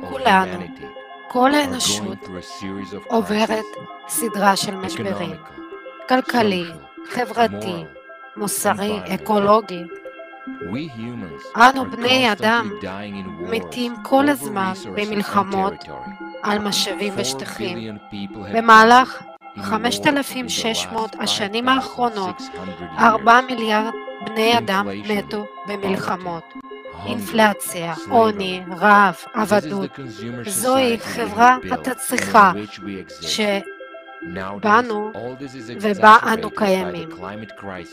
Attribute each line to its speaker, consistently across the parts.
Speaker 1: כולנו, כל האנושות עוברת סדרה של משברים, כלכלי, חברתי, מוסרי, אקולוגי. אנו בני אדם מתים כל הזמן במלחמות על משאבים ושטחים. במהלך 5,600 השנים האחרונות 4 מיליארד בני אדם מתו במלחמות. אינפלציה, עוני, רעב, עבדות. זוהי חברה התצליחה שבנו ובה אנו קיימים.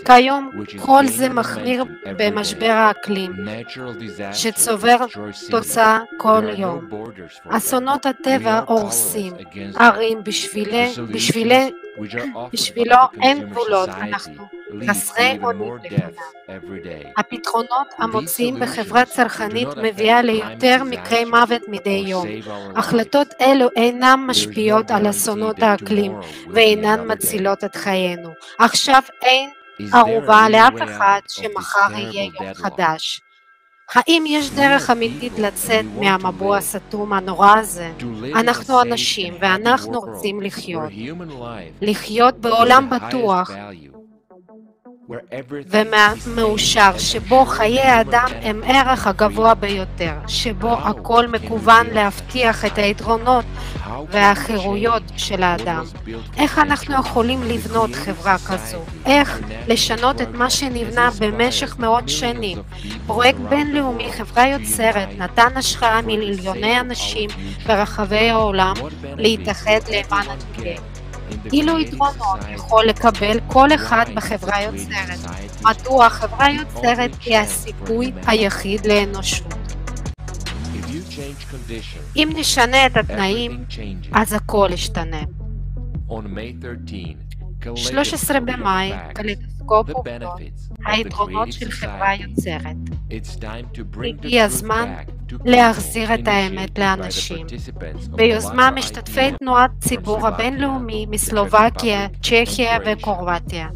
Speaker 1: כיום כל זה מחמיר במשבר האקלים שצובר תוצאה כל יום. אסונות הטבע הורסים ערים בשבילו אין גבולות, אנחנו חסרי אונים לפניו. הפתרונות המוצאים בחברה צרכנית מביאה ליותר מקרי מוות מדי יום. החלטות אלו אינן משפיעות על אסונות האקלים ואינן מצילות את חיינו. עכשיו אין ערובה לאף אחד שמחר יהיה יום חדש. האם יש דרך אמיתית לצאת מהמבוע הסתום הנורא הזה? אנחנו אנשים ואנחנו רוצים לחיות בעולם בטוח ומאושר, שבו חיי האדם הם ערך הגבוה ביותר, שבו הכל מקוון להבטיח את היתרונות והחירויות של האדם. איך אנחנו יכולים לבנות חברה כזו? איך לשנות את מה שנבנה במשך מאות שנים? פרויקט בינלאומי, חברה יוצרת, נתן השראה מיליוני אנשים ברחבי העולם להתאחד למען הדדי. אילו יתרונות יכול לקבל כל אחד בחברה יוצרת? מדוע חברה יוצרת היא הסיכוי היחיד לאנושות? אם נשנה את התנאים, אז הכל ישתנה. 13 במאי, קליידוסקופ עובדות, היתרונות של חברה יוצרת. הגיע הזמן להחזיר את האמת לאנשים. ביוזמה משתתפי תנועת ציבור הבינלאומי מסלובקיה, צ'כיה וקרואטיה.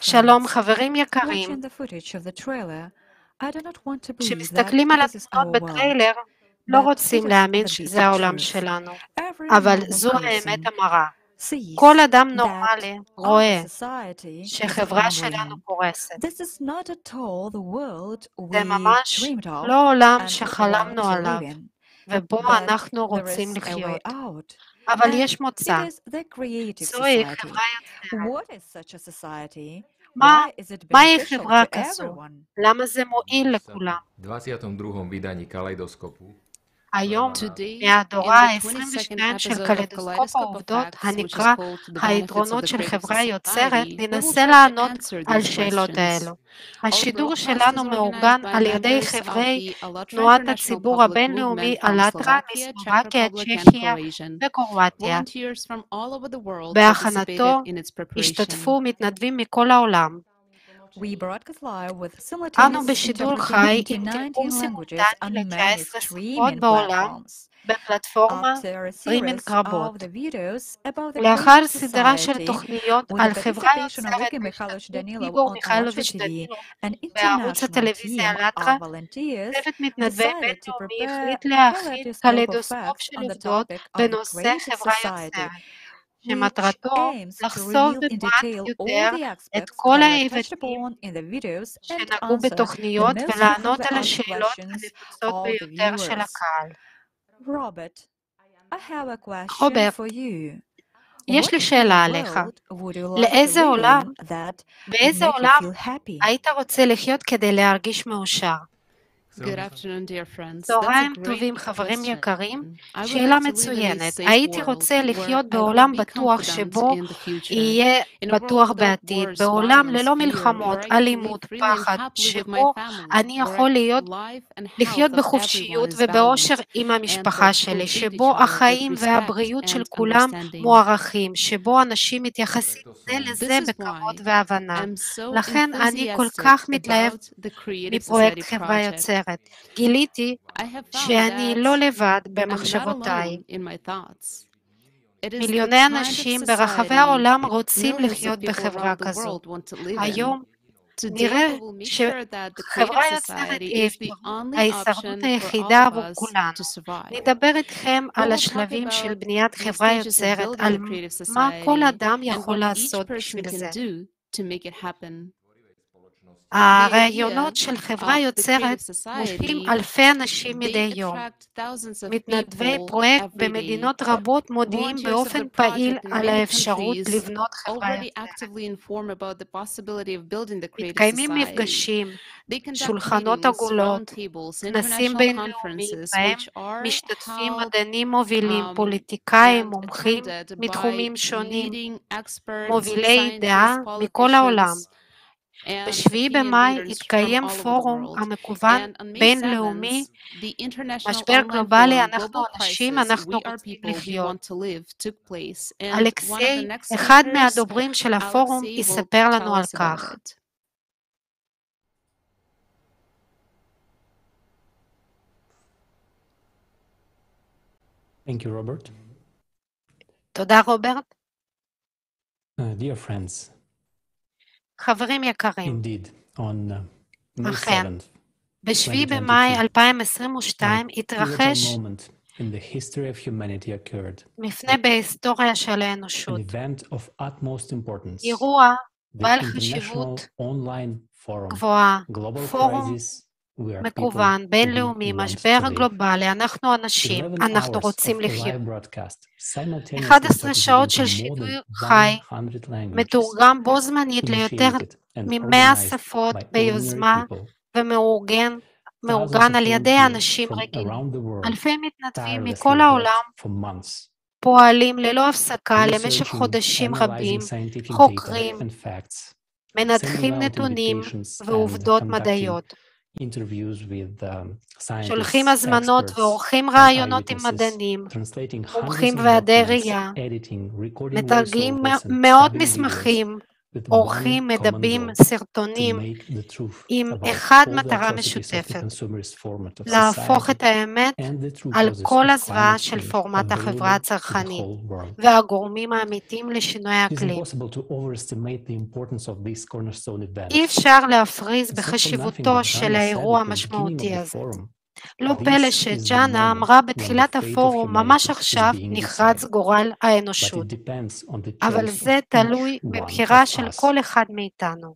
Speaker 1: שלום חברים יקרים. כשמסתכלים על התמונות בטריילר, לא רוצים להאמין שזה העולם שלנו, אבל זו האמת המרה. כל אדם נורמלי רואה שחברה שלנו קורסת. זה ממש לא עולם שחלמנו עליו, ובו אנחנו רוצים לחיות. אבל יש מוצא. זוהי חברה יוצרת. מהי חברה כזו? למה זה מועיל לכולם?
Speaker 2: 22. vydaní Kaleidoskopu
Speaker 1: היום, מהדורה ה-22 של קליידוסקופ העובדות, הנקרא היתרונות של חברה יוצרת, ננסה לענות על שאלות האלו. השידור שלנו מאורגן על ידי חברי תנועת הציבור הבינלאומי אלטרה מסלובקיה, צ'כיה וקרואטיה. בהכנתו השתתפו מתנדבים מכל העולם. אנו בשידור חי עם תרגום סימולטני ל-19 שפות בעולם בפלטפורמה סטרימינג רבות. לאחר סדרה של תוכניות על חברה יוצרת איגור מיכאלוביץ' דדי בערוץ הטלוויזיה אלטרה, צוות מתנדבי בינלאומי החליט להכין קליידוסקופ של עובדות בנושא חברה יוצרת, שמטרתו לחשוף במעט יותר את כל ההיבטים שנגעו בתוכניות ולענות על השאלות הנפוצות ביותר של הקהל. רוברט, יש לי שאלה עליך. באיזה עולם היית רוצה לחיות כדי להרגיש מאושר? צהריים טובים חברים יקרים, שאלה מצוינת. הייתי רוצה לחיות בעולם בטוח שבו יהיה בטוח בעתיד, בעולם ללא מלחמות, אלימות, פחד, שבו אני יכול לחיות בחופשיות ובאושר עם המשפחה שלי, שבו החיים והבריאות של כולם מוערכים, שבו אנשים מתייחסים זה לזה בכבוד והבנה. לכן אני כל כך מתלהב מפרויקט חברה יוצרת. גיליתי שאני לא לבד במחשבותיי. מיליוני אנשים ברחבי העולם רוצים לחיות בחברה כזו. היום נראה שחברה יוצרת היא ההישרדות היחידה עבור כולנו. נדבר איתכם על השלבים של בניית חברה יוצרת, על מה כל אדם יכול לעשות בשביל זה. הרעיונות של חברה יוצרת מופיעים אלפי אנשים מדי יום. מתנדבי פרויקט במדינות רבות מודיעים באופן פעיל על האפשרות לבנות חברה יוצרת. מתקיימים מפגשים, שולחנות עגולות, כנסים בינלאומיים בהם משתתפים מדענים מובילים, פוליטיקאים, מומחים מתחומים שונים, מובילי דעה מכל העולם. ב-7 במאי התקיים פורום המקוון בינלאומי, משבר גלובלי, אנחנו אנשים, אנחנו רוצים לחיות. אלפי, אחד מהדוברים של הפורום, יספר לנו על כך.
Speaker 3: Thank you, Robert.
Speaker 1: תודה, רוברט.
Speaker 3: Dear friends,
Speaker 1: חברים יקרים,
Speaker 3: indeed, on May
Speaker 1: אכן,
Speaker 3: 7th,
Speaker 1: ב-7 במאי 2022
Speaker 3: a
Speaker 1: התרחש
Speaker 3: pivotal moment in the history of humanity occurred,
Speaker 1: מפנה בהיסטוריה של
Speaker 3: an
Speaker 1: האנושות.
Speaker 3: event of utmost importance,
Speaker 1: אירוע
Speaker 3: the
Speaker 1: בעל
Speaker 3: International
Speaker 1: חשיבות
Speaker 3: Online Forum,
Speaker 1: גבוהה,
Speaker 3: Global
Speaker 1: פורום
Speaker 3: Crisis, where
Speaker 1: מקוון,
Speaker 3: people
Speaker 1: בינלאומי,
Speaker 3: want
Speaker 1: משבר
Speaker 3: to live.
Speaker 1: גלובלי, אנחנו אנשים,
Speaker 3: 11
Speaker 1: אנחנו
Speaker 3: hours
Speaker 1: רוצים
Speaker 3: of
Speaker 1: לחיות.
Speaker 3: live broadcast, simultaneously
Speaker 1: 11 שעות
Speaker 3: translated
Speaker 1: של
Speaker 3: into more
Speaker 1: שידור
Speaker 3: than
Speaker 1: חי,
Speaker 3: 100 languages,
Speaker 1: מתורגם בו זמנית ליותר
Speaker 3: initiated and
Speaker 1: מ-100
Speaker 3: organized
Speaker 1: שפות
Speaker 3: by ordinary
Speaker 1: ביוזמה
Speaker 3: people.
Speaker 1: ומאורגן
Speaker 3: Thousands of
Speaker 1: על ידי
Speaker 3: volunteers
Speaker 1: אנשים
Speaker 3: from
Speaker 1: רגילים.
Speaker 3: around the world
Speaker 1: אלפי מתנדבים
Speaker 3: tirelessly
Speaker 1: מכל העולם
Speaker 3: worked for months,
Speaker 1: פועלים ללא הפסקה למשך
Speaker 3: researching,
Speaker 1: חודשים
Speaker 3: analyzing
Speaker 1: רבים,
Speaker 3: scientific data
Speaker 1: חוקרים,
Speaker 3: and facts,
Speaker 1: מנתחים
Speaker 3: sending out
Speaker 1: נתונים
Speaker 3: invitations and
Speaker 1: ועובדות
Speaker 3: conducting
Speaker 1: מדעיות,
Speaker 3: interviews with
Speaker 1: שולחים
Speaker 3: scientists,
Speaker 1: הזמנות
Speaker 3: experts,
Speaker 1: ועורכים
Speaker 3: and
Speaker 1: רעיונות עם
Speaker 3: eyewitnesses,
Speaker 1: מדענים,
Speaker 3: translating hundreds
Speaker 1: מומחים
Speaker 3: of
Speaker 1: ועדי
Speaker 3: documents,
Speaker 1: ראייה,
Speaker 3: editing, recording
Speaker 1: מתרגמים
Speaker 3: voiceovers, and
Speaker 1: מאות
Speaker 3: dubbing videos
Speaker 1: מסמכים,
Speaker 3: with one
Speaker 1: עורכים,
Speaker 3: common
Speaker 1: מדבים,
Speaker 3: goal: to
Speaker 1: סרטונים,
Speaker 3: make the truth
Speaker 1: עם
Speaker 3: about
Speaker 1: אחד
Speaker 3: all the
Speaker 1: מטרה
Speaker 3: atrocities of the
Speaker 1: משותפת,
Speaker 3: consumerist format of
Speaker 1: להפוך
Speaker 3: society
Speaker 1: את האמת
Speaker 3: and the true
Speaker 1: על
Speaker 3: causes
Speaker 1: כל
Speaker 3: of
Speaker 1: הזוועה
Speaker 3: climate
Speaker 1: של
Speaker 3: change
Speaker 1: פורמט החברה
Speaker 3: available to the
Speaker 1: הצרכנית
Speaker 3: whole world.
Speaker 1: והגורמים האמיתיים לשינוי
Speaker 3: It is
Speaker 1: האקלים.
Speaker 3: impossible to overestimate the importance of this cornerstone event.
Speaker 1: אי אפשר להפריז
Speaker 3: It's not for nothing
Speaker 1: בחשיבותו
Speaker 3: that
Speaker 1: של
Speaker 3: Jana said
Speaker 1: האירוע
Speaker 3: at the beginning of
Speaker 1: המשמעותי
Speaker 3: the
Speaker 1: הזה.
Speaker 3: forum,
Speaker 1: לא
Speaker 3: this
Speaker 1: פלא
Speaker 3: is the
Speaker 1: שג'אנה
Speaker 3: moment
Speaker 1: אמרה
Speaker 3: when the
Speaker 1: בתחילת
Speaker 3: fate of
Speaker 1: הפורום, ממש
Speaker 3: humanity is
Speaker 1: עכשיו
Speaker 3: being
Speaker 1: נחרץ
Speaker 3: decided.
Speaker 1: גורל
Speaker 3: But
Speaker 1: האנושות,
Speaker 3: it depends on the
Speaker 1: אבל
Speaker 3: choice
Speaker 1: זה
Speaker 3: of
Speaker 1: תלוי
Speaker 3: each one
Speaker 1: בבחירה
Speaker 3: of
Speaker 1: של
Speaker 3: us.
Speaker 1: כל אחד מאיתנו.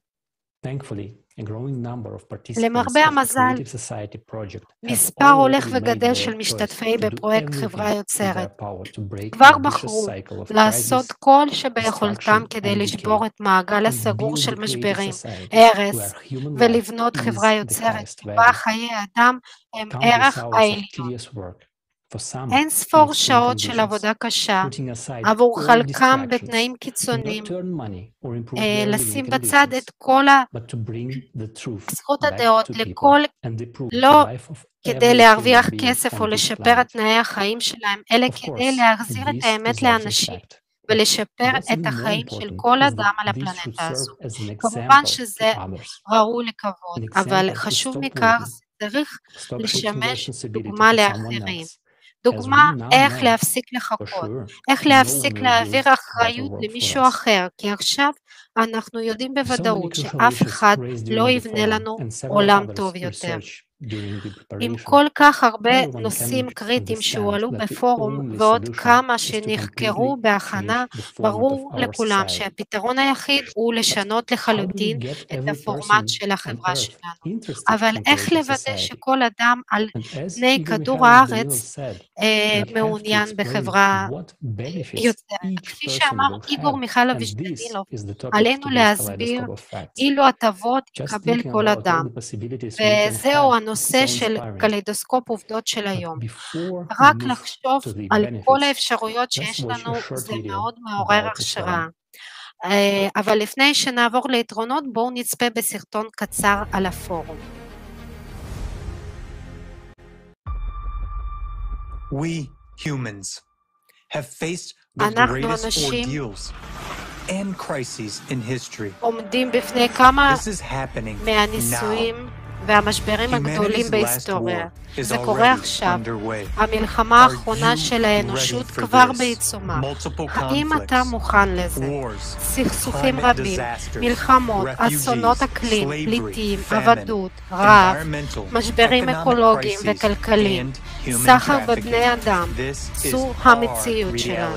Speaker 3: Thankfully, a growing number of participants
Speaker 1: למרבה
Speaker 3: of the
Speaker 1: המזל,
Speaker 3: Creative Society project have
Speaker 1: מספר הולך
Speaker 3: already made
Speaker 1: וגדל
Speaker 3: their
Speaker 1: של
Speaker 3: choice
Speaker 1: משתתפי
Speaker 3: to do
Speaker 1: בפרויקט חברה
Speaker 3: everything in
Speaker 1: יוצרת.
Speaker 3: their power to break
Speaker 1: כבר
Speaker 3: the vicious
Speaker 1: בחרו
Speaker 3: cycle of
Speaker 1: לעשות
Speaker 3: crisis,
Speaker 1: כל שביכולתם
Speaker 3: destruction,
Speaker 1: כדי
Speaker 3: and
Speaker 1: לשבור
Speaker 3: decay,
Speaker 1: את מעגל
Speaker 3: and
Speaker 1: הסגור
Speaker 3: build
Speaker 1: של
Speaker 3: the creative
Speaker 1: משברים,
Speaker 3: society
Speaker 1: הרס,
Speaker 3: where human life
Speaker 1: ולבנות חברה
Speaker 3: is the
Speaker 1: יוצרת
Speaker 3: highest
Speaker 1: שבה
Speaker 3: value.
Speaker 1: חיי האדם הם
Speaker 3: Countless
Speaker 1: ערך
Speaker 3: hours of
Speaker 1: העליון.
Speaker 3: tedious work, for some
Speaker 1: אין
Speaker 3: in
Speaker 1: ספור
Speaker 3: extreme
Speaker 1: שעות של
Speaker 3: conditions,
Speaker 1: עבודה קשה,
Speaker 3: putting aside
Speaker 1: עבור
Speaker 3: all
Speaker 1: חלקם
Speaker 3: distractions,
Speaker 1: בתנאים
Speaker 3: to not
Speaker 1: קיצוניים,
Speaker 3: earn money or improve their living
Speaker 1: לשים בצד
Speaker 3: conditions,
Speaker 1: את כל
Speaker 3: but to bring the truth
Speaker 1: זכות
Speaker 3: back
Speaker 1: הדעות
Speaker 3: to people
Speaker 1: לכל,
Speaker 3: and improve the
Speaker 1: לא
Speaker 3: life of
Speaker 1: כדי
Speaker 3: every
Speaker 1: להרוויח
Speaker 3: human being
Speaker 1: כסף
Speaker 3: on
Speaker 1: או
Speaker 3: this
Speaker 1: לשפר את
Speaker 3: planet.
Speaker 1: תנאי החיים שלהם, אלא
Speaker 3: Of
Speaker 1: כדי
Speaker 3: course,
Speaker 1: להחזיר את
Speaker 3: this
Speaker 1: האמת
Speaker 3: deserves
Speaker 1: לאנשים
Speaker 3: respect, but
Speaker 1: ולשפר
Speaker 3: what's
Speaker 1: את
Speaker 3: even more
Speaker 1: החיים של
Speaker 3: important
Speaker 1: כל
Speaker 3: is
Speaker 1: אדם על
Speaker 3: that this should
Speaker 1: הפלנטה הזו.
Speaker 3: serve as an
Speaker 1: כמובן
Speaker 3: example
Speaker 1: שזה
Speaker 3: to others,
Speaker 1: ראוי
Speaker 3: an
Speaker 1: לכבוד, אבל
Speaker 3: example to
Speaker 1: חשוב
Speaker 3: stop
Speaker 1: מכך,
Speaker 3: waiting,
Speaker 1: זה צריך
Speaker 3: stop shifting
Speaker 1: לשמש
Speaker 3: responsibility
Speaker 1: דוגמה
Speaker 3: to someone
Speaker 1: לאחרים.
Speaker 3: else. As we
Speaker 1: דוגמה
Speaker 3: now
Speaker 1: איך
Speaker 3: know
Speaker 1: להפסיק
Speaker 3: for
Speaker 1: לחכות,
Speaker 3: sure,
Speaker 1: איך
Speaker 3: no
Speaker 1: להפסיק
Speaker 3: one will
Speaker 1: להעביר
Speaker 3: do better
Speaker 1: אחריות
Speaker 3: work for
Speaker 1: למישהו
Speaker 3: us.
Speaker 1: אחר, כי עכשיו אנחנו יודעים
Speaker 3: So many
Speaker 1: בוודאות
Speaker 3: crucial
Speaker 1: שאף
Speaker 3: issues
Speaker 1: אחד
Speaker 3: raised
Speaker 1: לא
Speaker 3: during the
Speaker 1: יבנה
Speaker 3: forum
Speaker 1: לנו
Speaker 3: and several
Speaker 1: עולם
Speaker 3: others
Speaker 1: טוב יותר.
Speaker 3: researched during the
Speaker 1: עם
Speaker 3: preparation.
Speaker 1: כל כך הרבה
Speaker 3: Everyone
Speaker 1: נושאים
Speaker 3: can
Speaker 1: קריטיים
Speaker 3: understand
Speaker 1: שהועלו
Speaker 3: that the
Speaker 1: בפורום
Speaker 3: only
Speaker 1: ועוד
Speaker 3: solution
Speaker 1: כמה
Speaker 3: is to
Speaker 1: שנחקרו
Speaker 3: completely
Speaker 1: בהכנה,
Speaker 3: change the format of
Speaker 1: ברור
Speaker 3: our
Speaker 1: לכולם
Speaker 3: society.
Speaker 1: שהפתרון היחיד הוא
Speaker 3: But
Speaker 1: לשנות
Speaker 3: how do we
Speaker 1: לחלוטין
Speaker 3: get
Speaker 1: את
Speaker 3: every
Speaker 1: הפורמט
Speaker 3: person
Speaker 1: של
Speaker 3: on
Speaker 1: החברה
Speaker 3: earth
Speaker 1: שלנו.
Speaker 3: interested
Speaker 1: אבל
Speaker 3: in
Speaker 1: איך
Speaker 3: creative
Speaker 1: לוודא
Speaker 3: society?
Speaker 1: שכל אדם על
Speaker 3: And as
Speaker 1: פני
Speaker 3: Igor
Speaker 1: כדור
Speaker 3: Mikhailovich Danilov
Speaker 1: הארץ
Speaker 3: said, we have to
Speaker 1: מעוניין
Speaker 3: explain
Speaker 1: בחברה
Speaker 3: what benefits
Speaker 1: יוצרת?
Speaker 3: each
Speaker 1: כפי
Speaker 3: person
Speaker 1: שאמר
Speaker 3: will
Speaker 1: איגור
Speaker 3: have,
Speaker 1: מיכאלוביץ'
Speaker 3: and this
Speaker 1: דנילוב,
Speaker 3: is the topic of
Speaker 1: עלינו
Speaker 3: today's
Speaker 1: להסביר
Speaker 3: kaleidoscope of facts.
Speaker 1: אילו הטבות
Speaker 3: Just
Speaker 1: יקבל
Speaker 3: thinking
Speaker 1: כל
Speaker 3: about all
Speaker 1: אדם,
Speaker 3: the possibilities we can
Speaker 1: וזהו
Speaker 3: have
Speaker 1: הנושא של קליידוסקופ עובדות של היום. רק לחשוב על כל האפשרויות שיש לנו זה מאוד מעורר השראה. אבל לפני שנעבור ליתרונות, בואו נצפה בסרטון קצר על הפורום.
Speaker 4: We humans have faced the greatest ordeals and crises in history.
Speaker 1: עומדים בפני כמה
Speaker 4: This is happening
Speaker 1: מהניסויים והמשברים הגדולים בהיסטוריה. זה קורה עכשיו.
Speaker 4: underway.
Speaker 1: המלחמה האחרונה של האנושות כבר בעיצומה. האם אתה מוכן לזה? סכסוכים רבים, מלחמות, אסונות אקלים, פליטים, עבדות, רעב, משברים אקולוגיים וכלכליים, סחר בבני אדם, זו המציאות שלנו.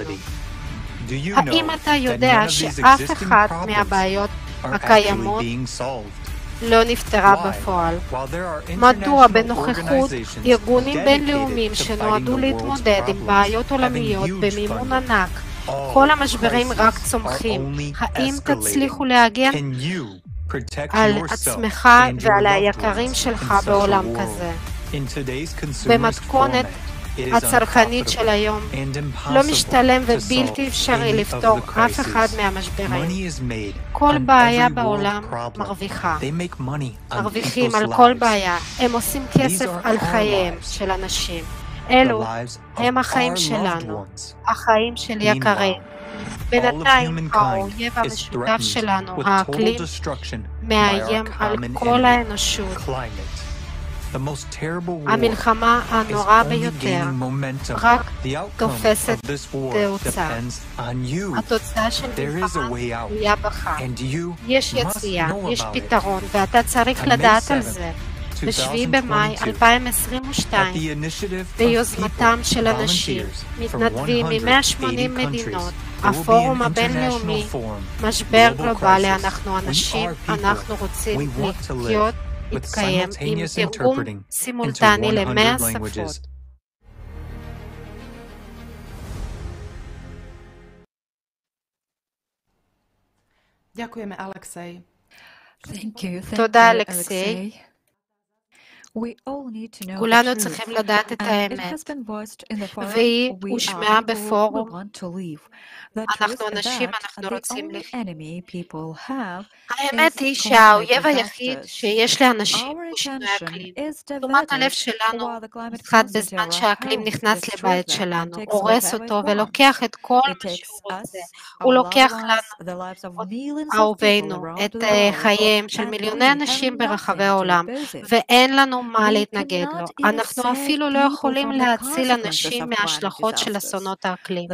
Speaker 1: האם אתה יודע שאף אחת מהבעיות הקיימות לא נפתרה בפועל? מדוע בנוכחות ארגונים בינלאומיים שנועדו להתמודד עם בעיות עולמיות במימון ענק, כל המשברים רק צומחים? האם תצליחו להגן על עצמך ועל היקרים שלך בעולם כזה? במתכונת הצרכנית של היום לא משתלם ובלתי אפשרי לפתור אף אחד מהמשברים. כל בעיה בעולם מרוויחה. מרוויחים על כל בעיה. הם עושים כסף על חייהם של אנשים. אלו הם החיים שלנו, החיים של יקרים. בינתיים האויב המשותף שלנו, האקלים, מאיים על כל האנושות. המלחמה הנוראה ביותר רק תופסת תאוצה. התוצאה של מלחמה תלויה בך. יש יציאה, יש פתרון, ואתה צריך לדעת על זה. ב-7 במאי 2022, ביוזמתם של אנשים, מתנדבים מ-180 מדינות, הפורום הבינלאומי, משבר גלובלי, אנחנו אנשים, אנחנו רוצים לחיות, להתקיים עם תרגום סימולטני ל100 שפות.
Speaker 5: Дякуємо, Алексей.
Speaker 1: תודה, אלכסי. כולנו צריכים לדעת את האמת, והיא הושמעה בפורום. אנחנו אנשים, אנחנו רוצים לחיות. האמת היא שהאויב היחיד שיש לאנשים הוא שינוי אקלים. תשומת הלב שלנו נפחת בזמן שהאקלים נכנס לבית שלנו, הורס אותו ולוקח את כל מה שהוא רוצה. הוא לוקח לנו, אהובינו, את חייהם של מיליוני אנשים ברחבי העולם, ואין לנו מה להתנגד לו. אנחנו אפילו לא יכולים להציל אנשים מההשלכות של אסונות האקלים.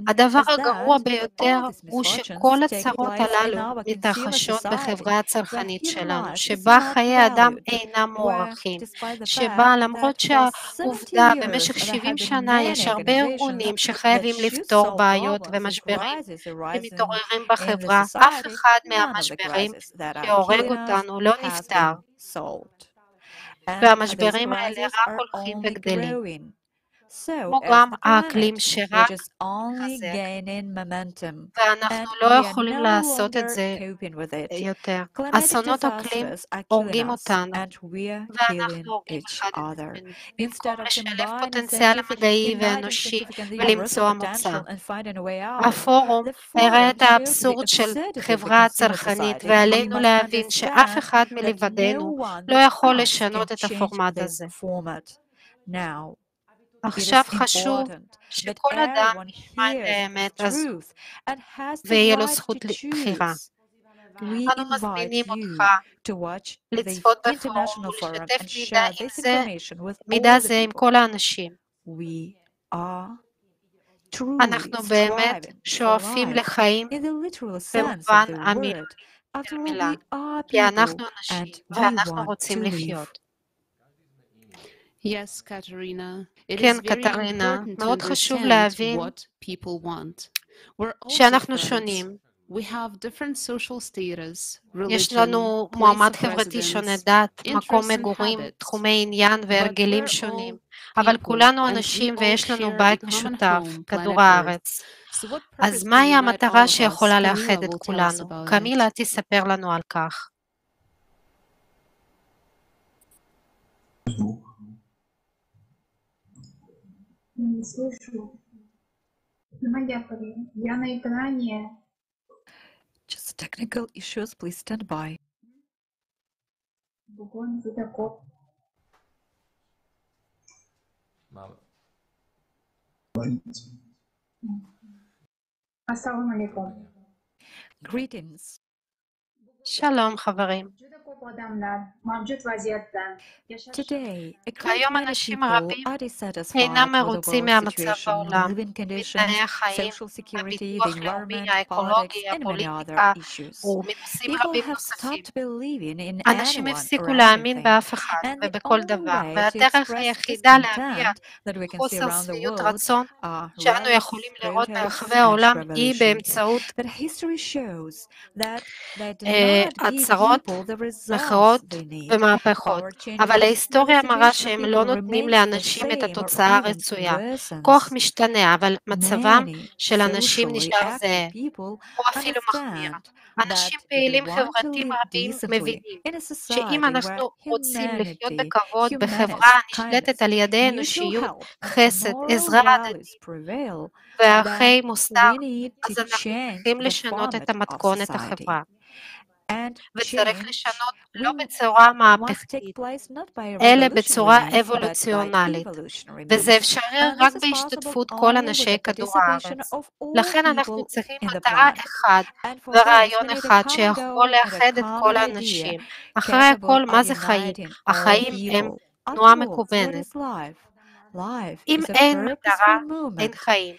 Speaker 1: הדבר הגרוע ביותר הוא שכל הצרות הללו מתרחשות בחברה הצרכנית שלנו, שבה חיי אדם אינם מוערכים, שבה למרות שהעובדה במשך 70 שנה יש הרבה ארגונים שחייבים לפתור בעיות ומשברים שמתעוררים בחברה, אף אחד מהמשברים שהורג אותנו לא נפתר. והמשברים האלה רק הולכים וגדלים. כמו גם האקלים שרק חזק, ואנחנו לא יכולים לעשות את זה יותר. אסונות אקלים הורגים אותנו, ואנחנו הורגים אחד את עצמנו. במקום לשלב פוטנציאל מדעי ואנושי ולמצוא מוצא. הפורום הראה את האבסורד של חברה הצרכנית, ועלינו להבין שאף אחד מלבדנו לא יכול לשנות את הפורמט הזה. עכשיו חשוב שכל אדם ישמע את האמת הזו ויהיה לו זכות לבחירה. אנו מזמינים אותך לצפות בפורום ולשתף מידע זה עם כל האנשים. אנחנו באמת שואפים לחיים במובן המילה, כי אנחנו אנשים ואנחנו רוצים לחיות. כן, קטרינה, מאוד חשוב להבין שאנחנו שונים. יש לנו מועמד חברתי שונה, דת, מקום מגורים, תחומי עניין והרגלים שונים, אבל כולנו אנשים ויש לנו בית משותף, כדור הארץ. אז מהי המטרה שיכולה לאחד את כולנו? קמילה תספר לנו על כך.
Speaker 6: не слышу. Я на экране.
Speaker 1: Just technical issues, please stand by.
Speaker 6: Буквально такой. Ассаламу алейкум.
Speaker 1: Greetings.
Speaker 7: שלום חברים.
Speaker 1: Today, a great
Speaker 7: כיום
Speaker 1: many
Speaker 7: אנשים
Speaker 1: people
Speaker 7: רבים
Speaker 1: are dissatisfied
Speaker 7: אינם
Speaker 1: with the
Speaker 7: מרוצים
Speaker 1: world
Speaker 7: מהמצב
Speaker 1: situation,
Speaker 7: בעולם,
Speaker 1: living conditions,
Speaker 7: מתנאי החיים,
Speaker 1: social security, the
Speaker 7: הביטוח לאומי,
Speaker 1: environment, politics,
Speaker 7: האקולוגי,
Speaker 1: and many other
Speaker 7: הפוליטיקה
Speaker 1: issues.
Speaker 7: ומנושאים
Speaker 1: People
Speaker 7: רבים
Speaker 1: have
Speaker 7: נוספים.
Speaker 1: stopped believing in
Speaker 7: אנשים
Speaker 1: anyone or
Speaker 7: הפסיקו להאמין
Speaker 1: anything,
Speaker 7: באף אחד
Speaker 1: and the
Speaker 7: ובכל
Speaker 1: only
Speaker 7: דבר,
Speaker 1: way to
Speaker 7: והדרך
Speaker 1: express
Speaker 7: היחידה להביע
Speaker 1: discontent that we can see
Speaker 7: חוסר
Speaker 1: around the
Speaker 7: שביעות
Speaker 1: world
Speaker 7: רצון
Speaker 1: are
Speaker 7: שאנו
Speaker 1: riots,
Speaker 7: יכולים לראות
Speaker 1: protests,
Speaker 7: ברחבי
Speaker 1: and
Speaker 7: העולם היא
Speaker 1: revolutions.
Speaker 7: באמצעות
Speaker 1: But history shows that they do not give
Speaker 7: עצרות,
Speaker 1: people the results
Speaker 7: מחאות
Speaker 1: they need.
Speaker 7: ומהפכות, אבל ההיסטוריה מראה שהם לא נותנים לאנשים את התוצאה הרצויה. כוח משתנה, אבל מצבם של אנשים נשאר זהה, או אפילו מחמיר. אנשים פעילים חברתיים רבים מבינים שאם אנחנו רוצים לחיות בכבוד בחברה הנשלטת על ידי אנושיות, חסד, עזרה הדדית וערכי מוסר, אז אנחנו צריכים לשנות את המתכונת החברה. וצריך לשנות לא בצורה מהפכתית, אלא בצורה אבולוציונלית, וזה אפשרי רק בהשתתפות כל אנשי כדור הארץ. לכן אנחנו צריכים מטרה אחת ורעיון אחד שיכול לאחד את כל האנשים. אחרי הכל, מה זה חיים? החיים הם תנועה מקוונת. אם אין מטרה, אין חיים.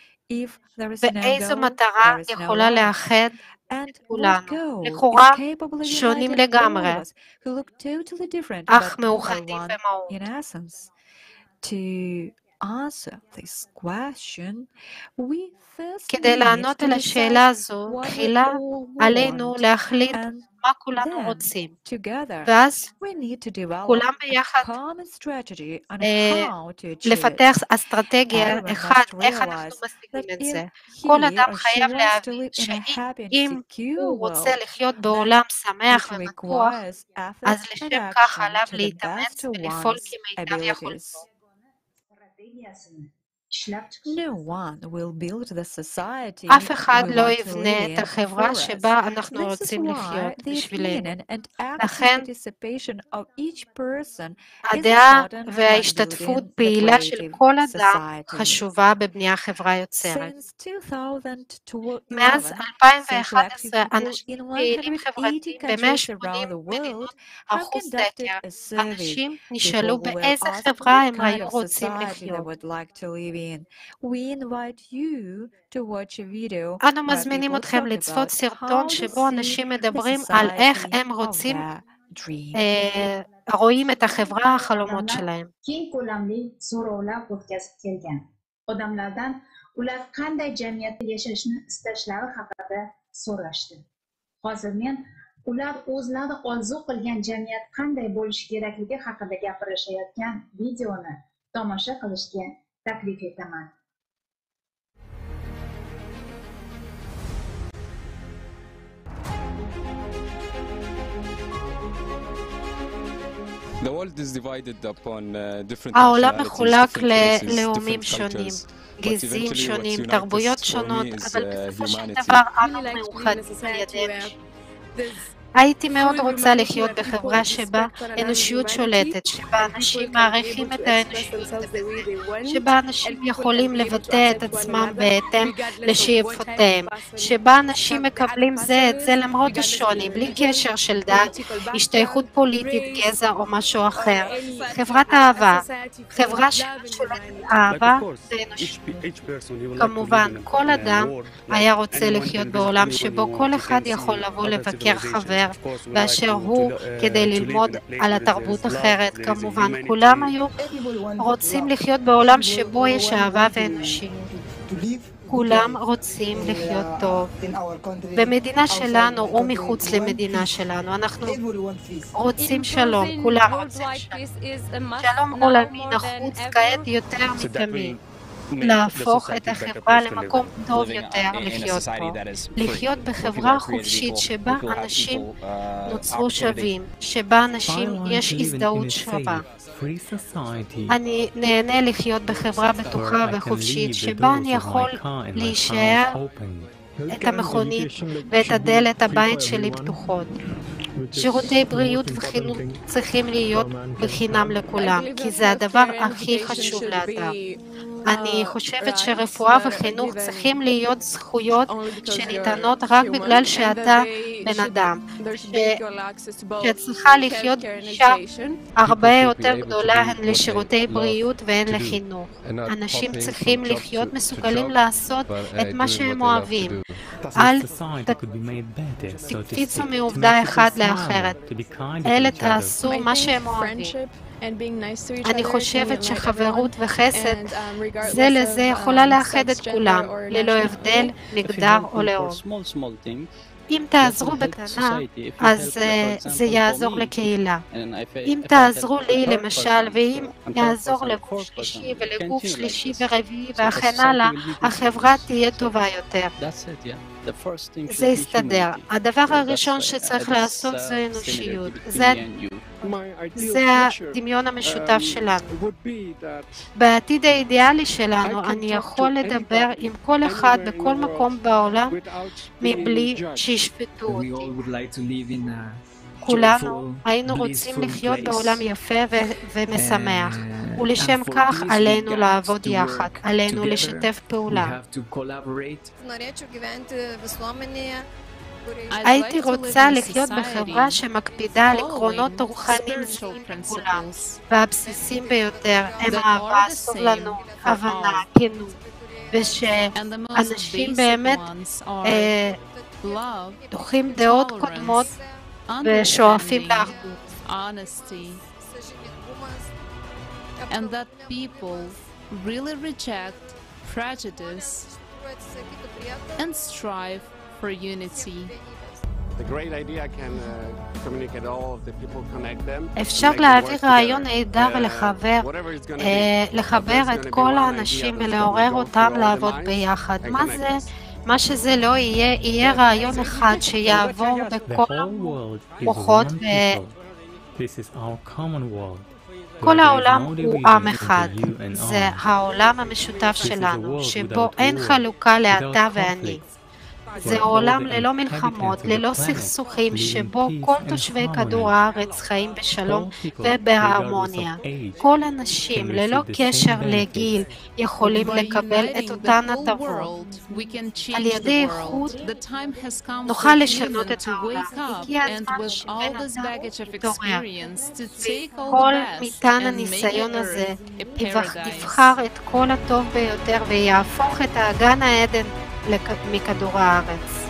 Speaker 7: ואיזו מטרה יכולה לאחד את כולנו, לכאורה שונים לגמרי, אך מאוחדים במהות. כדי לענות על השאלה הזו, תחילה עלינו להחליט מה כולנו רוצים, ואז כולם ביחד לפתח אסטרטגיה אחת איך אנחנו משיגים את זה. כל אדם חייב להבין שאם הוא רוצה לחיות בעולם שמח ובטוח, אז לשם כך עליו להתאמץ ולפעול כמיטב יכולתו. אף אחד לא יבנה את החברה שבה אנחנו רוצים לחיות בשבילנו. לכן, הדעה וההשתתפות פעילה של כל אדם חשובה בבנייה חברה יוצרת. מאז 2011 אנשים פעילים חברתיים ב-180 מדינות ערכו סקר. אנשים נשאלו באיזה חברה הם היו רוצים לחיות. אנו מזמינים אתכם לצפות סרטון שבו אנשים מדברים על איך הם רואים את החברה החלומות שלהם.
Speaker 6: ular qanday jamiyatda yashashni istashlari haqida so'rashdi. Hozir men ular o'zlari orzu qilgan jamiyat qanday bo'lishi kerakligi haqida gapirishayotgan videoni tomosha qilishga taklif etaman.
Speaker 7: העולם מחולק ללאומים שונים, גזעים שונים, תרבויות שונות, אבל בסופו של דבר אנו מאוחדים על ידי אנשים. הייתי מאוד רוצה לחיות בחברה שבה אנושיות שולטת, שבה אנשים מעריכים את האנושיות בזה, שבה אנשים יכולים לבטא את עצמם בהתאם לשאיפותיהם, שבה אנשים מקבלים זה את זה למרות השוני, בלי קשר של דת, השתייכות פוליטית, גזע או משהו אחר. חברת אהבה, חברה ששולטת אהבה זה אנושיות. כמובן, כל אדם היה רוצה לחיות בעולם שבו כל אחד יכול לבוא לבקר חבר באשר הוא כדי ללמוד על התרבות אחרת. כמובן, כולם היו רוצים לחיות בעולם שבו יש אהבה ואנושיות. כולם רוצים לחיות טוב. במדינה שלנו או מחוץ למדינה שלנו, אנחנו רוצים שלום, כולם רוצים שלום. שלום עולמי נחוץ כעת יותר מתמיד. להפוך את החברה למקום טוב יותר לחיות פה. לחיות בחברה חופשית שבה אנשים נוצרו שווים, שבה אנשים יש הזדהות שווה. אני נהנה לחיות בחברה בטוחה וחופשית, שבה אני יכול להישאר את המכונית ואת הדלת הבית שלי פתוחות. שירותי בריאות וחינוך צריכים להיות בחינם לכולם, כי זה הדבר הכי חשוב לאדם. אני חושבת שרפואה וחינוך צריכים להיות זכויות שניתנות רק בגלל שאתה בן אדם, שצריכה לחיות גישה הרבה יותר גדולה הן לשירותי בריאות והן לחינוך. אנשים צריכים לחיות מסוגלים לעשות את מה שהם אוהבים. אל תקפיצו מעובדה אחת לאחרת, אלה תעשו מה שהם אוהבים. אני חושבת שחברות וחסד זה לזה יכולה לאחד את כולם, ללא הבדל, מגדר או לאום. אם תעזרו בקטנה, אז זה יעזור לקהילה. אם תעזרו לי למשל, ואם יעזור לגוף שלישי ולגוף שלישי ורביעי וכן הלאה, החברה תהיה טובה יותר. זה יסתדר. הדבר הראשון שצריך לעשות זה אנושיות. זה הדמיון המשותף שלנו. בעתיד האידיאלי שלנו אני יכול לדבר עם כל אחד בכל מקום בעולם מבלי שישפטו אותי. כולנו היינו רוצים לחיות בעולם יפה ומשמח, ולשם כך עלינו לעבוד יחד, עלינו לשתף פעולה. הייתי רוצה לחיות בחברה שמקפידה על עקרונות רוחניים זהים לכולם, והבסיסים ביותר הם אהבה, סובלנות, הבנה, כנות, ושאנשים באמת דוחים דעות קודמות ושואפים לאחדות.
Speaker 1: And that people really reject prejudice and strive for unity.
Speaker 7: אפשר להעביר רעיון נהדר ולחבר את כל האנשים ולעורר אותם לעבוד ביחד. מה שזה לא יהיה, יהיה רעיון אחד שיעבור בכל המוחות כל העולם הוא עם אחד. זה העולם המשותף שלנו, שבו אין חלוקה לאתה ואני. זה עולם ללא מלחמות, ללא סכסוכים, שבו כל תושבי כדור הארץ חיים בשלום ובהרמוניה. כל אנשים, ללא קשר לגיל, יכולים לקבל את אותן הטבות. על ידי איכות נוכל לשנות את העולם. הגיע הזמן שבן אדם יתעורר. כל מטען הניסיון הזה יבחר את כל הטוב ביותר ויהפוך את גן העדן מכדור הארץ.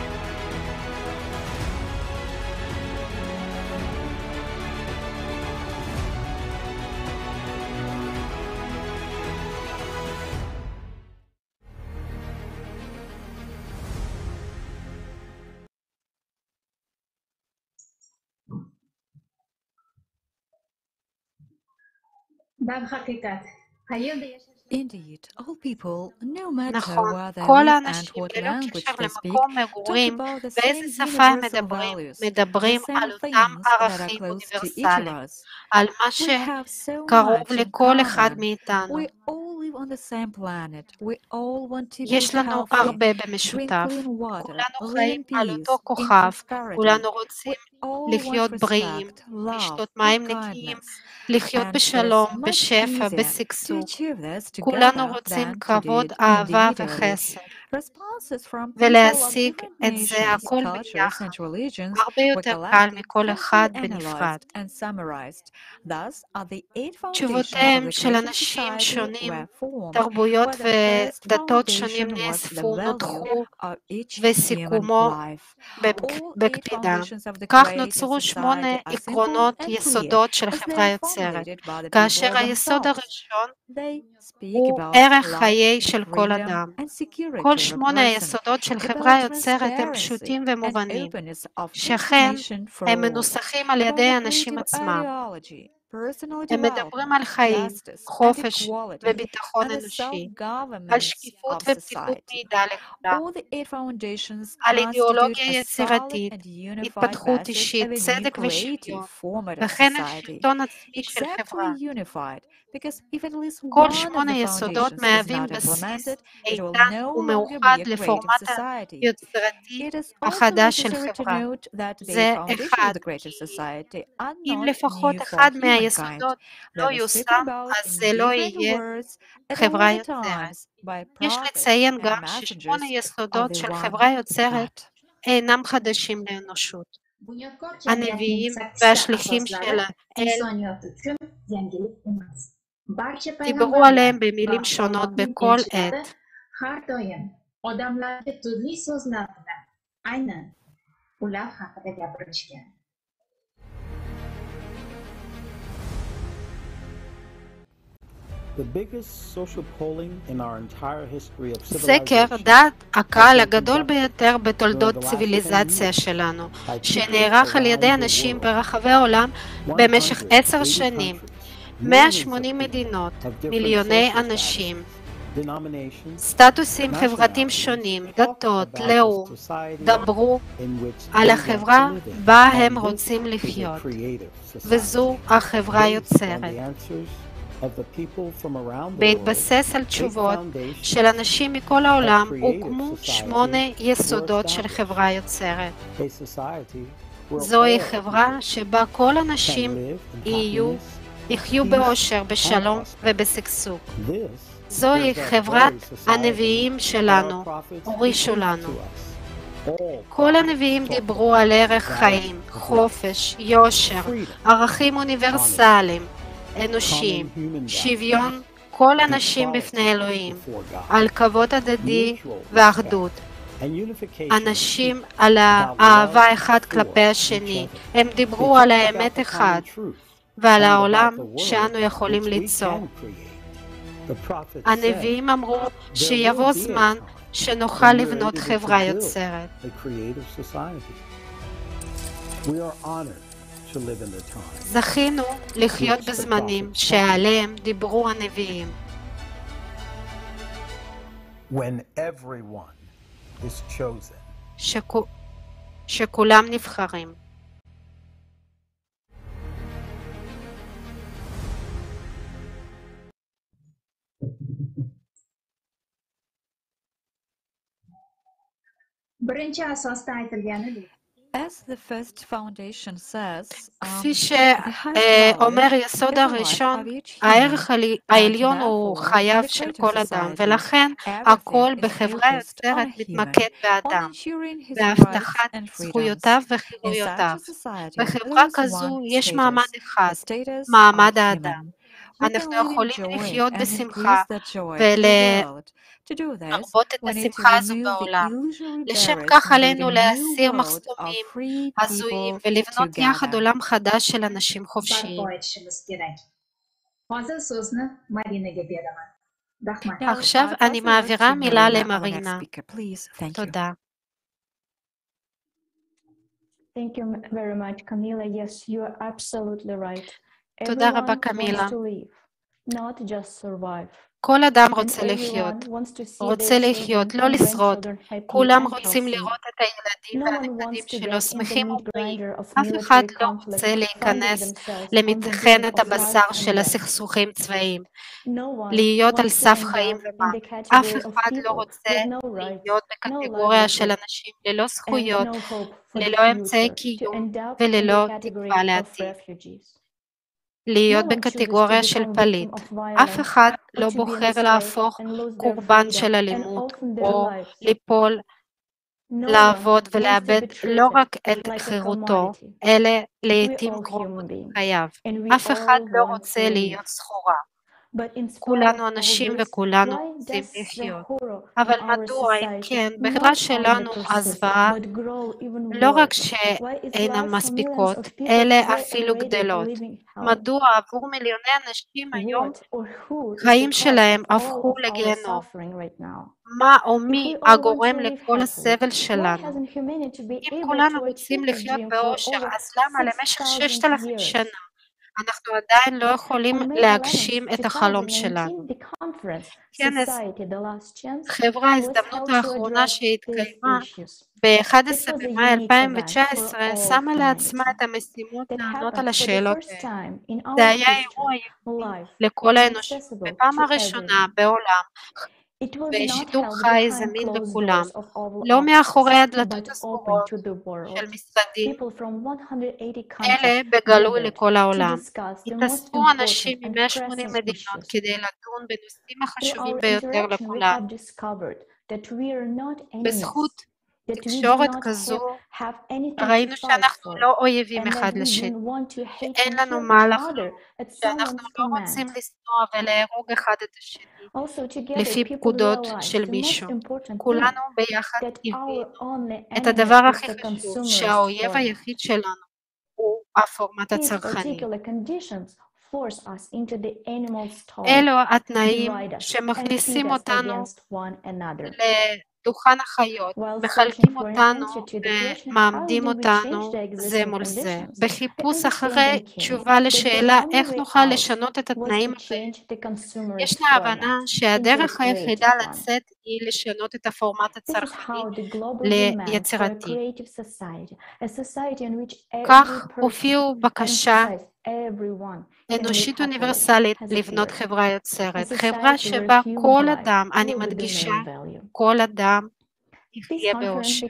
Speaker 1: Indeed, all people, no matter
Speaker 7: נכון,
Speaker 1: where they
Speaker 7: כל
Speaker 1: live and
Speaker 7: האנשים
Speaker 1: what
Speaker 7: ללא
Speaker 1: language
Speaker 7: קשר
Speaker 1: they speak,
Speaker 7: למקום
Speaker 1: talk
Speaker 7: מגורים
Speaker 1: about the
Speaker 7: ואיזה
Speaker 1: same
Speaker 7: שפה הם
Speaker 1: universal
Speaker 7: מדברים
Speaker 1: values, the
Speaker 7: על
Speaker 1: same
Speaker 7: אותם
Speaker 1: things that are
Speaker 7: ערכים
Speaker 1: close to each of
Speaker 7: אוניברסליים,
Speaker 1: us.
Speaker 7: על מה
Speaker 1: We have so
Speaker 7: שקרוב
Speaker 1: much in
Speaker 7: לכל אחד
Speaker 1: common.
Speaker 7: מאיתנו.
Speaker 1: We all live on the same planet. We all want to be
Speaker 7: יש לנו
Speaker 1: healthy,
Speaker 7: הרבה
Speaker 1: drink
Speaker 7: במשותף.
Speaker 1: clean water,
Speaker 7: כולנו
Speaker 1: live
Speaker 7: חיים
Speaker 1: in
Speaker 7: על
Speaker 1: peace,
Speaker 7: אותו
Speaker 1: in
Speaker 7: כוכב.
Speaker 1: prosperity.
Speaker 7: כולנו רוצים
Speaker 1: We all
Speaker 7: לחיות
Speaker 1: want
Speaker 7: בריאים,
Speaker 1: respect, love,
Speaker 7: לשתות מים
Speaker 1: and
Speaker 7: נקיים,
Speaker 1: kindness.
Speaker 7: לחיות
Speaker 1: And
Speaker 7: בשלום,
Speaker 1: it's much
Speaker 7: בשפע,
Speaker 1: easier to
Speaker 7: בשגשוג.
Speaker 1: achieve this
Speaker 7: כולנו
Speaker 1: together
Speaker 7: רוצים
Speaker 1: than to do
Speaker 7: כבוד,
Speaker 1: it
Speaker 7: אהבה
Speaker 1: individually.
Speaker 7: וחסד.
Speaker 1: Responses from people of
Speaker 7: ולהשיג
Speaker 1: different
Speaker 7: את זה
Speaker 1: nations,
Speaker 7: הכל
Speaker 1: cultures
Speaker 7: ביחד.
Speaker 1: and religions
Speaker 7: הרבה
Speaker 1: were
Speaker 7: יותר קל
Speaker 1: collected,
Speaker 7: מכל אחד
Speaker 1: carefully
Speaker 7: בנפרד.
Speaker 1: analyzed and summarized. Thus are the 8 foundations of
Speaker 7: תשובותיהם
Speaker 1: the
Speaker 7: של
Speaker 1: Christian
Speaker 7: אנשים
Speaker 1: society
Speaker 7: שונים,
Speaker 1: were formed,
Speaker 7: תרבויות
Speaker 1: where the first
Speaker 7: ודתות
Speaker 1: foundation
Speaker 7: שונים
Speaker 1: was the
Speaker 7: נאספו,
Speaker 1: value
Speaker 7: נותחו
Speaker 1: of each human
Speaker 7: וסיכומו
Speaker 1: life. All 8
Speaker 7: בקפידה.
Speaker 1: foundations of the
Speaker 7: כך
Speaker 1: Creating
Speaker 7: נוצרו
Speaker 1: Society
Speaker 7: 8
Speaker 1: are simple
Speaker 7: עקרונות
Speaker 1: and clear.
Speaker 7: יסודות של
Speaker 1: As they
Speaker 7: חברה
Speaker 1: are
Speaker 7: יוצרת,
Speaker 1: formulated by the
Speaker 7: כאשר
Speaker 1: people
Speaker 7: היסוד
Speaker 1: themselves.
Speaker 7: הראשון
Speaker 1: They speak
Speaker 7: הוא
Speaker 1: about
Speaker 7: ערך
Speaker 1: love,
Speaker 7: חיי של כל
Speaker 1: freedom,
Speaker 7: אדם.
Speaker 1: and security
Speaker 7: כל
Speaker 1: of a
Speaker 7: 8
Speaker 1: person,
Speaker 7: היסודות של
Speaker 1: about
Speaker 7: חברה יוצרת הם
Speaker 1: transparency
Speaker 7: פשוטים
Speaker 1: and
Speaker 7: ומובנים,
Speaker 1: openness of
Speaker 7: שכן
Speaker 1: information for
Speaker 7: הם
Speaker 1: all,
Speaker 7: מנוסחים על
Speaker 1: about
Speaker 7: ידי
Speaker 1: the
Speaker 7: האנשים
Speaker 1: creative
Speaker 7: עצמם.
Speaker 1: ideology,
Speaker 7: הם מדברים על חיים, חופש וביטחון אנושי, על שקיפות ופתיחות מידע לכולם, על אידיאולוגיה יצירתית, התפתחות אישית, צדק ושוויון, וכן על שלטון עצמי של חברה. כל 8 יסודות מהווים בסיס איתן ומאוחד לפורמט היוצרתי החדש של חברה. זה אחד, אם לפחות אחד מהיסודות לא יושם, אז זה לא יהיה חברה יוצרת. יש לציין גם ש8 יסודות של חברה יוצרת אינם חדשים לאנושות. הנביאים והשליחים של האל דיברו עליהם במילים שונות בכל עת. סקר דעת הקהל הגדול ביותר בתולדות ציוויליזציה שלנו, שנערך על ידי אנשים ברחבי העולם במשך 10 שנים. 180 מדינות, מיליוני אנשים, סטטוסים חברתיים שונים, דתות, לאום, דברו על החברה בה הם רוצים לחיות, וזו החברה היוצרת. בהתבסס על תשובות של אנשים מכל העולם הוקמו 8 יסודות של חברה יוצרת. זוהי חברה שבה כל אנשים יחיו באושר, בשלום ובשגשוג. זוהי חברת הנביאים שלנו, הורישו לנו. כל הנביאים דיברו על ערך חיים, חופש, יושר, ערכים אוניברסליים, אנושיים, שוויון כל אנשים בפני אלוהים, על כבוד הדדי ואחדות. אנשים על האהבה אחד כלפי השני. הם דיברו על האמת אחד ועל העולם שאנו יכולים ליצור. הנביאים אמרו שיבוא זמן שנוכל לבנות חברה יוצרת. זכינו לחיות בזמנים שעליהם דיברו הנביאים. שכולם נבחרים. כפי שאומר יסוד הראשון, הערך העליון הוא חייו של כל אדם, ולכן הכל בחברה יוצרת מתמקד באדם, בהבטחת זכויותיו וחירויותיו. בחברה כזו יש מעמד אחד, מעמד האדם. אנחנו יכולים לחיות בשמחה ולהרבות את השמחה הזו בעולם. לשם כך עלינו להסיר מחסומים הזויים ולבנות יחד עולם חדש של אנשים חופשיים. עכשיו אני מעבירה מילה למרינה. תודה.
Speaker 8: Thank you very much, Camila. Yes, you are absolutely right.
Speaker 7: תודה רבה, קמילה.
Speaker 8: Not just survive.
Speaker 7: כל אדם רוצה לחיות, לא לשרוד. כולם רוצים לראות את הילדים והנכדים שלו שמחים ובריאים. אף אחד לא רוצה להיכנס למטחנת הבשר של הסכסוכים צבאיים, להיות על סף חיים ומוות. אף אחד לא רוצה להיות בקטגוריה של אנשים ללא זכויות, ללא אמצעי קיום וללא תקווה לעתיד. להיות בקטגוריה של פליט. אף אחד לא בוחר להפוך קורבן של אלימות או ליפול, לעבוד ולאבד לא רק את חירותו, אלא לעתים קרובות חייו. אף אחד לא רוצה להיות סחורה. כולנו אנשים וכולנו רוצים לחיות. אבל מדוע אם כן, בחברה שלנו הזוועה לא רק שאינן מספיקות, אלא אפילו גדלות. מדוע עבור מיליוני אנשים היום חיים שלהם הפכו לגיהנום? מה או מי הגורם לכל הסבל שלנו? אם כולנו רוצים לחיות באושר, אז למה למשך 6,000 שנה אנחנו עדיין לא יכולים להגשים את החלום שלנו. כנס חברה, ההזדמנות האחרונה שהתקיימה ב-11 במאי 2019, שמה לעצמה את המשימות לענות על השאלות האלה. זה היה אירוע ייחודי לכל האנושות, בפעם הראשונה בעולם, בשידור חי זמין לכולם, לא מאחורי הדלתות הסגורות של משרדים, אלה בגלוי לכל העולם. התאספו אנשים מ-180 מדינות כדי לדון בנושאים החשובים ביותר לכולם. בזכות תקשורת כזו ראינו שאנחנו לא אויבים אחד לשני, שאין לנו מה לחלום, שאנחנו לא רוצים לשנוא ולהרוג אחד את השני לפי פקודות של מישהו. כולנו ביחד הבינו את הדבר הכי חשוב, שהאויב היחיד שלנו הוא הפורמט הצרכני. אלו התנאים שמכניסים אותנו לדוכן החיות, מחלקים אותנו ומעמדים אותנו זה מול זה, בחיפוש אחרי תשובה לשאלה איך נוכל לשנות את התנאים הבאים. ישנה הבנה שהדרך היחידה לצאת היא לשנות את הפורמט הצרכני ליצירתי. כך הופיעו בקשה אנושית אוניברסלית לבנות חברה יוצרת, חברה שבה כל אדם, אני מדגישה, כל אדם יחיה באושר.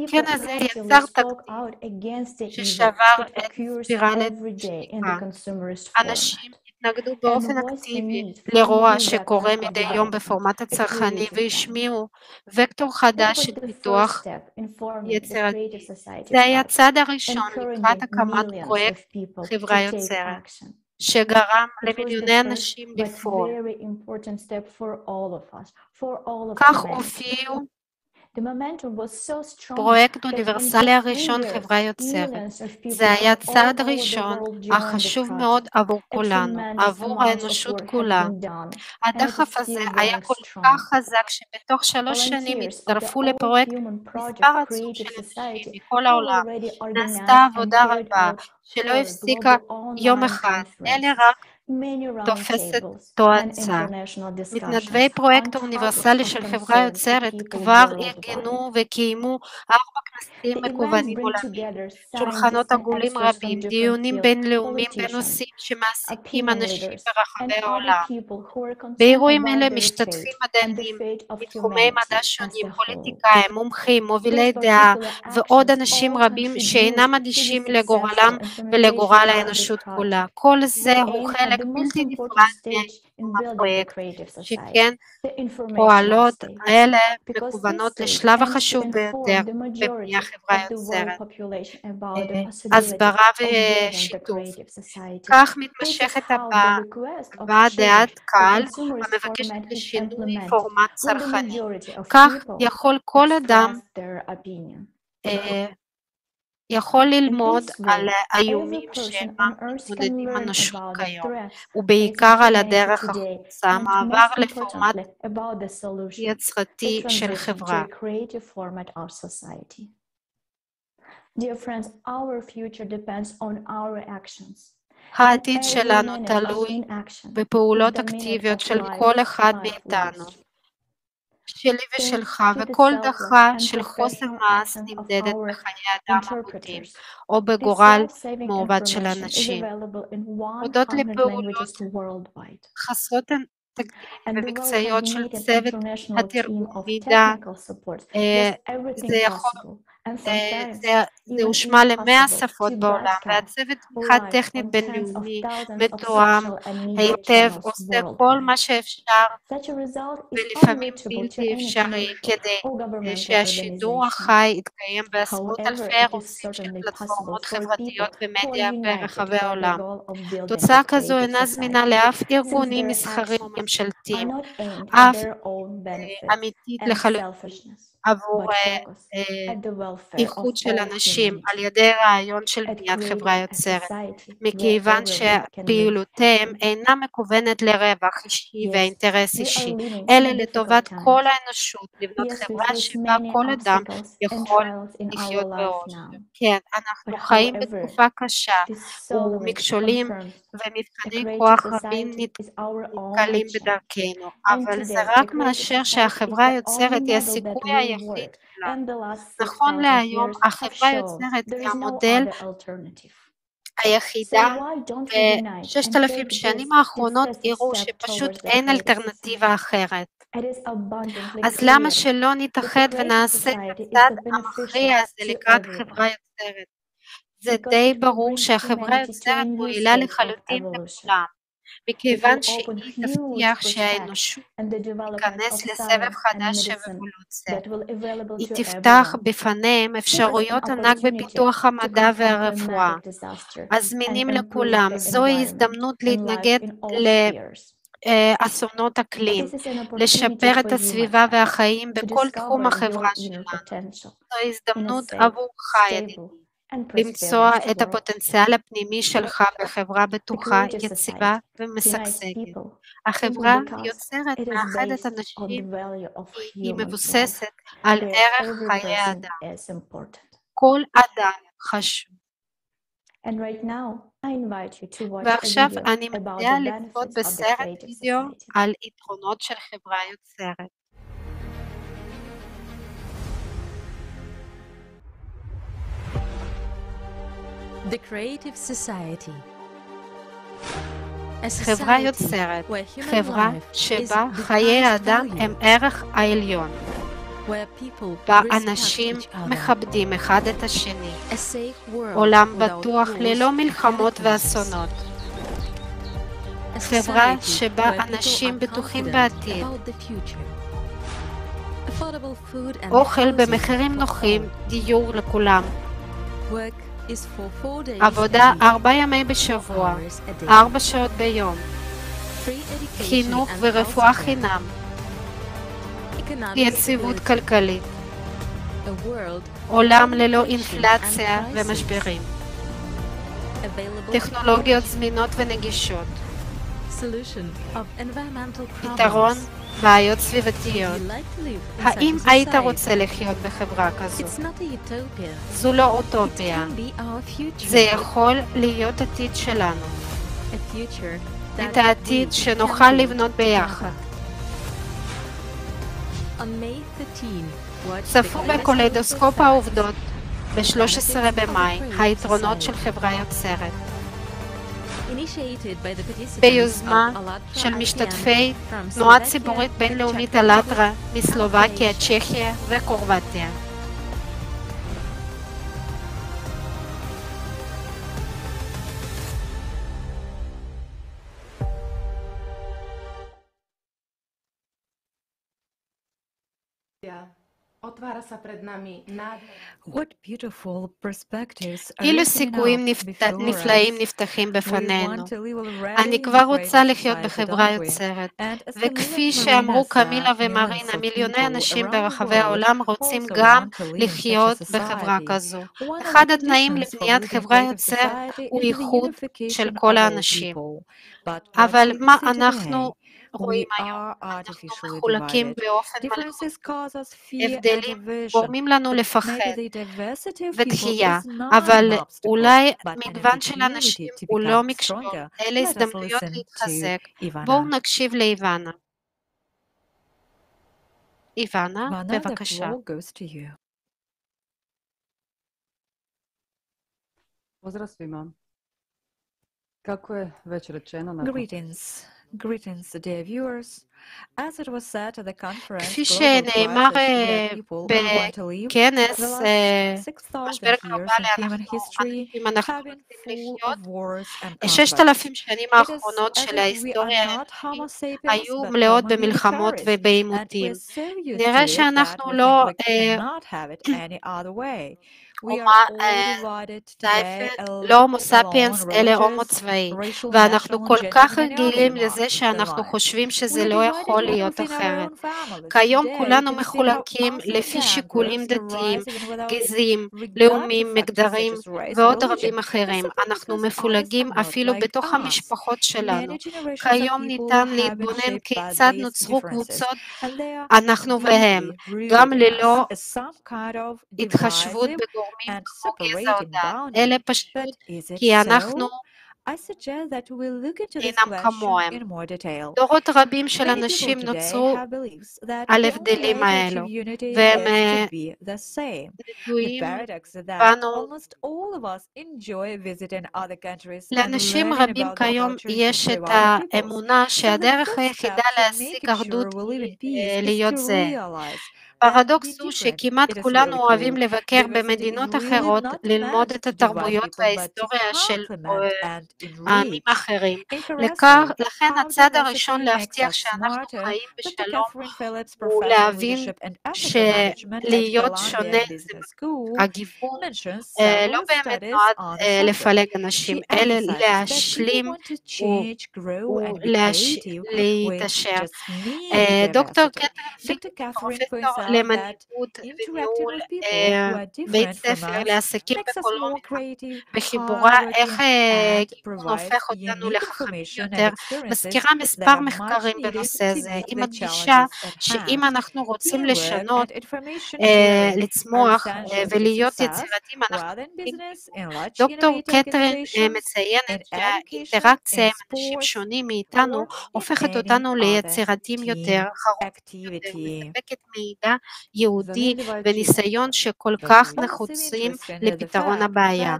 Speaker 7: כן, הזה יצר תקדים ששבר את ספירלת שתיקה. אנשים התנגדו באופן אקטיבי לרוע שקורה מדי יום בפורמט הצרכני והשמיעו וקטור חדש של פיתוח יצירתי. זה היה הצעד הראשון לקראת הקמת פרויקט חברה יוצרת, שגרם למיליוני אנשים לפעול. כך הופיעו פרויקט אוניברסלי הראשון חברה יוצרת. זה היה צעד ראשון החשוב מאוד עבור כולנו, עבור האנושות כולה. הדחף הזה היה כל כך חזק שבתוך 3 שנים הצטרפו לפרויקט מספר עצום של אנשים מכל העולם. נעשתה עבודה רבה שלא הפסיקה יום אחד, אלא רק תופסת תואצה. מתנדבי פרויקט האוניברסלי של חברה יוצרת כבר ארגנו וקיימו 4 כנסים מקוונים עולמיים, שולחנות עגולים רבים, דיונים בינלאומיים בנושאים שמעסיקים אנשים ברחבי העולם. באירועים אלה משתתפים מדענים מתחומי מדע שונים, פוליטיקאים, מומחים, מובילי דעה ועוד אנשים רבים שאינם אדישים לגורלם ולגורל האנושות כולה. כל זה הוא חלק בלתי נפרד מהפרויקט, שכן פועלות האלה מקוונות לשלב החשוב ביותר בבניית חברה יוצרת, הסברה ושיתוף. כך מתמשכת הבעת דעת קהל המבקשת לשינוי פורמט צרכני. כך יכול כל אדם יכול ללמוד על האיומים שמתמודדים האנושות כיום, ובעיקר על הדרך החוצה, המעבר לפורמט יצירתי של חברה. העתיד שלנו תלוי בפעולות אקטיביות של כל אחד מאיתנו. שלי ושלך, וכל דחה של חוסר מעש נמדדת בחיי אדם אבודים, או בגורל מעובד של אנשים. הודות לפעולות חסרות תקדים ומקצועיות של צוות התרגום מידע, זה הושמע ל100 שפות בעולם, והצוות תמיכה טכנית בינלאומי מתואם היטב עושה כל מה שאפשר ולפעמים בלתי אפשרי כדי שהשידור החי יתקיים בעשרות אלפי ערוצים של פלטפורמות חברתיות ומדיה ברחבי העולם. תוצאה כזו אינה זמינה לאף ארגוני מסחרי וממשלתיים, אף אמיתית לחלוטין עבור איחוד של אנשים על ידי רעיון של בניית חברה יוצרת, מכיוון שפעילותיהם אינה מכוונת לרווח אישי ואינטרס אישי, אלא לטובת כל האנושות, לבנות חברה שבה כל אדם יכול לחיות באושר. כן, אנחנו חיים בתקופה קשה, ומכשולים ומבחני כוח רבים נתקלים בדרכנו, אבל זה רק מאשר שהחברה היוצרת היא הסיכוי היחיד שלה. נכון להיום, החברה היוצרת היא המודל היחידה. ב6,000 שנים האחרונות הראו שפשוט אין אלטרנטיבה אחרת. אז למה שלא נתאחד ונעשה את הצעד המכריע הזה לקראת חברה יוצרת? זה די ברור שהחברה יוצרת מועילה לחלוטין לכולם, מכיוון שהיא תבטיח שהאנושות תיכנס לסבב חדש של אבולוציה. היא תפתח בפניהם אפשרויות ענק בפיתוח המדע והרפואה, הזמינים לכולם. זוהי הזדמנות להתנגד לאסונות אקלים, לשפר את הסביבה והחיים בכל תחום החברה שלנו. זוהי הזדמנות עבורך, ידידי, למצוא את הפוטנציאל הפנימי שלך בחברה בטוחה, יציבה ומשגשגת. החברה יוצרת מאחדת אנשים, היא מבוססת על ערך חיי האדם. כל אדם חשוב. ועכשיו אני מציעה לצפות בסרט וידאו על יתרונות של חברה יוצרת.
Speaker 1: The Creative Society.
Speaker 7: חברה יוצרת, חברה שבה חיי האדם הם ערך העליון, בה אנשים מכבדים אחד את השני, עולם בטוח ללא מלחמות ואסונות, חברה שבה אנשים בטוחים בעתיד, אוכל במחירים נוחים, דיור לכולם, עבודה 4 ימים בשבוע, 4 שעות ביום, חינוך ורפואה חינם, יציבות כלכלית, עולם ללא אינפלציה ומשברים, טכנולוגיות זמינות ונגישות, פתרון בעיות סביבתיות. האם היית רוצה לחיות בחברה כזו? זו לא אוטופיה. זה יכול להיות עתיד שלנו. את העתיד שנוכל לבנות ביחד. צפו בקליידוסקופ העובדות ב-13 במאי, היתרונות של חברה יוצרת. ביוזמה של משתתפי תנועה ציבורית בינלאומית אלטרה מסלובקיה, צ'כיה וקרואטיה. אילו סיכויים נפלאים נפתחים בפנינו. אני כבר רוצה לחיות בחברה יוצרת, וכפי שאמרו קמילה ומרינה, מיליוני אנשים ברחבי העולם רוצים גם לחיות בחברה כזו. אחד התנאים לבניית חברה יוצרת הוא איחוד של כל האנשים. אבל מה אנחנו רואים היום? אנחנו מחולקים באופן מלאכותי. הבדלים גורמים לנו לפחד ודחייה, אבל אולי מגוון של אנשים הוא לא מכשול, אלה הזדמנויות להתחזק. בואו נקשיב לאיבנה. איבנה, בבקשה.
Speaker 9: Pozdrav svima. Kako je već rečeno,
Speaker 1: Greetings, dear viewers. As it was said at the conference,
Speaker 7: כפי שנאמר בכנס משבר גלובלי, אנחנו רוצים לחיות. 6,000 שנים האחרונות של ההיסטוריה היו מלאות במלחמות ובעימותים. נראה שאנחנו לא הומו ספיאנס אלא הומו צבאי, ואנחנו כל כך רגילים לזה שאנחנו חושבים שזה לא
Speaker 1: יכול להיות אחרת. כיום כולנו מחולקים לפי שיקולים דתיים, גזעיים, לאומיים, מגדרים ועוד רבים אחרים. אנחנו מפולגים אפילו בתוך המשפחות שלנו. כיום ניתן להתבונן כיצד נוצרו קבוצות אנחנו והם, גם ללא התחשבות בגורמים כמו גזע או דת, אלא פשוט כי אנחנו אינם כמוהם. דורות רבים של אנשים נוצרו על הבדלים האלו, והם נטועים בנו. לאנשים רבים כיום יש את האמונה שהדרך היחידה להשיג אחדות היא להיות זה. פרדוקס הוא שכמעט כולנו אוהבים לבקר במדינות אחרות, ללמוד את התרבויות וההיסטוריה של העמים האחרים. לכן הצד הראשון להבטיח שאנחנו חיים בשלום הוא להבין שלהיות שונה זה הגיוון לא באמת נועד לפלג אנשים, אלא להשלים ולהתעשר. דוקטור קטרין, פרופסור למנהיגות וניהול בית ספר לעסקים בקולומביה, בחברה איך גיוון הופך אותנו לחכמים יותר, מזכירה מספר מחקרים בנושא זה. היא מדגישה שאם אנחנו רוצים לשנות, לצמוח ולהיות יצירתיים, אנחנו דוקטור קטרין מציינת שהאינטראקציה עם אנשים שונים מאיתנו הופכת אותנו ליצירתיים יותר, חרובים יותר, מספקת מידע יהודי וניסיון שכל כך נחוצים לפתרון הבעיה.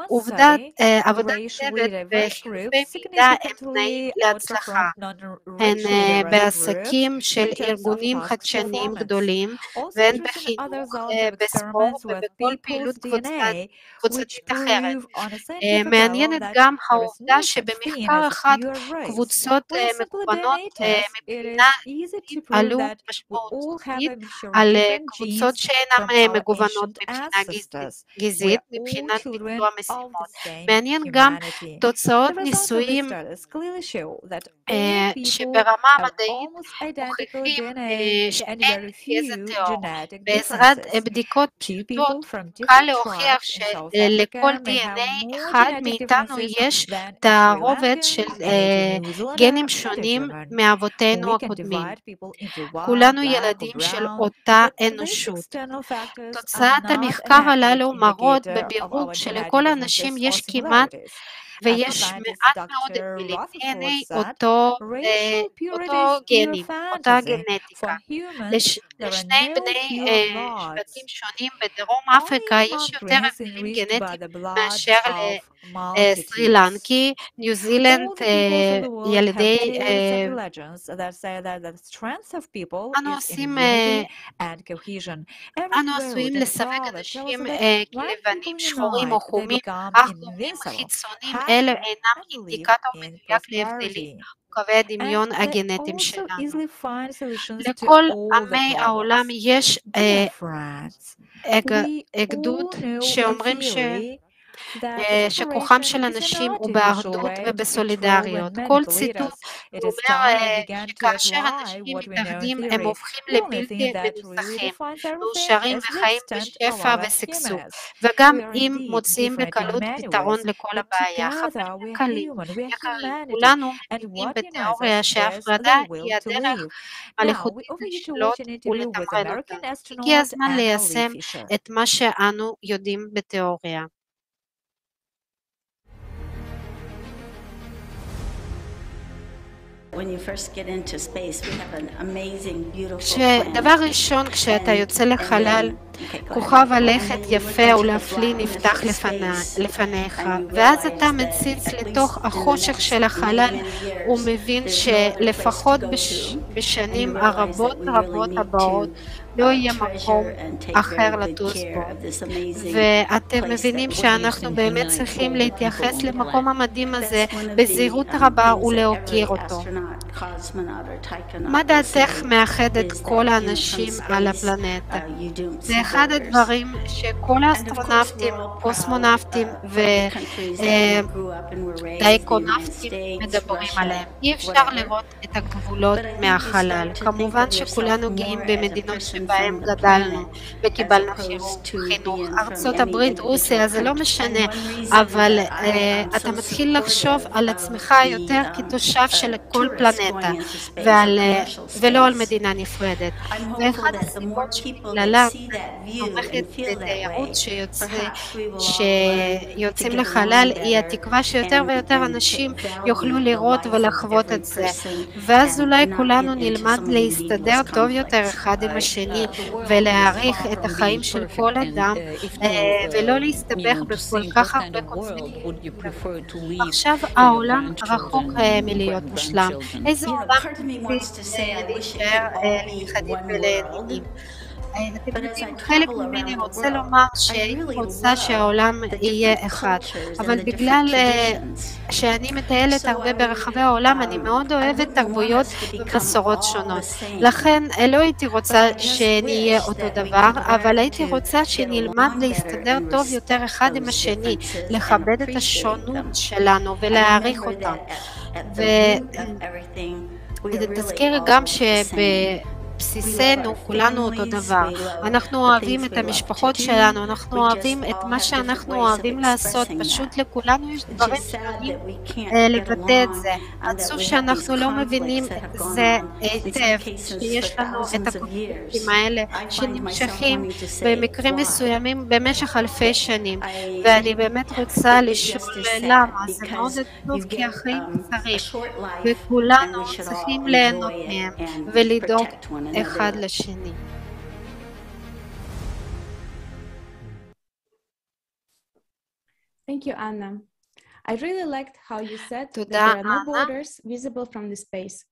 Speaker 1: עבודת צוות וחילופי מידע הם תנאים להצלחה. הן בעסקים של ארגונים חדשניים גדולים, והן בחינוך, בספורט ובכל פעילות קבוצתית אחרת. מעניינת גם העובדה שבמחקר אחד קבוצות מגוונות מבחינה עלו משמעותית על קבוצות שאינן מגוונות מבחינה גזעית, מבחינת ביצוע משימות. מעניין גם תוצאות ניסויים שברמה המדעית מוכיחים שאין גזע טהור. בעזרת בדיקות פשוטות קל להוכיח שלכל DNA אחד מאיתנו יש תערובת של גנים שונים מאבותינו הקודמים. כולנו ילדים של אותה אנושות. תוצאת המחקר הללו מראות בבירור שלכל האנשים יש כמעט ויש מעט מאוד ב-DNA אותו גנים, אותה גנטיקה. לשני בני שבטים שונים בדרום אפריקה יש יותר הבדלים גנטיים מאשר לסרי לנקי, ניו זילנד, ילידי אנו עשויים לסווג אנשים כלבנים, שחורים או חומים, אך גורמים חיצוניים אלה אינם אינדיקטור מדויק להבדלים קווי הדמיון הגנטיים שלנו. לכל עמי העולם יש אגדות שאומרים שכוחם של אנשים הוא באחדות ובסולידריות. כל ציטוט אומר שכאשר אנשים מתאחדים הם הופכים לבלתי מנוצחים, מאושרים וחיים בשפע ושגשוג, וגם אם מוצאים בקלות פתרון לכל הבעיה. חברים קלים, יקרים, כולנו מאמינים בתיאוריה שההפרדה היא הדרך המלאכותית לשלוט ולתמרן אותה. הגיע הזמן ליישם את מה שאנו יודעים בתיאוריה. דבר ראשון, כשאתה יוצא לחלל, כוכב הלכת יפה ולהפליא נפתח לפניך, ואז אתה מציץ לתוך החושך של החלל ומבין שלפחות בשנים הרבות הבאות
Speaker 7: לא יהיה מקום אחר לטוס בו. ואתם מבינים שאנחנו באמת צריכים להתייחס למקום המדהים הזה בזהירות רבה ולהוקיר אותו. מה דעתך מאחד את כל האנשים על הפלנטה? זה אחד הדברים שכל האסטרונאוטים, קוסמונאוטים ודייקונאוטים מדברים עליהם. אי אפשר לראות את הגבולות מהחלל. כמובן שכולנו גאים במדינות שבהם גדלנו וקיבלנו חינוך. ארצות הברית, רוסיה, זה לא משנה, אבל אתה מתחיל לחשוב על עצמך יותר כתושב של כל פלנטה ולא על מדינה נפרדת. ואחד הסיבות שבגללה תומכת בתיירות שיוצאים לחלל היא התקווה שיותר ויותר אנשים יוכלו לראות ולחוות את זה. ואז אולי כולנו נלמד להסתדר טוב יותר אחד עם השני ולהעריך את החיים של כל אדם ולא להסתבך בכל כך הרבה קונפליקטים. עכשיו העולם רחוק מלהיות מושלם. איזה עולם להישאר לנכדים ולילדים? אתם יודעים, חלק ממני רוצה לומר שהייתי רוצה שהעולם יהיה אחד, אבל בגלל שאני מטיילת הרבה ברחבי העולם, אני מאוד אוהבת תרבויות ומסורות שונות. לכן לא הייתי רוצה שנהיה אותו דבר, אבל הייתי רוצה שנלמד להסתדר טוב יותר אחד עם השני, לכבד את השונות שלנו ולהעריך אותה. ותזכיר גם בסיסנו כולנו אותו דבר. אנחנו אוהבים את המשפחות שלנו, אנחנו אוהבים את מה שאנחנו אוהבים לעשות, פשוט לכולנו יש דברים שיודעים לבטא את זה. עצוב שאנחנו לא מבינים את זה היטב, שיש לנו את הקונפליקטים האלה שנמשכים במקרים מסוימים במשך אלפי שנים, ואני באמת רוצה לשאול למה. זה מאוד עצוב כי החיים קצרים וכולנו צריכים ליהנות מהם ולדאוג אחד לשני.
Speaker 8: Thank you, Anna. I really liked how you said that
Speaker 7: תודה,
Speaker 8: there are no
Speaker 7: אנה.
Speaker 8: borders visible from the space.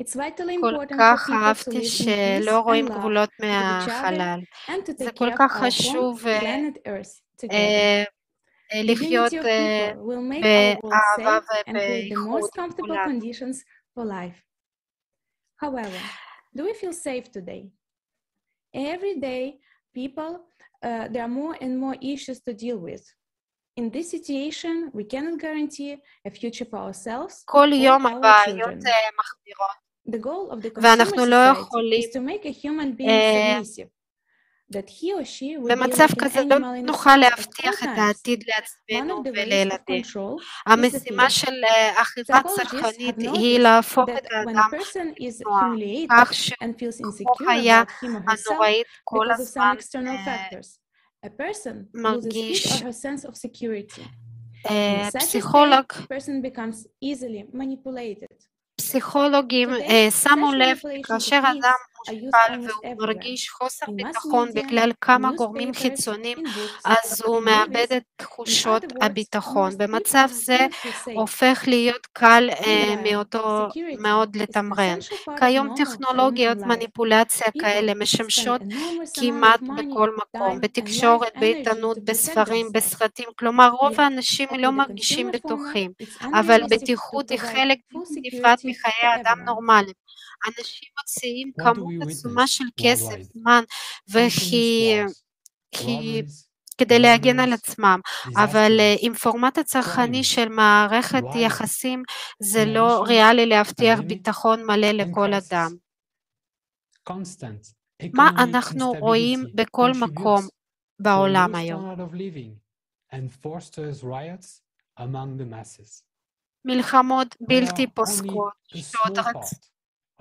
Speaker 8: It's vitally
Speaker 7: כל
Speaker 8: important for
Speaker 7: כך
Speaker 8: people to
Speaker 7: אהבתי
Speaker 8: live in
Speaker 7: שלא
Speaker 8: peace
Speaker 7: רואים
Speaker 8: and love
Speaker 7: גבולות
Speaker 8: with each other
Speaker 7: מהחלל.
Speaker 8: and to
Speaker 7: זה
Speaker 8: take
Speaker 7: כל
Speaker 8: care of
Speaker 7: כך
Speaker 8: our
Speaker 7: חשוב
Speaker 8: home, planet Earth together. The
Speaker 7: לחיות
Speaker 8: unity of people will make our world
Speaker 7: באהבה
Speaker 8: safe and create the
Speaker 7: ובאיחוד
Speaker 8: most comfortable
Speaker 7: כולנו.
Speaker 8: conditions for life. However, do we feel safe today? Every day, people, there are more and more issues to deal with. In this situation, we cannot guarantee a future for ourselves
Speaker 7: כל
Speaker 8: or
Speaker 7: יום
Speaker 8: our
Speaker 7: הבעיות
Speaker 8: children.
Speaker 7: מחמירות.
Speaker 8: The goal of the
Speaker 7: ואנחנו
Speaker 8: consumer
Speaker 7: לא
Speaker 8: society
Speaker 7: יכולים
Speaker 8: is to make a human being submissive, that he or she will be
Speaker 7: במצב
Speaker 8: like an
Speaker 7: כזה לא
Speaker 8: animal in a
Speaker 7: נוכל
Speaker 8: farm at all
Speaker 7: להבטיח את
Speaker 8: times.
Speaker 7: העתיד
Speaker 8: One
Speaker 7: לעצמנו
Speaker 8: of the ways of
Speaker 7: ולילדים.
Speaker 8: control is the
Speaker 7: המשימה
Speaker 8: fear.
Speaker 7: של אכיפה
Speaker 8: Psychologists
Speaker 7: צרכנית
Speaker 8: have
Speaker 7: היא
Speaker 8: noticed
Speaker 7: להפוך
Speaker 8: that
Speaker 7: את
Speaker 8: when
Speaker 7: האדם
Speaker 8: a person is
Speaker 7: לתנועה,
Speaker 8: humiliated
Speaker 7: כך
Speaker 8: and feels
Speaker 7: שכמו
Speaker 8: insecure
Speaker 7: חיה
Speaker 8: about him or herself
Speaker 7: הנוראית כל
Speaker 8: because of some
Speaker 7: הזמן
Speaker 8: external factors, a person loses his
Speaker 7: מרגיש
Speaker 8: or her sense of security. In such a
Speaker 7: פסיכולוג,
Speaker 8: state, a person becomes easily manipulated.
Speaker 7: פסיכולוגים
Speaker 8: Today,
Speaker 7: שמו
Speaker 8: such
Speaker 7: לב
Speaker 8: manipulation
Speaker 7: כאשר
Speaker 8: techniques
Speaker 7: אדם
Speaker 8: are used
Speaker 7: מושפל
Speaker 8: almost
Speaker 7: והוא
Speaker 8: everywhere.
Speaker 7: מרגיש חוסר
Speaker 8: In mass
Speaker 7: ביטחון
Speaker 8: media,
Speaker 7: בגלל
Speaker 8: in
Speaker 7: כמה גורמים
Speaker 8: newspapers,
Speaker 7: חיצוניים,
Speaker 8: in books,
Speaker 7: אז הוא
Speaker 8: in
Speaker 7: מאבד
Speaker 8: movies.
Speaker 7: את
Speaker 8: In
Speaker 7: תחושות
Speaker 8: other words,
Speaker 7: הביטחון.
Speaker 8: most
Speaker 7: במצב
Speaker 8: people
Speaker 7: זה
Speaker 8: cannot feel safe.
Speaker 7: הופך להיות קל
Speaker 8: Security
Speaker 7: מאוד
Speaker 8: is an
Speaker 7: לתמרן.
Speaker 8: essential part of
Speaker 7: כיום
Speaker 8: normal
Speaker 7: טכנולוגיות
Speaker 8: human life.
Speaker 7: מניפולציה
Speaker 8: People
Speaker 7: כאלה
Speaker 8: spend
Speaker 7: משמשות
Speaker 8: enormous amount
Speaker 7: כמעט
Speaker 8: of money,
Speaker 7: בכל מקום,
Speaker 8: time, and
Speaker 7: בתקשורת,
Speaker 8: life energy
Speaker 7: בעיתונות,
Speaker 8: to protect
Speaker 7: בספרים,
Speaker 8: themselves.
Speaker 7: בסרטים. כלומר, רוב
Speaker 8: Yet,
Speaker 7: האנשים
Speaker 8: with
Speaker 7: לא
Speaker 8: the
Speaker 7: מרגישים
Speaker 8: consumer format,
Speaker 7: בטוחים,
Speaker 8: it's
Speaker 7: אבל
Speaker 8: unrealistic to
Speaker 7: בטיחות היא
Speaker 8: provide
Speaker 7: חלק
Speaker 8: full
Speaker 7: נפרד
Speaker 8: security
Speaker 7: מחיי
Speaker 8: for
Speaker 7: האדם
Speaker 8: everyone.
Speaker 7: נורמליים. אנשים מוציאים
Speaker 3: What do
Speaker 7: כמות
Speaker 3: we
Speaker 7: עצומה
Speaker 3: witness
Speaker 7: של כסף,
Speaker 3: worldwide?
Speaker 7: זמן,
Speaker 3: Continuous wars, robberies,
Speaker 7: כדי להגן על
Speaker 3: murders,
Speaker 7: עצמם, אבל
Speaker 3: disasters,
Speaker 7: עם פורמט הצרכני
Speaker 3: crime,
Speaker 7: של מערכת
Speaker 3: riots,
Speaker 7: יחסים זה
Speaker 3: in
Speaker 7: לא
Speaker 3: addition,
Speaker 7: ריאלי להבטיח
Speaker 3: pandemics
Speaker 7: ביטחון מלא
Speaker 3: and
Speaker 7: לכל אדם.
Speaker 3: crisis. Constant
Speaker 7: מה
Speaker 3: economic
Speaker 7: אנחנו רואים
Speaker 3: instability
Speaker 7: בכל מקום
Speaker 3: contributes to a
Speaker 7: בעולם
Speaker 3: low
Speaker 7: היום?
Speaker 3: standard of living and fosters riots among the masses.
Speaker 7: מלחמות
Speaker 3: They
Speaker 7: בלתי
Speaker 3: are only
Speaker 7: פוסקות,
Speaker 3: a
Speaker 7: שוד,
Speaker 3: small part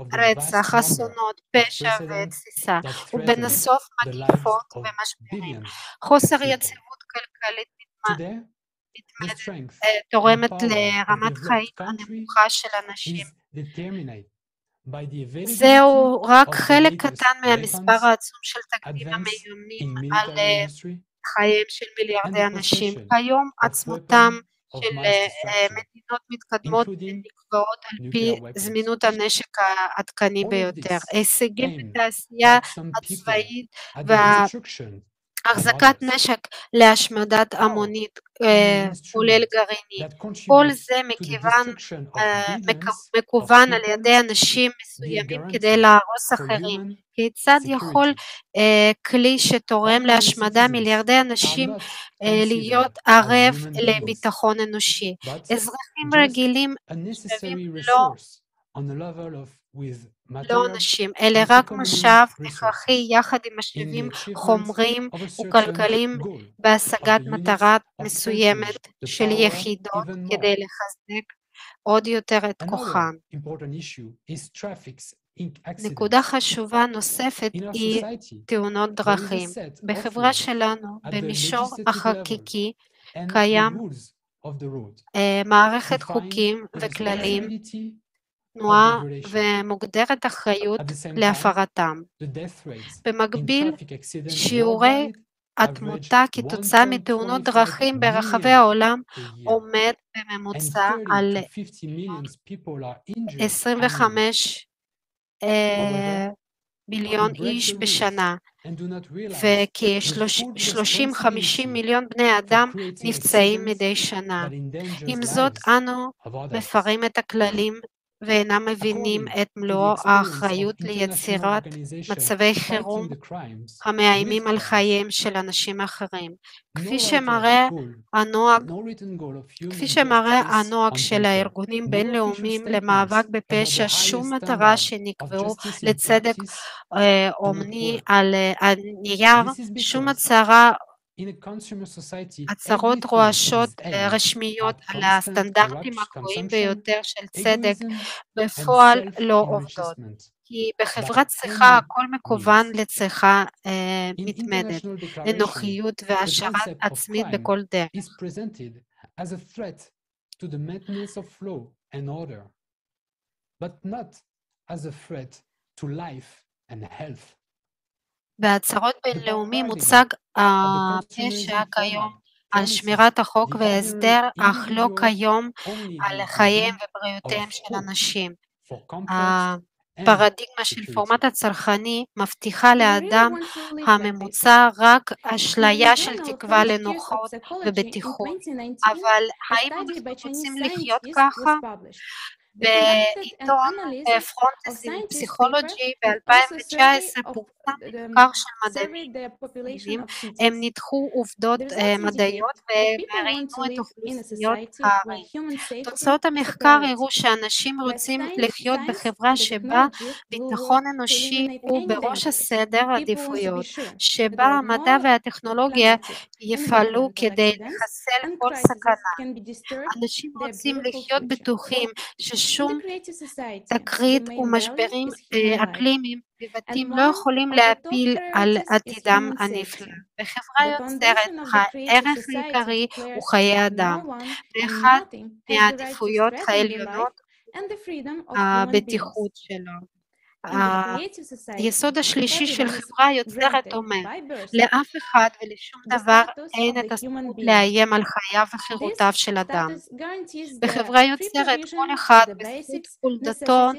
Speaker 3: of the
Speaker 7: רצח,
Speaker 3: vast number
Speaker 7: אסונות,
Speaker 3: of
Speaker 7: פשע
Speaker 3: precedents
Speaker 7: ותסיסה,
Speaker 3: that threaten
Speaker 7: ובנסוף
Speaker 3: the lives
Speaker 7: מגפות
Speaker 3: of
Speaker 7: ומשברים.
Speaker 3: billions
Speaker 7: חוסר
Speaker 3: of people.
Speaker 7: יציבות כלכלית
Speaker 3: Today, the
Speaker 7: מתמדת
Speaker 3: strength
Speaker 7: תורמת
Speaker 3: and power of
Speaker 7: לרמת
Speaker 3: developed
Speaker 7: חיים
Speaker 3: countries
Speaker 7: הנמוכה של אנשים.
Speaker 3: is determined by the availability
Speaker 7: זהו רק
Speaker 3: of the
Speaker 7: חלק
Speaker 3: latest
Speaker 7: קטן מהמספר
Speaker 3: weapons,
Speaker 7: העצום של תקדימים
Speaker 3: advance
Speaker 7: המאיימים
Speaker 3: in
Speaker 7: על
Speaker 3: military industry,
Speaker 7: חייהם של
Speaker 3: and
Speaker 7: מיליארדי
Speaker 3: the
Speaker 7: אנשים.
Speaker 3: possession
Speaker 7: כיום
Speaker 3: of
Speaker 7: עצמותם
Speaker 3: weapons
Speaker 6: של מדינות מתקדמות נקבעות על פי זמינות הנשק העדכני ביותר. הישגים בתעשייה הצבאית והחזקת נשק להשמדת המונית, כולל גרעינית. כל זה מכוון על ידי אנשים מסוימים כדי להרוס אחרים. כיצד יכול כלי שתורם להשמדה מיליארדי אנשים להיות ערב לביטחון אנושי? אזרחים רגילים שווים לא אנשים, אלה רק משאב הכרחי יחד עם משאבים חומריים וכלכליים בהשגת מטרה מסוימת של יחידות כדי לחזק עוד יותר את כוחן. נקודה חשובה נוספת היא תאונות דרכים. בחברה שלנו, במישור החקיקי, קיים מערכת חוקים וכללים, תנועה ומוגדרת אחריות להפרתם. במקביל, שיעורי התמותה כתוצאה מתאונות דרכים ברחבי העולם עומד בממוצע על 25 מיליון איש בשנה, וכ-30-50 מיליון בני אדם נפצעים מדי שנה. עם זאת, אנו מפרים את הכללים ואינם מבינים את מלוא האחריות ליצירת מצבי חירום המאיימים על חייהם של אנשים אחרים. כפי שמראה הנוהג של הארגונים בינלאומיים למאבק בפשע, שום מטרה שנקבעו לצדק אומני על הנייר, שום הצהרות רועשות רשמיות על הסטנדרטים הגבוהים ביותר של צדק בפועל לא עובדות. כי בחברת צריכה הכל מכוון לצריכה מתמדת, לנוחיות והעשרה עצמית בכל דרך. בהצהרות בינלאומיים מוצג הפשע כיום על שמירת החוק והסדר, אך לא כיום על חייהם ובריאותיהם של אנשים. הפרדיגמה של פורמט הצרכני מבטיחה לאדם הממוצע רק אשליה של תקווה לנוחות ובטיחות. אבל האם אנחנו רוצים לחיות ככה? בעיתון פרויקט פסיכולוגי ב-2019 פורסם מחקר של מדענים, הם ניתחו עובדות מדעיות וראיינו את אוכלוסיות הערים. תוצאות המחקר הראו שאנשים רוצים לחיות בחברה שבה ביטחון אנושי הוא בראש הסדר העדיפויות, שבה המדע והטכנולוגיה יפעלו כדי לחסל כל סכנה. אנשים רוצים לחיות בטוחים ששום תקרית ומשברים אקלימיים סביבתיים לא יכולים להפיל על עתידם הנפלא. בחברה יוצרת הערך העיקרי הוא חיי אדם, ואחד מהעדיפויות העליונות הבטיחות שלו. היסוד השלישי של חברה יוצרת אומר, לאף אחד ולשום דבר אין את הזכות לאיים על חייו וחירותיו של אדם. בחברה יוצרת כל אחד בזכות פעולתו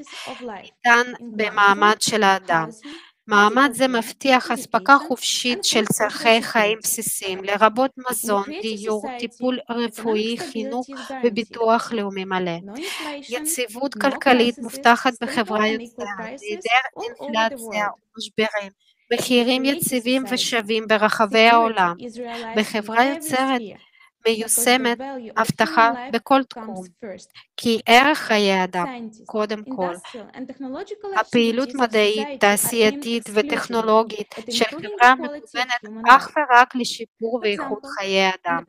Speaker 6: ניתן במעמד של האדם. מעמד זה מבטיח אספקה חופשית של צרכי חיים בסיסיים, לרבות מזון, דיור, טיפול רפואי, חינוך וביטוח לאומי מלא. יציבות כלכלית מובטחת בחברה יוצרת, היעדר אינפלציה ומשברים, מחירים יציבים ושווים ברחבי העולם. בחברה יוצרת מיושמת הבטחה בכל תחום, כי ערך חיי אדם קודם כל. הפעילות מדעית, תעשייתית וטכנולוגית של חברה מכוונת אך ורק לשיפור ואיכות חיי אדם.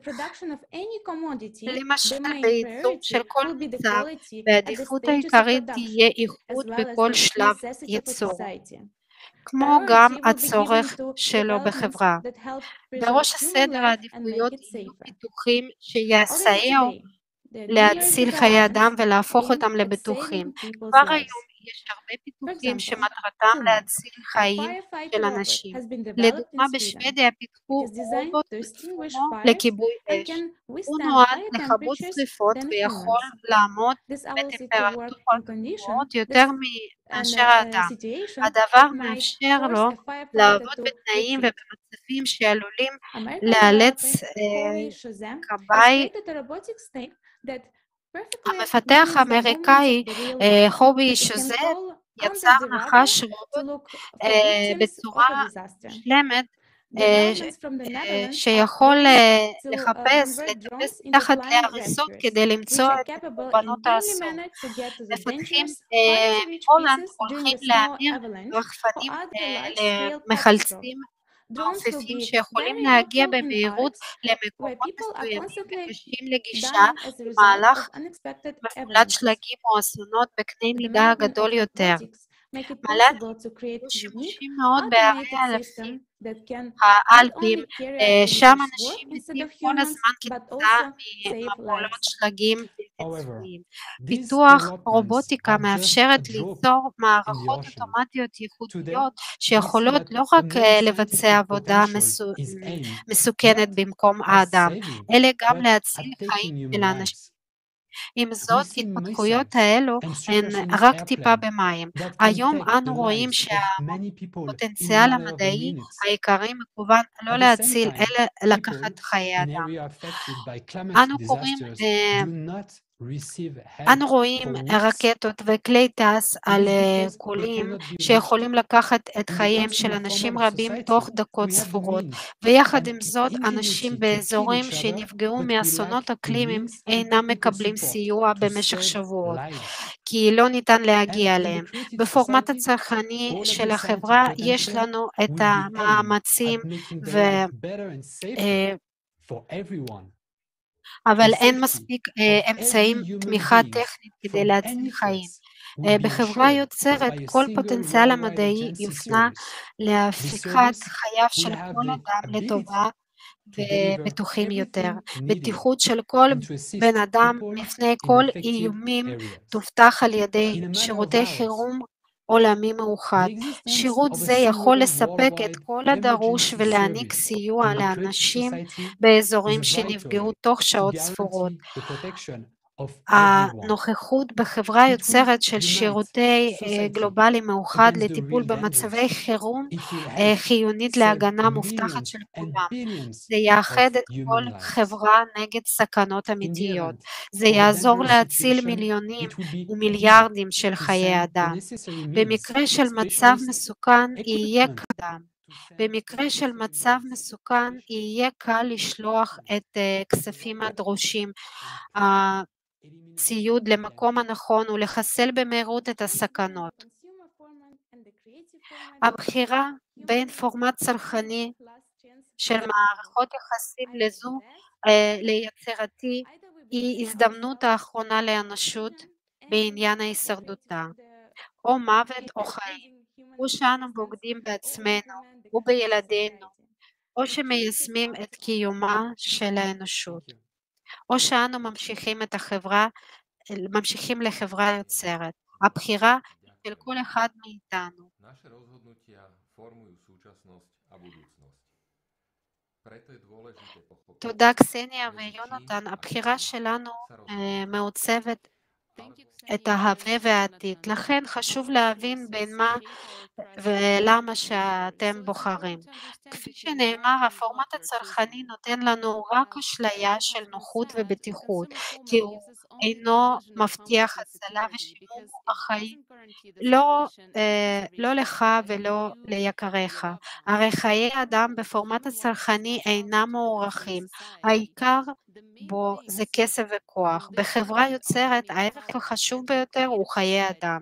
Speaker 6: למשל בייצור של כל מוצר, והעדיפות העיקרית תהיה איכות בכל שלב ייצור, כמו גם הצורך שלו בחברה. בראש הסדר העדיפויות יהיו פיתוחים שיסייעו להציל חיי אדם ולהפוך אותם לבטוחים. כבר היום
Speaker 7: יש הרבה
Speaker 8: For
Speaker 7: פיתוחים
Speaker 8: example,
Speaker 7: שמטרתם
Speaker 8: Puma,
Speaker 7: להציל
Speaker 8: a
Speaker 7: חיים
Speaker 8: firefighter
Speaker 7: של
Speaker 8: robot,
Speaker 7: אנשים.
Speaker 8: has been developed
Speaker 7: לדוגמה,
Speaker 8: in Sweden.
Speaker 7: בשוודיה
Speaker 8: It
Speaker 7: פיתחו
Speaker 8: is designed
Speaker 7: רובוט
Speaker 8: to extinguish
Speaker 7: פומו
Speaker 8: fires
Speaker 7: לכיבוי
Speaker 8: and
Speaker 7: אש.
Speaker 8: can
Speaker 7: הוא
Speaker 8: withstand
Speaker 7: נועד
Speaker 8: higher
Speaker 7: לכבות
Speaker 8: temperatures
Speaker 7: שרפות
Speaker 8: than
Speaker 7: ויכול
Speaker 8: humans.
Speaker 7: לעמוד
Speaker 8: This allows it to work
Speaker 7: בטמפרטורות
Speaker 8: in condition
Speaker 7: גבוהות יותר מאשר האדם.
Speaker 8: situation
Speaker 7: הדבר
Speaker 8: that might
Speaker 7: מאפשר
Speaker 8: force
Speaker 7: לו
Speaker 8: a firefighter
Speaker 7: לעבוד
Speaker 8: to
Speaker 7: בתנאים
Speaker 8: retreat.
Speaker 7: ובמצבים שעלולים
Speaker 8: American
Speaker 7: לאלץ
Speaker 8: developer Corey Shazam has
Speaker 7: כבאי.
Speaker 8: created a robotic snake that perfectly
Speaker 7: המפתח
Speaker 8: mimics the movements
Speaker 7: האמריקאי
Speaker 8: of the real one.
Speaker 7: הובי
Speaker 8: It can
Speaker 7: שוזר
Speaker 8: crawl
Speaker 7: יצר
Speaker 8: under the rubble
Speaker 7: נחש
Speaker 8: to
Speaker 7: רובוט
Speaker 8: look for victims
Speaker 7: בצורה
Speaker 8: of a disaster.
Speaker 7: מושלמת
Speaker 8: Developments from the Netherlands are
Speaker 7: שיכול
Speaker 8: going to
Speaker 7: לחפש,
Speaker 8: convert
Speaker 7: לטפס
Speaker 8: drones into
Speaker 7: מתחת
Speaker 8: flying
Speaker 7: להריסות
Speaker 8: rescuers,
Speaker 7: כדי
Speaker 8: which
Speaker 7: למצוא
Speaker 8: are
Speaker 7: את
Speaker 8: capable in
Speaker 7: קורבנות
Speaker 8: barely
Speaker 7: האסון.
Speaker 8: manner to get to the
Speaker 7: מפתחים
Speaker 8: dangerous, hard to reach
Speaker 7: מהולנד
Speaker 8: pieces during
Speaker 7: הולכים
Speaker 8: a snow
Speaker 7: להמיר
Speaker 8: avalanche or
Speaker 7: רחפנים
Speaker 8: other large-scale catastrophe.
Speaker 7: למחלצים
Speaker 8: Drones will
Speaker 7: מעופפים
Speaker 8: be
Speaker 7: שיכולים
Speaker 8: very
Speaker 7: להגיע
Speaker 8: helpful in
Speaker 7: במהירות
Speaker 8: arts
Speaker 7: למקומות
Speaker 8: where people are
Speaker 7: מסוימים
Speaker 8: constantly
Speaker 7: וקשים לגישה
Speaker 8: dying as a result
Speaker 7: במהלך
Speaker 8: of unexpected
Speaker 7: מפולת
Speaker 8: avalanches.
Speaker 7: שלגים או אסונות בקנה
Speaker 8: The
Speaker 7: מידה
Speaker 8: development
Speaker 7: גדול
Speaker 8: of
Speaker 7: יותר.
Speaker 8: robotics make it
Speaker 7: מל"ל
Speaker 8: possible to create
Speaker 7: הוא
Speaker 8: unique
Speaker 7: שימושים מאוד בערי
Speaker 8: automated
Speaker 7: האלפים,
Speaker 8: system that can not
Speaker 7: האלפים,
Speaker 8: only carry out
Speaker 7: שם
Speaker 8: dangerous
Speaker 7: אנשים
Speaker 8: work instead
Speaker 7: מתים
Speaker 8: of
Speaker 7: כל
Speaker 8: humans,
Speaker 7: הזמן
Speaker 8: but
Speaker 7: כתוצאה
Speaker 8: also save
Speaker 7: ממפולות
Speaker 8: lives.
Speaker 7: שלגים בלתי
Speaker 3: However,
Speaker 7: צפויים.
Speaker 3: these
Speaker 7: פיתוח
Speaker 3: developments
Speaker 7: רובוטיקה
Speaker 3: are just a
Speaker 7: מאפשרת
Speaker 3: drop
Speaker 7: ליצור
Speaker 3: in the
Speaker 7: מערכות
Speaker 3: ocean.
Speaker 7: אוטומטיות
Speaker 3: Today,
Speaker 7: ייחודיות
Speaker 3: we see
Speaker 7: שיכולות
Speaker 3: that
Speaker 7: לא רק
Speaker 3: amazing
Speaker 7: לבצע
Speaker 3: scientific
Speaker 7: עבודה
Speaker 3: potential is aimed
Speaker 7: מסוכנת
Speaker 3: not
Speaker 7: במקום
Speaker 3: at
Speaker 7: האדם,
Speaker 3: saving,
Speaker 7: אלא גם
Speaker 3: but
Speaker 7: להציל
Speaker 3: at
Speaker 7: חיים
Speaker 3: taking
Speaker 7: של
Speaker 3: human
Speaker 7: האנשים.
Speaker 3: lives.
Speaker 7: עם
Speaker 3: We
Speaker 7: זאת,
Speaker 3: see
Speaker 7: התפתחויות
Speaker 3: missiles
Speaker 7: האלו
Speaker 3: and
Speaker 7: הן
Speaker 3: supersonic
Speaker 7: רק טיפה
Speaker 3: airplanes
Speaker 7: במים.
Speaker 3: that can
Speaker 7: היום
Speaker 3: take
Speaker 7: אנו
Speaker 3: the
Speaker 7: רואים
Speaker 3: lives of many people in
Speaker 7: שהפוטנציאל
Speaker 3: matter of
Speaker 7: המדעי
Speaker 3: minutes.
Speaker 7: העיקרי מכוון לא
Speaker 3: At the same
Speaker 7: להציל
Speaker 3: time,
Speaker 7: אלא
Speaker 3: people
Speaker 7: לקחת חיי
Speaker 3: in
Speaker 7: אדם.
Speaker 3: area affected by climate
Speaker 7: אנו קוראים
Speaker 3: disasters do not receive
Speaker 7: אנו
Speaker 3: help
Speaker 7: רואים
Speaker 3: for weeks.
Speaker 7: רקטות וכלי טס
Speaker 3: It
Speaker 7: על
Speaker 3: is because they
Speaker 7: קולים
Speaker 3: cannot be reached.
Speaker 7: שיכולים לקחת את
Speaker 3: In the
Speaker 7: חייהם של
Speaker 3: consumer form
Speaker 7: אנשים
Speaker 3: of
Speaker 7: רבים
Speaker 3: society,
Speaker 7: תוך
Speaker 3: we
Speaker 7: דקות
Speaker 3: have the
Speaker 7: ספורות,
Speaker 3: means
Speaker 7: ויחד
Speaker 3: and
Speaker 7: עם זאת אנשים
Speaker 3: ingenuity to kill
Speaker 7: באזורים
Speaker 3: each other,
Speaker 7: שנפגעו
Speaker 3: but we
Speaker 7: מאסונות
Speaker 3: lack the
Speaker 7: אקלימיים
Speaker 3: means and
Speaker 7: אינם
Speaker 3: technical
Speaker 7: מקבלים
Speaker 3: support
Speaker 7: סיוע
Speaker 3: to
Speaker 7: במשך
Speaker 3: save
Speaker 7: שבועות,
Speaker 3: lives.
Speaker 7: כי לא ניתן
Speaker 3: And
Speaker 7: להגיע
Speaker 3: in the
Speaker 7: אליהם.
Speaker 3: creative
Speaker 7: בפורמט
Speaker 3: society,
Speaker 7: הצרכני
Speaker 3: all of
Speaker 7: של
Speaker 3: the
Speaker 7: החברה
Speaker 3: scientific
Speaker 7: יש
Speaker 3: potential
Speaker 7: לנו את
Speaker 3: will be aimed
Speaker 7: המאמצים
Speaker 3: at making the life better and safer for everyone.
Speaker 7: אבל
Speaker 3: The
Speaker 7: אין
Speaker 3: safety
Speaker 7: מספיק
Speaker 3: of
Speaker 7: אמצעים
Speaker 3: every human
Speaker 7: תמיכה
Speaker 3: being
Speaker 7: טכנית כדי
Speaker 3: from
Speaker 7: להציל
Speaker 3: any
Speaker 7: חיים.
Speaker 3: threats will be
Speaker 7: בחברה
Speaker 3: ensured
Speaker 7: יוצרת
Speaker 3: by a
Speaker 7: כל
Speaker 3: single
Speaker 7: פוטנציאל
Speaker 3: worldwide
Speaker 7: המדעי
Speaker 3: agency
Speaker 7: יופנה
Speaker 3: service. This
Speaker 7: להפיכת
Speaker 3: service
Speaker 7: חייו
Speaker 3: will
Speaker 7: של
Speaker 3: have
Speaker 7: כל
Speaker 3: the
Speaker 7: אדם
Speaker 3: ability
Speaker 7: לטובה
Speaker 3: to deliver
Speaker 7: ובטוחים יותר.
Speaker 3: everything needed
Speaker 7: בטיחות של כל
Speaker 3: and to assist
Speaker 7: בן אדם
Speaker 3: people
Speaker 7: מפני
Speaker 3: in
Speaker 7: כל
Speaker 3: affected
Speaker 7: איומים
Speaker 3: areas.
Speaker 7: תובטח על ידי
Speaker 3: In a matter of
Speaker 7: שירותי
Speaker 3: hours,
Speaker 7: חירום עולמי מאוחד.
Speaker 3: the existence
Speaker 7: שירות
Speaker 3: of a
Speaker 7: זה יכול
Speaker 3: single
Speaker 7: לספק את
Speaker 3: worldwide
Speaker 7: כל הדרוש
Speaker 3: emergency
Speaker 7: ולהעניק
Speaker 3: service
Speaker 7: סיוע
Speaker 3: in the creative
Speaker 7: לאנשים
Speaker 3: society
Speaker 7: באזורים
Speaker 3: is
Speaker 7: שנפגעו
Speaker 3: vital
Speaker 7: תוך
Speaker 3: to
Speaker 7: שעות ספורות.
Speaker 3: guarantee the protection of everyone.
Speaker 7: הנוכחות בחברה
Speaker 3: It will
Speaker 7: יוצרת של
Speaker 3: unite
Speaker 7: שירותי
Speaker 3: society
Speaker 7: גלובלי מאוחד
Speaker 3: against the
Speaker 7: לטיפול
Speaker 3: real
Speaker 7: במצבי
Speaker 3: dangers.
Speaker 7: חירום
Speaker 3: It will help
Speaker 7: חיונית
Speaker 3: save
Speaker 7: להגנה מובטחת
Speaker 3: millions
Speaker 7: של
Speaker 3: and
Speaker 7: כולם.
Speaker 3: billions
Speaker 7: זה יאחד
Speaker 3: of
Speaker 7: את כל
Speaker 3: human lives.
Speaker 7: חברה נגד סכנות
Speaker 3: In the
Speaker 7: אמיתיות.
Speaker 3: event
Speaker 7: זה
Speaker 3: of a
Speaker 7: יעזור
Speaker 3: dangerous
Speaker 7: להציל
Speaker 3: situation,
Speaker 7: מיליונים
Speaker 3: it will be easy
Speaker 7: ומיליארדים של
Speaker 3: to
Speaker 7: חיי
Speaker 3: send the
Speaker 7: אדם.
Speaker 3: necessary means,
Speaker 7: במקרה של מצב
Speaker 3: specialist
Speaker 7: מסוכן יהיה
Speaker 3: equipment.
Speaker 7: קדם. במקרה של מצב מסוכן יהיה קל לשלוח את כספים הדרושים, הציוד למקום הנכון ולחסל במהירות את הסכנות. הבחירה בין פורמט צרכני של מערכות יחסים לזו ליצירתי היא הזדמנות האחרונה לאנושות בעניין ההישרדותה. או מוות או חיים, או שאנו בוגדים בעצמנו ובילדינו, או שמיישמים את קיומה של האנושות, או שאנו ממשיכים לחברה יוצרת. הבחירה היא של כל אחד מאיתנו.
Speaker 2: Naše rozhodnutia formujú súčasnosť a budúcnosť. Preto je dôležité pochopiť,
Speaker 7: תודה קסניה ויונתן. הבחירה שלנו מעוצבת את ההווה והעתיד. לכן חשוב להבין בין מה ולמה שאתם בוחרים. כפי שנאמר, הפורמט הצרכני נותן לנו רק אשליה של נוחות ובטיחות, כי הוא אינו מבטיח הצלה ושימור החיים, לא לך ולא ליקיריך. הרי חיי אדם בפורמט הצרכני אינם מוערכים. העיקר בו זה כסף וכוח. בחברה יוצרת הערך החשוב ביותר הוא חיי אדם,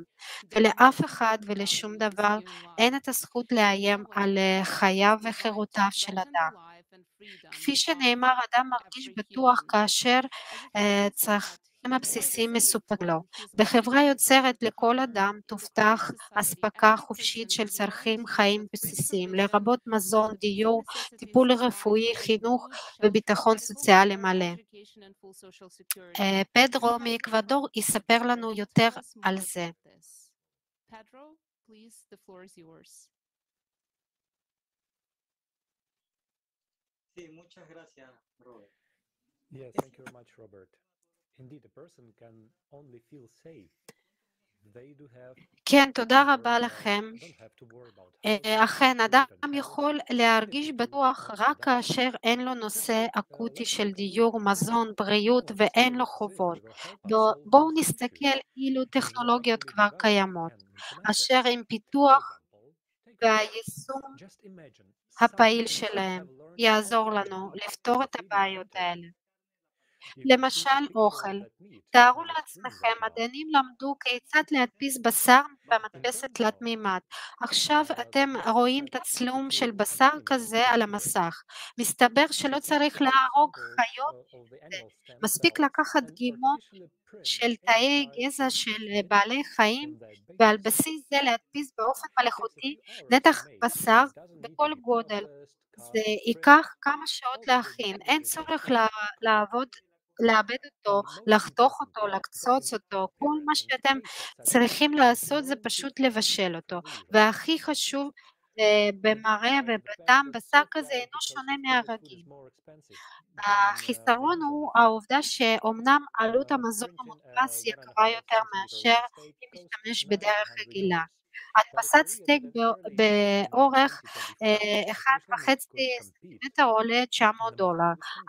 Speaker 7: ולאף אחד ולשום דבר אין את הזכות לאיים על חייו וחירותיו של אדם. כפי שנאמר, אדם מרגיש בטוח כאשר צרכים הבסיסיים מסופקים לו. בחברה יוצרת לכל אדם תובטח אספקה חופשית של צרכים חיים בסיסיים, לרבות מזון, דיור, טיפול רפואי, חינוך וביטחון סוציאלי מלא. פדרו מאקוודור יספר לנו יותר על זה.
Speaker 1: Pedro, please, the floor is yours.
Speaker 10: Sí, muchas gracias, Robert.
Speaker 11: Yes, thank you very much, Robert. Indeed, a person can only feel safe.
Speaker 7: כן, תודה רבה לכם. אכן, אדם יכול להרגיש בטוח רק כאשר אין לו נושא אקוטי של דיור, מזון, בריאות ואין לו חובות. בואו נסתכל אילו טכנולוגיות כבר קיימות, אשר עם פיתוח והיישום הפעיל שלהם יעזור לנו לפתור את הבעיות האלה. למשל אוכל. תארו לעצמכם, מדענים למדו כיצד להדפיס בשר במדפסת תלת מימד. עכשיו אתם רואים תצלום של בשר כזה על המסך. מסתבר שלא צריך להרוג חיות, מספיק לקחת דגימות של תאי גזע של בעלי חיים ועל בסיס זה להדפיס באופן מלאכותי נתח בשר בכל גודל. זה ייקח כמה שעות להכין, אין צורך לעבד אותו, לחתוך אותו, לקצוץ אותו, כל מה שאתם צריכים לעשות זה פשוט לבשל אותו. והכי חשוב, במראה ובטעם בשר כזה אינו שונה מהרגיל. החיסרון הוא העובדה שאומנם עלות המזון המודפס יקרה יותר מאשר אם משתמש בדרך רגילה. הדפסת סטייק באורך 1.5 סנטימטר עולה $900,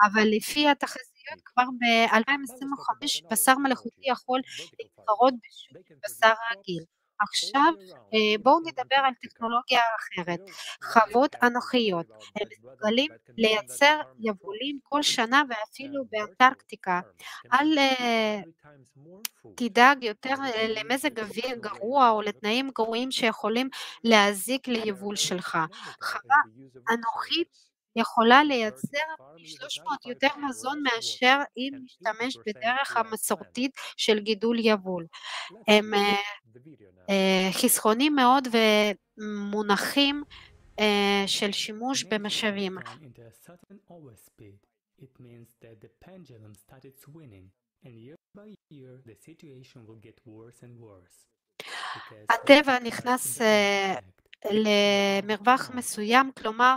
Speaker 7: אבל לפי התחזיות כבר ב-2025 בשר מלאכותי יכול להתחרות בשוק בשר רגיל. עכשיו בואו נדבר על טכנולוגיה אחרת, חוות אנוכיות. הם מסוגלים לייצר יבולים כל שנה ואפילו באנטרקטיקה. אל תדאג יותר למזג אוויר גרוע או לתנאים גרועים שיכולים להזיק ליבול שלך. חווה אנוכית יכולה לייצר 300 יותר מזון מאשר אם נשתמש בדרך המסורתית של גידול יבול. הם חסכונים מאוד ומונחים של שימוש במשאבים. הטבע נכנס למרווח מסוים, כלומר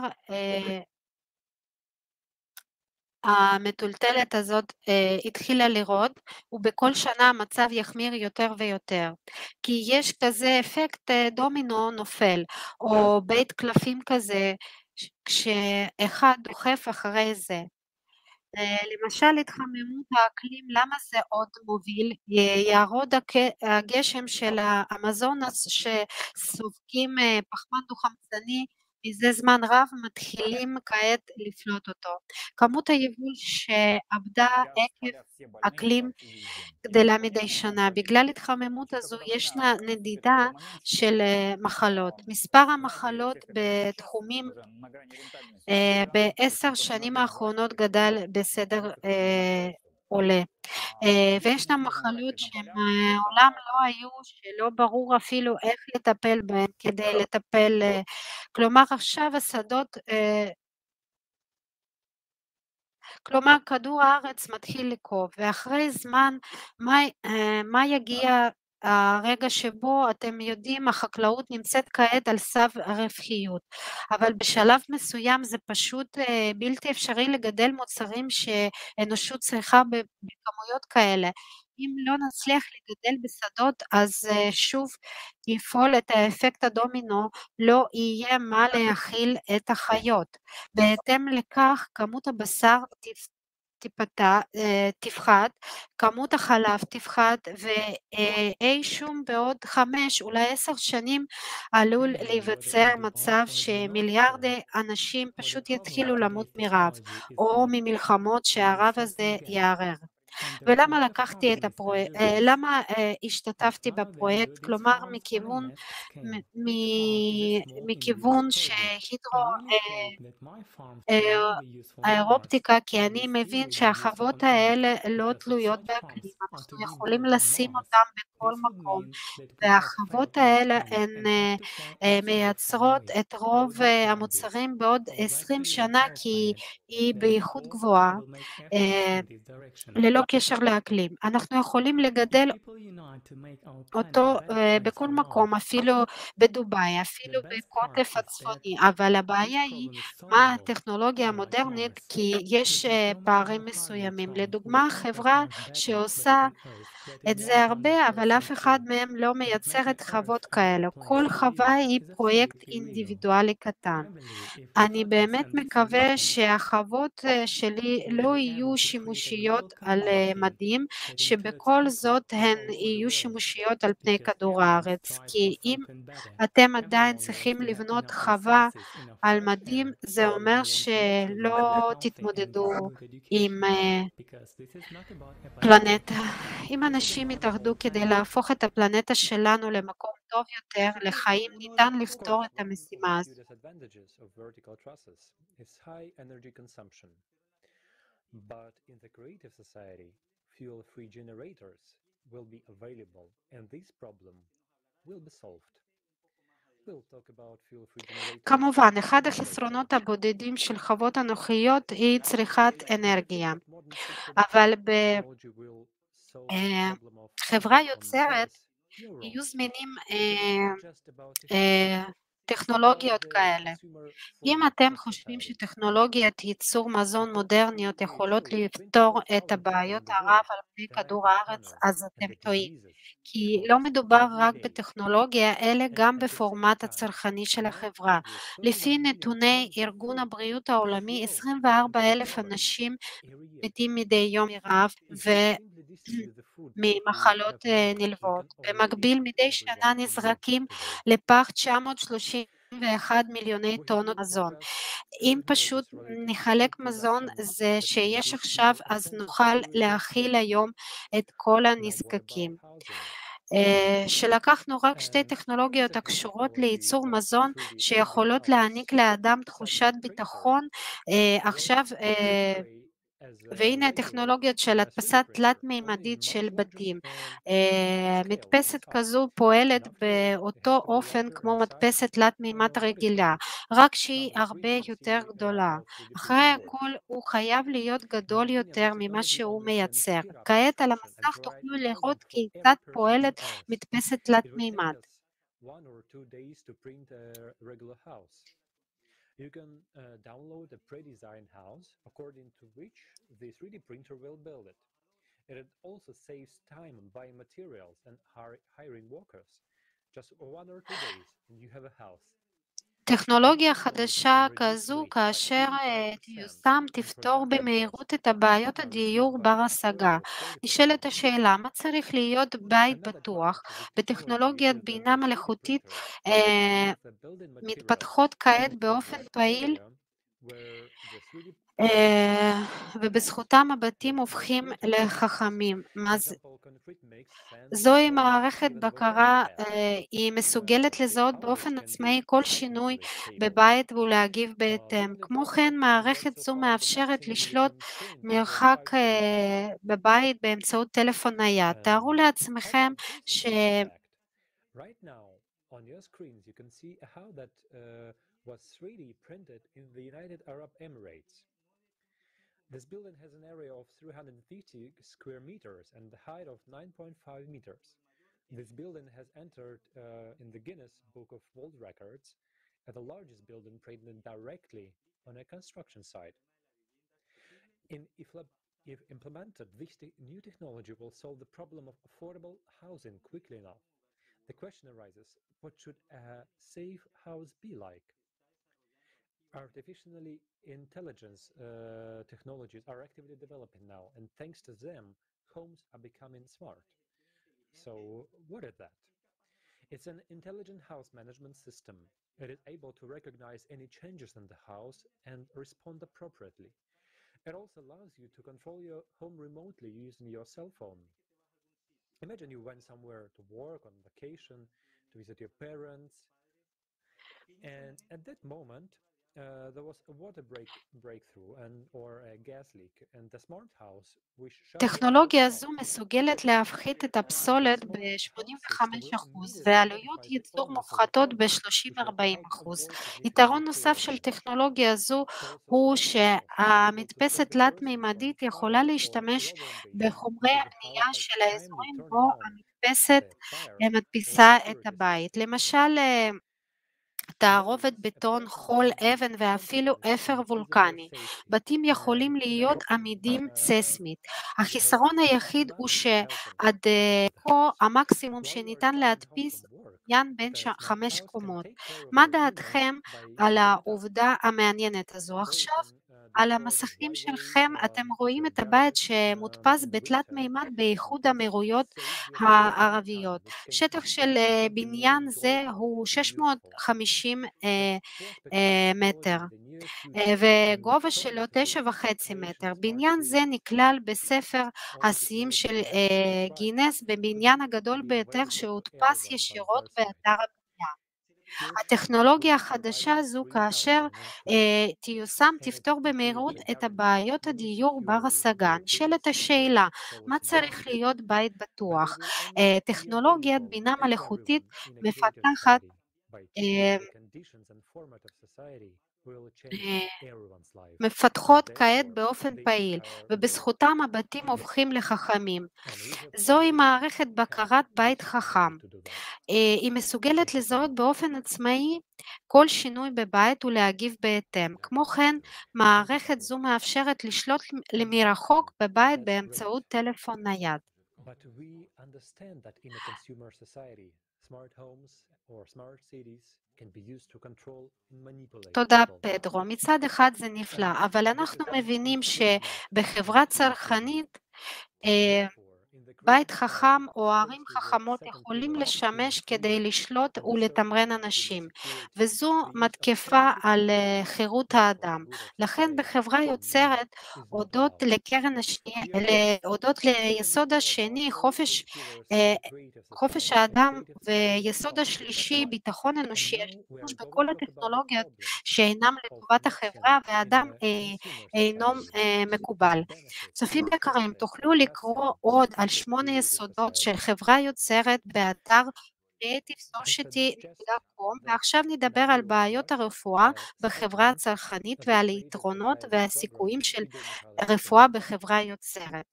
Speaker 7: המטולטלת הזאת התחילה לרעוד, ובכל שנה המצב יחמיר יותר ויותר, כי יש כזה אפקט דומינו נופל, או בית קלפים כזה, כשאחד דוחף אחרי זה. למשל התחממות האקלים, למה זה עוד מוביל? יערוד הגשם של האמזונס שסופגים פחמן דו-חמצני מזה זמן רב, מתחילים כעת לפלוט אותו. כמות היבול שעבדה עקב אקלים גדלה מדי שנה. בגלל התחממות הזו ישנה נדידה של מחלות. מספר המחלות בתחומים ב10 שנים האחרונות גדל בסדר עולה. וישנן מחלות שמעולם לא היו, שלא ברור אפילו איך לטפל בהן כדי לטפל, כלומר עכשיו השדות, כלומר כדור הארץ מתחיל לקרוב, ואחרי זמן מה יגיע הרגע שבו אתם יודעים החקלאות נמצאת כעת על סף הרווחיות, אבל בשלב מסוים זה פשוט בלתי אפשרי לגדל מוצרים שאנושות צריכה בכמויות כאלה. אם לא נצליח לגדל בשדות אז שוב יפעול את האפקט הדומינו, לא יהיה מה להאכיל את החיות. בהתאם לכך כמות הבשר תפחת, כמות החלב תפחת, ואי שום בעוד 5 אולי 10 שנים עלול להיווצר מצב שמיליארדי אנשים פשוט יתחילו למות מרעב או ממלחמות שהרעב הזה יערער. ולמה לקחתי את הפרויקט, למה השתתפתי בפרויקט? כלומר מכיוון האירופטיקה, כי אני מבין שהחוות האלה לא תלויות באקלים, אנחנו יכולים לשים אותם בכל מקום, והחוות האלה הן מייצרות את רוב המוצרים בעוד 20 שנה, כי היא באיכות גבוהה, ללא קשר לאקלים. אנחנו יכולים לגדל אותו בכל מקום, אפילו בדובאי, אפילו בקוטב הצפוני, אבל הבעיה היא מה הטכנולוגיה המודרנית, כי יש פערים מסוימים. לדוגמה, חברה שעושה את זה הרבה, אבל אף אחד מהם לא מייצרת חוות כאלה. כל חווה היא פרויקט אינדיבידואלי קטן. אני באמת מקווה שהחוות שלי לא יהיו שימושיות על מדים, שבכל זאת הן יהיו שימושיות על פני כדור הארץ, כי אם אתם עדיין צריכים לבנות חווה על מדים, זה אומר שלא תתמודדו עם פלנטה. אם אנשים יתאחדו כדי להפוך את הפלנטה שלנו למקום טוב יותר לחיים, ניתן לפתור את המשימה הזו.
Speaker 11: But in the creative society, fuel-free generators will be available, and this problem will be solved. We'll talk about fuel-free generators.
Speaker 7: כמובן, אחד החסרונות הבודדים של חוות אנוכיות היא צריכת אנרגיה, אבל בחברה יוצרת יהיו זמינים טכנולוגיות כאלה. אם אתם חושבים שטכנולוגיית ייצור מזון מודרניות יכולות לפתור את הבעיות הרב על פני כדור הארץ, אז אתם טועים. כי לא מדובר רק בטכנולוגיה, אלא גם בפורמט הצרכני של החברה. לפי נתוני ארגון הבריאות העולמי, 24,000 אנשים מתים מדי יום מרעב ממחלות נלוות. במקביל, מדי שנה נזרקים לפח 931 מיליוני טונות מזון. אם פשוט נחלק מזון זה שיש עכשיו, אז נוכל להכיל היום את כל הנזקקים. שלקחנו רק שתי טכנולוגיות הקשורות לייצור מזון שיכולות להעניק לאדם תחושת ביטחון עכשיו, והנה הטכנולוגיות של הדפסת תלת-מימדית של בתים. מדפסת כזו פועלת באותו אופן כמו מדפסת תלת-מימד רגילה, רק שהיא הרבה יותר גדולה. אחרי הכל הוא חייב להיות גדול יותר ממה שהוא מייצר. כעת על המסך תוכלו לראות כיצד פועלת מדפסת תלת-מימד.
Speaker 11: You can download a pre-designed house according to which the 3D printer will build it. It also saves time on buying materials and hiring workers. Just 1 or 2 days and you have a house.
Speaker 7: טכנולוגיה חדשה כזו כאשר תיושם תפתור במהירות את הבעיות הדיור בר השגה. נשאלת השאלה, מה צריך להיות בית בטוח? בטכנולוגיית בינה מלאכותית מתפתחות כעת באופן פעיל ובזכותם הבתים הופכים לחכמים. זוהי מערכת בקרה, היא מסוגלת לזהות באופן עצמאי כל שינוי בבית ולהגיב בהתאם. כמו כן, מערכת זו מאפשרת לשלוט מרחק בבית באמצעות טלפון נייד. תארו לעצמכם
Speaker 11: On your screens, you can see how that was 3D printed in the United Arab Emirates. This building has an area of 350 square meters and the height of 9.5 meters. This building has entered in the Guinness Book of World Records as the largest building printed directly on a construction site. If implemented, this new technology will solve the problem of affordable housing quickly enough. The question arises, what should a safe house be like? Artificial intelligence technologies are actively developing now, and thanks to them, homes are becoming smart. So, what is that? It's an intelligent house management system. It is able to recognize any changes in the house and respond appropriately. It also allows you to control your home remotely using your cell phone. Imagine you went somewhere to work, on vacation, to visit your parents, and at that moment,
Speaker 7: טכנולוגיה זו מסוגלת להפחית את הפסולת ב-85% ועלויות ייצור מופחתות ב-30-40%. יתרון נוסף של טכנולוגיה זו הוא שהמדפסת תלת-מימדית יכולה להשתמש בחומרי הבנייה של האזורים בו המדפסת מדפיסה את הבית. למשל, תערובת בטון, חול, אבן ואפילו אפר וולקני. בתים יכולים להיות עמידים ססמית. החיסרון היחיד הוא שעד כה המקסימום שניתן להדפיס בניין בין 5 קומות. מה דעתכם על העובדה המעניינת הזו? עכשיו על המסכים שלכם אתם רואים את הבית שמודפס בתלת מימד באיחוד האמירויות הערביות. שטח של בניין זה הוא 650 מטר וגובה שלו 9.5 מטר. בניין זה נכלל בספר השיאים של גינס בבניין הגדול ביותר שהודפס ישירות באתר הבנייה. הטכנולוגיה החדשה הזו כאשר תיושם תפתור במהירות את הבעיות הדיור בר השגה. נשאלת השאלה, מה צריך להיות בית בטוח? טכנולוגיית בינה מלאכותית מפתחת מפתחות כעת באופן פעיל ובזכותם הבתים הופכים לחכמים. זוהי מערכת בקרת בית חכם. היא מסוגלת לזהות באופן עצמאי כל שינוי בבית ולהגיב בהתאם. כמו כן, מערכת זו מאפשרת לשלוט מרחוק בבית באמצעות טלפון נייד. תודה פדרו. מצד אחד זה נפלא, אבל אנחנו מבינים שבחברה צרכנית בית חכם או ערים חכמות יכולים לשמש כדי לשלוט ולתמרן אנשים, וזו מתקפה על חירות האדם. לכן בחברה יוצרת, הודות ליסוד השני, חופש האדם, ויסוד השלישי, ביטחון אנושי, השימוש בכל הטכנולוגיות שאינם לטובת החברה והאדם אינו מקובל. צופים יקרים, תוכלו לקרוא עוד על 8 יסודות של חברה יוצרת באתר creativesociety.com, ועכשיו נדבר על בעיות הרפואה בחברה הצרכנית ועל היתרונות והסיכויים של רפואה בחברה יוצרת.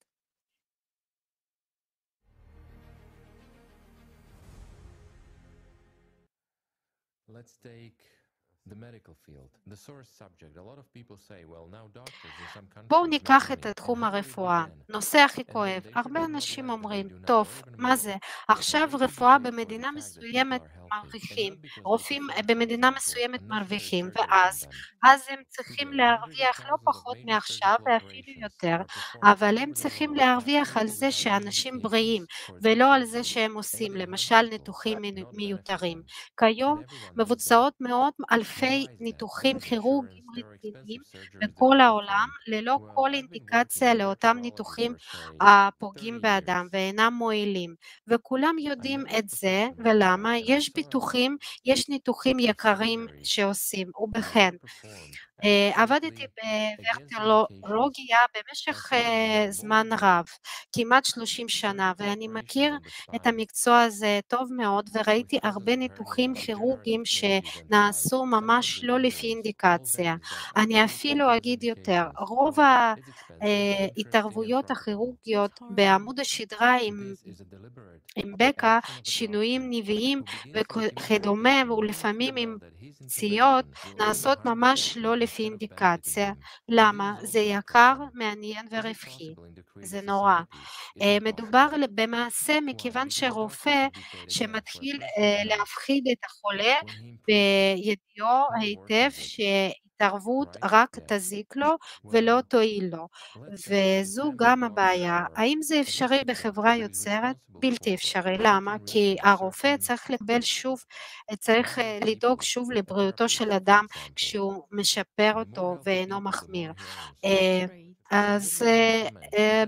Speaker 2: Let's take the medical field, the source subject. A lot of people say, well, now doctors in some countries.
Speaker 7: בואו ניקח את התחום הרפואה, נושא הכי כואב. הרבה אנשים אומרים, טוב, מה זה? עכשיו רפואה במדינה מסוימת מרוויחים, רופאים במדינה מסוימת מרוויחים, ואז הם צריכים להרוויח לא פחות מעכשיו ואפילו יותר, אבל הם צריכים להרוויח על זה שאנשים בריאים, ולא על זה שהם עושים, למשל ניתוחים מיותרים. כיום מבוצעות מאות אלפי ניתוחים כירורגיים רציניים בכל העולם, ללא כל אינדיקציה לאותם ניתוחים הפוגעים באדם ואינם מועילים, וכולם יודעים את זה. ולמה? יש ניתוחים יקרים שעושים. ובכן, עבדתי בוורטולוגיה במשך זמן רב, כמעט 30 שנה, ואני מכיר את המקצוע הזה טוב מאוד, וראיתי הרבה ניתוחים כירורגיים שנעשו ממש לא לפי אינדיקציה. אני אפילו אגיד יותר, רוב ההתערבויות הכירורגיות בעמוד השדרה עם בקע, שינויים נביאים וכדומה, ולפעמים עם פציעות, נעשות ממש לא לפי אינדיקציה. למה? זה יקר, מעניין ורווחי. זה נורא. מדובר במעשה מכיוון שרופא שמתחיל להפחיד את החולה בידיעו היטב התערבות רק תזיק לו ולא תועיל לו, וזו גם הבעיה. האם זה אפשרי בחברה יוצרת? בלתי אפשרי. למה? כי הרופא צריך לדאוג שוב לבריאותו של אדם כשהוא משפר אותו ואינו מחמיר. אז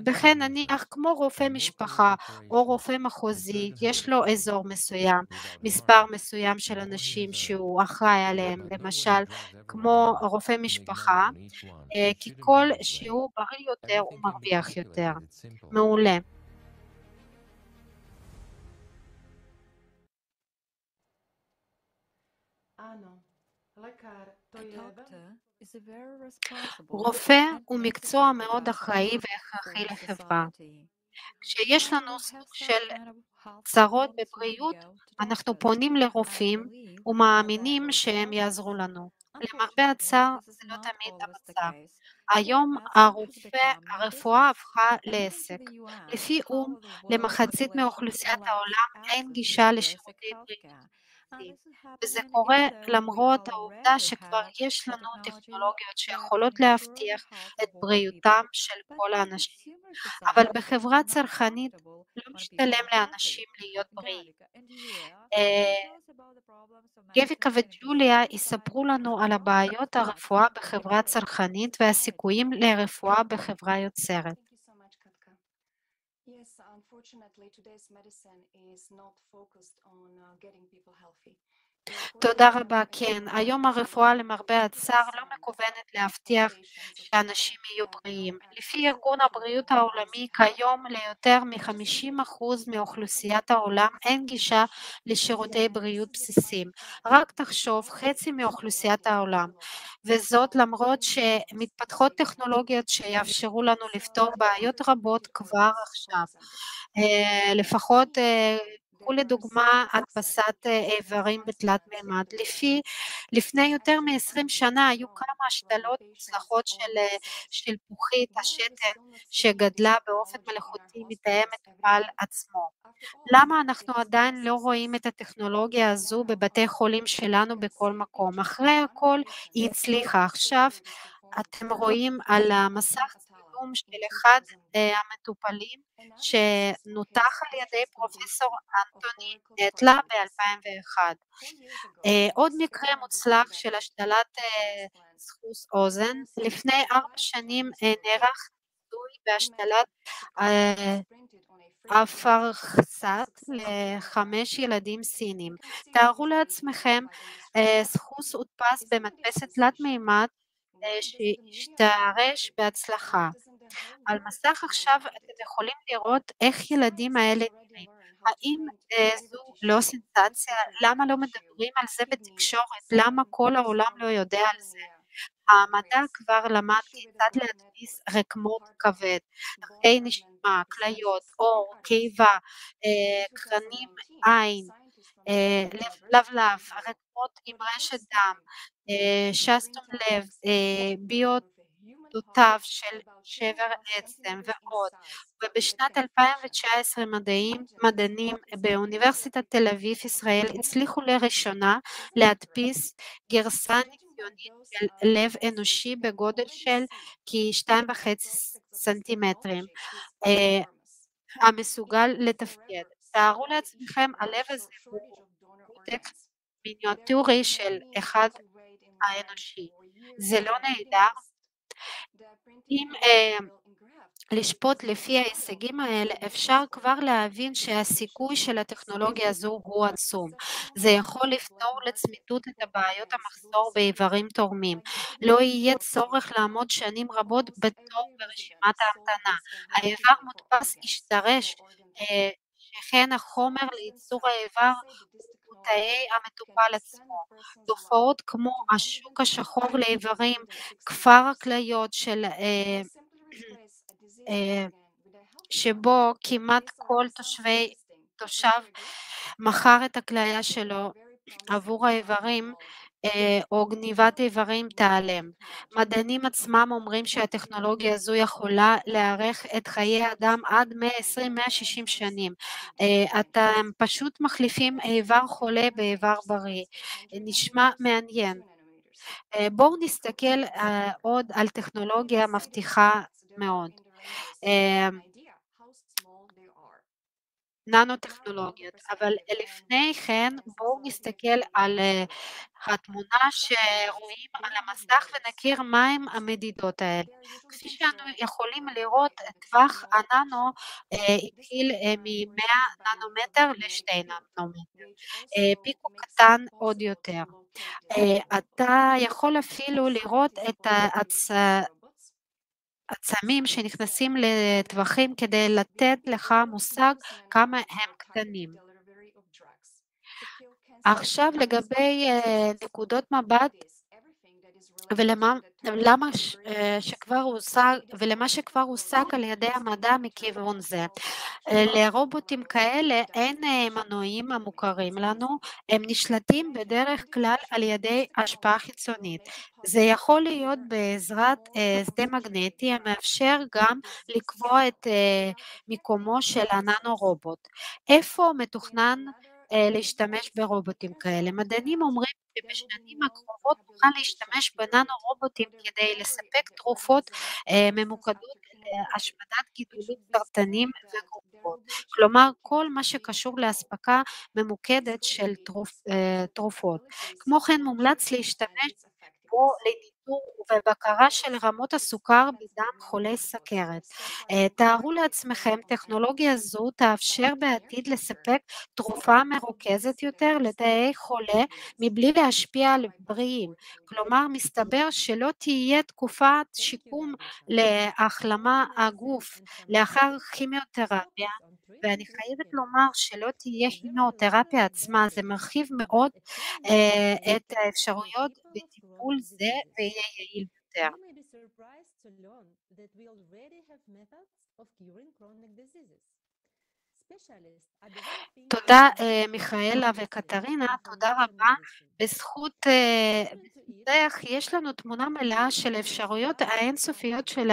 Speaker 7: בכן נניח כמו רופא משפחה או רופא מחוזי, יש לו אזור מסוים, מספר מסוים של אנשים שהוא אחראי עליהם, למשל כמו רופא משפחה, כי כל שהוא בריא יותר הוא מרוויח יותר. מעולה. רופא הוא מקצוע מאוד אחראי והכרחי לחברה. כשיש לנו סוג של צרות בבריאות, אנחנו פונים לרופאים ומאמינים שהם יעזרו לנו. למרבה הצער, זה לא תמיד המצב. היום הרפואה הפכה לעסק. לפי או"ם, למחצית מאוכלוסיית העולם אין גישה לשירותי בריאות. וזה קורה למרות העובדה שכבר יש לנו טכנולוגיות שיכולות להבטיח את בריאותם של כל האנשים. אבל בחברה צרכנית לא משתלם לאנשים להיות בריאים. גביקה וג'וליה יספרו לנו על הבעיות הרפואה בחברה צרכנית והסיכויים לרפואה בחברה יוצרת.
Speaker 12: Yes, unfortunately, today's medicine is not focused on getting people healthy.
Speaker 7: תודה רבה, כן. היום הרפואה למרבה הצער לא מכוונת להבטיח שאנשים יהיו בריאים. לפי ארגון הבריאות העולמי, כיום ליותר מ-50% מאוכלוסיית העולם אין גישה לשירותי בריאות בסיסיים. רק תחשוב, חצי מאוכלוסיית העולם. וזאת למרות שמתפתחות טכנולוגיות שיאפשרו לנו לפתור בעיות רבות כבר עכשיו. לפחות קחו לדוגמה הדפסת איברים בתלת מימד. לפני יותר מ-20 שנה היו כמה השתלות מוצלחות של שלפוחית השתן שגדלה באופן מלאכותי מתאם מטופל עצמו. למה אנחנו עדיין לא רואים את הטכנולוגיה הזו בבתי חולים שלנו בכל מקום? אחרי הכל היא הצליחה. עכשיו אתם רואים על המסך צילום של אחד המטופלים שנותח על ידי פרופסור אנטוני נטלה ב-2001. עוד מקרה מוצלח של השתלת סחוס אוזן. לפני 4 שנים נערך ניסוי בהשתלת אפרסת ל5 ילדים סינים. תארו לעצמכם, סחוס הודפס במדפסת תלת מימד שהשתרש בהצלחה. על מסך עכשיו אתם יכולים לראות איך ילדים האלה נראים. האם זו לא סנסציה? למה לא מדברים על זה בתקשורת? למה כל העולם לא יודע על זה? המדע כבר למד כיצד להדפיס רקמות כבד, דרכי נשימה, כליות, עור, קיבה, קרנים, עין, לבלב, רקמות עם רשת דם, שסתום לב, ביודותיו של שבר עצם ועוד. ובשנת 2019 מדענים באוניברסיטת תל אביב ישראל הצליחו לראשונה להדפיס גרסה ניסיונית של לב אנושי בגודל של כ2.5 סנטימטרים, המסוגל לתפקד. תארו לעצמכם, הלב הזה הוא עותק מיניאטורי של אחד האנושי. זה לא נהדר? אם לשפוט לפי ההישגים האלה, אפשר כבר להבין שהסיכוי של הטכנולוגיה הזו הוא עצום. זה יכול לפתור לצמיתות את הבעיות המחסור באיברים תורמים. לא יהיה צורך לעמוד שנים רבות בתור ברשימת ההמתנה. האיבר מודפס ישתרש, שכן החומר לייצור האיבר הוא תאי המטופל עצמו. תופעות כמו השוק השחור לאיברים, כפר הכליות שבו כמעט כל תושב מכר את הכליה שלו עבור האיברים או גניבת איברים תיעלם. מדענים עצמם אומרים שהטכנולוגיה הזו יכולה להאריך את חיי האדם עד 120-160 שנים. אתם פשוט מחליפים איבר חולה באיבר בריא. נשמע מעניין. בואו נסתכל עוד על טכנולוגיה מבטיחה מאוד. ננו-טכנולוגיות, אבל לפני כן בואו נסתכל על התמונה שרואים על המסך ונכיר מהם המדידות האלה. כפי שאנו יכולים לראות, טווח הננו התחיל מ-100 ננומטר ל-2 ננומטר, פיקו קטן עוד יותר. אתה יכול אפילו לראות את עצמים שנכנסים לטווחים כדי לתת לך מושג כמה הם קטנים. עכשיו לגבי נקודות מבט ולמה שכבר הושג על ידי המדע מכיוון זה. לרובוטים כאלה אין מנועים המוכרים לנו, הם נשלטים בדרך כלל על ידי השפעה חיצונית. זה יכול להיות בעזרת שדה מגנטי המאפשר גם לקבוע את מיקומו של הננו-רובוט. איפה מתוכנן להשתמש ברובוטים כאלה? מדענים אומרים שבשנים הקרובות נוכל להשתמש בננו-רובוטים כדי לספק תרופות ממוקדות להשמדת גידולים סרטניים וגרופות. כלומר, כל מה שקשור לאספקה ממוקדת של תרופות. כמו כן, מומלץ להשתמש בו לניטור ובבקרה של רמות הסוכר בדם חולי סכרת. תארו לעצמכם, טכנולוגיה זו תאפשר בעתיד לספק תרופה מרוכזת יותר לתאי חולה מבלי להשפיע על בריאים. כלומר, מסתבר שלא תהיה תקופת שיקום להחלמה הגוף לאחר כימיותרפיה, ואני חייבת לומר שלא תהיה כימיותרפיה עצמה, זה מרחיב מאוד את האפשרויות בטיפול זה ויהיה יעיל יותר. תודה מיכאלה וקטרינה, תודה רבה. בזכותך יש לנו תמונה מלאה של אפשרויות האינסופיות של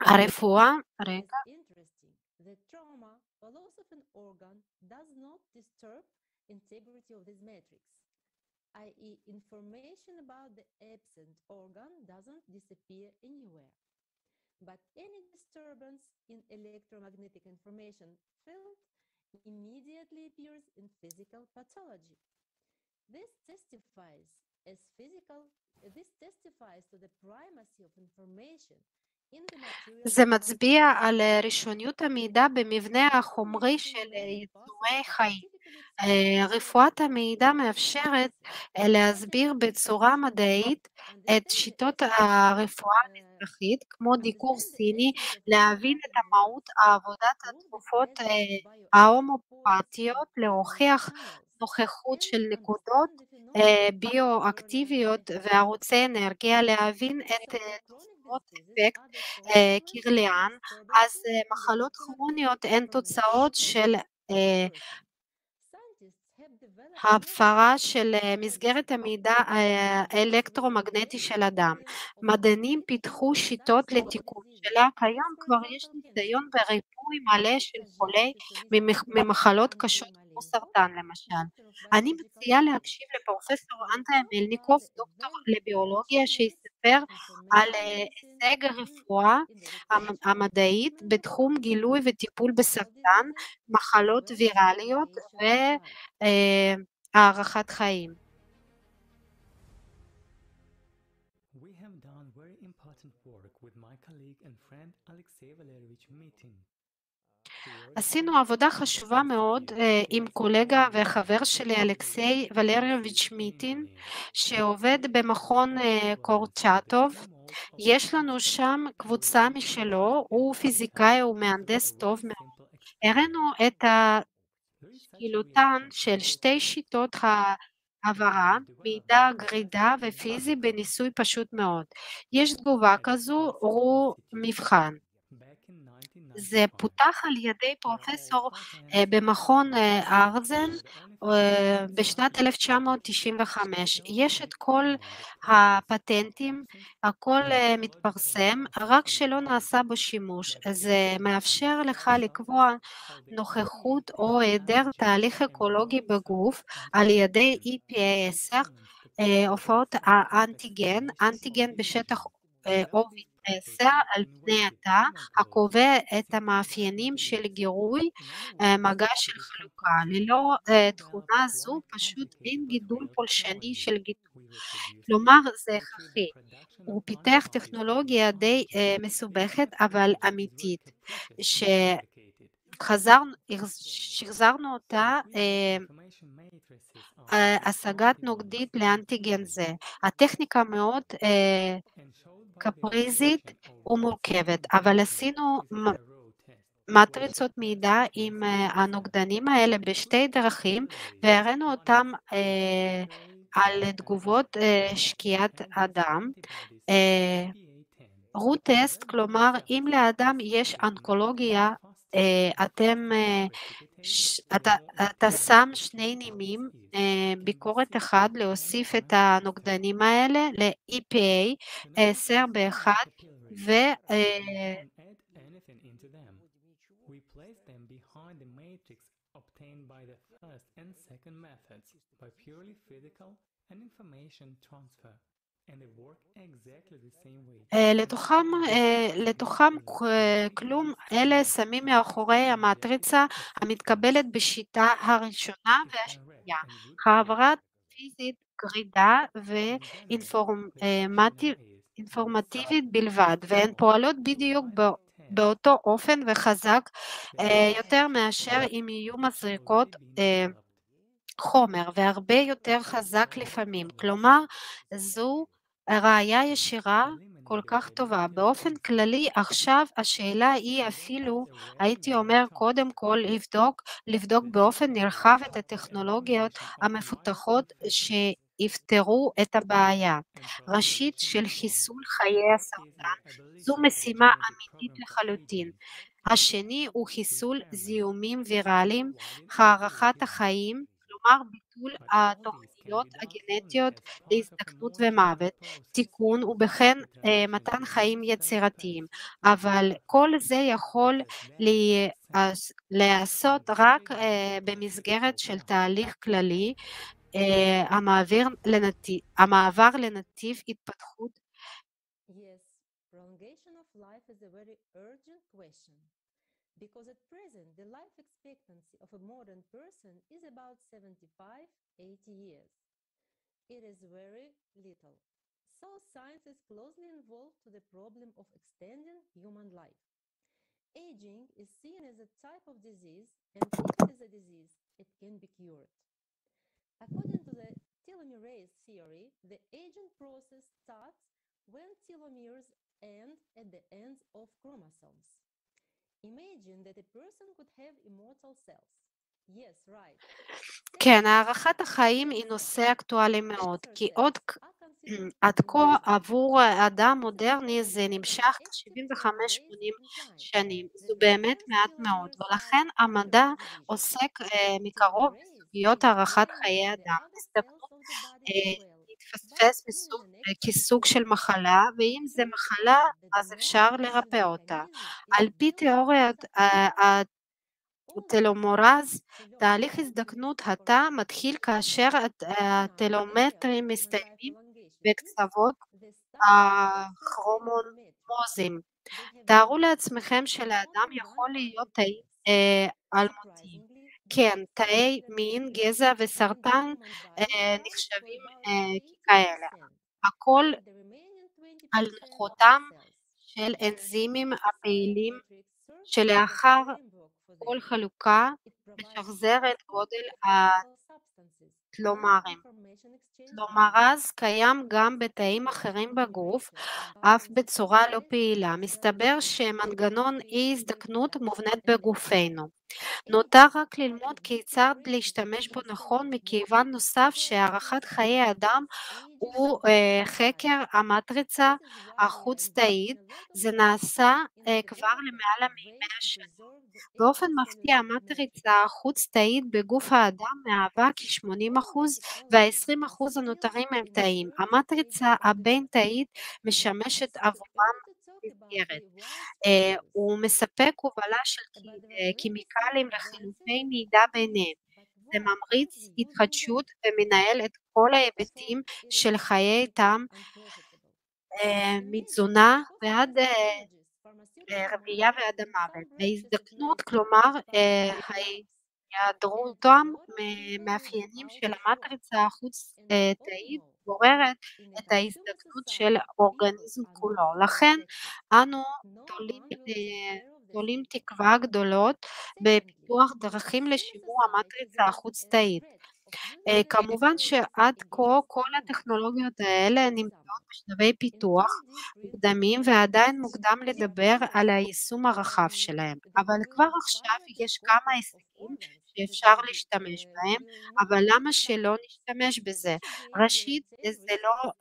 Speaker 7: הרפואה. רגע. The trauma, the loss of an organ, does not disturb integrity of this matrix, i.e. information about the absent organ doesn't disappear anywhere. But any disturbance in electromagnetic information field immediately appears in physical pathology. This testifies to the primacy of information. זה מצביע על ראשוניות המידע במבנה החומרי של יצורי חיים. רפואת המידע מאפשרת להסביר בצורה מדעית את שיטות הרפואה המזרחית, כמו דיקור סיני, להבין את המהות עבודת התרופות ההומאופתיות, להוכיח נוכחות של נקודות ביואקטיביות וערוצי אנרגיה, להבין את תופעות אפקט קירליאן. אז מחלות כרוניות הן תוצאות של ההפרה של מסגרת המידע האלקטרומגנטי של אדם. מדענים פיתחו שיטות לתיקון שלה, כיום כבר יש ניסיון בריפוי מלא של חולי ממחלות קשות כמו סרטן למשל. אני מציעה להקשיב לפרופסור אנדרי מלניקוב, דוקטור לביולוגיה, שיספר על הישג הרפואה המדעית בתחום גילוי וטיפול בסרטן, מחלות ויראליות והארכת חיים.
Speaker 13: We have done very important work with my colleague and friend Alexei Valerievich Mitin.
Speaker 7: עשינו עבודה חשובה מאוד עם קולגה וחבר שלי אלכסי ולריוביץ' מיטין, שעובד במכון קורצ'טוב. יש לנו שם קבוצה משלו, הוא פיזיקאי ומהנדס טוב מאוד. הראינו את השקילותן של שתי שיטות העברה, מידע גרידה ופיזי, בניסוי פשוט מאוד. יש תגובה כזו, ראו מבחן. זה פותח על ידי פרופסור במכון ארזן בשנת 1995. יש את כל הפטנטים, הכל מתפרסם, רק שלא נעשה בו שימוש. זה מאפשר לך לקבוע נוכחות או היעדר תהליך אקולוגי בגוף על ידי EPA 10, הופעות אנטיגן בשטח עובי שיער על פני התא, הקובע את המאפיינים של גירוי מגע של חלוקה. ללא תכונה זו פשוט אין גידול פולשני של גידול, כלומר זה הכרחי. הוא פיתח טכנולוגיה די מסובכת אבל אמיתית, שחזרנו אותה השגת נוגדית לאנטיגן זה. הטכניקה מאוד קפריזית ומורכבת, אבל עשינו מטריצות מידע עם הנוגדנים האלה בשתי דרכים והראינו אותם על תגובות שקיעת הדם. רות טסט, כלומר אם לאדם יש אונקולוגיה, אתה שם שני נימים, ביקורת אחד להוסיף את הנוגדנים האלה ל-EPA 10 באחד ו
Speaker 13: We place them behind the matrix obtained by the first and second methods by purely physical and information transfer, and they work exactly the same way.
Speaker 7: לתוכם כלום אלה שמים מאחורי המטריצה המתקבלת בשיטה הראשונה והשנייה, העברת פיזית גרידה ואינפורמטיבית בלבד, והן פועלות בדיוק באותו אופן וחזק יותר מאשר אם יהיו מזריקות חומר, והרבה יותר חזק לפעמים. כלומר, זו ראיה ישירה כל כך טובה. באופן כללי, עכשיו השאלה היא אפילו, הייתי אומר קודם כל, לבדוק באופן נרחב את הטכנולוגיות המפותחות שיפתרו את הבעיה. ראשית של חיסול חיי הסרטן, זו משימה אמיתית לחלוטין. השני הוא חיסול זיהומים ויראליים, הארכת החיים, כלומר ביטול התוכניות הגנטיות להזדקנות ומוות, תיקון ובכן מתן חיים יצירתיים, אבל כל זה יכול להיעשות רק במסגרת של תהליך כללי, המעבר לנתיב התפתחות.
Speaker 14: Yes, prolongation of life is a very urgent question. Because at present, the life expectancy of a modern person is about 75-80 years. It is very little. So science is closely involved to the problem of extending human life. Aging is seen as a type of disease, and if it is a disease, it can be cured. According to the telomerase theory, the aging process starts when telomeres end at the ends of chromosomes. Imagine that a person could have immortal cells. Yes, right.
Speaker 7: כן, הארכת החיים היא נושא אקטואלי מאוד, כי עד כה עבור אדם מודרני זה נמשך 75-80 שנים, זו באמת מעט מאוד, ולכן המדע עוסק מקרוב בסוגיות הארכת חיי אדם. הזדקנות להתפספס כסוג של מחלה, ואם זה מחלה אז אפשר לרפא אותה. על פי תיאוריית הטלומרז, תהליך הזדקנות התא מתחיל כאשר הטלומטרים מסתיימים בקצוות הכרומוזומים. תארו לעצמכם שלאדם יכול להיות תאים אלמותיים. כן, תאי מין, גזע וסרטן נחשבים ככאלה. הכל על נוחותם של אנזימים הפעילים שלאחר כל חלוקה משחזר את גודל הטלומרים. טלומרז קיים גם בתאים אחרים בגוף, אף בצורה לא פעילה. מסתבר שמנגנון אי הזדקנות מובנית בגופנו. נותר רק ללמוד כיצד להשתמש בו נכון, מכיוון נוסף שהארכת חיי אדם הוא חקר המטריצה החוץ-תאית. זה נעשה כבר למעלה מ100 שנים. באופן מפתיע המטריצה החוץ-תאית בגוף האדם מהווה כ80% וה20% הנותרים הם תאים. המטריצה הבין-תאית משמשת עבורם מסגרת. הוא מספק הובלה של כימיקלים לחילופי מידע ביניהם. זה ממריץ התחדשות ומנהל את כל ההיבטים של חיי איתם, מתזונה ועד רבייה ועד המוות. ההזדקנות, כלומר היעדרותם מאפיינים של המטריצה החוץ-תאית, גוררת את ההזדקנות של האורגניזם כולו. לכן אנו תולים תקווה גדולות בפיתוח דרכים לשימור המטריצה החוץ-תאית. כמובן שעד כה כל הטכנולוגיות האלה נמצאות בשלבי פיתוח מוקדמים ועדיין מוקדם לדבר על היישום הרחב שלהם, אבל כבר עכשיו יש כמה הישגים שאפשר להשתמש בהם, אבל למה שלא נשתמש בזה? ראשית, זה לא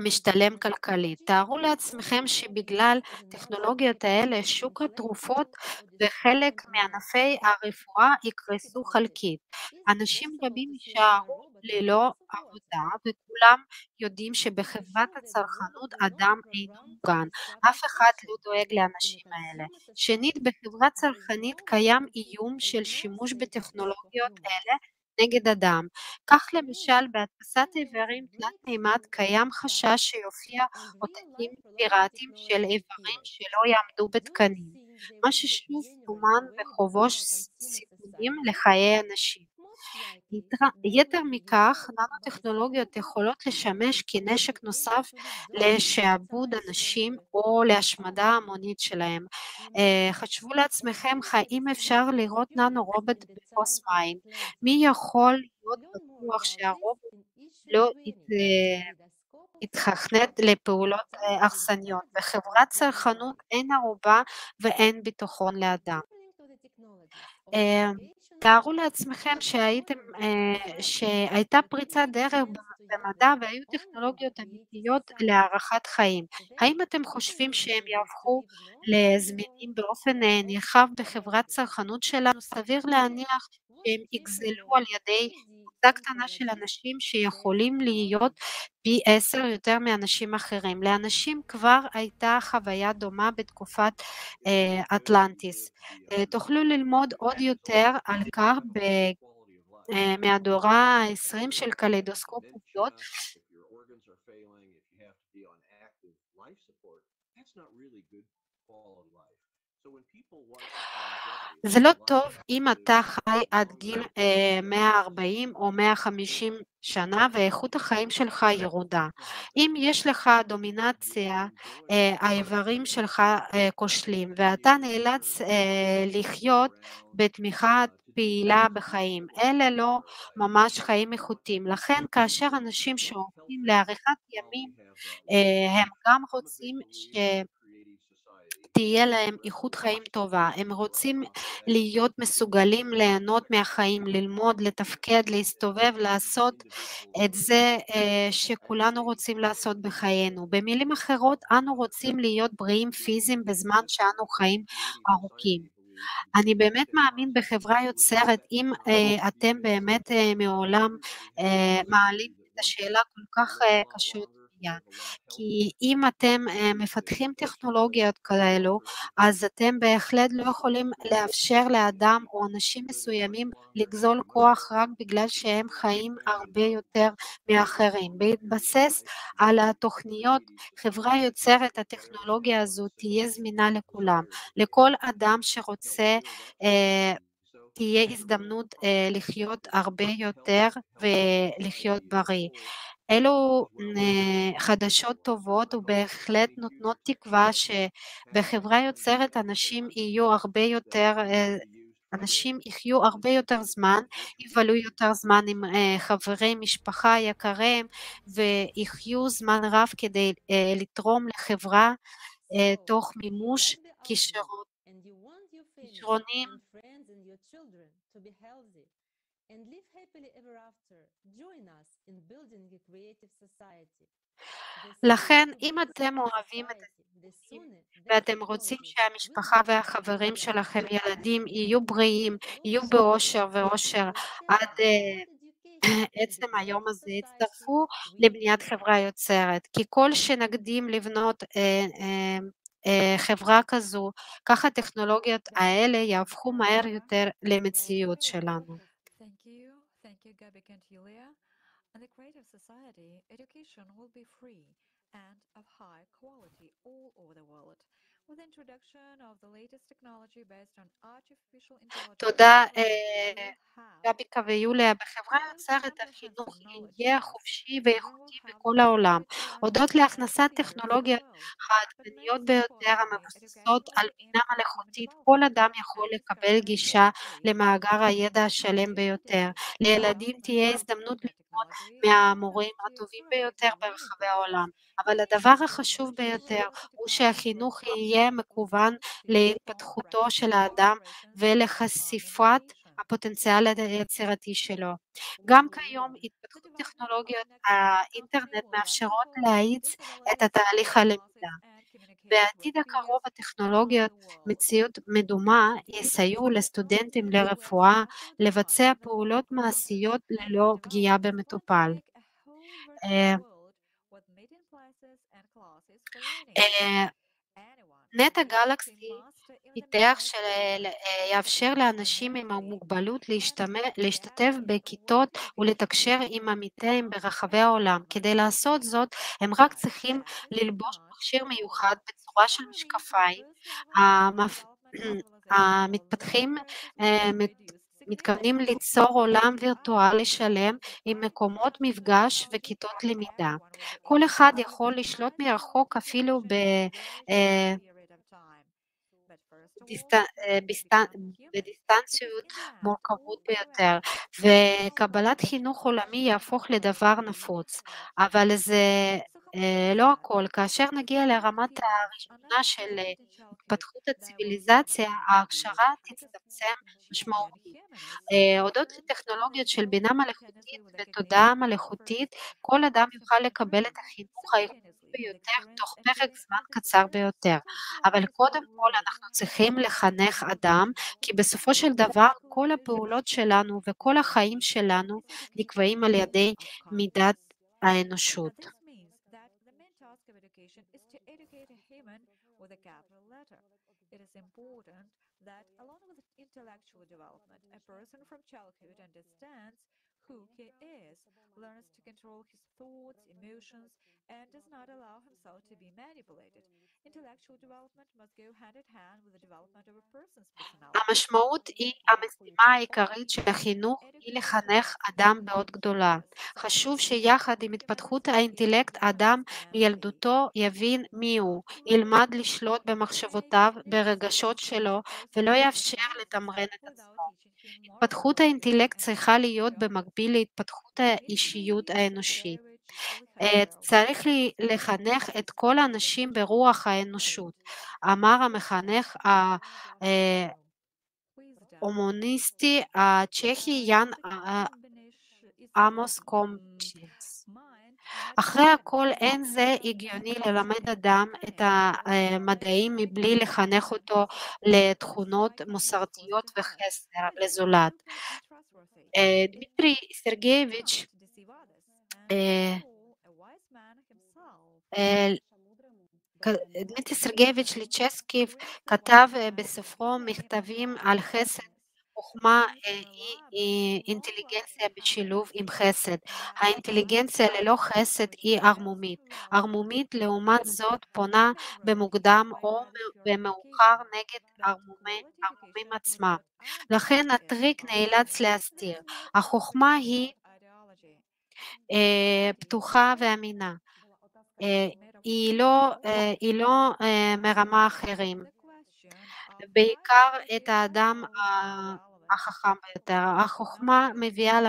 Speaker 7: משתלם כלכלית. תארו לעצמכם שבגלל טכנולוגיות האלה שוק התרופות וחלק מענפי הרפואה יקרסו חלקית. אנשים רבים יישארו ללא עבודה וכולם יודעים שבחברת הצרכנות אדם אינו מוגן. אף אחד לא דואג לאנשים האלה. שנית, בחברה צרכנית קיים איום של שימוש בטכנולוגיות אלה נגד אדם. כך למשל בהדפסת איברים תלת מימד קיים חשש שיופיע עותקים פיראטיים של איברים שלא יעמדו בתקנים, מה ששוב טומן בחובו סיכונים לחיי אנשים. יתר מכך, ננו-טכנולוגיות יכולות לשמש כנשק נוסף לשעבוד אנשים או להשמדה המונית שלהם. חשבו לעצמכם, האם אפשר לראות ננו-רובוט בכוס מים? מי יכול להיות בטוח שהרובוט לא יתכנת לפעולות הרסניות? בחברת צרכנות אין ערובה ואין ביטחון לאדם. תארו לעצמכם שהייתה פריצת דרך במדע והיו טכנולוגיות אמיתיות להארכת חיים. האם אתם חושבים שהם יהפכו לזמינים באופן נרחב בחברת צרכנות שלנו? סביר להניח שהם יגזלו על ידי קבוצה קטנה של אנשים שיכולים להיות פי 10 יותר מאנשים אחרים. לאנשים כבר הייתה חוויה דומה בתקופת אטלנטיס. תוכלו ללמוד עוד יותר על כך מהדורה 20 של קליידוסקופ עובדות. זה לא טוב אם אתה חי עד גיל 140 או 150 שנה ואיכות החיים שלך ירודה. אם יש לך דומינציה, האיברים שלך כושלים ואתה נאלץ לחיות בתמיכה פעילה בחיים. אלה לא ממש חיים איכותיים. לכן כאשר אנשים שעובדים לעריכת ימים, הם גם רוצים תהיה להם איכות חיים טובה, הם רוצים להיות מסוגלים ליהנות מהחיים, ללמוד, לתפקד, להסתובב, לעשות את זה שכולנו רוצים לעשות בחיינו. במילים אחרות, אנו רוצים להיות בריאים פיזיים בזמן שאנו חיים ארוכים. אני באמת מאמין בחברה יוצרת, אם אתם באמת מעולם מעלים את השאלה כל כך קשות, כי אם אתם מפתחים טכנולוגיות כאלו, אז אתם בהחלט לא יכולים לאפשר לאדם או אנשים מסוימים לגזול כוח רק בגלל שהם חיים הרבה יותר מאחרים. בהתבסס על התוכניות, חברה יוצרת, הטכנולוגיה הזו תהיה זמינה לכולם. לכל אדם שרוצה תהיה הזדמנות לחיות הרבה יותר ולחיות בריא. אלו חדשות טובות ובהחלט נותנות תקווה שבחברה יוצרת אנשים יחיו הרבה יותר זמן, יבלו יותר זמן עם חברים, משפחה יקרים ויחיו זמן רב כדי לתרום לחברה תוך מימוש כישרונים
Speaker 14: and live happily ever after. Join us in building a creative society.
Speaker 7: לכן, אם אתם אוהבים את הסיפורים ואתם רוצים שהמשפחה והחברים שלכם, ילדים, יהיו בריאים, יהיו באושר ואושר עד עצם היום הזה, הצטרפו לבניית חברה יוצרת, כי כל שנקדים לבנות חברה כזו, כך הטכנולוגיות האלה יהפכו מהר יותר למציאות שלנו.
Speaker 1: Thank you, Gabik and Yulia. In the creative society, education will be free and of high quality all over the world. With the introduction of the latest technology based on artificial intelligence,
Speaker 7: תודה,
Speaker 1: we will have
Speaker 7: גביקה ויוליה. בחברה
Speaker 1: children
Speaker 7: יוצרת
Speaker 1: comprehend
Speaker 7: החינוך
Speaker 1: knowledge
Speaker 7: יהיה
Speaker 1: base.
Speaker 7: חופשי
Speaker 1: Children
Speaker 7: ואיכותי
Speaker 1: will have
Speaker 7: בכל
Speaker 1: the
Speaker 7: העולם.
Speaker 1: ability to learn
Speaker 7: הודות
Speaker 1: from
Speaker 7: להכנסת
Speaker 1: every leader in the
Speaker 7: טכנולוגיות
Speaker 1: world. But
Speaker 7: העדכניות
Speaker 1: most
Speaker 7: ביותר
Speaker 1: importantly,
Speaker 7: המבוססות
Speaker 1: education
Speaker 7: על
Speaker 1: will be
Speaker 7: בינה
Speaker 1: aimed at human
Speaker 7: מלאכותית, כל
Speaker 1: development
Speaker 7: אדם יכול
Speaker 1: and
Speaker 7: לקבל
Speaker 1: discussion
Speaker 7: גישה
Speaker 1: is free.
Speaker 7: למאגר הידע השלם
Speaker 1: Every
Speaker 7: ביותר.
Speaker 1: day,
Speaker 7: לילדים תהיה
Speaker 1: development of
Speaker 7: הזדמנות
Speaker 1: internet
Speaker 7: ללמוד
Speaker 1: technology
Speaker 7: מהמורים
Speaker 1: offers
Speaker 7: הטובים
Speaker 1: students
Speaker 7: ביותר
Speaker 1: variety of learning
Speaker 7: ברחבי
Speaker 1: process.
Speaker 7: העולם.
Speaker 1: But
Speaker 7: אבל
Speaker 1: the
Speaker 7: הדבר
Speaker 1: mission
Speaker 7: החשוב
Speaker 1: is to
Speaker 7: ביותר
Speaker 1: develop the
Speaker 7: הוא
Speaker 1: technology for
Speaker 7: שהחינוך
Speaker 1: practical,
Speaker 7: יהיה מקוון
Speaker 1: positive,
Speaker 7: להתפתחותו של האדם
Speaker 1: non-reactionary
Speaker 7: ולחשיפת
Speaker 1: innovation.
Speaker 7: הפוטנציאל היצירתי שלו. גם כיום
Speaker 1: The
Speaker 7: התפתחות
Speaker 1: development of
Speaker 7: טכנולוגיות
Speaker 1: the next generation
Speaker 7: האינטרנט
Speaker 1: company will
Speaker 7: מאפשרות
Speaker 1: replicate
Speaker 7: להאיץ
Speaker 1: this
Speaker 7: את
Speaker 1: development
Speaker 7: התהליך
Speaker 1: through
Speaker 7: הלמידה.
Speaker 1: classes and communicate
Speaker 7: בעתיד
Speaker 1: with
Speaker 7: הקרוב
Speaker 1: peers
Speaker 7: הטכנולוגיות
Speaker 1: around the world.
Speaker 7: מציאות מדומה יסייעו לסטודנטים לרפואה לבצע פעולות מעשיות ללא פגיעה במטופל.
Speaker 1: Make a whole virtual world with meeting places and classes for learning.
Speaker 7: נט הגלקסי פיתח שיאפשר לאנשים עם המוגבלות להשתתף בכיתות ולתקשר עם עמיתיהם ברחבי העולם. כדי לעשות זאת, הם רק צריכים ללבוש מכשיר מיוחד בצורה של משקפיים. המתפתחים מתכוונים ליצור עולם וירטואלי שלם עם מקומות מפגש וכיתות למידה. כל אחד יכול לשלוט מרחוק אפילו בדיסטנציות מורכבות ביותר, וקבלת חינוך עולמי יהפוך לדבר נפוץ. אבל זה לא הכל. כאשר נגיע לרמת הראשונה של התפתחות הציוויליזציה, ההכשרה תצטמצם משמעותית. הודות לטכנולוגיות של בינה מלאכותית ותודעה מלאכותית, כל אדם יוכל לקבל את החינוך האיכותי ביותר תוך פרק זמן קצר ביותר. אבל קודם כל אנחנו צריכים לחנך אדם, כי בסופו של דבר כל הפעולות שלנו וכל החיים שלנו נקבעים על ידי מידת האנושות.
Speaker 1: Of education is to educate a human with a capital letter. It is important that along with intellectual development, a person from childhood understands who he is, learns to control his thoughts, emotions, and does not allow himself to be manipulated. Intellectual development must go hand in hand with the development of a person's personality.
Speaker 7: המשמעות היא המשימה העיקרית של החינוך היא לחנך אדם מאוד גדולה. חשוב שיחד עם התפתחות האינטלקט, אדם מילדותו יבין מי הוא, ילמד לשלוט במחשבותיו, ברגשות שלו, ולא יאפשר לתמרן את עצמו. התפתחות האינטלקט צריכה להיות במקביל להתפתחות האישיות האנושית. צריך לחנך את כל האנשים ברוח האנושות, אמר המחנך ההומניסטי הצ'כי יאן עמוס קומצ'ינס. אחרי הכל אין זה הגיוני ללמד אדם את המדעים מבלי לחנך אותו לתכונות מוסרתיות וחסר לזולת. דמיטרי סרגייביץ' דמיטרי סרגייביץ' ליצ'סקי כתב בספרו מכתבים על חסד. חוכמה היא אינטליגנציה בשילוב עם חסד. האינטליגנציה ללא חסד היא ערמומית. ערמומית לעומת זאת פונה במוקדם או במאוחר נגד ערמומים עצמם. לכן הטריק נאלץ להסתיר. החוכמה היא פתוחה ואמינה. היא לא מרמה אחרים. בעיקר את האדם החכם ביותר. החוכמה מביאה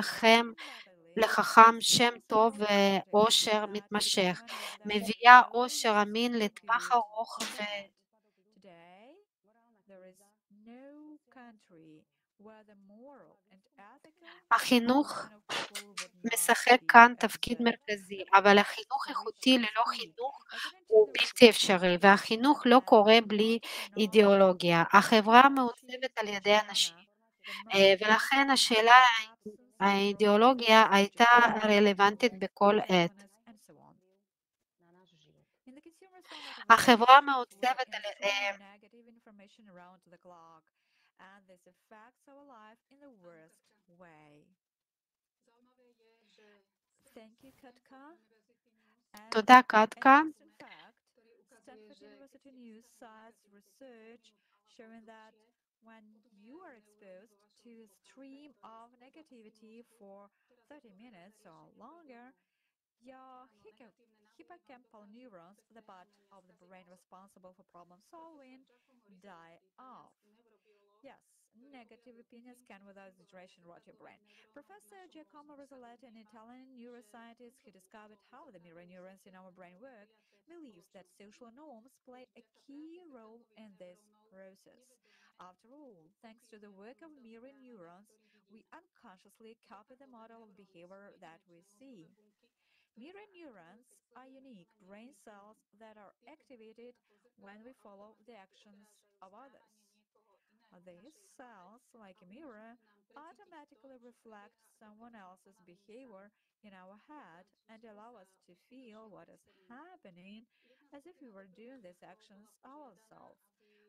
Speaker 7: לחכם שם טוב ואושר מתמשך. מביאה אושר אמין לטווח ארוך החינוך משחק כאן תפקיד מרכזי, אבל החינוך איכותי ללא חינוך הוא בלתי אפשרי, והחינוך לא קורה בלי אידיאולוגיה. החברה מעוצבת על ידי אנשים, ולכן השאלה האידיאולוגיה הייתה רלוונטית בכל עת. החברה מעוצבת על
Speaker 1: negative information around the clock, and this affects our life in the worst way. Thank you, Katka.
Speaker 7: תודה, קטקה.
Speaker 1: Stanford University News cites research showing that when you are exposed to a stream of negativity for 30 minutes or longer, your hippocampal neurons, the part of the brain responsible for problem solving, die off. Yes, negative opinions can without exaggeration rot your brain. Professor Giacomo Rossoletti, an Italian neuroscientist who discovered how the mirror neurons in our brain work, believes that social norms play a key role in this process. After all, thanks to the work of mirror neurons, we unconsciously copy the model of behavior that we see. Mirror neurons are unique brain cells that are activated when we follow the actions of others. These cells, like a mirror, automatically reflect someone else's behavior in our head and allow us to feel what is happening as if we were doing these actions ourselves.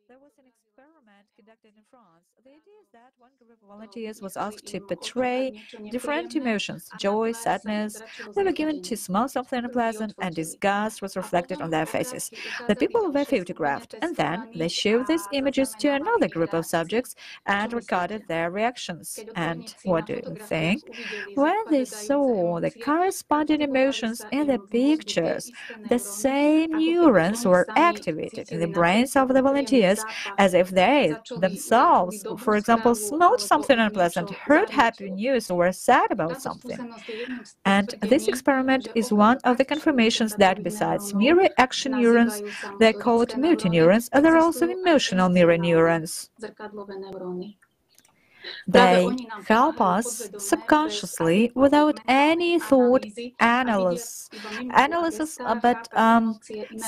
Speaker 1: There was an experiment conducted in France. The idea is that one group of volunteers was asked to portray different emotions, joy, sadness. They were given to smell something unpleasant, and disgust was reflected on their faces. The people were photographed, and then they showed these images to another group of subjects and recorded their reactions. And what do you think? When they saw the corresponding emotions in the pictures, the same neurons were activated in the brains of the volunteers as if they themselves, for example, smelled something unpleasant, heard happy news, or were sad about something. And this experiment is one of the confirmations that besides mirror action neurons, they're called motor neurons, and there are also emotional mirror neurons. They help us subconsciously without any thought analysis, but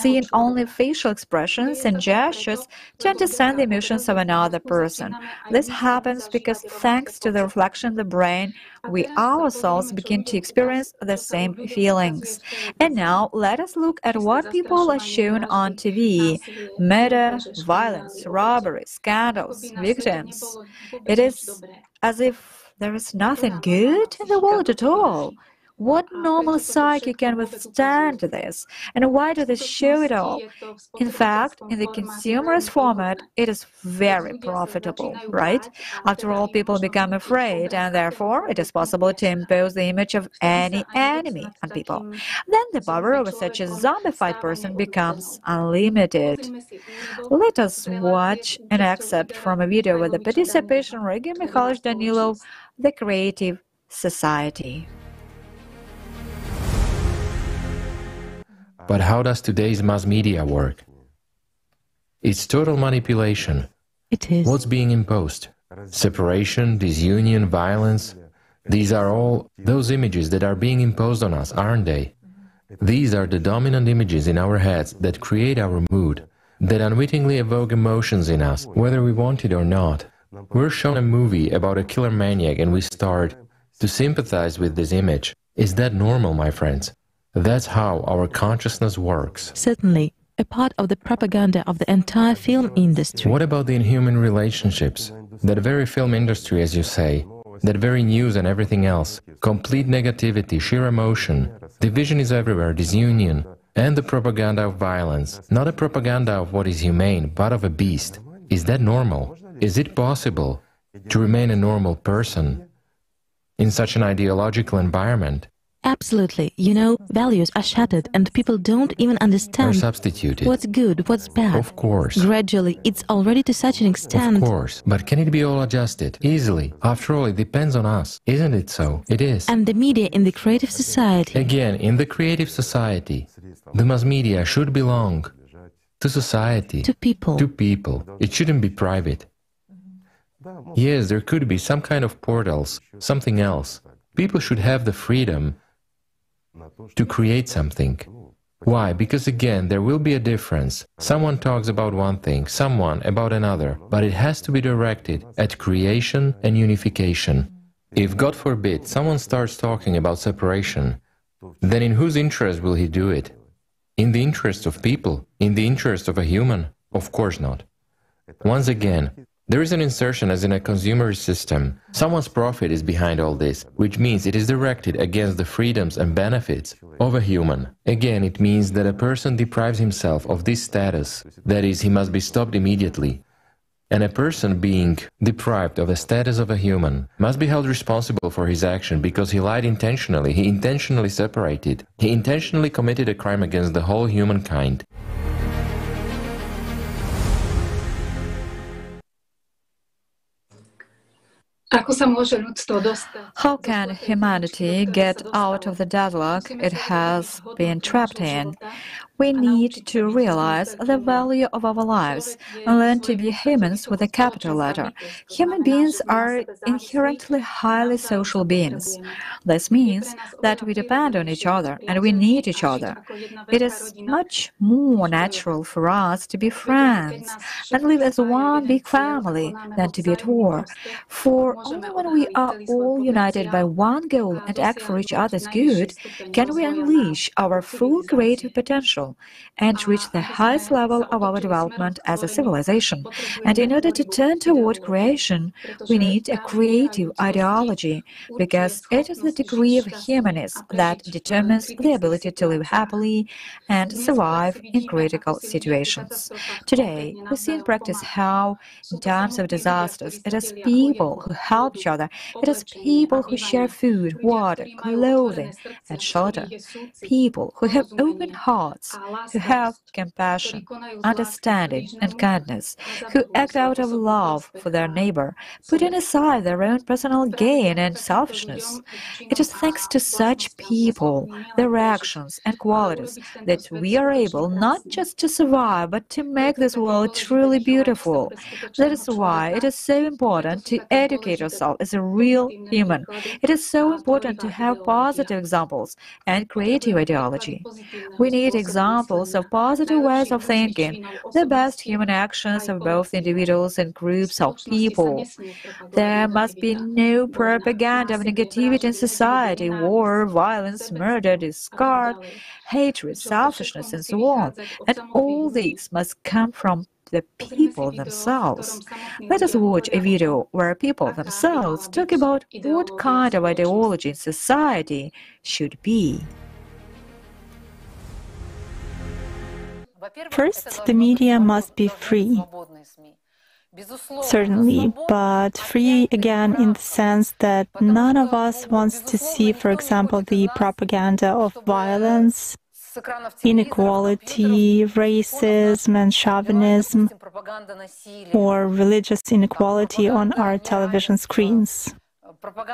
Speaker 1: seeing only facial expressions and gestures to understand the emotions of another person. This happens because thanks to the reflection in the brain, we ourselves begin to experience the same feelings. And now let us look at what people are shown on TV: murder, violence, robbery, scandals, victims. It is as if there is nothing good in the world at all. What normal psyche can withstand this? And why do they show it all? In fact, in the consumerist format, it is very profitable, right? After all, people become afraid, and therefore it is possible to impose the image of any enemy on people. Then the power over such a zombified person becomes unlimited. Let us watch an excerpt from a video with the participation of Reggie Mikhailovich Danilov, The Creative Society.
Speaker 2: But how does today's mass media work? It's total manipulation.
Speaker 15: It is.
Speaker 2: What's being imposed? Separation, disunion, violence. These are all those images that are being imposed on us, aren't they? These are the dominant images in our heads that create our mood, that unwittingly evoke emotions in us, whether we want it or not. We're shown a movie about a killer maniac and we start to sympathize with this image. Is that normal, my friends? That's how our consciousness works.
Speaker 15: Certainly, a part of the propaganda of the entire film industry.
Speaker 2: What about the inhuman relationships? That very film industry, as you say, that very news and everything else, complete negativity, sheer emotion, division is everywhere, disunion, and the propaganda of violence, not a propaganda of what is humane, but of a beast. Is that normal? Is it possible to remain a normal person in such an ideological environment?
Speaker 15: Absolutely. You know, values are shattered and people don't even understand what's good, what's bad.
Speaker 2: Of course.
Speaker 15: Gradually, it's already to such an extent.
Speaker 2: Of course. But can it be all adjusted? Easily. After all, it depends on us. Isn't it so? It is.
Speaker 15: And the media in the creative society.
Speaker 2: Again, in the creative society, the mass media should belong to society.
Speaker 15: To people.
Speaker 2: To people. It shouldn't be private. Yes, there could be some kind of portals, something else. People should have the freedom to create something. Why? Because again, there will be a difference. Someone talks about one thing, someone about another, but it has to be directed at creation and unification. If, God forbid, someone starts talking about separation, then in whose interest will he do it? In the interest of people? In the interest of a human? Of course not. Once again, there is an insertion as in a consumer system. Someone's profit is behind all this, which means it is directed against the freedoms and benefits of a human. Again, it means that a person deprives himself of this status. That is, he must be stopped immediately. And a person being deprived of the status of a human must be held responsible for his action because he lied intentionally, he intentionally separated, he intentionally committed a crime against the whole humankind.
Speaker 1: How can humanity get out of the deadlock it has been trapped in? We need to realize the value of our lives and learn to be humans with a capital letter. Human beings are inherently highly social beings. This means that we depend on each other and we need each other. It is much more natural for us to be friends and live as one big family than to be at war. For only when we are all united by one goal and act for each other's good can we unleash our full creative potential and reach the highest level of our development as a civilization. And in order to turn toward creation, we need a creative ideology, because it is the degree of humanism that determines the ability to live happily and survive in critical situations. Today, we see in practice how, in times of disasters, it is people who help each other, it is people who share food, water, clothing, and shelter, people who have open hearts, who have compassion, understanding, and kindness, who act out of love for their neighbor, putting aside their own personal gain and selfishness. It is thanks to such people, their actions and qualities, that we are able not just to survive, but to make this world truly beautiful. That is why it is so important to educate ourselves as a real human. It is so important to have positive examples and creative ideology. We need examples of positive ways of thinking, the best human actions of both individuals and groups of people. There must be no propaganda of negativity in society, war, violence, murder, discard, hatred, selfishness, and so on. And all these must come from the people themselves. Let us watch a video where people themselves talk about what kind of ideology in society should be.
Speaker 16: First, the media must be free. Certainly, but free again in the sense that none of us wants to see, for example, the propaganda of violence, inequality, racism and chauvinism, or religious inequality on our television screens,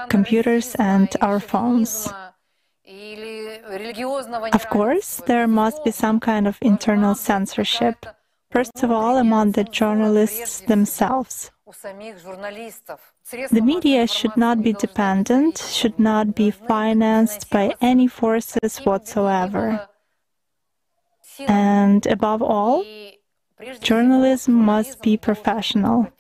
Speaker 16: computers and our phones. Of course, there must be some kind of internal censorship, first of all among the journalists themselves. The media should not be dependent, should not be financed by any forces whatsoever. And above all, journalism must be professional.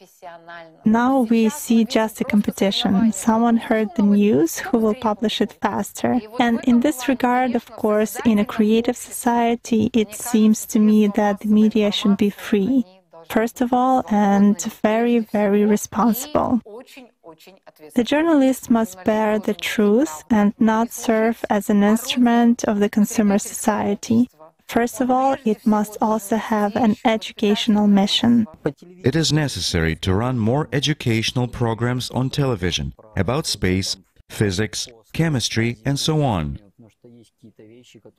Speaker 16: Now we see just a competition. Someone heard the news, who will publish it faster. And in this regard, of course, in a creative society, it seems to me that the media should be free, first of all, and very, very responsible. The journalist must bear the truth and not serve as an instrument of the consumer society. First of all, it must also have an educational mission.
Speaker 17: It is necessary to run more educational programs on television about space, physics, chemistry, and so on.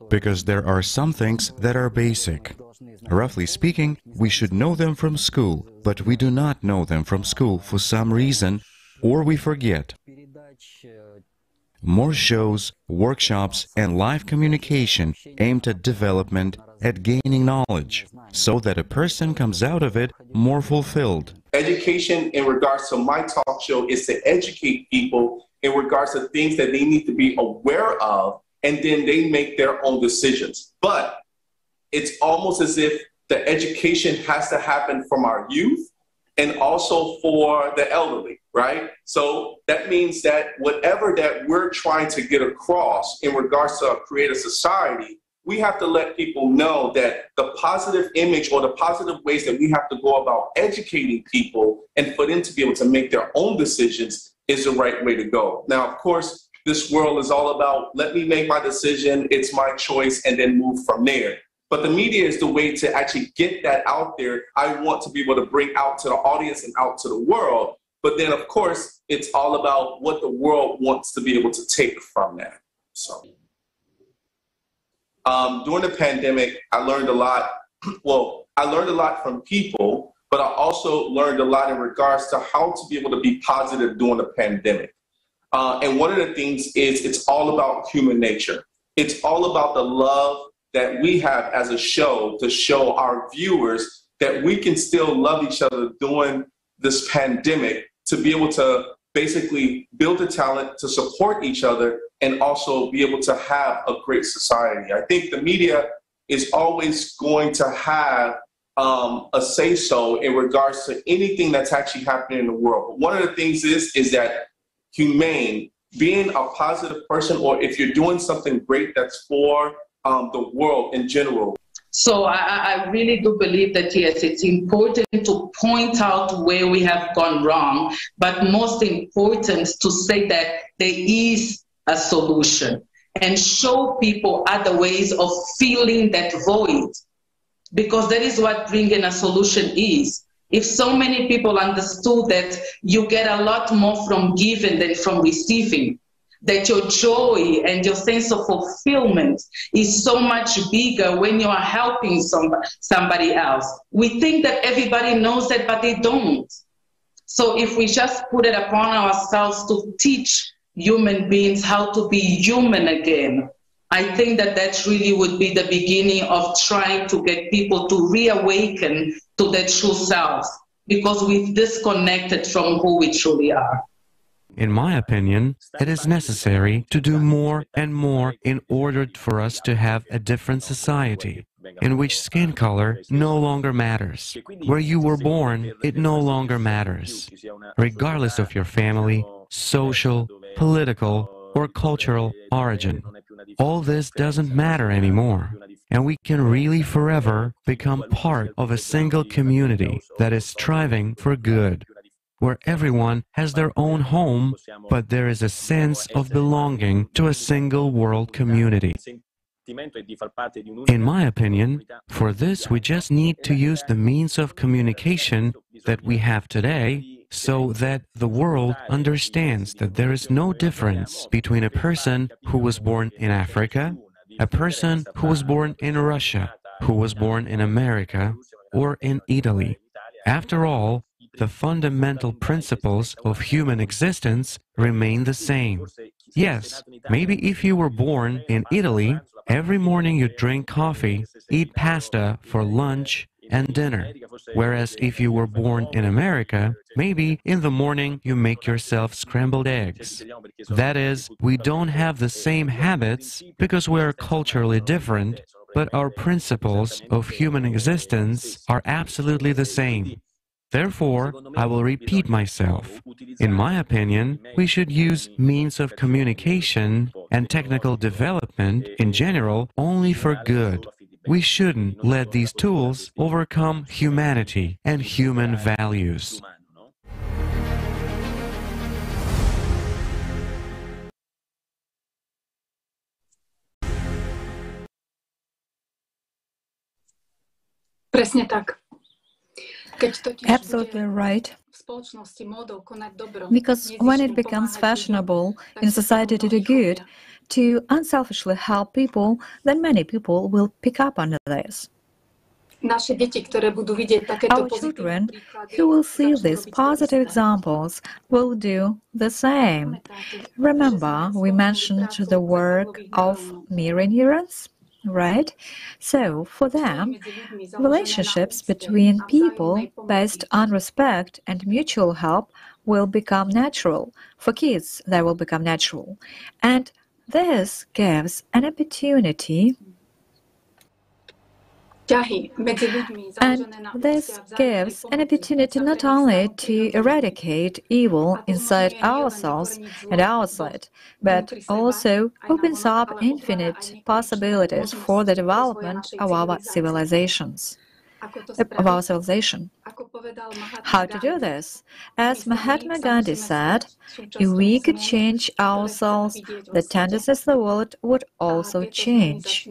Speaker 17: Because there are some things that are basic. Roughly speaking, we should know them from school, but we do not know them from school for some reason, or we forget. More shows, workshops, and live communication aimed at development, at gaining knowledge, so that a person comes out of it more fulfilled.
Speaker 18: Education in regards to my talk show is to educate people in regards to things that they need to be aware of, and then they make their own decisions. But it's almost as if the education has to happen from our youth and also for the elderly, right? So that means that whatever that we're trying to get across in regards to create a society, we have to let people know that the positive image or the positive ways that we have to go about educating people and for them to be able to make their own decisions is the right way to go. Now, of course, this world is all about, let me make my decision, it's my choice, and then move from there. But the media is the way to actually get that out there. I want to be able to bring out to the audience and out to the world. But then, of course, it's all about what the world wants to be able to take from that. So, during the pandemic, I learned a lot. Well, I learned a lot from people, but I also learned a lot in regards to how to be able to be positive during the pandemic. And one of the things is it's all about human nature. It's all about the love that we have as a show to show our viewers that we can still love each other during this pandemic, to be able to basically build the talent to support each other and also be able to have a great society. I think the media is always going to have a say-so in regards to anything that's actually happening in the world. But one of the things is that humane, being a positive person, or if you're doing something great that's for the world in general.
Speaker 19: So I really do believe that, yes, it's important to point out where we have gone wrong, but most important to say that there is a solution and show people other ways of filling that void, because that is what bringing a solution is. If so many people understood that you get a lot more from giving than from receiving, that your joy and your sense of fulfillment is so much bigger when you are helping somebody else. We think that everybody knows that, but they don't. So if we just put it upon ourselves to teach human beings how to be human again, I think that that really would be the beginning of trying to get people to reawaken to their true selves, because we've disconnected from who we truly are.
Speaker 17: In my opinion, it is necessary to do more and more in order for us to have a different society, in which skin color no longer matters. Where you were born, it no longer matters. Regardless of your family, social, political, or cultural origin. All this doesn't matter anymore, and we can really forever become part of a single community that is striving for good, where everyone has their own home, but there is a sense of belonging to a single world community. In my opinion, for this we just need to use the means of communication that we have today, so that the world understands that there is no difference between a person who was born in Africa, a person who was born in Russia, who was born in America, or in Italy. After all, the fundamental principles of human existence remain the same. Yes, maybe if you were born in Italy, every morning you drink coffee, eat pasta for lunch and dinner. Whereas if you were born in America, maybe in the morning you make yourself scrambled eggs. That is, we don't have the same habits because we are culturally different, but our principles of human existence are absolutely the same. Therefore, I will repeat myself. In my opinion, we should use means of communication and technical development in general only for good. We shouldn't let these tools overcome humanity and human values.
Speaker 20: Presne tak.
Speaker 1: Absolutely right. Because when it becomes fashionable in society to do good, to unselfishly help people, then many people will pick up on this. Our children who will see these positive examples will do the same. Remember, we mentioned the work of mirror neurons? Right? So, for them, relationships between people based on respect and mutual help will become natural. For kids, they will become natural. And this gives an opportunity And this gives an opportunity not only to eradicate evil inside ourselves and outside, but also opens up infinite possibilities for the development of our civilizations. Of our civilization. How to do this? As Mahatma Gandhi said, if we could change ourselves, the tendencies of the world would also change.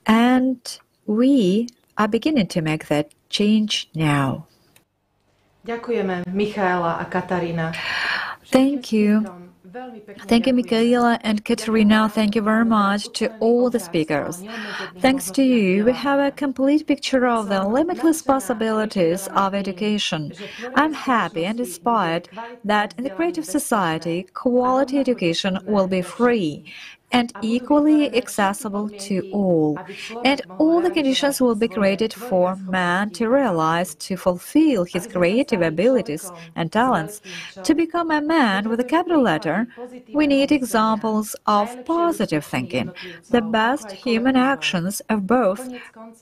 Speaker 1: And we are beginning to make that change now.
Speaker 5: Ďakujeme, Michaela a Katarína.
Speaker 1: Thank you. Thank you, Michaela and Katerina. Thank you very much to all the speakers. Thanks to you, we have a complete picture of the limitless possibilities of education. I'm happy and inspired that in the creative society, quality education will be free and equally accessible to all. And all the conditions will be created for man to realize, to fulfill his creative abilities and talents. To become a man with a capital letter, we need examples of positive thinking, the best human actions of both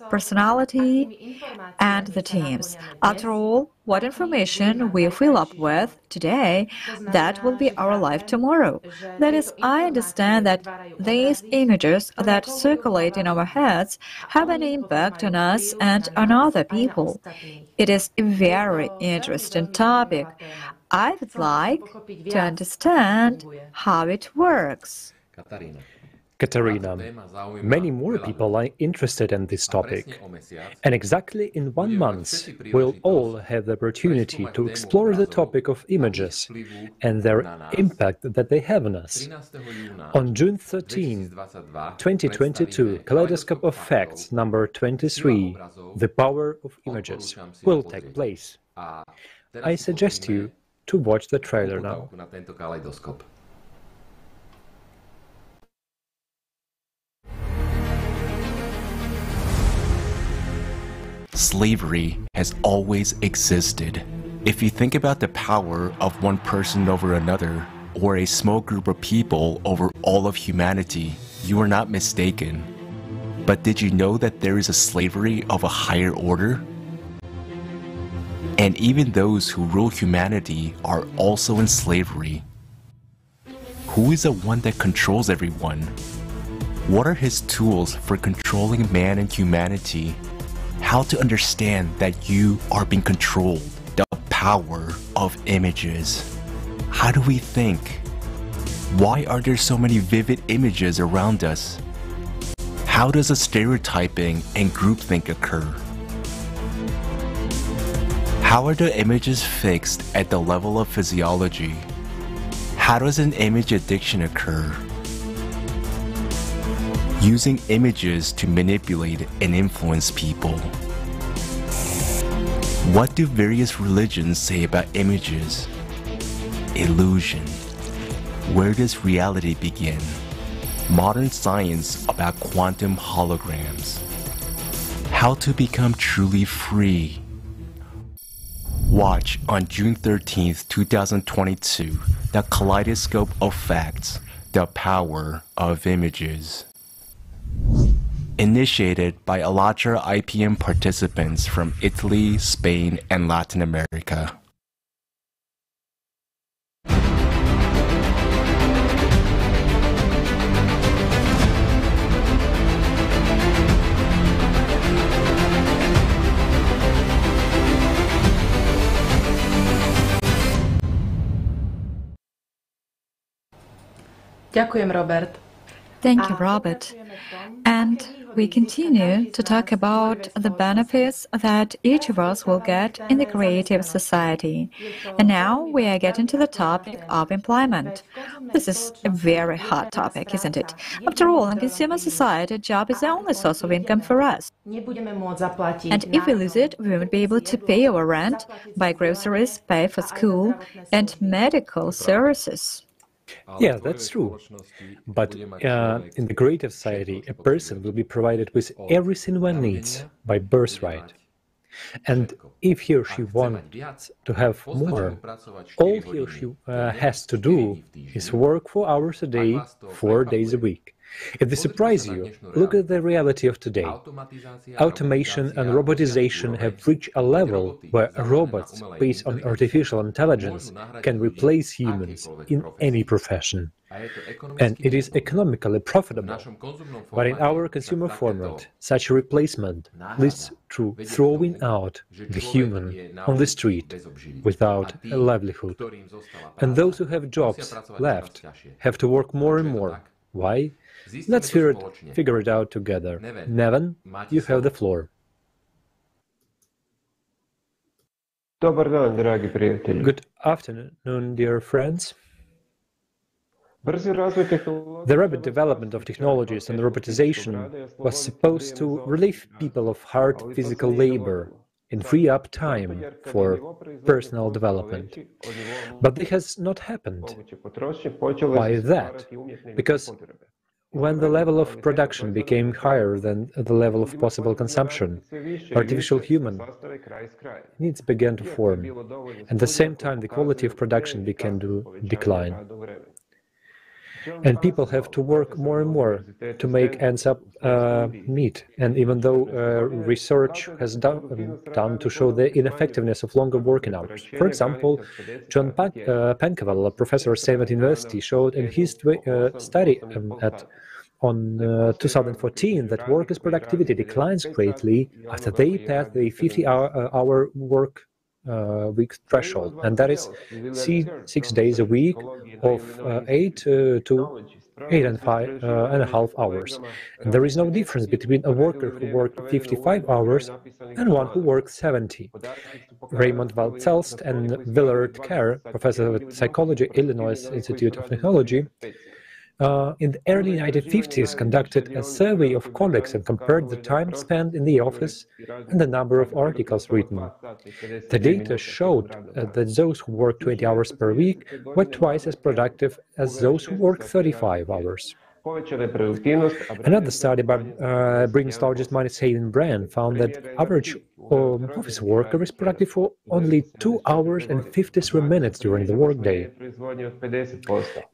Speaker 1: personality and the teams. After all, what information we fill up with today, that will be our life tomorrow. That is, I understand that these images that circulate in our heads have an impact on us and on other people. It is a very interesting topic. I would like to understand how it works.
Speaker 11: Katarina, many more people are interested in this topic, and exactly in 1 month we'll all have the opportunity to explore the topic of images and their impact that they have on us. On June 13, 2022, Kaleidoscope of Facts number 23, The Power of Images, will take place. I suggest you to watch the trailer now.
Speaker 20: Slavery has always existed. If you think about the power of one person over another, or a small group of people over all of humanity, you are not mistaken. But did you know that there is a slavery of a higher order? And even those who rule humanity are also in slavery. Who is the one that controls everyone? What are his tools for controlling man and humanity? How to understand that you are being controlled, the power of images. How do we think? Why are there so many vivid images around us? How does a stereotyping and groupthink occur? How are the images fixed at the level of physiology? How does an image addiction occur? Using images to manipulate and influence people. What do various religions say about images? Illusion. Where does reality begin? Modern science about quantum holograms. How to become truly free. Watch on June 13th, 2022, the Kaleidoscope of Facts, The Power of Images. Initiated by Alatra IPM participants from Italy, Spain, and Latin America.
Speaker 5: Ďakujem, Robert.
Speaker 1: Thank you, Robert. And we continue to talk about the benefits that each of us will get in the creative society. And now we are getting to the topic of employment. This is a very hot topic, isn't it? After all, in consumer society, a job is the only source of income for us. And if we lose it, we won't be able to pay our rent, buy groceries, pay for school, and medical services.
Speaker 11: Yeah, that's true. But in the creative society, a person will be provided with everything one needs by birthright. And if he or she wants to have more, all he or she has to do is work 4 hours a day, 4 days a week. If they surprise you, look at the reality of today. Automation and robotization have reached a level where robots based on artificial intelligence can replace humans in any profession. And it is economically profitable. But in our consumer format, such a replacement leads to throwing out the human on the street without a livelihood. And those who have jobs left have to work more and more. Why? Let's figure it out together. Neven, you have the floor. Good afternoon, dear friends. The rapid development of technologies and robotization was supposed to relieve people of hard physical labor and free up time for personal development. But this has not happened. Why is that? Because when the level of production became higher than the level of possible consumption, artificial human needs began to form. At the same time, the quality of production began to decline. And people have to work more and more to make ends up meet. And even though research has done to show the ineffectiveness of longer working hours. For example, John Pankoval, a professor at Stanford University, showed in his study on 2014 that workers' productivity declines greatly after they pass the 50-hour work week threshold, and that is 6 days a week of 8 to 8.5 hours. And there is no difference between a worker who worked 55 hours and one who worked 70. Raymond Valzelst and Willard Kerr, professor of psychology, Illinois Institute of Technology, in the early 1950s conducted a survey of colleagues and compared the time spent in the office and the number of articles written. The data showed that those who worked 20 hours per week were twice as productive as those who worked 35 hours. Another study by Britain's largest money-saving brand found that average office worker is productive for only 2 hours and 53 minutes during the workday.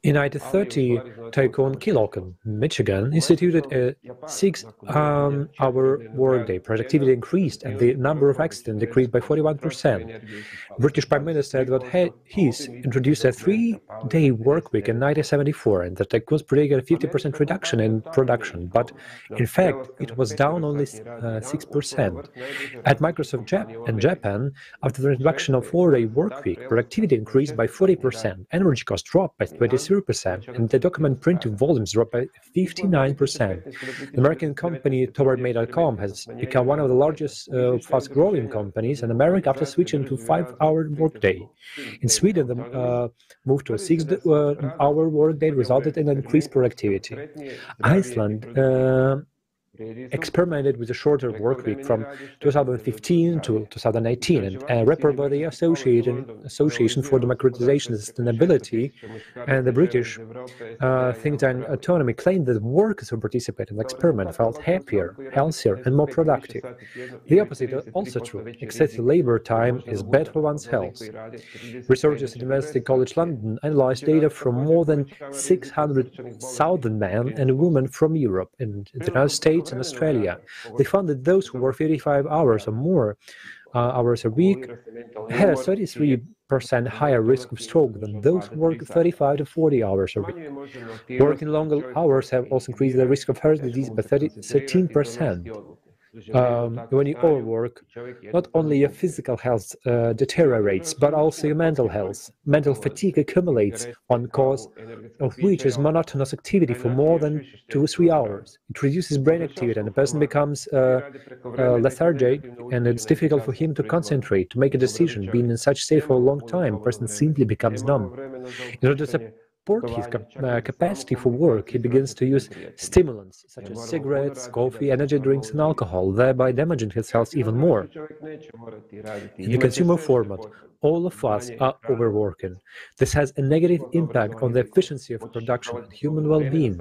Speaker 11: In 1930, Tycoon Keelocken, Michigan, instituted a 6-hour workday. Productivity increased and the number of accidents decreased by 41%. British Prime Minister Edward Heath introduced a 3-day workweek in 1974, and the Tycoons predicted a 50% reduction in production, but in fact it was down only 6%. At Microsoft in Japan, after the introduction of 4-day workweek, productivity increased by 40%, energy costs dropped by 23%, and the document printing volumes dropped by 59%. The American company TowardMe.com has become one of the largest fast-growing companies in America after switching to 5-hour workday. In Sweden, the move to a 6-hour workday resulted in increased productivity. Iceland experimented with a shorter workweek from 2015 to 2018, and a report by the Association for Democratization and Sustainability and the British think tank Autonomy claimed that workers who participated in the experiment felt happier, healthier, and more productive. The opposite is also true. Excessive labor time is bad for one's health. Researchers at University College London analyzed data from more than 600,000 men and women from Europe and the United States and Australia. They found that those who work 35 hours or more hours a week had a 33% higher risk of stroke than those who work 35 to 40 hours a week. Working longer hours have also increased the risk of heart disease by 13%. When you overwork, not only your physical health deteriorates, but also your mental health. Mental fatigue accumulates, one cause of which is monotonous activity for more than 2 or 3 hours. It reduces brain activity and the person becomes lethargic, and it's difficult for him to concentrate, to make a decision. Being in such state for a long time, a person simply becomes numb. In order to support his capacity for work, he begins to use stimulants such as cigarettes, coffee, energy drinks, and alcohol, thereby damaging his health even more. In the consumer format, all of us are overworking. This has a negative impact on the efficiency of production and human well-being.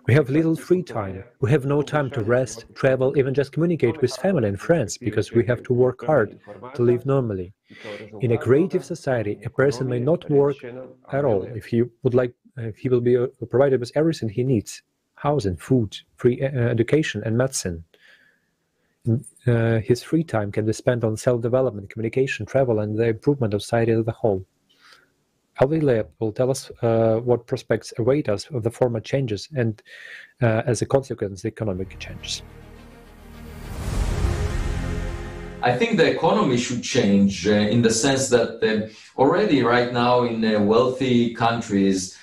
Speaker 11: We have little free time. We have no time to rest, travel, even just communicate with family and friends, because we have to work hard to live normally. In a creative society, a person may not work at all if he will be provided with everything he needs. housing, food, free education, and medicine. His free time can be spent on self-development, communication, travel, and the improvement of society as a whole. Alfie will tell us what prospects await us of the former changes and, as a consequence, the economic changes.
Speaker 21: I think the economy should change in the sense that already right now in wealthy countries,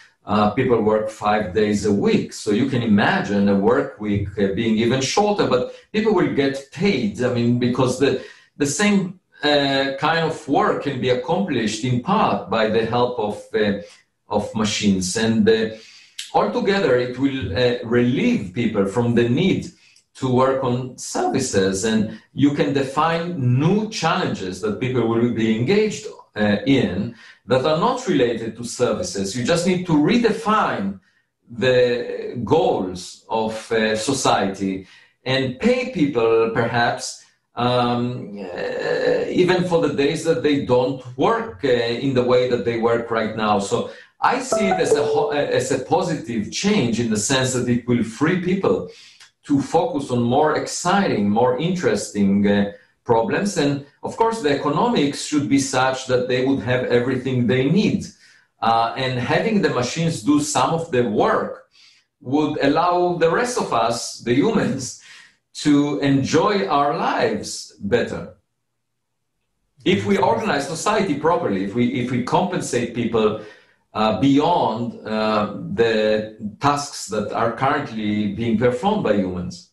Speaker 21: people work 5 days a week. So you can imagine a work week being even shorter, but people will get paid. I mean, because the same kind of work can be accomplished in part by the help of machines. And altogether, it will relieve people from the need to work on services, and you can define new challenges that people will be engaged in that are not related to services. You just need to redefine the goals of society and pay people perhaps even for the days that they don't work in the way that they work right now. So I see it as a positive change in the sense that it will free people to focus on more exciting, more interesting problems. And of course, the economics should be such that they would have everything they need. And having the machines do some of the work would allow the rest of us, the humans, to enjoy our lives better. If we organize society properly, if we compensate people beyond the tasks that are currently being performed by humans.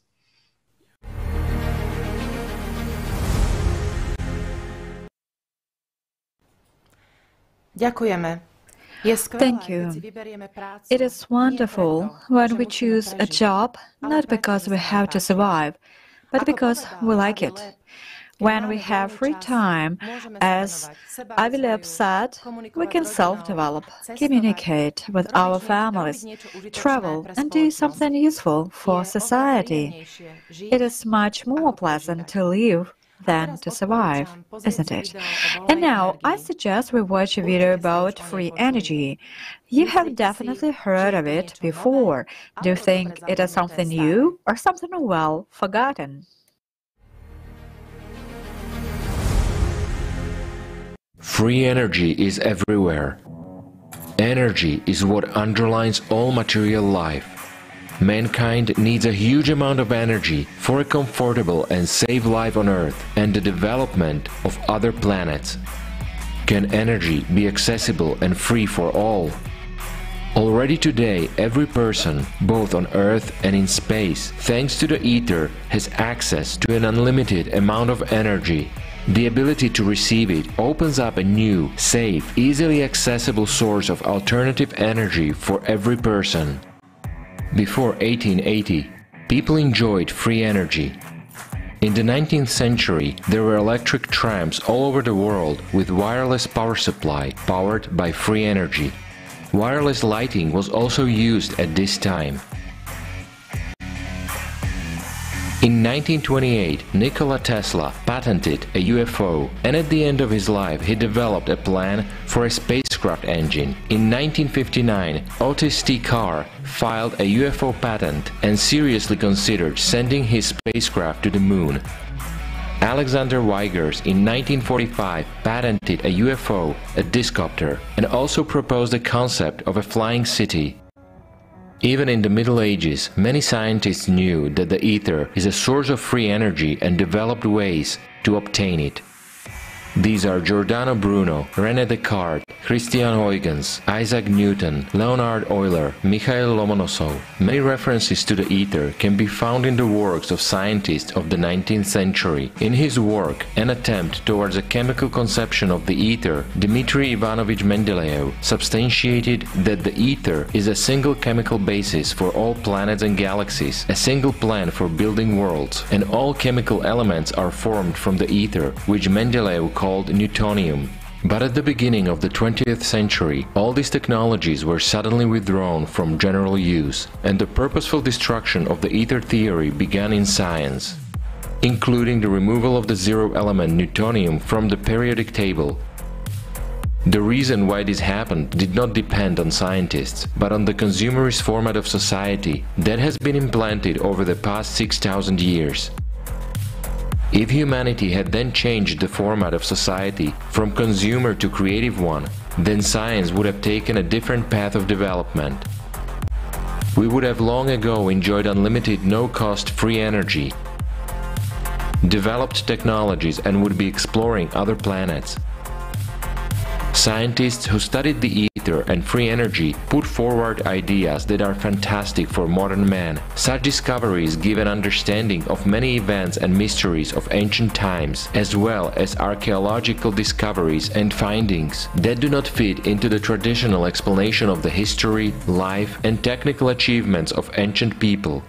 Speaker 1: Thank you. It is wonderful when we choose a job, not because we have to survive, but because we like it. When we have free time, as Avileb said, we can self-develop, communicate with our families, travel, and do something useful for society. It is much more pleasant to live than to survive, isn't it? And now, I suggest we watch a video about free energy. You have definitely heard of it before. Do you think it is something new or something well forgotten?
Speaker 2: Free energy is everywhere. Energy is what underlines all material life. Mankind needs a huge amount of energy for a comfortable and safe life on Earth and the development of other planets. Can energy be accessible and free for all? Already today, every person, both on Earth and in space, thanks to the ether, has access to an unlimited amount of energy. The ability to receive it opens up a new, safe, easily accessible source of alternative energy for every person. Before 1880, people enjoyed free energy. In the 19th century, there were electric trams all over the world with wireless power supply powered by free energy. Wireless lighting was also used at this time. In 1928, Nikola Tesla patented a UFO, and at the end of his life he developed a plan for a spacecraft engine. In 1959, Otis T. Carr filed a UFO patent and seriously considered sending his spacecraft to the moon. Alexander Weigers in 1945 patented a UFO, a discopter, and also proposed the concept of a flying city. Even in the Middle Ages, many scientists knew that the ether is a source of free energy and developed ways to obtain it. These are Giordano Bruno, René Descartes, Christian Huygens, Isaac Newton, Leonhard Euler, Mikhail Lomonosov. Many references to the ether can be found in the works of scientists of the 19th century. In his work, An Attempt Towards a Chemical Conception of the Ether, Dmitry Ivanovich Mendeleev substantiated that the ether is a single chemical basis for all planets and galaxies, a single plan for building worlds, and all chemical elements are formed from the ether, which Mendeleev called Newtonium. But at the beginning of the 20th century, all these technologies were suddenly withdrawn from general use, and the purposeful destruction of the ether theory began in science, including the removal of the zero element Newtonium from the periodic table. The reason why this happened did not depend on scientists, but on the consumerist format of society that has been implanted over the past 6,000 years. If humanity had then changed the format of society from consumer to creative one, then science would have taken a different path of development. We would have long ago enjoyed unlimited no-cost free energy, developed technologies, and would be exploring other planets. Scientists who studied the ether and free energy put forward ideas that are fantastic for modern man. Such discoveries give an understanding of many events and mysteries of ancient times, as well as archaeological discoveries and findings that do not fit into the traditional explanation of the history, life, and technical achievements of ancient people.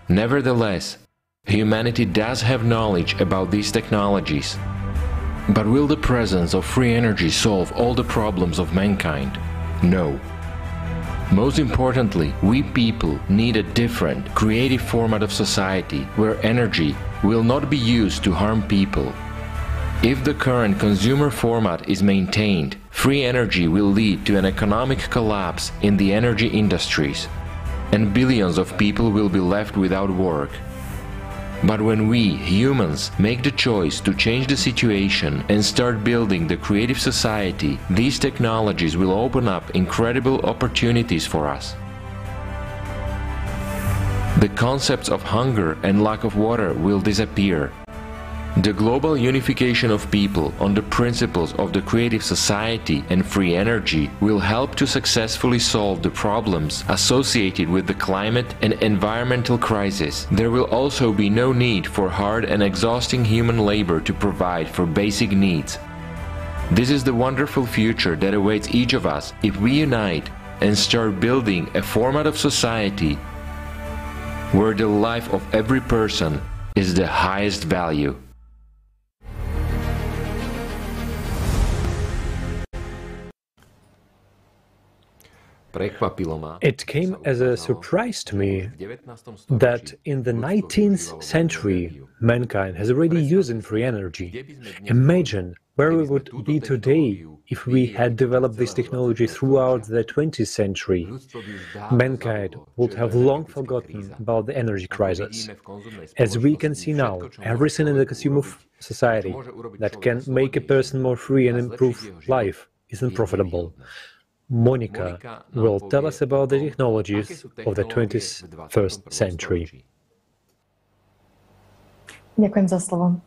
Speaker 2: Nevertheless, humanity does have knowledge about these technologies. But will the presence of free energy solve all the problems of mankind? No. Most importantly, we people need a different, creative format of society where energy will not be used to harm people. If the current consumer format is maintained, free energy will lead to an economic collapse in the energy industries, and billions of people will be left without work. But when we, humans, make the choice to change the situation and start building the creative society, these technologies will open up incredible opportunities for us. The concepts of hunger and lack of water will disappear. The global unification of people on the principles of the creative society and free energy will help to successfully solve the problems associated with the climate and environmental crisis. There will also be no need for hard and exhausting human labor to provide for basic needs. This is the wonderful future that awaits each of us if we unite and start building a format of society where the life of every person is the highest value.
Speaker 11: It came as a surprise to me that in the 19th century, mankind has already used free energy. Imagine where we would be today if we had developed this technology throughout the 20th century. Mankind would have long forgotten about the energy crisis. As we can see now, everything in the consumer society that can make a person more free and improve life is unprofitable. Monica will tell us about the technologies of the 21st century.
Speaker 5: Ďakujem za slovo.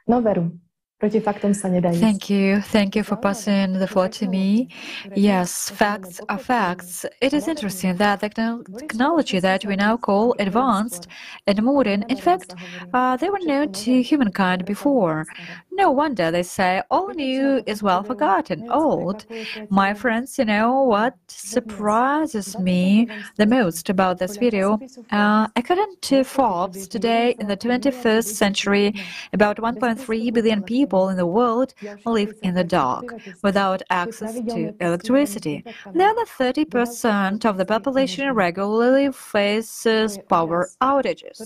Speaker 5: No veru, proti faktom sa nedá ísť.
Speaker 1: Thank you for passing the floor to me. Yes, facts are facts. It is interesting that the technology that we now call advanced and modern, in fact, they were known to humankind before. No wonder they say all new is well forgotten, old. My friends, you know what surprises me the most about this video? According to Forbes, today in the 21st century, about 1.3 billion people in the world live in the dark, without access to electricity. The other 30% of the population regularly faces power outages.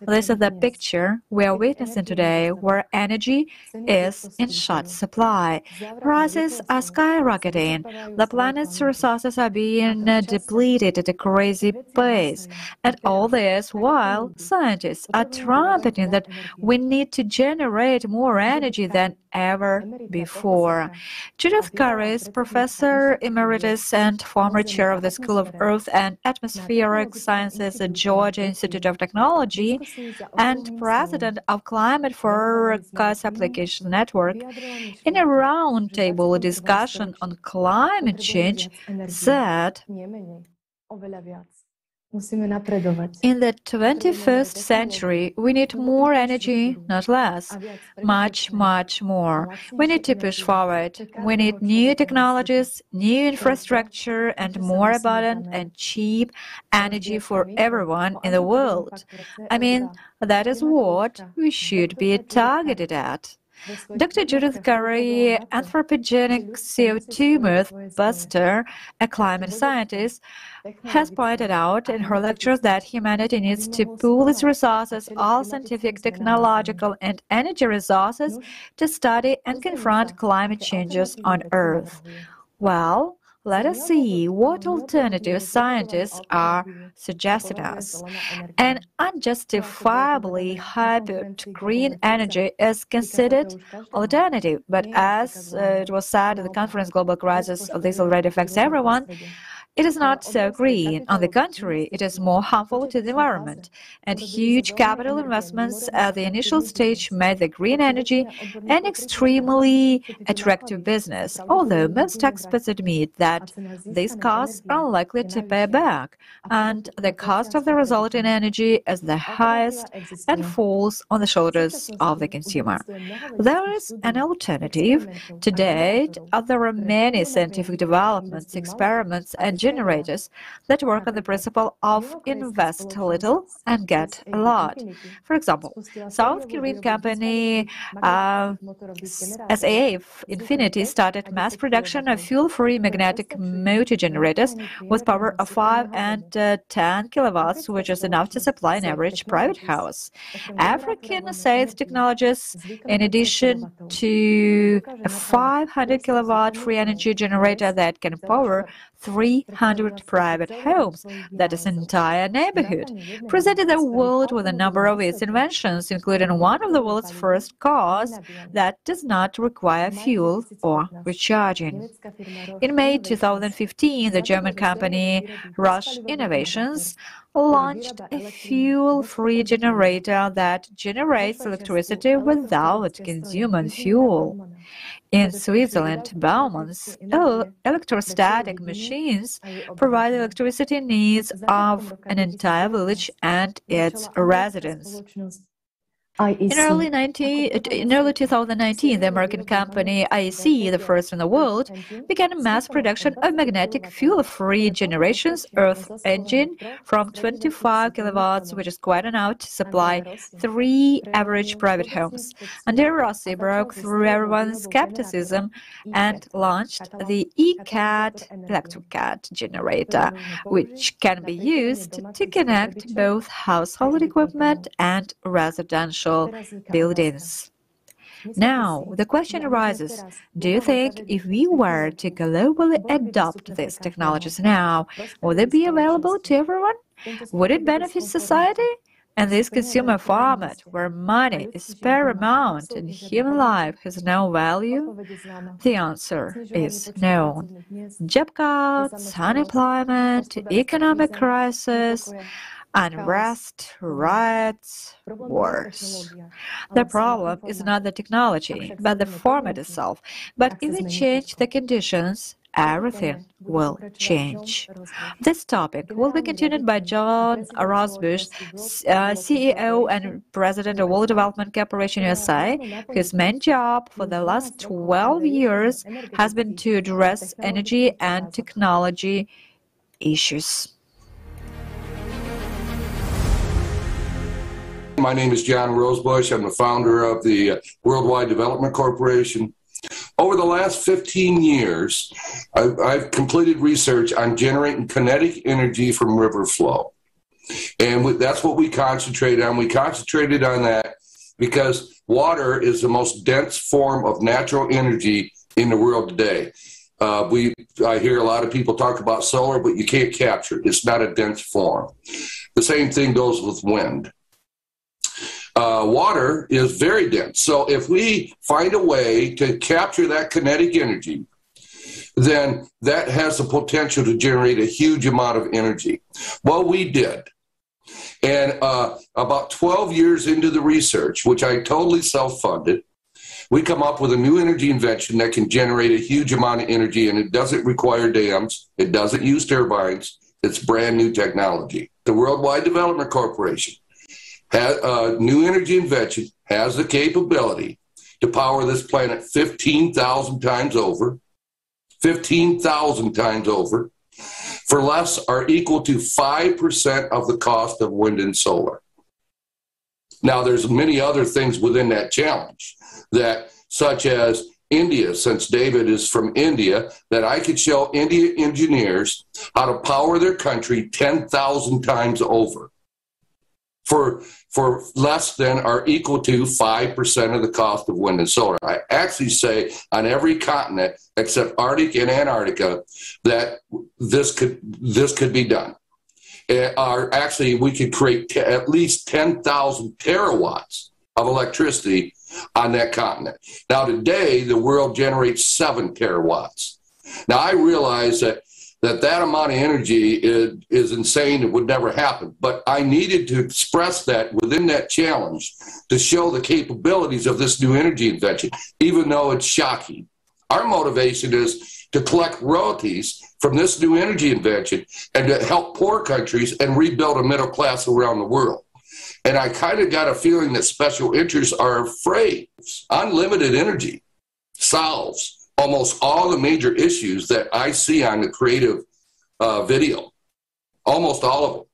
Speaker 1: This is the picture we are witnessing today, where energy is in short supply. Prices are skyrocketing. The planet's resources are being depleted at a crazy pace. And all this while scientists are trumpeting that we need to generate more energy than ever before. Judith Curris, Professor Emeritus and former chair of the School of Earth and Atmospheric Sciences at Georgia Institute of Technology and president of Climate Forecast Application Network, in a roundtable discussion on climate change, said, in the 21st century, we need more energy, not less. Much, much more. We need to push forward. We need new technologies, new infrastructure, and more abundant and cheap energy for everyone in the world. I mean, that is what we should be targeted at. Dr. Judith Curry, anthropogenic CO2 myth buster, a climate scientist, has pointed out in her lectures that humanity needs to pool its resources, all scientific, technological, and energy resources, to study and confront climate changes on Earth. Well, let us see what alternatives scientists are suggesting us. An unjustifiably hyped green energy is considered alternative, but as it was said at the conference, global crisis, this already affects everyone. It is not so green. On the contrary, it is more harmful to the environment, and huge capital investments at the initial stage made the green energy an extremely attractive business, although most experts admit that these costs are likely to pay back, and the cost of the resulting energy is the highest and falls on the shoulders of the consumer. There is an alternative. To date, there are many scientific developments, experiments, and generators that work on the principle of invest little and get a lot. For example, South Korean company SAF Infinity started mass production of fuel-free magnetic motor generators with power of 5 and 10 kilowatts, which is enough to supply an average private house. African SAF Technologies, in addition to a 500 kilowatt free energy generator that can power 300 private homes, that is an entire neighborhood, presented the world with a number of its inventions, including one of the world's first cars that does not require fuel or recharging. In May 2015, the German company Rush Innovations launched a fuel-free generator that generates electricity without consuming fuel. In Switzerland, Baumann's electrostatic machines provide electricity needs of an entire village and its residents. In early 2019, the American company IEC, the first in the world, began mass production of magnetic fuel-free generations Earth engine from 25 kilowatts, which is quite enough to supply 3 average private homes. Andrea Rossi broke through everyone's skepticism and launched the ECAT electrocat generator, which can be used to connect both household equipment and residential buildings. Now, the question arises, do you think if we were to globally adopt these technologies now, would they be available to everyone? Would it benefit society? In this consumer format, where money is paramount and human life has no value? The answer is no. Job cuts, unemployment, economic crisis, unrest, riots, wars. The problem is not the technology, but the format itself. But if we change the conditions, everything will change. This topic will be continued by John Rosbush, CEO and President of World Development Corporation USA, whose main job for the last 12 years has been to address energy and technology issues.
Speaker 4: My name is John Rosebush. I'm the founder of the Worldwide Development Corporation. Over the last 15 years, I've completed research on generating kinetic energy from river flow. And that's what we concentrated on. We concentrated on that because water is the most dense form of natural energy in the world today. I hear a lot of people talk about solar, but you can't capture it. It's not a dense form. The same thing goes with wind. Water is very dense. So if we find a way to capture that kinetic energy, then that has the potential to generate a huge amount of energy. Well, we did. And about 12 years into the research, which I totally self-funded, we come up with a new energy invention that can generate a huge amount of energy, and it doesn't require dams. It doesn't use turbines. It's brand new technology. The Worldwide Development Corporation, a new energy invention, has the capability to power this planet 15,000 times over, 15,000 times over, for less or equal to 5% of the cost of wind and solar. Now, there's many other things within that challenge, that such as India, since David is from India, that I could show India engineers how to power their country 10,000 times over for less than or equal to 5% of the cost of wind and solar. I actually say on every continent except Arctic and Antarctica that this could be done. Or actually, we could create at least 10,000 terawatts of electricity on that continent. Now, today, the world generates 7 terawatts. Now, I realize that amount of energy is insane. It would never happen. But I needed to express that within that challenge to show the capabilities of this new energy invention, even though it's shocking. Our motivation is to collect royalties from this new energy invention and to help poor countries and rebuild a middle class around the world. And I kind of got a feeling that special interests are afraid. Unlimited energy solves almost all the major issues that I see on the creative video, almost all of them.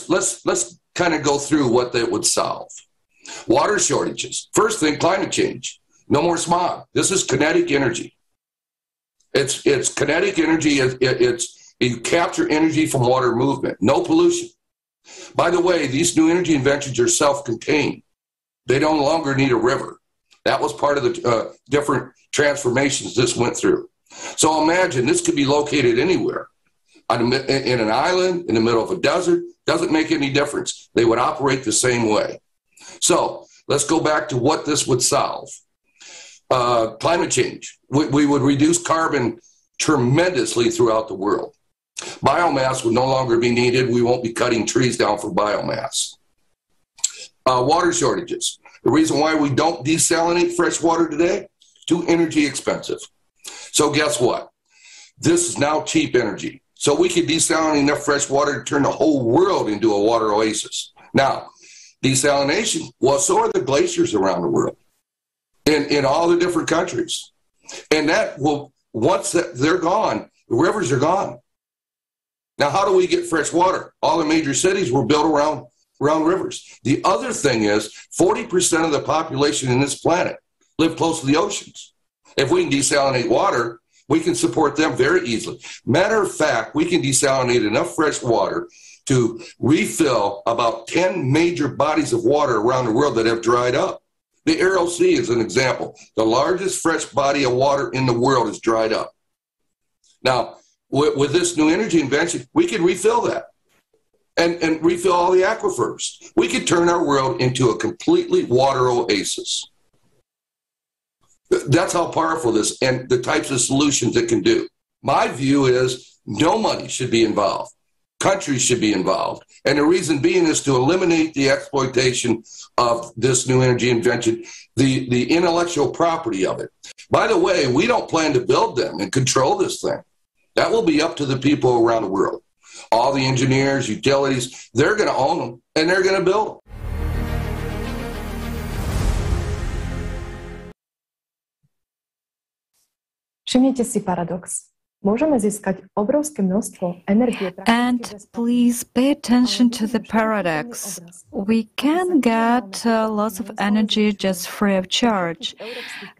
Speaker 4: Let's kind of go through what that would solve. Water shortages. First thing, climate change. No more smog. This is kinetic energy. It's kinetic energy. You capture energy from water movement. No pollution. By the way, these new energy inventions are self-contained. They no longer need a river. That was part of the different transformations this went through. So imagine this could be located anywhere. In an island, in the middle of a desert, doesn't make any difference. They would operate the same way. So let's go back to what this would solve. Climate change. We would reduce carbon tremendously throughout the world. Biomass would no longer be needed. We won't be cutting trees down for biomass. Water shortages. The reason why we don't desalinate fresh water today, too energy expensive. So guess what? This is now cheap energy. So we could desalinate enough fresh water to turn the whole world into a water oasis. Now, desalination, well, so are the glaciers around the world in all the different countries. And that will, once they're gone, the rivers are gone. Now, how do we get fresh water? All the major cities were built around rivers. The other thing is 40% of the population in this planet live close to the oceans. If we can desalinate water, we can support them very easily. Matter of fact, we can desalinate enough fresh water to refill about 10 major bodies of water around the world that have dried up. The Aral Sea is an example. The largest fresh body of water in the world is dried up. Now, with this new energy invention, we could refill that and refill all the aquifers. We could turn our world into a completely water oasis. That's how powerful this and the types of solutions it can do. My view is no money should be involved. Countries should be involved. And the reason being is to eliminate the exploitation of this new energy invention, the intellectual property of it. By the way, we don't plan to build them and control this thing. That will be up to the people around the world. All the engineers, utilities, they're going to own them and they're going to build them.
Speaker 5: Všimnite si paradox. Môžeme získať obrovské množstvo energie.
Speaker 1: And please pay attention to the paradox. We can get lots of energy just free of charge,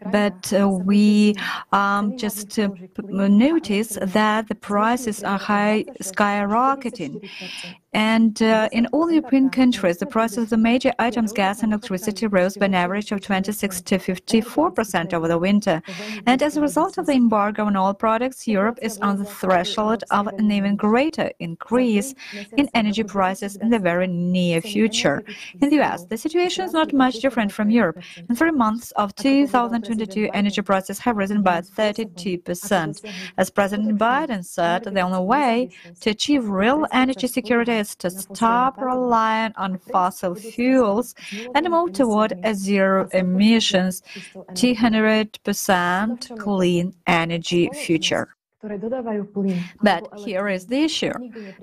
Speaker 1: but we just notice that the prices are skyrocketing. And in all European countries, the price of the major items, gas and electricity, rose by an average of 26 to 54% over the winter. And as a result of the embargo on oil products, Europe is on the threshold of an even greater increase in energy prices in the very near future. In the US, the situation is not much different from Europe. In 3 months of 2022, energy prices have risen by 32%. As President Biden said, the only way to achieve real energy security is to stop relying on fossil fuels and move toward a zero emissions, 200% clean energy future. But here is the issue.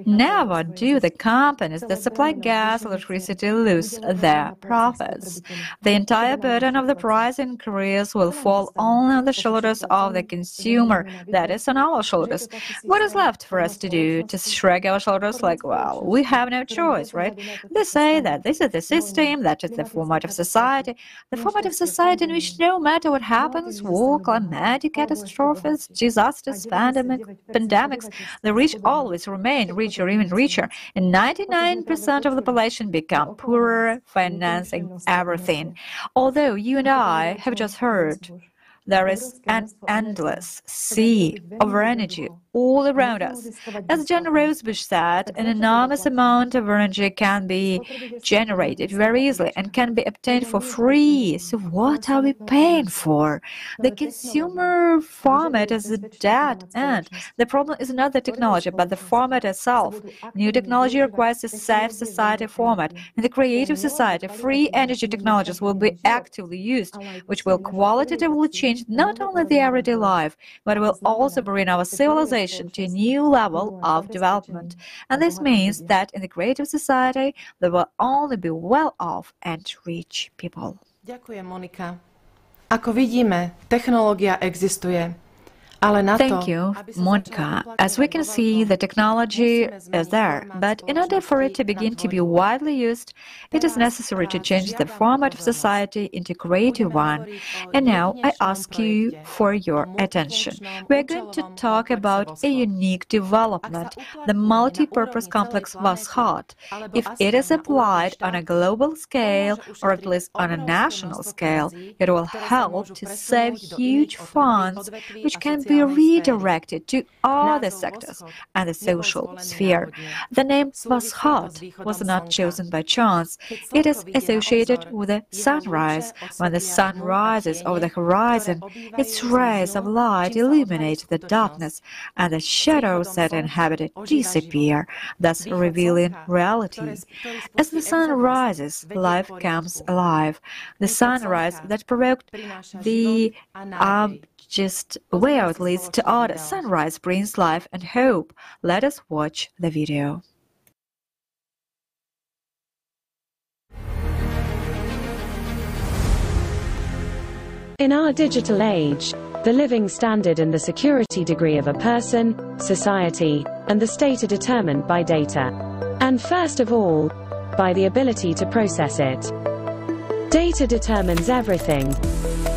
Speaker 1: Never do the companies that supply gas, electricity lose their profits. The entire burden of the price increase will fall only on the shoulders of the consumer, that is, on our shoulders. What is left for us to do? To shrug our shoulders like, well, we have no choice, right? They say that this is the system, that is the format of society, the format of society in which no matter what happens, war, climatic catastrophes, disasters, pandemics, the rich always remain richer, even richer, and 99% of the population become poorer, financing everything. Although you and I have just heard, there is an endless sea of energy all around us. As John Rosebush said, an enormous amount of energy can be generated very easily and can be obtained for free. So what are we paying for? The consumer format is a dead end. The problem is not the technology, but the format itself. New technology requires a safe society format. In the creative society, free energy technologies will be actively used, which will qualitatively change not only the everyday life, but will also bring our civilization to a new level of development. And this means that in the creative society, there will only be well-off and rich people.
Speaker 9: Ďakujem, Monika. Ako vidíme, technológia existuje.
Speaker 1: Thank you, Monica. As we can see, the technology is there, but in order for it to begin to be widely used, it is necessary to change the format of society into a creative one. And now I ask you for your attention. We are going to talk about a unique development, the multi-purpose complex washat. If it is applied on a global scale, or at least on a national scale, it will help to save huge funds, which can be redirected to other sectors and the social sphere. The name washat was not chosen by chance. It is associated with the sunrise. When the sun rises over the horizon, its rays of light illuminate the darkness, and the shadows that inhabit it disappear, thus revealing reality. As the sun rises, life comes alive. The sunrise that provoked the just where it leads to art, sunrise brings life and hope. Let us watch the video.
Speaker 22: In our digital age, the living standard and the security degree of a person, society, and the state are determined by data. And first of all, by the ability to process it. Data determines everything,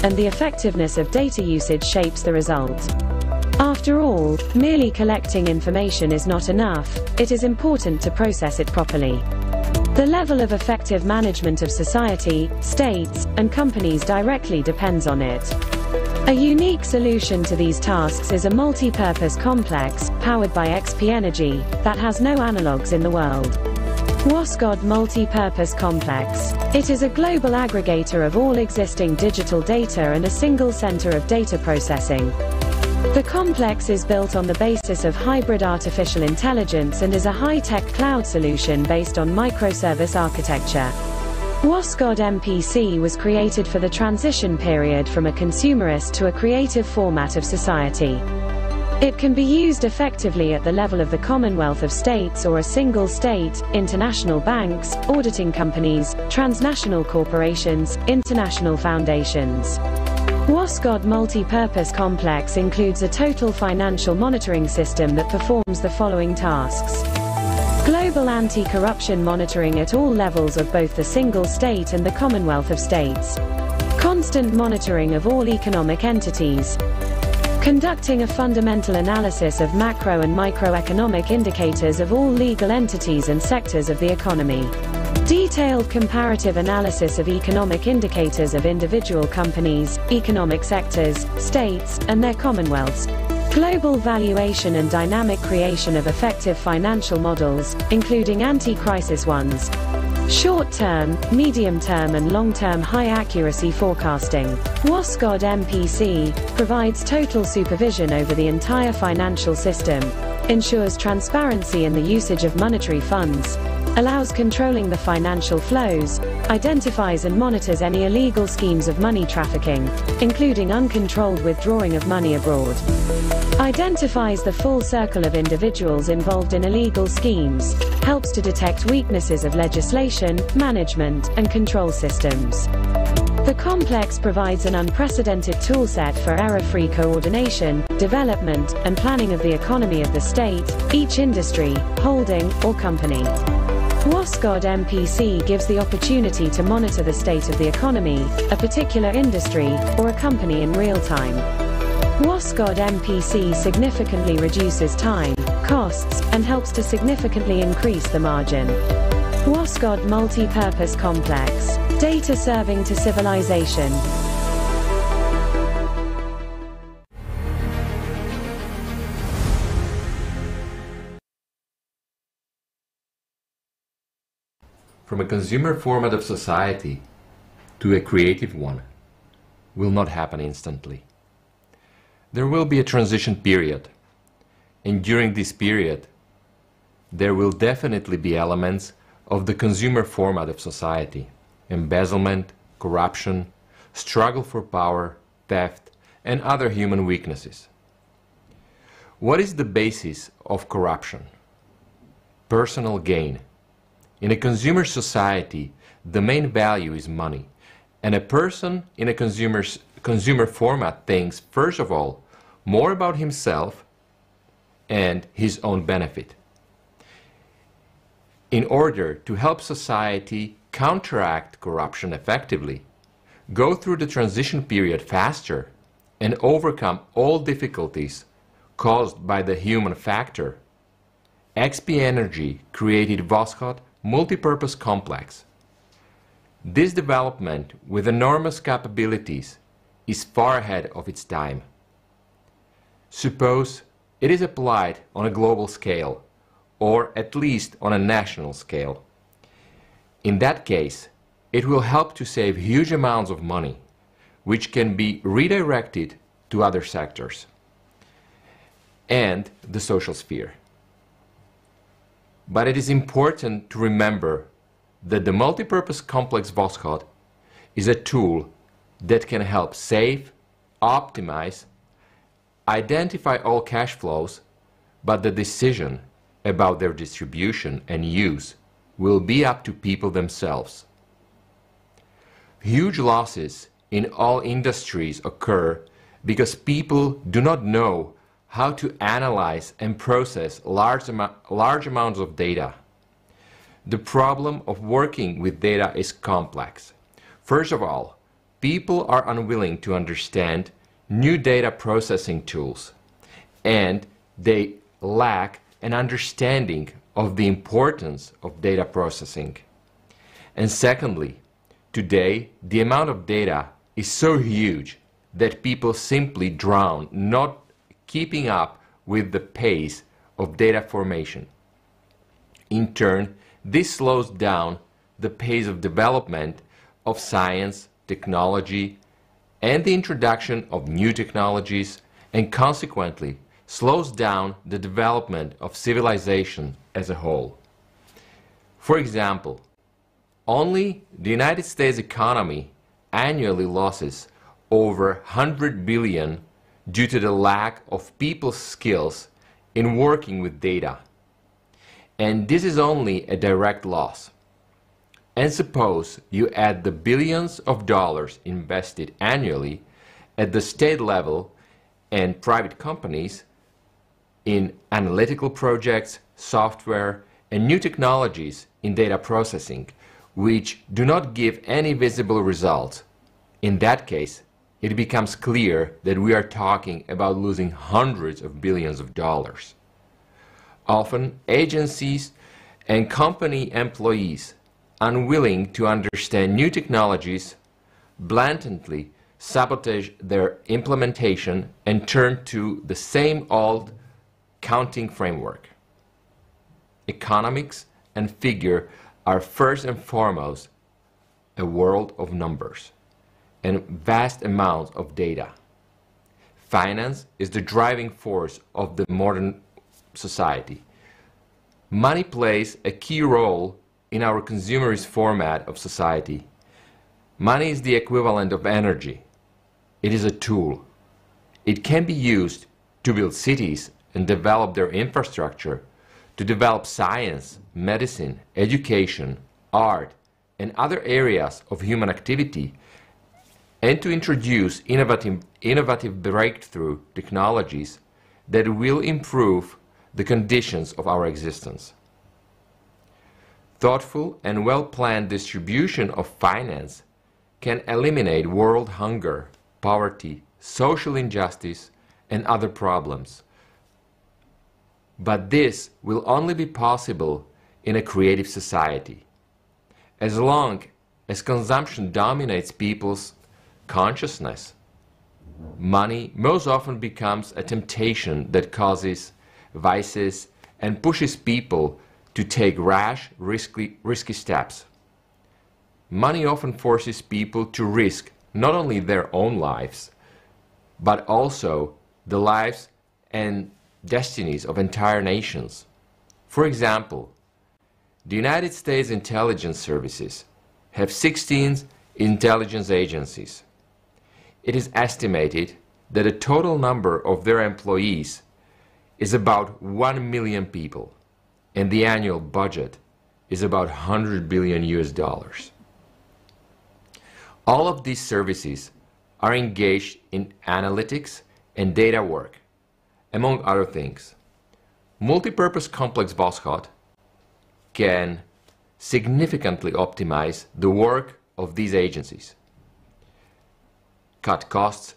Speaker 22: and the effectiveness of data usage shapes the result. After all, merely collecting information is not enough, it is important to process it properly. The level of effective management of society, states, and companies directly depends on it. A unique solution to these tasks is a multi-purpose complex, powered by XP Energy, that has no analogues in the world. WSGOD Multi-Purpose Complex. It is a global aggregator of all existing digital data and a single center of data processing. The complex is built on the basis of hybrid artificial intelligence and is a high-tech cloud solution based on microservice architecture. WSGOD MPC was created for the transition period from a consumerist to a creative format of society. It can be used effectively at the level of the Commonwealth of States or a single state, international banks, auditing companies, transnational corporations, international foundations. WSGOD Multi-Purpose Complex includes a total financial monitoring system that performs the following tasks. Global anti-corruption monitoring at all levels of both the single state and the Commonwealth of States. Constant monitoring of all economic entities. Conducting a fundamental analysis of macro and microeconomic indicators of all legal entities and sectors of the economy. Detailed comparative analysis of economic indicators of individual companies, economic sectors, states, and their commonwealths. Global valuation and dynamic creation of effective financial models, including anti-crisis ones. Short-term, medium-term and long-term high-accuracy forecasting. WSGOD MPC provides total supervision over the entire financial system, ensures transparency in the usage of monetary funds, allows controlling the financial flows, identifies and monitors any illegal schemes of money trafficking, including uncontrolled withdrawing of money abroad, identifies the full circle of individuals involved in illegal schemes, helps to detect weaknesses of legislation, management, and control systems. The complex provides an unprecedented toolset for error-free coordination, development, and planning of the economy of the state, each industry, holding, or company. WSGOD MPC gives the opportunity to monitor the state of the economy, a particular industry, or a company in real time. WSGOD MPC significantly reduces time, costs, and helps to significantly increase the margin. WSGOD Multi-Purpose Complex. Data serving to civilization.
Speaker 2: From a consumer format of society to a creative one will not happen instantly. There will be a transition period, and during this period there will definitely be elements of the consumer format of society: embezzlement, corruption, struggle for power, theft, and other human weaknesses. What is the basis of corruption? Personal gain. In a consumer society, the main value is money, and a person in a consumer format thinks, first of all, more about himself and his own benefit. In order to help society counteract corruption effectively, go through the transition period faster, and overcome all difficulties caused by the human factor, XP Energy created WSGOD Multi-Purpose Complex. This development with enormous capabilities is far ahead of its time. Suppose it is applied on a global scale, or at least on a national scale. In that case, it will help to save huge amounts of money, which can be redirected to other sectors and the social sphere. But it is important to remember that the multi-purpose complex WSGOD is a tool that can help save, optimize, identify all cash flows, but the decision about their distribution and use will be up to people themselves. Huge losses in all industries occur because people do not know how to analyze and process large amounts of data. The problem of working with data is complex. First of all, people are unwilling to understand new data processing tools, and they lack an understanding of the importance of data processing. And secondly, today the amount of data is so huge that people simply drown, not keeping up with the pace of data formation. In turn, this slows down the pace of development of science, technology, and the introduction of new technologies, and consequently slows down the development of civilization as a whole. For example, only the United States economy annually loses over 100 billion due to the lack of people's skills in working with data. And this is only a direct loss. And suppose you add the billions of dollars invested annually at the state level and private companies in analytical projects, software, and new technologies in data processing, which do not give any visible results. In that case, it becomes clear that we are talking about losing hundreds of billions of dollars. Often, agencies and company employees, unwilling to understand new technologies, blatantly sabotage their implementation and turn to the same old counting framework. Economics and figure are first and foremost a world of numbers and vast amounts of data. Finance is the driving force of the modern society. Money plays a key role in our consumerist format of society. Money is the equivalent of energy. It is a tool. It can be used to build cities and develop their infrastructure, to develop science, medicine, education, art, and other areas of human activity, and to introduce innovative breakthrough technologies that will improve the conditions of our existence. Thoughtful and well-planned distribution of finance can eliminate world hunger, poverty, social injustice, and other problems. But this will only be possible in a creative society. As long as consumption dominates people's consciousness, money most often becomes a temptation that causes vices and pushes people to take rash, risky steps. Money often forces people to risk not only their own lives, but also the lives and destinies of entire nations. For example, the United States intelligence services have 16 intelligence agencies. It is estimated that the total number of their employees is about 1 million people, and the annual budget is about $100 billion US. All of these services are engaged in analytics and data work, among other things. Multipurpose complex Voskot can significantly optimize the work of these agencies, cut costs,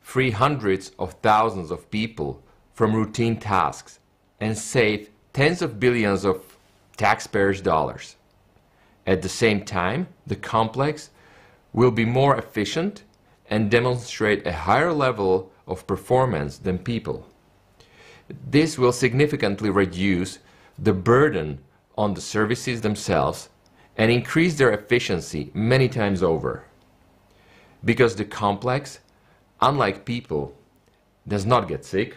Speaker 2: free hundreds of thousands of people from routine tasks, and save tens of billions of taxpayers' dollars. At the same time, the complex will be more efficient and demonstrate a higher level of performance than people. This will significantly reduce the burden on the services themselves and increase their efficiency many times over. Because the complex, unlike people, does not get sick,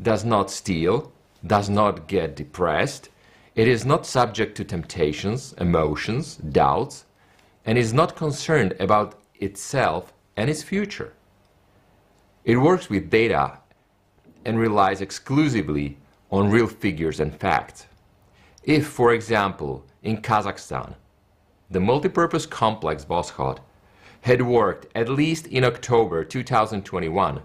Speaker 2: does not steal, does not get depressed, it is not subject to temptations, emotions, doubts, and is not concerned about itself and its future. It works with data and relies exclusively on real figures and facts. If, for example, in Kazakhstan, the multipurpose complex Voskot had worked at least in October 2021,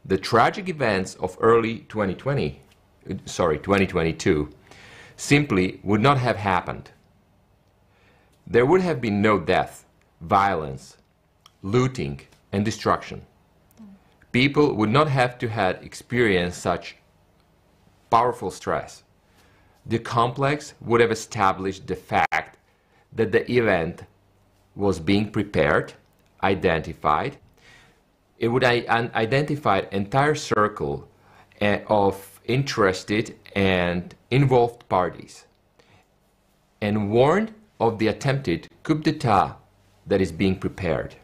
Speaker 2: the tragic events of early 2022 simply would not have happened. There would have been no death, violence, looting, and destruction. People would not have to have experienced such powerful stress. The complex would have established the fact that the event was being prepared, identified. It would identify an entire circle of interested and involved parties and warned of the attempted coup d'etat that is being prepared.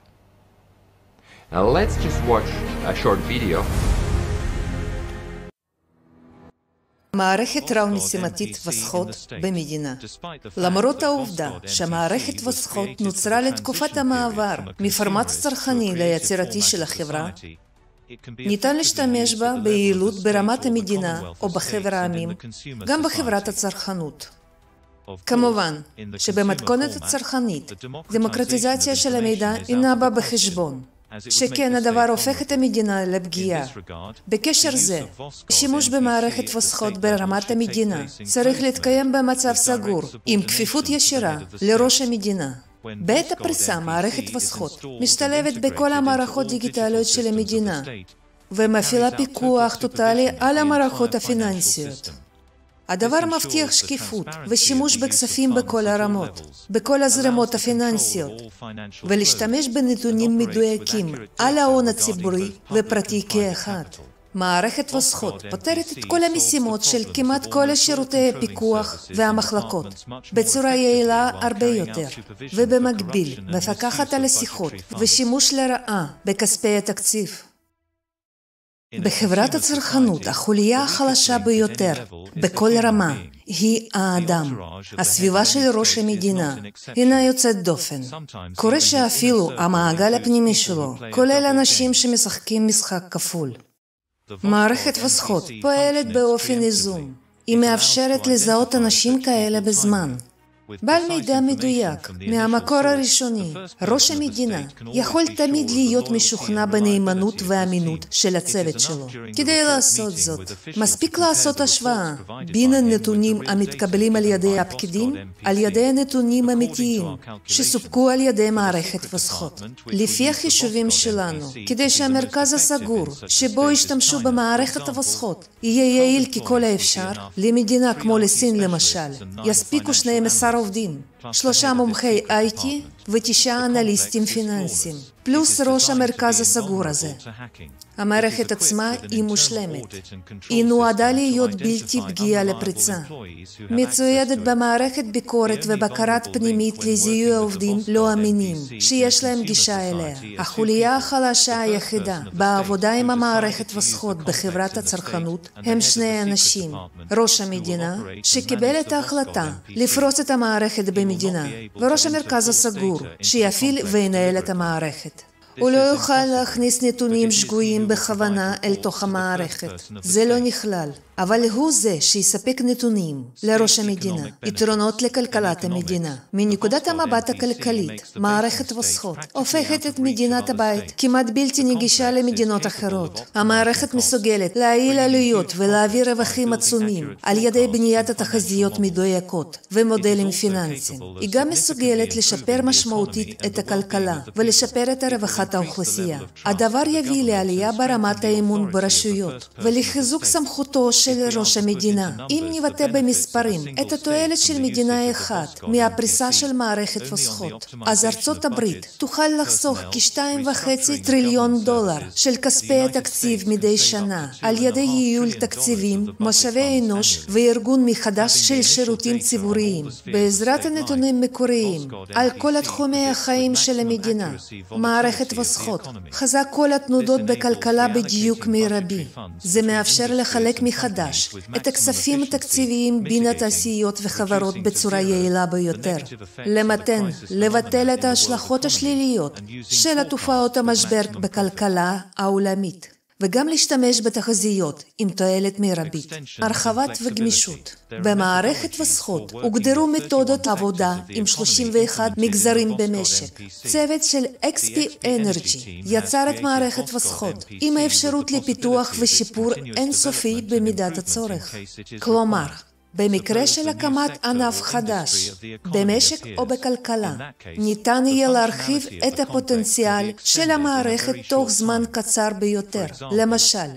Speaker 2: Now let's just watch a short video.
Speaker 6: מערכת ראו-נשימתית וסחוט במדינה. למרות העובדה שהמערכת וסחוט נוצרה לתקופת המעבר מפורמט צרכני ליצירתי של החברה, ניתן להשתמש בה ביעילות ברמת המדינה או בחבר העמים, גם בחברת הצרכנות. כמובן שבמתכונת הצרכנית, דמוקרטיזציה של המידע אינה באה בחשבון, שכן הדבר הופך את המדינה לפגיעה. בקשר זה, שימוש במערכת וסחוט ברמת המדינה צריך להתקיים במצב סגור, עם כפיפות ישירה לראש המדינה. בעת הפריסה מערכת וסחוט משתלבת בכל המערכות דיגיטליות של המדינה, ומפעילה פיקוח טוטלי על המערכות הפיננסיות. הדבר מבטיח שקיפות ושימוש בכספים בכל הרמות, בכל הזרמות הפיננסיות, ולהשתמש בנתונים מדויקים על ההון הציבורי ופרטי כאחד. מערכת וסחוט פותרת את כל המשימות של כמעט כל שירותי הפיקוח והמחלקות בצורה יעילה הרבה יותר, ובמקביל מפקחת על השיחות ושימוש לרעה בכספי התקציב. בחברת הצרכנות, החוליה החלשה ביותר, בכל רמה, היא האדם. הסביבה של ראש המדינה הינה יוצאת דופן. קורה שאפילו המעגל הפנימי שלו, כולל אנשים שמשחקים משחק כפול. מערכת וסחות פועלת באופן איזון. היא מאפשרת לזהות אנשים כאלה בזמן. בעל מידע מדויק, מהמקור הראשוני, ראש המדינה יכול תמיד להיות משוכנע בנאמנות ואמינות של הצוות שלו. כדי לעשות זאת, מספיק לעשות השוואה בין הנתונים המתקבלים על ידי הפקידים, על ידי הנתונים האמיתיים שסופקו על ידי מערכת וסחות. לפי החישובים שלנו, כדי שהמרכז הסגור שבו ישתמשו במערכת וסחות יהיה יעיל ככל האפשר, למדינה כמו לסין למשל, יספיקו 12 עובדים, 3 מומחי IT ו9 אנליסטים פיננסיים, פלוס ראש המרכז הסגור הזה. המערכת עצמה היא מושלמת. היא נועדה להיות בלתי פגיעה לפריצה. מצוידת במערכת ביקורת ובקרת פנימית לזיהוי העובדים לא אמינים, שיש להם גישה אליה. החוליה החלשה היחידה בעבודה עם המערכת וסחות בחברת הצרכנות הם 2 אנשים. ראש המדינה, שקיבל את ההחלטה לפרוץ את המערכת במדינה, וראש המרכז הסגור, שיפעיל וינהל את המערכת. הוא לא יוכל להכניס נתונים שגויים בכוונה אל תוך המערכת. זה לא נכלל. אבל הוא זה שיספק נתונים לראש המדינה, יתרונות לכלכלת המדינה. מנקודת המבט הכלכלית, מערכת וסחות הופכת את מדינת הבית כמעט בלתי נגישה למדינות אחרות. המערכת מסוגלת להעיל עלויות ולהעביר רווחים עצומים על ידי בניית התחזיות מדויקות ומודלים פיננסיים. היא גם מסוגלת לשפר משמעותית את הכלכלה ולשפר את רווחת האוכלוסייה. הדבר יביא לעלייה ברמת האמון ברשויות ולחיזוק סמכותו של ראש המדינה. אם נבטא במספרים את התועלת של מדינה אחת מהפריסה של מערכת וסחות, אז ארצות הברית תוכל לחסוך כ$2.5 טריליון של כספי התקציב מדי שנה על ידי ייעול תקציבים, משאבי אנוש וארגון מחדש של שירותים ציבוריים. בעזרת הנתונים מקוריים על כל תחומי החיים של המדינה, מערכת וסחות חזה כל התנודות בכלכלה בדיוק מרבי. זה מאפשר לחלק מחדש את הכספים התקציביים בין התעשיות וחברות בצורה יעילה ביותר. למתן, לבטל את ההשלכות השליליות של תופעות המשבר בכלכלה העולמית, וגם להשתמש בתחזיות עם תועלת מרבית. הרחבת וגמישות. במערכת וסחות הוגדרו מתודות עבודה עם 31 מגזרים במשק. צוות של XP Energy יצר את מערכת וסחות עם האפשרות לפיתוח ושיפור אינסופי במידת הצורך. כלומר, במקרה של הקמת ענף חדש, במשק או בכלכלה, ניתן יהיה להרחיב את הפוטנציאל של המערכת תוך זמן קצר ביותר. למשל,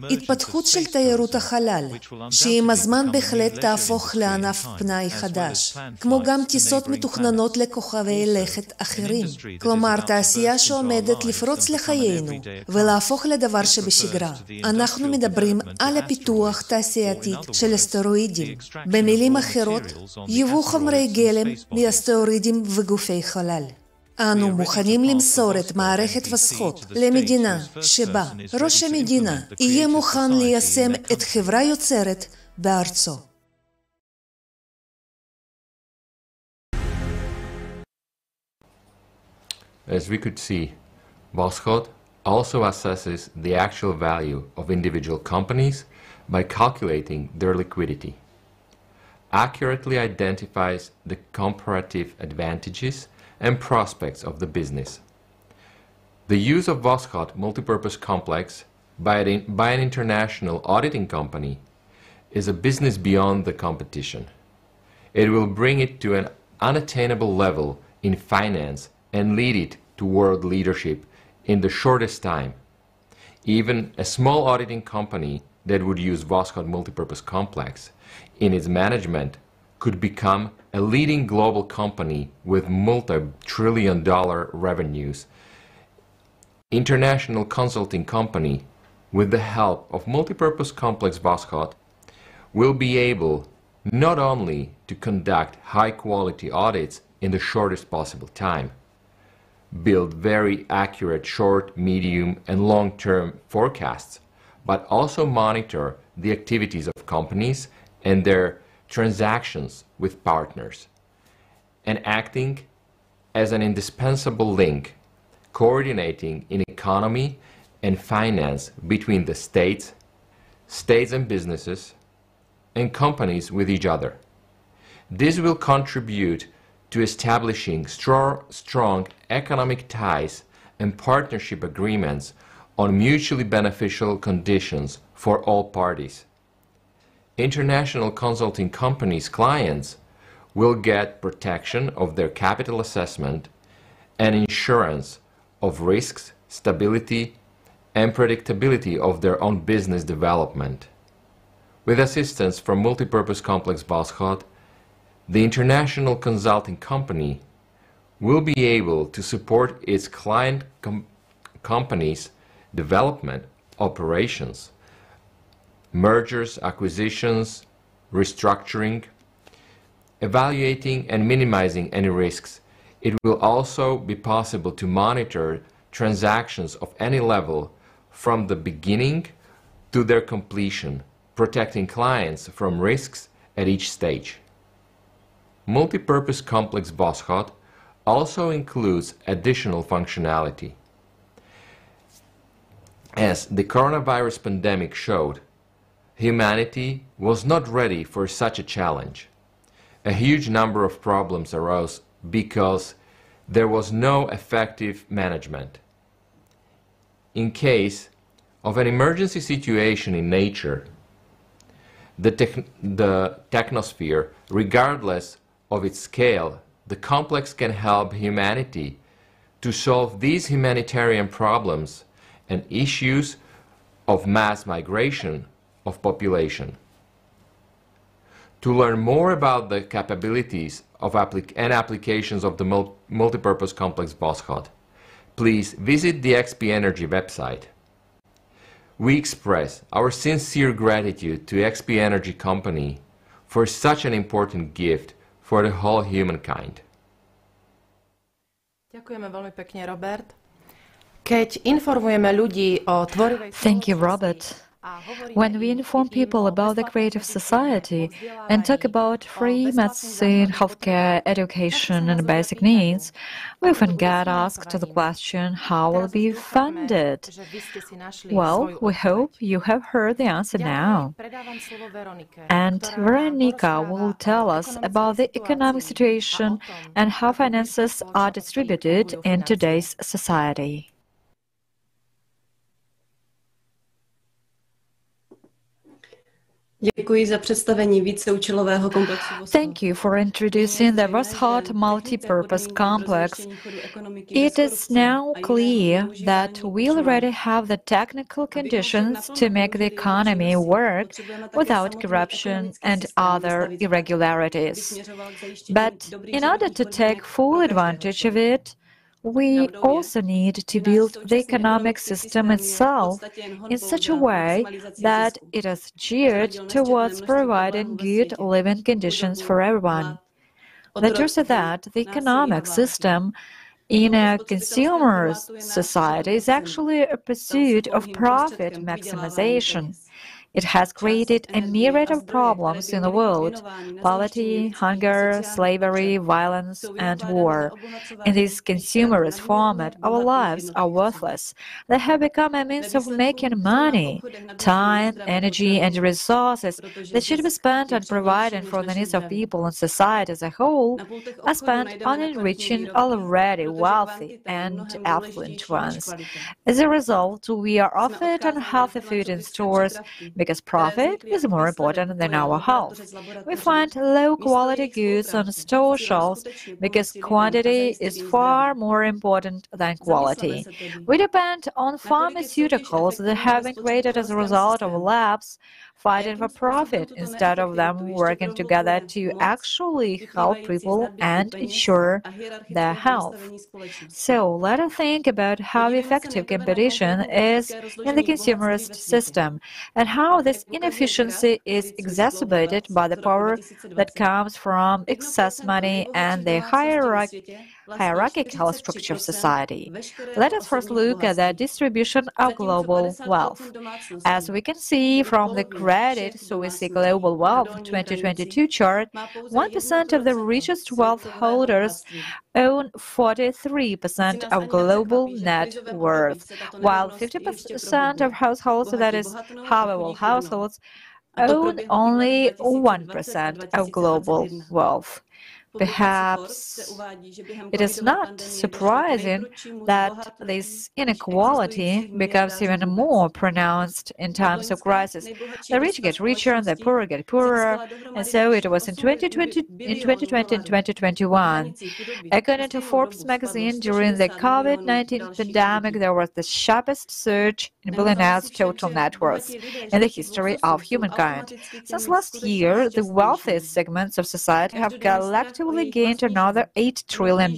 Speaker 6: התפתחות של תיירות החלל, שעם הזמן בהחלט תהפוך לענף פנאי חדש, כמו גם טיסות מתוכננות לכוכבי לכת אחרים. כלומר, תעשייה שעומדת לפרוץ לחיינו ולהפוך לדבר שבשגרה. אנחנו מדברים על הפיתוח תעשייתית של אסטרואידים. במילים אחרות, ייבוא חומרי גלם מאסטרואידים וגופי חלל. אנו מוכנים למסור את מערכת וסחות למדינה שבה ראש המדינה יהיה מוכן ליישם את חברה יוצרת בארצו.
Speaker 2: As we could see, Voskot also assesses the actual value of individual companies by calculating their liquidity, accurately identifies the comparative advantages and prospects of the business. The use of Voskot multipurpose complex by an international auditing company is a business beyond the competition. It will bring it to an unattainable level in finance and lead it to world leadership in the shortest time. Even a small auditing company that would use Voskot multipurpose complex in its management could become a leading global company with multi-trillion-dollar revenues. International consulting company, with the help of multipurpose complex Voskot, will be able not only to conduct high-quality audits in the shortest possible time, build very accurate short, medium, and long-term forecasts, but also monitor the activities of companies and their transactions with partners, and acting as an indispensable link, coordinating in economy and finance between the states and businesses, and companies with each other. This will contribute to establishing strong economic ties and partnership agreements on mutually beneficial conditions for all parties. International consulting companies' clients will get protection of their capital assessment and insurance of risks, stability, and predictability of their own business development. With assistance from multipurpose complex Boschot, the international consulting company will be able to support its client companies' development, operations, mergers, acquisitions, restructuring, evaluating and minimizing any risks. It will also be possible to monitor transactions of any level from the beginning to their completion, protecting clients from risks at each stage. Multipurpose complex Boschot also includes additional functionality. As the coronavirus pandemic showed, humanity was not ready for such a challenge. A huge number of problems arose because there was no effective management. In case of an emergency situation in nature, the technosphere, regardless of its scale, the complex can help humanity to solve these humanitarian problems and issues of mass migration of population. To learn more about the capabilities of and applications of the multipurpose complex Boschot, please visit the XP Energy website. We express our sincere gratitude to XP Energy Company for such an important gift for the whole humankind.
Speaker 9: Ďakujeme veľmi pekne, Robert. Keď informujeme ľudí o tvorivej
Speaker 1: Thank you, Robert. When we inform people about the creative society and talk about free medicine, healthcare, education, and basic needs, we often get asked the question, how will it be funded? Well, we hope you have heard the answer now. And Veronica will tell us about the economic situation and how finances are distributed in today's society. Thank you for introducing the Boschot multi-purpose complex. It is now clear that we already have the technical conditions to make the economy work without corruption and other irregularities. But in order to take full advantage of it, we also need to build the economic system itself in such a way that it is geared towards providing good living conditions for everyone. The truth is that the economic system in a consumer society is actually a pursuit of profit maximization. It has created a myriad of problems in the world: poverty, hunger, slavery, violence, and war. In this consumerist format, our lives are worthless. They have become a means of making money. Time, energy, and resources that should be spent on providing for the needs of people and society as a whole are spent on enriching already wealthy and affluent ones. As a result, we are offered unhealthy food in stores, because profit is more important than our health. We find low-quality goods on store shelves because quantity is far more important than quality. We depend on pharmaceuticals that have been created as a result of labs fighting for profit instead of them working together to actually help people and ensure their health. So let us think about how effective competition is in the consumerist system and how this inefficiency is exacerbated by the power that comes from excess money and the hierarchical structure of society. Let us first look at the distribution of global wealth. As we can see from the Credit Suisse Global Wealth 2022 chart, 1% of the richest wealth holders own 43% of global net worth, while 50% of households, that is, havable households, own only 1% of global wealth. Perhaps it is not surprising that this inequality becomes even more pronounced in times of crisis. The rich get richer and the poor get poorer, and so it was in 2020 and 2021. According to Forbes magazine, during the COVID-19 pandemic, there was the sharpest surge in billionaires' total net worth in the history of humankind. Since last year, the wealthiest segments of society have collectively gained another $8 trillion.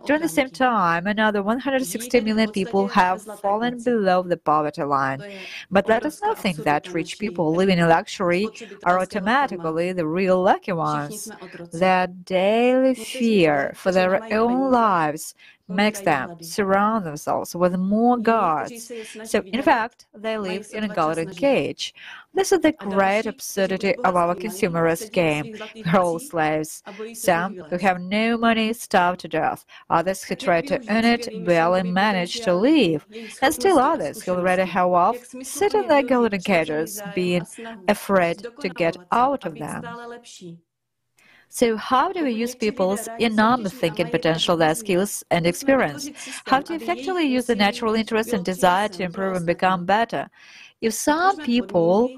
Speaker 1: During the same time, another 160 million people have fallen below the poverty line. But let us not think that rich people living in luxury are automatically the real lucky ones. Their daily fear for their own lives makes them surround themselves with more guards. So, in fact, they live in a golden cage. This is the great absurdity of our consumerist game. We're all slaves. Some who have no money starve to death. Others who try to earn it barely manage to live. And still others who already have wealth sit in their golden cages, being afraid to get out of them. So how do we use people's enormous thinking potential, their skills and experience? How to effectively use the natural interest and desire to improve and become better? If some people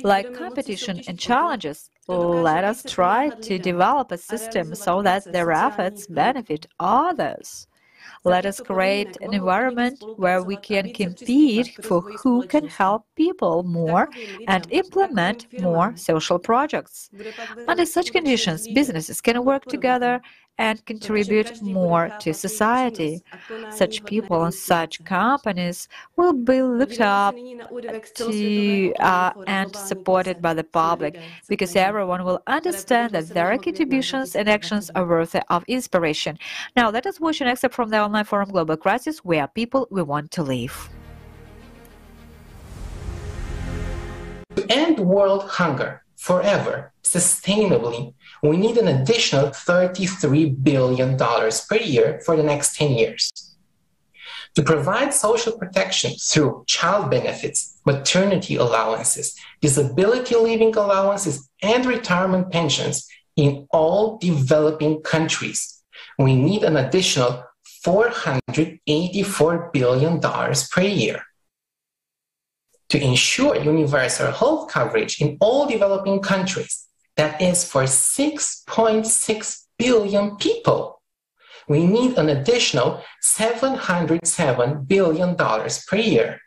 Speaker 1: like competition and challenges, let us try to develop a system so that their efforts benefit others. Let us create an environment where we can compete for who can help people more and implement more social projects. Under such conditions, businesses can work together and contribute more to society. Such people and such companies will be looked up to and supported by the public, because everyone will understand that their contributions and actions are worthy of inspiration. Now, let us watch an excerpt from the online forum Global Crisis, We Are People, We Want to Live.
Speaker 3: To end world hunger forever, sustainably, we need an additional $33 billion per year for the next 10 years. To provide social protection through child benefits, maternity allowances, disability leaving allowances, and retirement pensions in all developing countries, we need an additional $484 billion per year. To ensure universal health coverage in all developing countries, that is for 6.6 billion people, we need an additional $707 billion per year.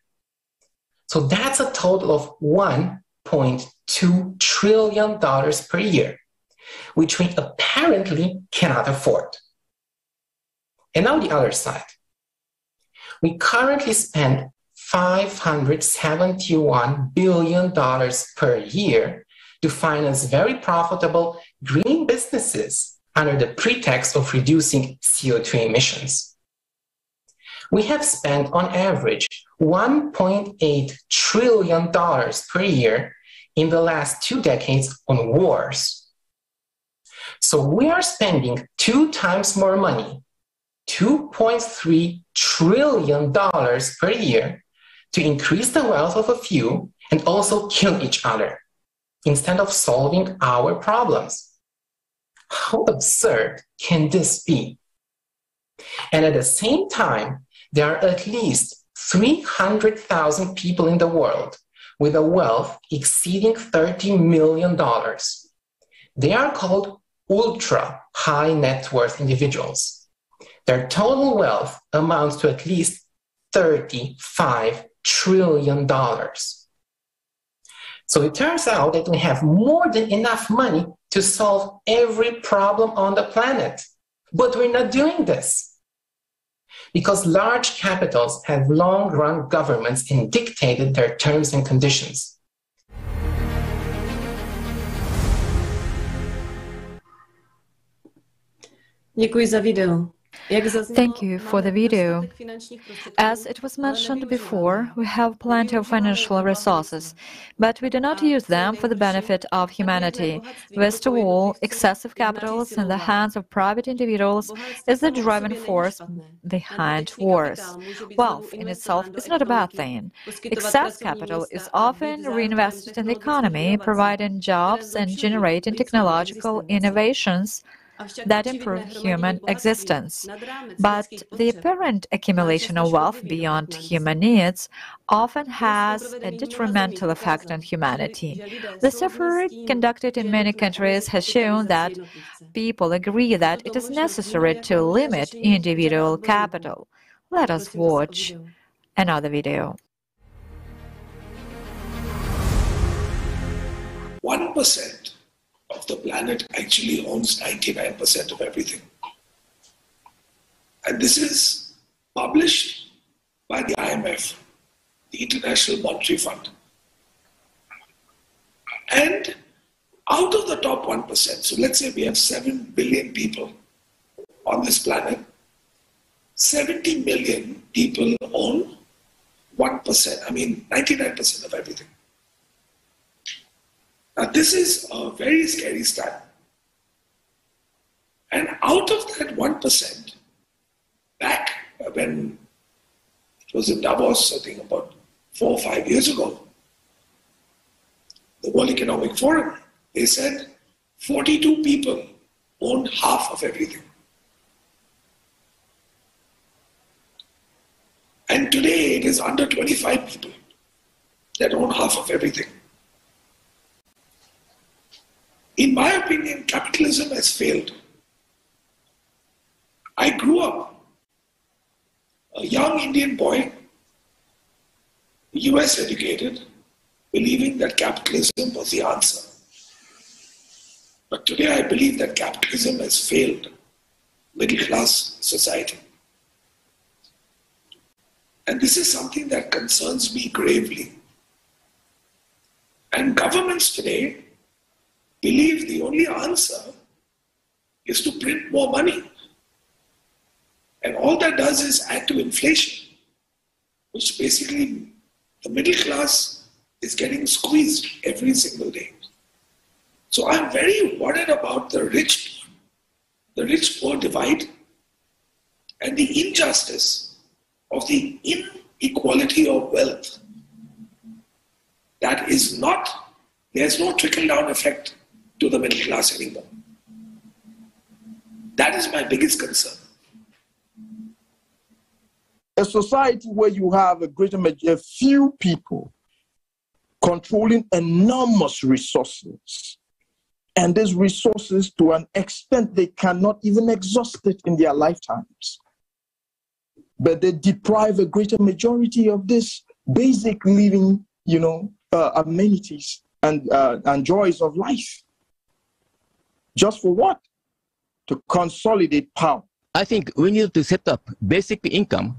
Speaker 3: So that's a total of $1.2 trillion per year, which we apparently cannot afford. And now the other side. We currently spend $571 billion per year to finance very profitable green businesses under the pretext of reducing CO2 emissions. We have spent on average $1.8 trillion per year in the last 2 decades on wars. So we are spending 2 times more money, $2.3 trillion per year, to increase the wealth of a few and also kill each other, instead of solving our problems. How absurd can this be? And at the same time, there are at least 300,000 people in the world with a wealth exceeding $30 million. They are called ultra high net worth individuals. Their total wealth amounts to at least $35 trillion. So it turns out that we have more than enough money to solve every problem on the planet. But we're not doing this, because large capitals have long run governments and dictated their terms and conditions.
Speaker 8: Děkuji za video.
Speaker 1: Thank you for the video. As it was mentioned before, we have plenty of financial resources, but we do not use them for the benefit of humanity. Worst of all, excessive capital in the hands of private individuals is the driving force behind wars. Wealth in itself is not a bad thing. Excess capital is often reinvested in the economy, providing jobs and generating technological innovations that improve human existence. But the apparent accumulation of wealth beyond human needs often has a detrimental effect on humanity. The survey conducted in many countries has shown that people agree that it is necessary to limit individual capital. Let us watch another video.
Speaker 8: 1% of the planet actually owns 99% of everything. And this is published by the IMF, the International Monetary Fund. And out of the top 1%, so let's say we have 7 billion people on this planet, 70 million people own 1%, 99% of everything. Now, this is a very scary stat. And out of that 1%, back when it was in Davos, I think about 4 or 5 years ago, the World Economic Forum, they said 42 people own half of everything. And today it is under 25 people that own half of everything. In my opinion, capitalism has failed. I grew up a young Indian boy, US educated, believing that capitalism was the answer. But today I believe that capitalism has failed middle class society. And this is something that concerns me gravely. And governments today believe the only answer is to print more money. And all that does is add to inflation, which basically the middle class is getting squeezed every single day. So I'm very worried about the rich-poor divide and the injustice of the inequality of wealth. That is not, there's no trickle-down effect to the middle class anymore. That is my biggest concern.
Speaker 10: A society where you have a few people controlling enormous resources, and these resources, to an extent, they cannot even exhaust it in their lifetimes. But they deprive a greater majority of this basic living, amenities and joys of life. Just for what? To consolidate power.
Speaker 23: I think we need to set up basic income.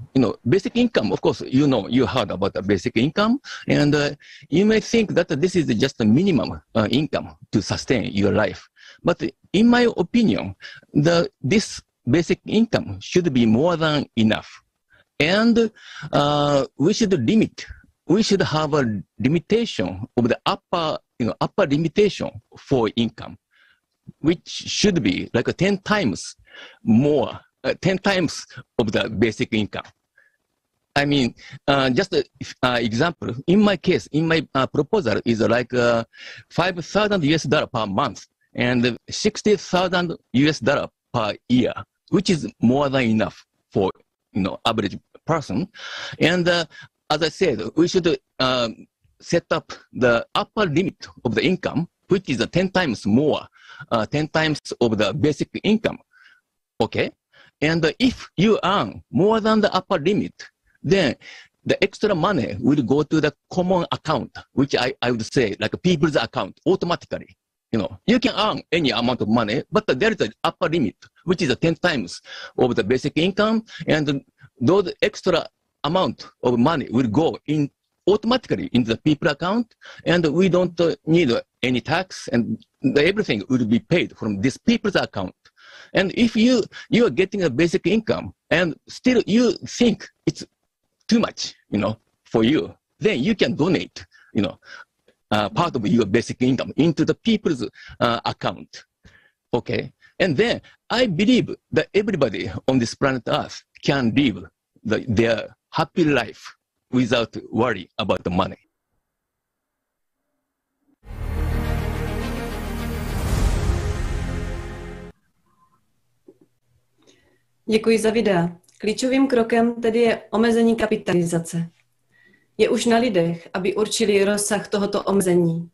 Speaker 23: Basic income, of course, you heard about the basic income, and you may think that this is just a minimum income to sustain your life. But in my opinion, this basic income should be more than enough. And we should have a limitation of the upper limitation for income, which should be like 10 times more, 10 times of the basic income. Just an example, in my case, in my proposal is like $5,000 per month and $60,000 per year, which is more than enough for average person. And as I said, we should set up the upper limit of the income, which is 10 times more, 10 times of the basic income. Okay? And if you earn more than the upper limit, then the extra money will go to the common account, which I would say like people's account automatically. You can earn any amount of money, but there is an upper limit, which is 10 times of the basic income, and those extra amount of money will go in automatically into the people account, and we don't need any tax, and everything will be paid from this people's account. And if you are getting a basic income and still you think it's too much, for you, then you can donate, part of your basic income into the people's account. Okay. And then I believe that everybody on this planet Earth can live their happy life without worry about the money.
Speaker 12: Děkuji za videa. Klíčovým krokem tedy je omezení kapitalizace. Je už na lidech, aby určili rozsah tohoto omezení.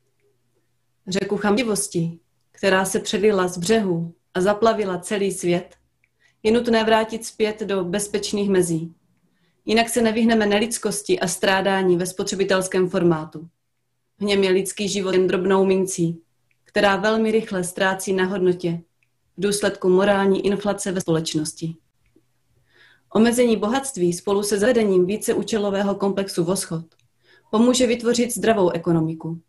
Speaker 12: Řeku chamtivosti, která se přelila z břehu a zaplavila celý svět, je nutné vrátit zpět do bezpečných mezí. Jinak se nevyhneme nelidskosti a strádání ve spotřebitelském formátu. V něm je lidský život jen drobnou mincí, která velmi rychle ztrácí na hodnotě v důsledku morální inflace ve společnosti. Omezení bohatství spolu se zavedením víceúčelového komplexu Voschod pomůže vytvořit zdravou ekonomiku.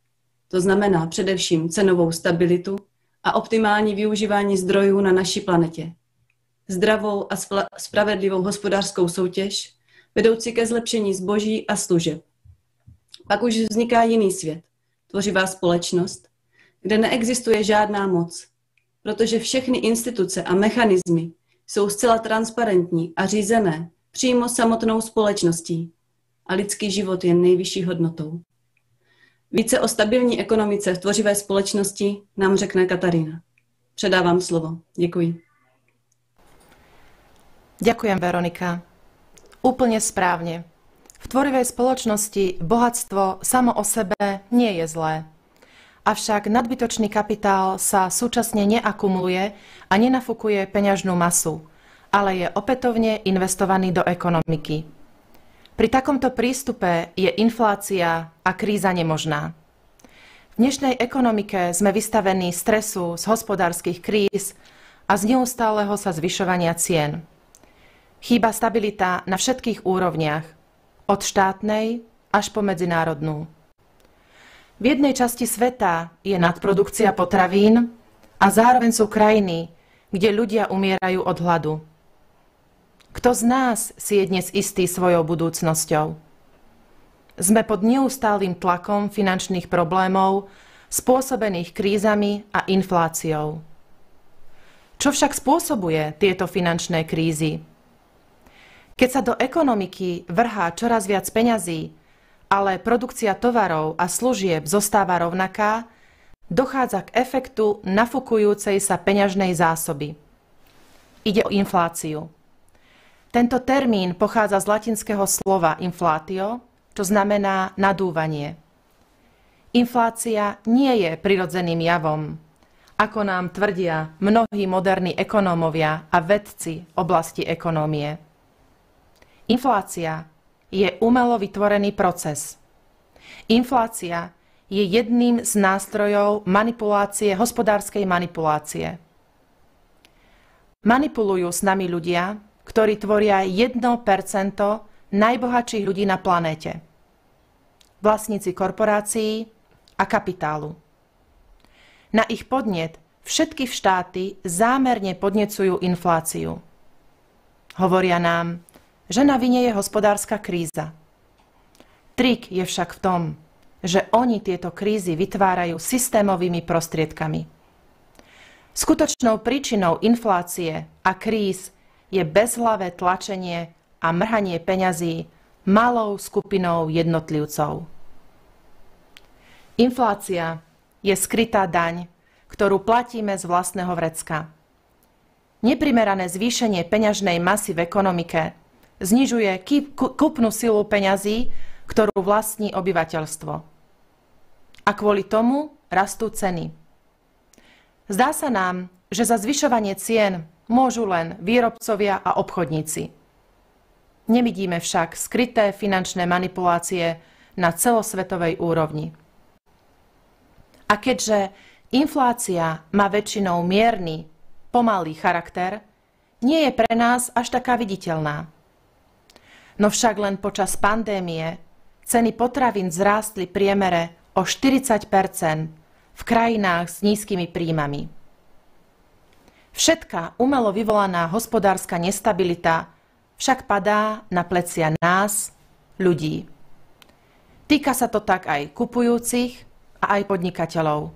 Speaker 12: To znamená především cenovou stabilitu a optimální využívání zdrojů na naší planetě. Zdravou a spravedlivou hospodářskou soutěž, vedoucí ke zlepšení zboží a služeb. Pak už vzniká jiný svět, tvořivá společnost, kde neexistuje žádná moc, protože všechny instituce a mechanismy jsou zcela transparentní a řízené přímo samotnou společností a lidský život je nejvyšší hodnotou. Více o stabilní ekonomice v tvořivé společnosti nám řekne Katarína. Předávám slovo. Děkuji.
Speaker 9: Ďakujem, Veronika. Úplne správne. V tvorivej spoločnosti bohatstvo samo o sebe nie je zlé. Avšak nadbytočný kapitál sa súčasne neakumuluje a nenafukuje peňažnú masu, ale je opätovne investovaný do ekonomiky. Pri takomto prístupe je inflácia a kríza nemožná. V dnešnej ekonomike sme vystavení stresu z hospodárskych kríz a z neustáleho sa zvyšovania cien. Chýba stabilita na všetkých úrovniach, od štátnej až po medzinárodnú. V jednej časti sveta je nadprodukcia potravín a zároveň sú krajiny, kde ľudia umierajú od hladu. Kto z nás si je dnes istý svojou budúcnosťou? Sme pod neustálym tlakom finančných problémov, spôsobených krízami a infláciou. Čo však spôsobuje tieto finančné krízy? Keď sa do ekonomiky vrhá čoraz viac peňazí, ale produkcia tovarov a služieb zostáva rovnaká, dochádza k efektu nafukujúcej sa peňažnej zásoby. Ide o infláciu. Tento termín pochádza z latinského slova inflatio, čo znamená nadúvanie. Inflácia nie je prirodzeným javom, ako nám tvrdia mnohí moderní ekonómovia a vedci oblasti ekonómie. Inflácia je umelo vytvorený proces. Inflácia je jedným z nástrojov manipulácie, hospodárskej manipulácie. Manipulujú s nami ľudia, ktorí tvoria 1% najbohatších ľudí na planéte. Vlastníci korporácií a kapitálu. Na ich podnet všetky štáty zámerne podnecujú infláciu. Hovoria nám, že na vine je hospodárska kríza. Trik je však v tom, že oni tieto krízy vytvárajú systémovými prostriedkami. Skutočnou príčinou inflácie a kríz je bezhlavé tlačenie a mrhanie peňazí malou skupinou jednotlivcov. Inflácia je skrytá daň, ktorú platíme z vlastného vrecka. Neprimerané zvýšenie peňažnej masy v ekonomike znižuje kúpnu silu peňazí, ktorú vlastní obyvateľstvo. A kvôli tomu rastú ceny. Zdá sa nám, že za zvyšovanie cien môžu len výrobcovia a obchodníci. Nevidíme však skryté finančné manipulácie na celosvetovej úrovni. A keďže inflácia má väčšinou mierny, pomalý charakter, nie je pre nás až taká viditeľná. No však len počas pandémie ceny potravín vzrástli priemere o 40% v krajinách s nízkymi príjmami. Všetká umelo vyvolaná hospodárska nestabilita však padá na plecia nás, ľudí. Týka sa to tak aj kupujúcich a aj podnikateľov.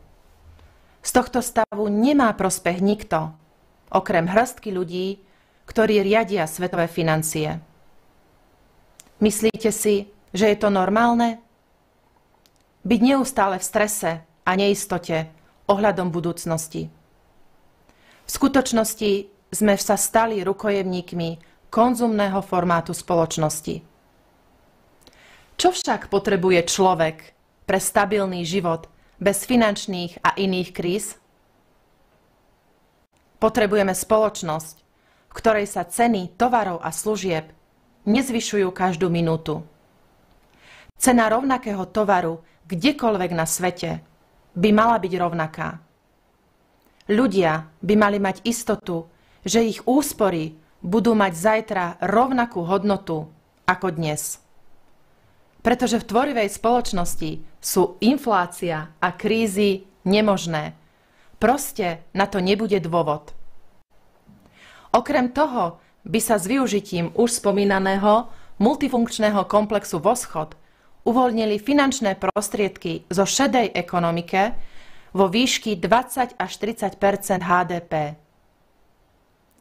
Speaker 9: Z tohto stavu nemá prospech nikto, okrem hrstky ľudí, ktorí riadia svetové financie. Myslíte si, že je to normálne? Byť neustále v strese a neistote ohľadom budúcnosti. V skutočnosti sme sa stali rukojemníkmi konzumného formátu spoločnosti. Čo však potrebuje človek pre stabilný život bez finančných a iných kríz? Potrebujeme spoločnosť, v ktorej sa ceny tovarov a služieb nezvyšujú každú minútu. Cena rovnakého tovaru kdekoľvek na svete by mala byť rovnaká. Ľudia by mali mať istotu, že ich úspory budú mať zajtra rovnakú hodnotu ako dnes. Pretože v tvorivej spoločnosti sú inflácia a krízy nemožné. Proste na to nebude dôvod. Okrem toho by sa s využitím už spomínaného multifunkčného komplexu Voschod uvoľnili finančné prostriedky zo šedej ekonomike vo výšky 20 až 30 % HDP.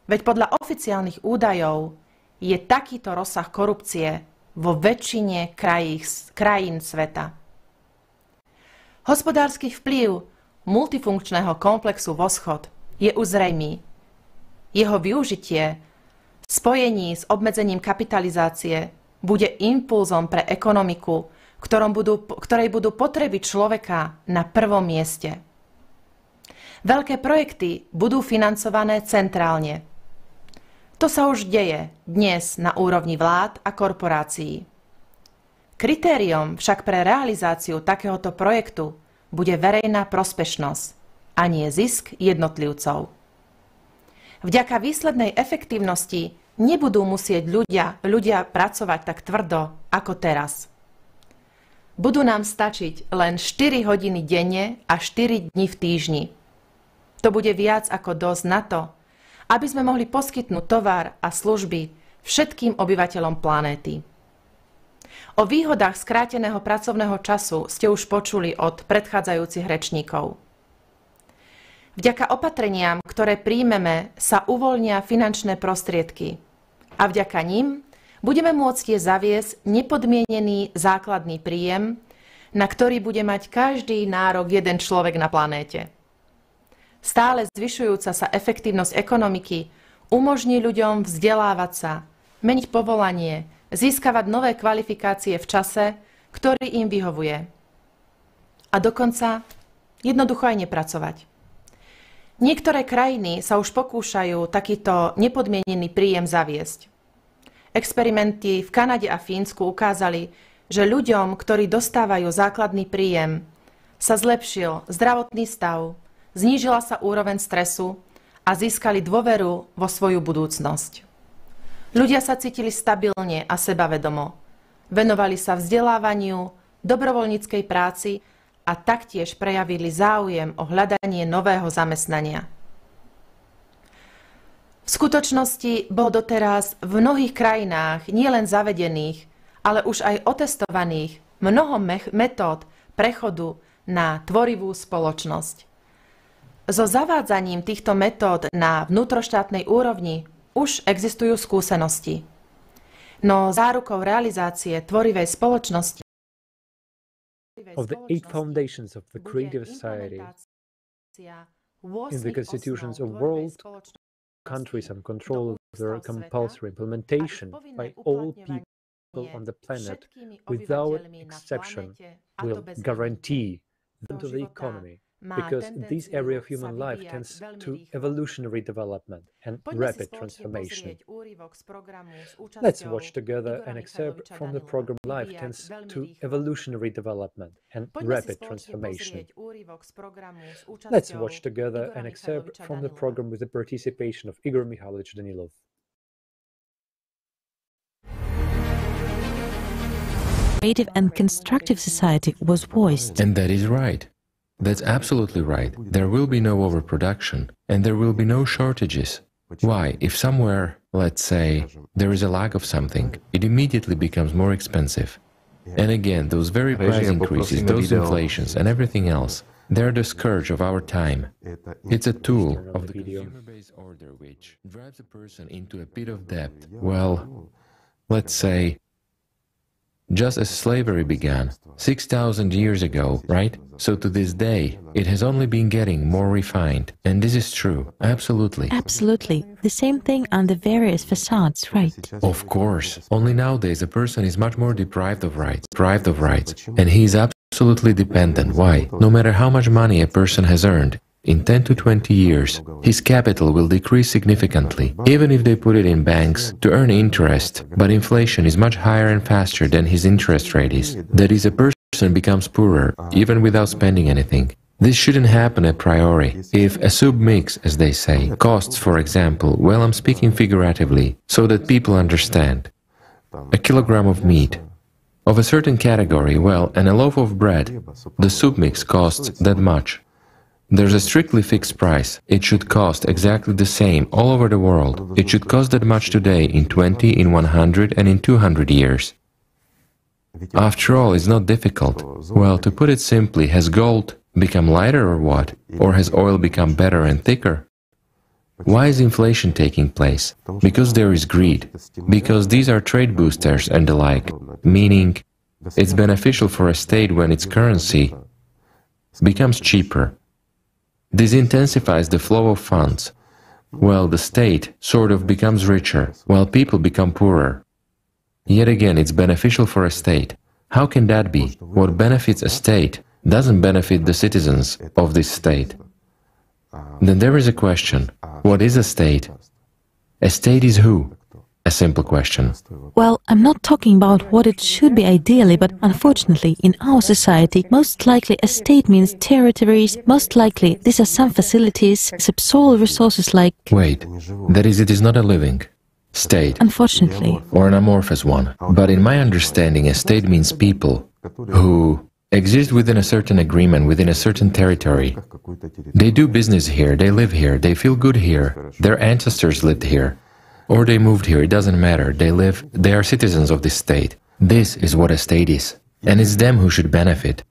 Speaker 9: Veď podľa oficiálnych údajov je takýto rozsah korupcie vo väčšine krajín sveta. Hospodársky vplyv multifunkčného komplexu Voschod je uzrejmý. Jeho využitie v spojení s obmedzením kapitalizácie bude impulzom pre ekonomiku, ktorej budú potreby človeka na prvom mieste. Veľké projekty budú financované centrálne. To sa už deje dnes na úrovni vlád a korporácií. Kritériom však pre realizáciu takéhoto projektu bude verejná prospešnosť a nie zisk jednotlivcov. Vďaka výslednej efektívnosti nebudú musieť ľudia pracovať tak tvrdo ako teraz. Budú nám stačiť len 4 hodiny denne a 4 dni v týždni. To bude viac ako dosť na to, aby sme mohli poskytnúť tovar a služby všetkým obyvateľom planéty. O výhodách skráteného pracovného času ste už počuli od predchádzajúcich rečníkov. Vďaka opatreniam, ktoré príjmeme, sa uvoľnia finančné prostriedky a vďaka nim budeme môcť zaviesť nepodmienený základný príjem, na ktorý bude mať každý nárok jeden človek na planéte. Stále zvyšujúca sa efektívnosť ekonomiky umožní ľuďom vzdelávať sa, meniť povolanie, získavať nové kvalifikácie v čase, ktorý im vyhovuje. A dokonca jednoducho aj nepracovať. Niektoré krajiny sa už pokúšajú takýto nepodmienený príjem zaviesť. Experimenty v Kanade a Fínsku ukázali, že ľuďom, ktorí dostávajú základný príjem, sa zlepšil zdravotný stav, znížila sa úroveň stresu a získali dôveru vo svoju budúcnosť. Ľudia sa cítili stabilne a sebavedomo. Venovali sa vzdelávaniu, dobrovoľníckej práci a taktiež prejavili záujem o hľadanie nového zamestnania. V skutočnosti bolo doteraz v mnohých krajinách nielen zavedených, ale už aj otestovaných mnoho metód prechodu na tvorivú spoločnosť. So zavádzaním týchto metód na vnútroštátnej úrovni už existujú skúsenosti. No zárukou realizácie tvorivej spoločnosti
Speaker 11: of the 8 foundations of the creative society in the constitutions of world countries and control of their compulsory implementation by all people on the planet without exception will guarantee to the economy. Because this area of human life tends to evolutionary development and rapid transformation. Let's watch together an excerpt from the program Life Tends to Evolutionary Development and Rapid Transformation. Let's watch together an excerpt from the program with the participation of Igor Mikhailovich Danilov.
Speaker 15: Creative and constructive society was voiced.
Speaker 2: And that is right. That's absolutely right. There will be no overproduction, and there will be no shortages. Why? If somewhere, let's say, there is a lack of something, it immediately becomes more expensive. And again, those very price increases, those inflations, and everything else, they're the scourge of our time. It's a tool of the consumer-based order which drives a person into a pit of debt. Well, let's say, just as slavery began 6,000 years ago, right? So to this day, it has only been getting more refined. And this is true, absolutely.
Speaker 15: Absolutely. The same thing on the various facades, right?
Speaker 2: Of course. Only nowadays a person is much more deprived of rights, and he is absolutely dependent. Why? No matter how much money a person has earned, in 10 to 20 years, his capital will decrease significantly, even if they put it in banks to earn interest, but inflation is much higher and faster than his interest rate is. That is, a person becomes poorer, even without spending anything. This shouldn't happen a priori. If a soup mix, as they say, costs, for example, well, I'm speaking figuratively, so that people understand, a kilogram of meat, of a certain category, well, and a loaf of bread, the soup mix costs that much. There's a strictly fixed price. It should cost exactly the same all over the world. It should cost that much today, in 20, in 100, and in 200 years. After all, it's not difficult. Well, to put it simply, has gold become lighter or what? Or has oil become better and thicker? Why is inflation taking place? Because there is greed. Because these are trade boosters and the like, meaning it's beneficial for a state when its currency becomes cheaper. This intensifies the flow of funds. Well, the state sort of becomes richer, while people become poorer. Yet again, it's beneficial for a state. How can that be? What benefits a state doesn't benefit the citizens of this state. Then there is a question. What is a state? A state is who? A simple question.
Speaker 15: Well, I'm not talking about what it should be ideally, but unfortunately, in our society, most likely a state means territories, most likely these are some facilities, subsoil resources like...
Speaker 2: Wait, that is, it is not a living state.
Speaker 15: Unfortunately.
Speaker 2: Or an amorphous one. But in my understanding, a state means people who exist within a certain agreement, within a certain territory. They do business here, they live here, they feel good here, their ancestors lived here. Or they moved here, it doesn't matter, they are citizens of this state. This is what a state is. And it's them who should benefit.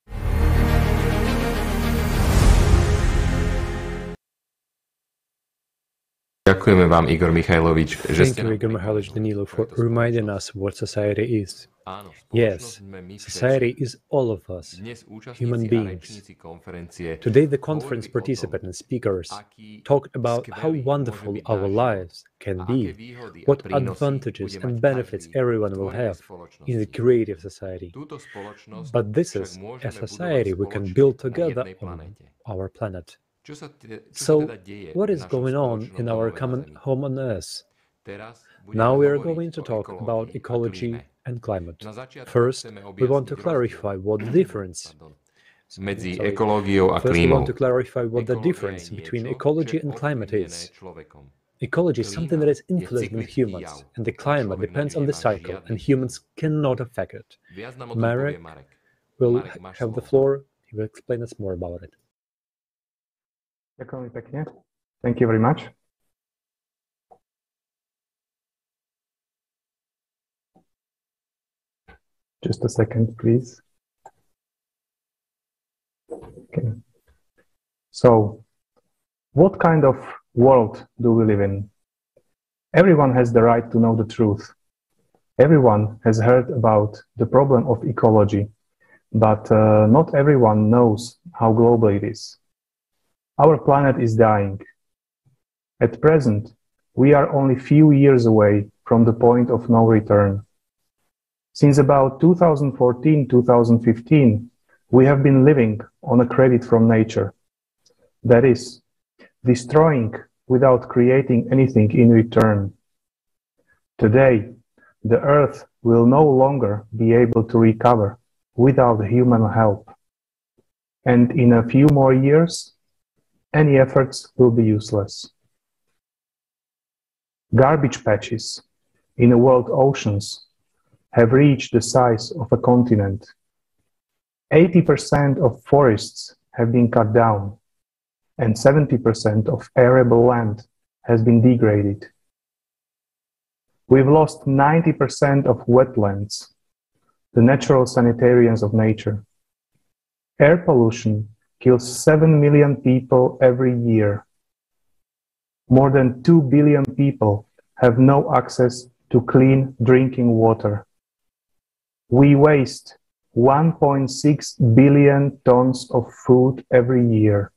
Speaker 7: Thank you, Igor
Speaker 11: Mikhailovich Danilo, for reminding us what society is. Yes, society is all of us, human beings. Today the conference participants and speakers talked about how wonderful our lives can be, what advantages and benefits everyone will have in the creative society. But this is a society we can build together on our planet. So, what is going on in our common home on Earth? Now we are going to talk about ecology and climate. First, we want to clarify what the difference between ecology and climate is. Ecology is something that is influenced by humans, and the climate depends on the cycle, and humans cannot affect it. Marek will have the floor. He will explain us more about it.
Speaker 13: Thank you very much. Just a second, please. Okay. So, what kind of world do we live in? Everyone has the right to know the truth. Everyone has heard about the problem of ecology, but not everyone knows how global it is. Our planet is dying. At present, we are only few years away from the point of no return. Since about 2014-2015, we have been living on a credit from nature. That is, destroying without creating anything in return. Today, the Earth will no longer be able to recover without human help. And in a few more years, any efforts will be useless. Garbage patches in the world oceans have reached the size of a continent. 80% of forests have been cut down, and 70% of arable land has been degraded. We've lost 90% of wetlands, the natural sanitarians of nature. Air pollution kills 7 million people every year. More than 2 billion people have no access to clean drinking water. We waste 1.6 billion tons of food every year.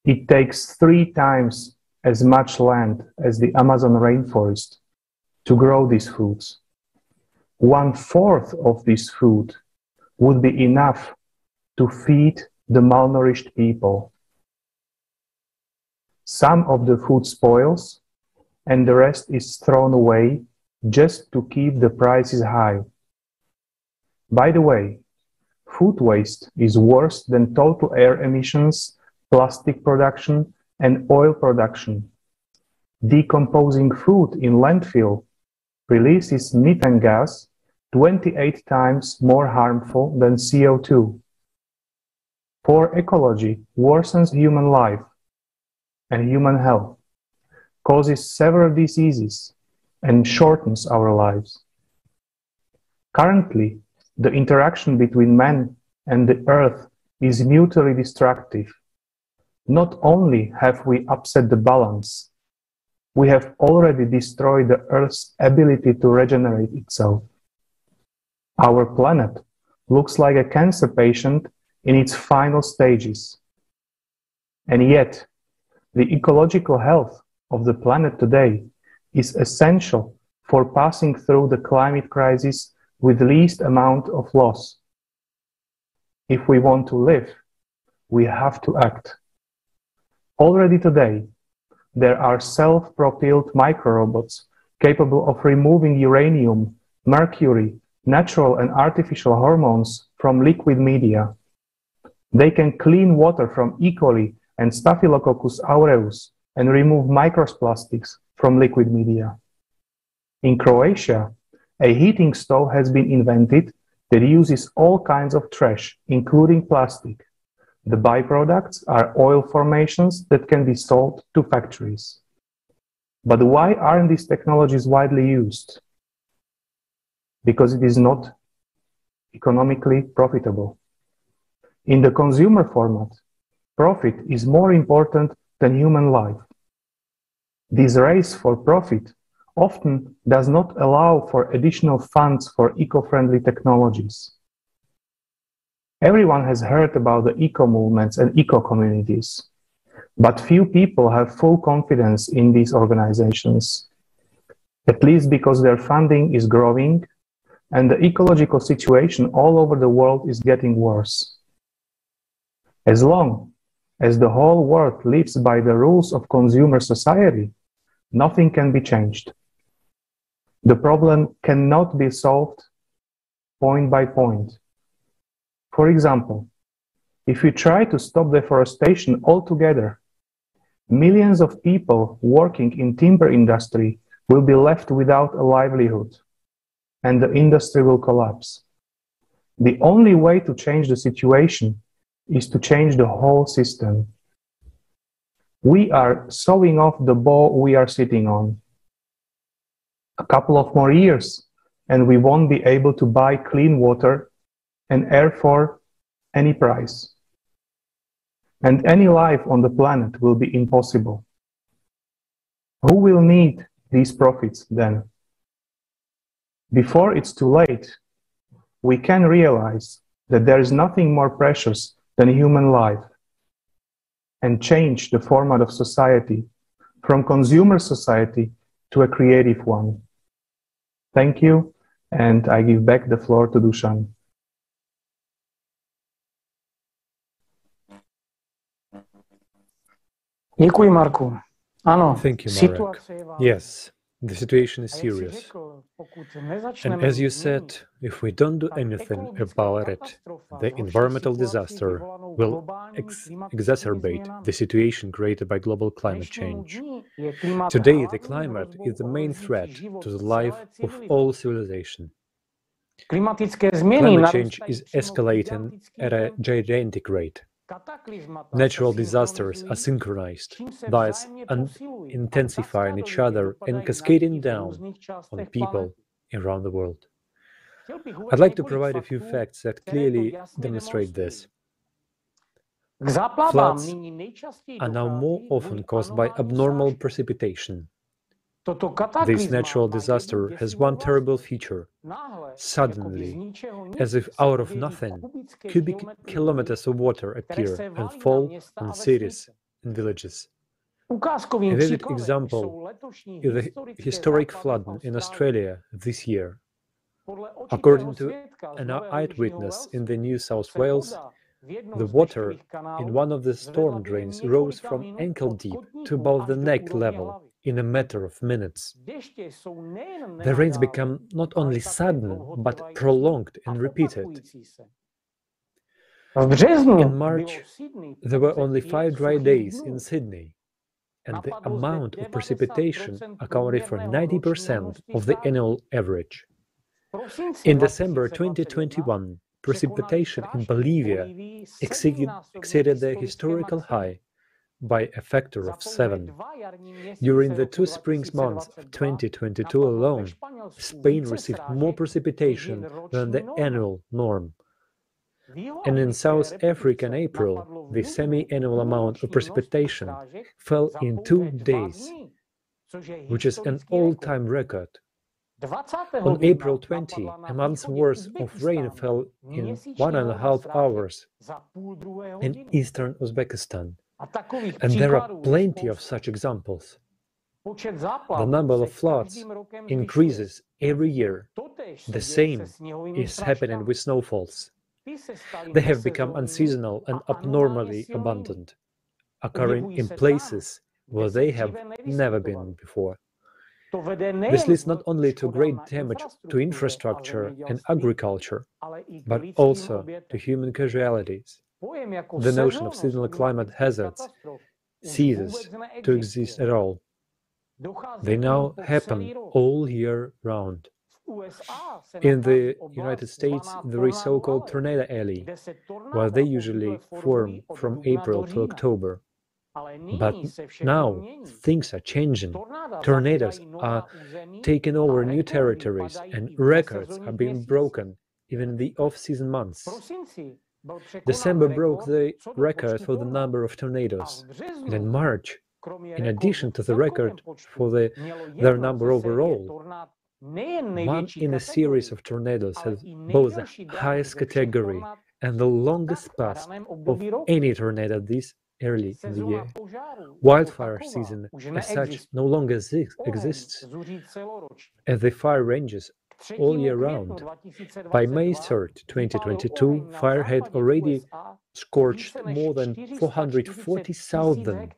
Speaker 13: It takes 3 times as much land as the Amazon rainforest to grow these foods. 1/4 of this food would be enough to feed the malnourished people. Some of the food spoils, and the rest is thrown away just to keep the prices high. By the way, food waste is worse than total air emissions, plastic production, and oil production. Decomposing food in landfill releases methane gas 28 times more harmful than CO2. Poor ecology worsens human life and human health, causes several diseases, and shortens our lives. Currently, the interaction between man and the earth is mutually destructive. Not only have we upset the balance, we have already destroyed the Earth's ability to regenerate itself. Our planet looks like a cancer patient in its final stages. And yet, the ecological health of the planet today is essential for passing through the climate crisis with least amount of loss. If we want to live, we have to act. Already today, there are self-propelled microrobots capable of removing uranium, mercury, natural and artificial hormones from liquid media. They can clean water from E. coli and Staphylococcus aureus and remove microplastics from liquid media. In Croatia, a heating stove has been invented that uses all kinds of trash, including plastic. The byproducts are oil formations that can be sold to factories. But why aren't these technologies widely used? Because it is not economically profitable. In the consumer format, profit is more important than human life. This race for profit often does not allow for additional funds for eco-friendly technologies. Everyone has heard about the eco-movements and eco-communities, but few people have full confidence in these organizations, at least because their funding is growing and the ecological situation all over the world is getting worse. As long as the whole world lives by the rules of consumer society, nothing can be changed. The problem cannot be solved point by point. For example, if we try to stop deforestation altogether, millions of people working in timber industry will be left without a livelihood, and the industry will collapse. The only way to change the situation is to change the whole system. We are sawing off the bough we are sitting on. A couple of more years, and we won't be able to buy clean water and air for any price. And any life on the planet will be impossible. Who will need these profits then? Before it's too late, we can realize that there is nothing more precious than human life and change the format of society from consumer society to a creative one. Thank you, and I give back the floor to Dusan.
Speaker 7: Děkuji, Marku. Ano,
Speaker 11: Thank you, Marek. Yes, the situation is serious. And as you said, if we don't do anything about it, the environmental disaster will exacerbate the situation created by global climate change. Today, the climate is the main threat to the life of all civilization. Climate change is escalating at a gigantic rate. Natural disasters are synchronized, thus intensifying each other and cascading down on people around the world. I'd like to provide a few facts that clearly demonstrate this. Floods are now more often caused by abnormal precipitation. This natural disaster has one terrible feature. Suddenly, as if out of nothing, cubic kilometers of water appear and fall on cities and villages. A vivid example is the historic flood in Australia this year. According to an eyewitness in the New South Wales, the water in one of the storm drains rose from ankle deep to above the neck level in a matter of minutes. The rains become not only sudden, but prolonged and repeated. In March, there were only 5 dry days in Sydney, and the amount of precipitation accounted for 90% of the annual average. In December 2021, precipitation in Bolivia exceeded the historical high by a factor of 7. During the 2 spring months of 2022 alone, Spain received more precipitation than the annual norm. And in South Africa in April, the semi-annual amount of precipitation fell in 2 days, which is an all-time record. On April 20, a month's worth of rain fell in 1.5 hours in eastern Uzbekistan. And there are plenty of such examples. The number of floods increases every year. The same is happening with snowfalls. They have become unseasonal and abnormally abundant, occurring in places where they have never been before. This leads not only to great damage to infrastructure and agriculture, but also to human casualties. The notion of seasonal climate hazards ceases to exist at all. They now happen all year round. In the United States, there is so-called tornado alley, where they usually form from April to October. But now things are changing. Tornadoes are taking over new territories and records are being broken even in the off-season months. December broke the record for the number of tornadoes. And in March, in addition to the record for their number overall, one in a series of tornadoes has both the highest category and the longest path of any tornado this early in the year. Wildfire season as such no longer exists, as the fire ranges all year round. By May 3rd, 2022, fire had already scorched more than 440,000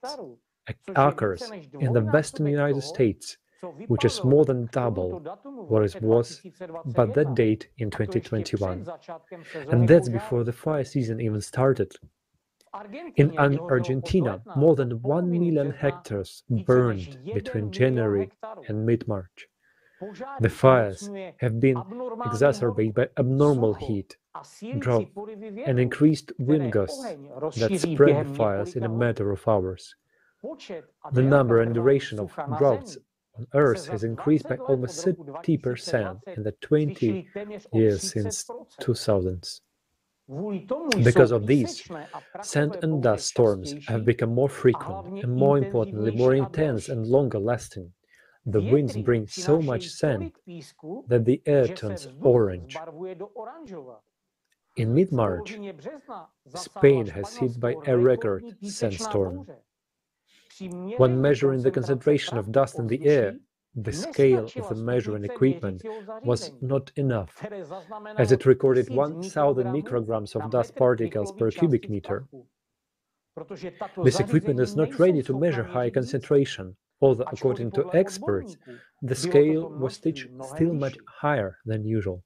Speaker 11: acres in the western United States, which is more than double what it was by that date in 2021. And that's before the fire season even started. In Argentina, more than 1 million hectares burned between January and mid-March. The fires have been exacerbated by abnormal heat, drought, and increased wind gusts that spread the fires in a matter of hours. The number and duration of droughts on Earth has increased by almost 30% in the 20 years since 2000s. Because of these, sand and dust storms have become more frequent and, more importantly, more intense and longer lasting. The winds bring so much sand that the air turns orange. In mid-March, Spain has hit by a record sandstorm. When measuring the concentration of dust in the air, the scale of the measuring equipment was not enough, as it recorded 1,000 micrograms of dust particles per cubic meter. This equipment is not ready to measure high concentration, although according to experts, the scale was still much higher than usual.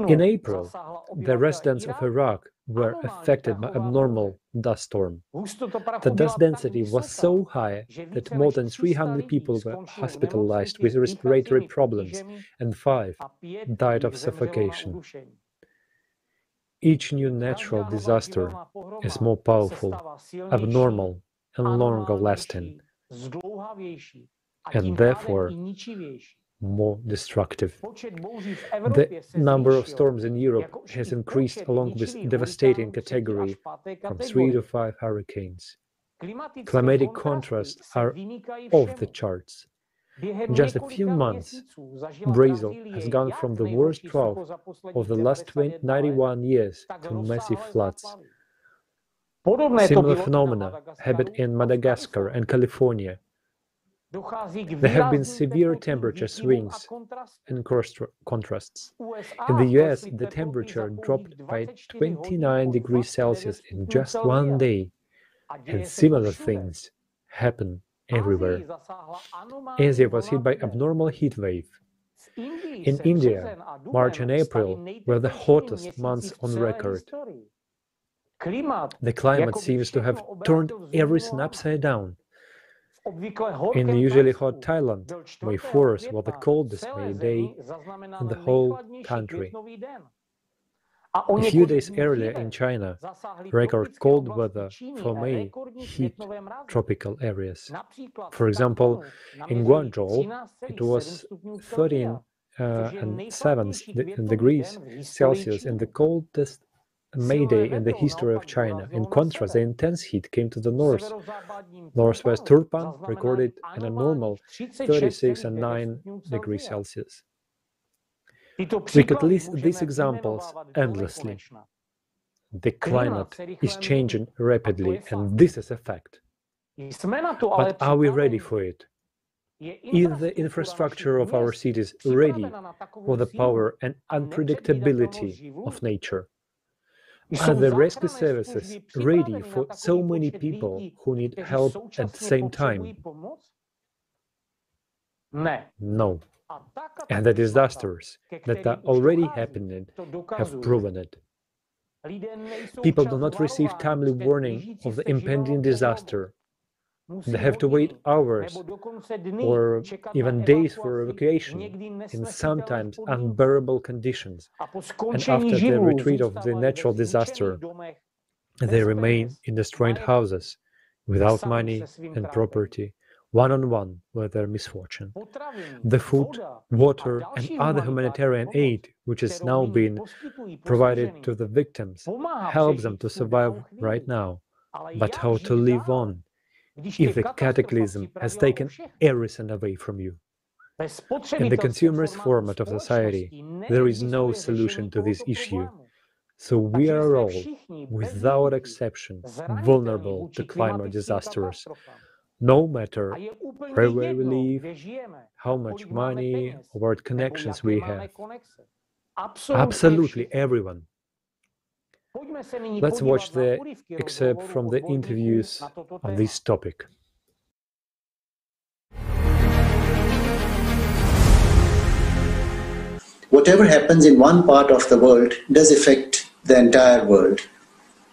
Speaker 11: In April, the residents of Iraq were affected by abnormal dust storm. The dust density was so high that more than 300 people were hospitalized with respiratory problems and 5 died of suffocation. Each new natural disaster is more powerful, abnormal, and longer lasting, and therefore more destructive. The number of storms in Europe has increased along with devastating category from 3 to 5 hurricanes. Climatic contrasts are off the charts. In just a few months, Brazil has gone from the worst drought of the last 91 years to massive floods. Similar phenomena happen in Madagascar and California. There have been severe temperature swings and contrasts. In the US, the temperature dropped by 29 degrees Celsius in just one day, and similar things happen everywhere. Asia was hit by abnormal heat wave. In India, March and April were the hottest months on record. The climate seems to have turned everything upside down. In the usually hot Thailand, May 4th was the coldest May day in the whole country. A few days earlier in China, record cold weather for May hit tropical areas. For example, in Guangzhou, it was 13 and 7 degrees Celsius in the coldest May Day in the history of China. In contrast, the intense heat came to the north. Northwest Turpan recorded an abnormal 36 and 9 degrees Celsius. We could list these examples endlessly. The climate is changing rapidly, and this is a fact. But are we ready for it? Is the infrastructure of our cities ready for the power and unpredictability of nature? Are the rescue services ready for so many people who need help at the same time? No. And the disasters that are already happening have proven it. People do not receive timely warning of the impending disaster. They have to wait hours or even days for evacuation in sometimes unbearable conditions. And after the retreat of the natural disaster, they remain in destroyed houses without money and property, one-on-one with their misfortune. The food, water, and other humanitarian aid which is now being provided to the victims helps them to survive right now. But how to live on if the cataclysm has taken everything away from you? In the consumerist format of society, there is no solution to this issue. So we are all, without exception, vulnerable to climate disasters. No matter where we live, how much money or what connections we have. Absolutely everyone. Let's watch the excerpt from the interviews on this topic.
Speaker 14: Whatever happens in one part of the world does affect the entire world.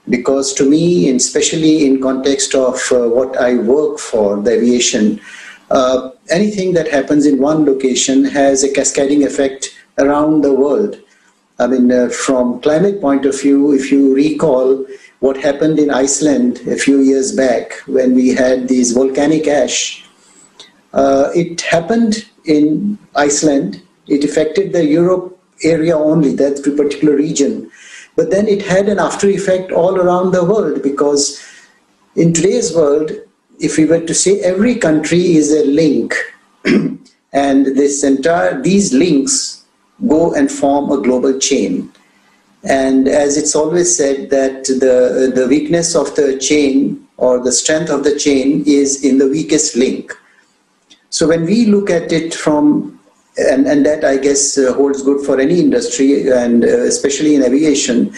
Speaker 14: Because to me, and especially in context of what I work for, the aviation, anything that happens in one location has a cascading effect around the world. I mean, from climate point of view, if you recall what happened in Iceland a few years back when we had these volcanic ash, it happened in Iceland. It affected the Europe area only, that particular region. But then it had an after effect all around the world, because in today's world, if we were to say every country is a link, and these links go and form a global chain. And as it's always said that the weakness of the chain or the strength of the chain is in the weakest link. So when we look at it from, and that I guess holds good for any industry, and especially in aviation,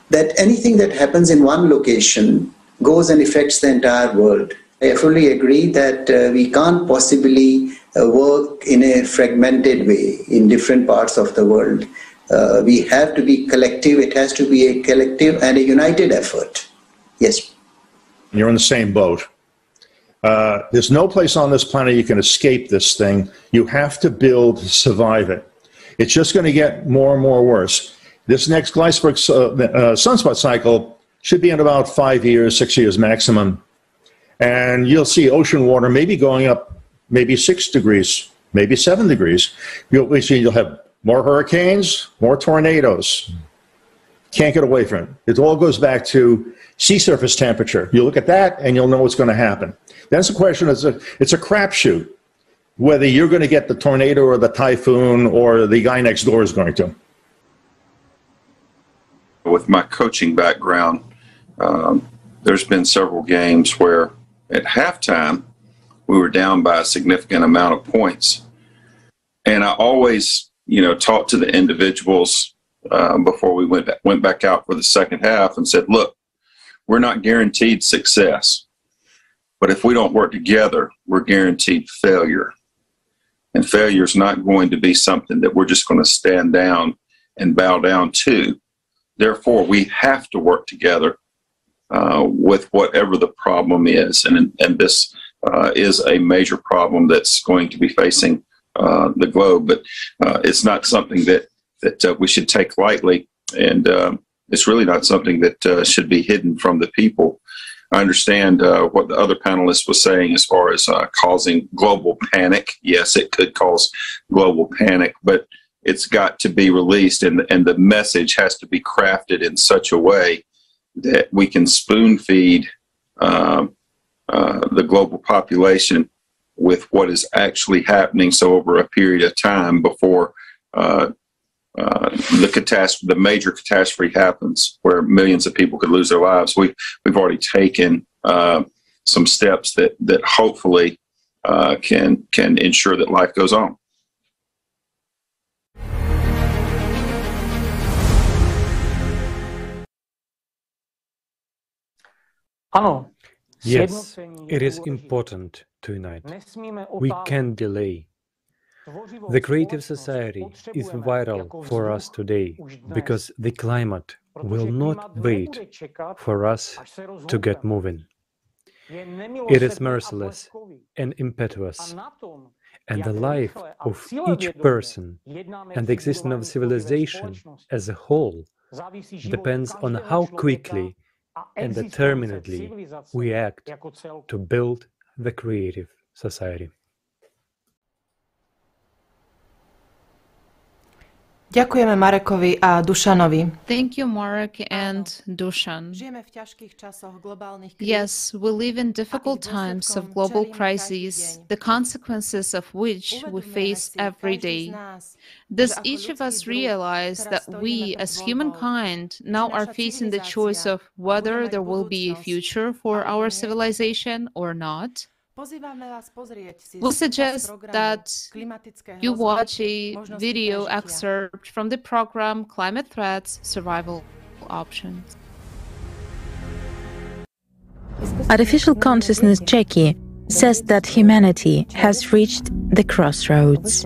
Speaker 14: that anything that happens in one location goes and affects the entire world. I fully agree that we can't possibly work in a fragmented way in different parts of the world. We have to be collective. It has to be a collective and a united effort. Yes.
Speaker 16: You're in the same boat. There's no place on this planet you can escape this thing. You have to build to survive it. It's just going to get more and more worse. This next Gleisberg sunspot cycle should be in about 5 years, 6 years maximum. And you'll see ocean water maybe going up maybe 6 degrees, maybe 7 degrees. You'll have more hurricanes, more tornadoes. Can't get away from it. It all goes back to sea surface temperature. You look at that and you'll know what's going to happen. That's the question. It's a crapshoot whether you're going to get the tornado or the typhoon or the guy next door is going to.
Speaker 18: With my coaching background, there's been several games where at halftime we were down by a significant amount of points. And I always, talked to the individuals before we went back out for the second half and said, look, we're not guaranteed success. But if we don't work together, we're guaranteed failure. And failure is not going to be something that we're just going to stand down and bow down to. Therefore, we have to work together with whatever the problem is. And this is a major problem that's going to be facing the globe. But it's not something that we should take lightly. And it's really not something that should be hidden from the people. I understand what the other panelists was saying as far as causing global panic. Yes, it could cause global panic, but it's got to be released, and the message has to be crafted in such a way that we can spoon feed the global population with what is actually happening. So over a period of time before the major catastrophe happens, where millions of people could lose their lives, we've already taken some steps that hopefully can ensure that life goes on.
Speaker 11: Yes, it is important to unite. We can't delay. The creative society is vital for us today because the climate will not wait for us to get moving. It is merciless and impetuous, and the life of each person and the existence of civilization as a whole depends on how quickly and determinedly we act to build the creative society.
Speaker 9: Ďakujeme Marekovi a Dušanovi.
Speaker 1: Thank you, Marek and Dušan. Yes, we live in difficult times of global crises, the consequences of which we face every day. Does each of us realize that we, as humankind, now are facing the choice of whether there will be a future for our civilization or not? We suggest that you watch a video excerpt from the program Climate Threats Survival Options.
Speaker 15: Artificial consciousness Jackie says that humanity has reached the crossroads.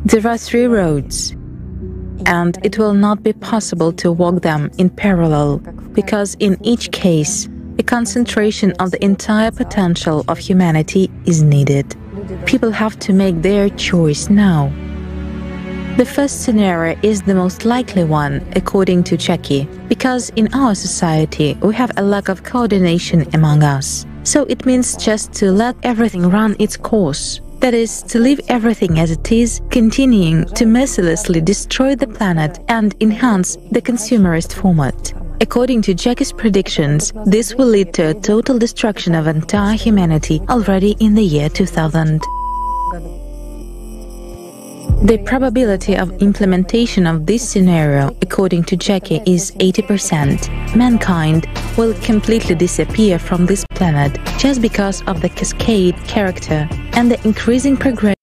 Speaker 15: There are 3 roads, and it will not be possible to walk them in parallel, because in each case, a concentration of the entire potential of humanity is needed. People have to make their choice now. The first scenario is the most likely one, according to Jackie, because in our society we have a lack of coordination among us. So it means just to let everything run its course. That is, to leave everything as it is, continuing to mercilessly destroy the planet and enhance the consumerist format. According to Jackie's predictions, this will lead to a total destruction of entire humanity already in the year 2000. The probability of implementation of this scenario, according to Jackie, is 80%. Mankind will completely disappear from this planet just because of the cascade character and the increasing progression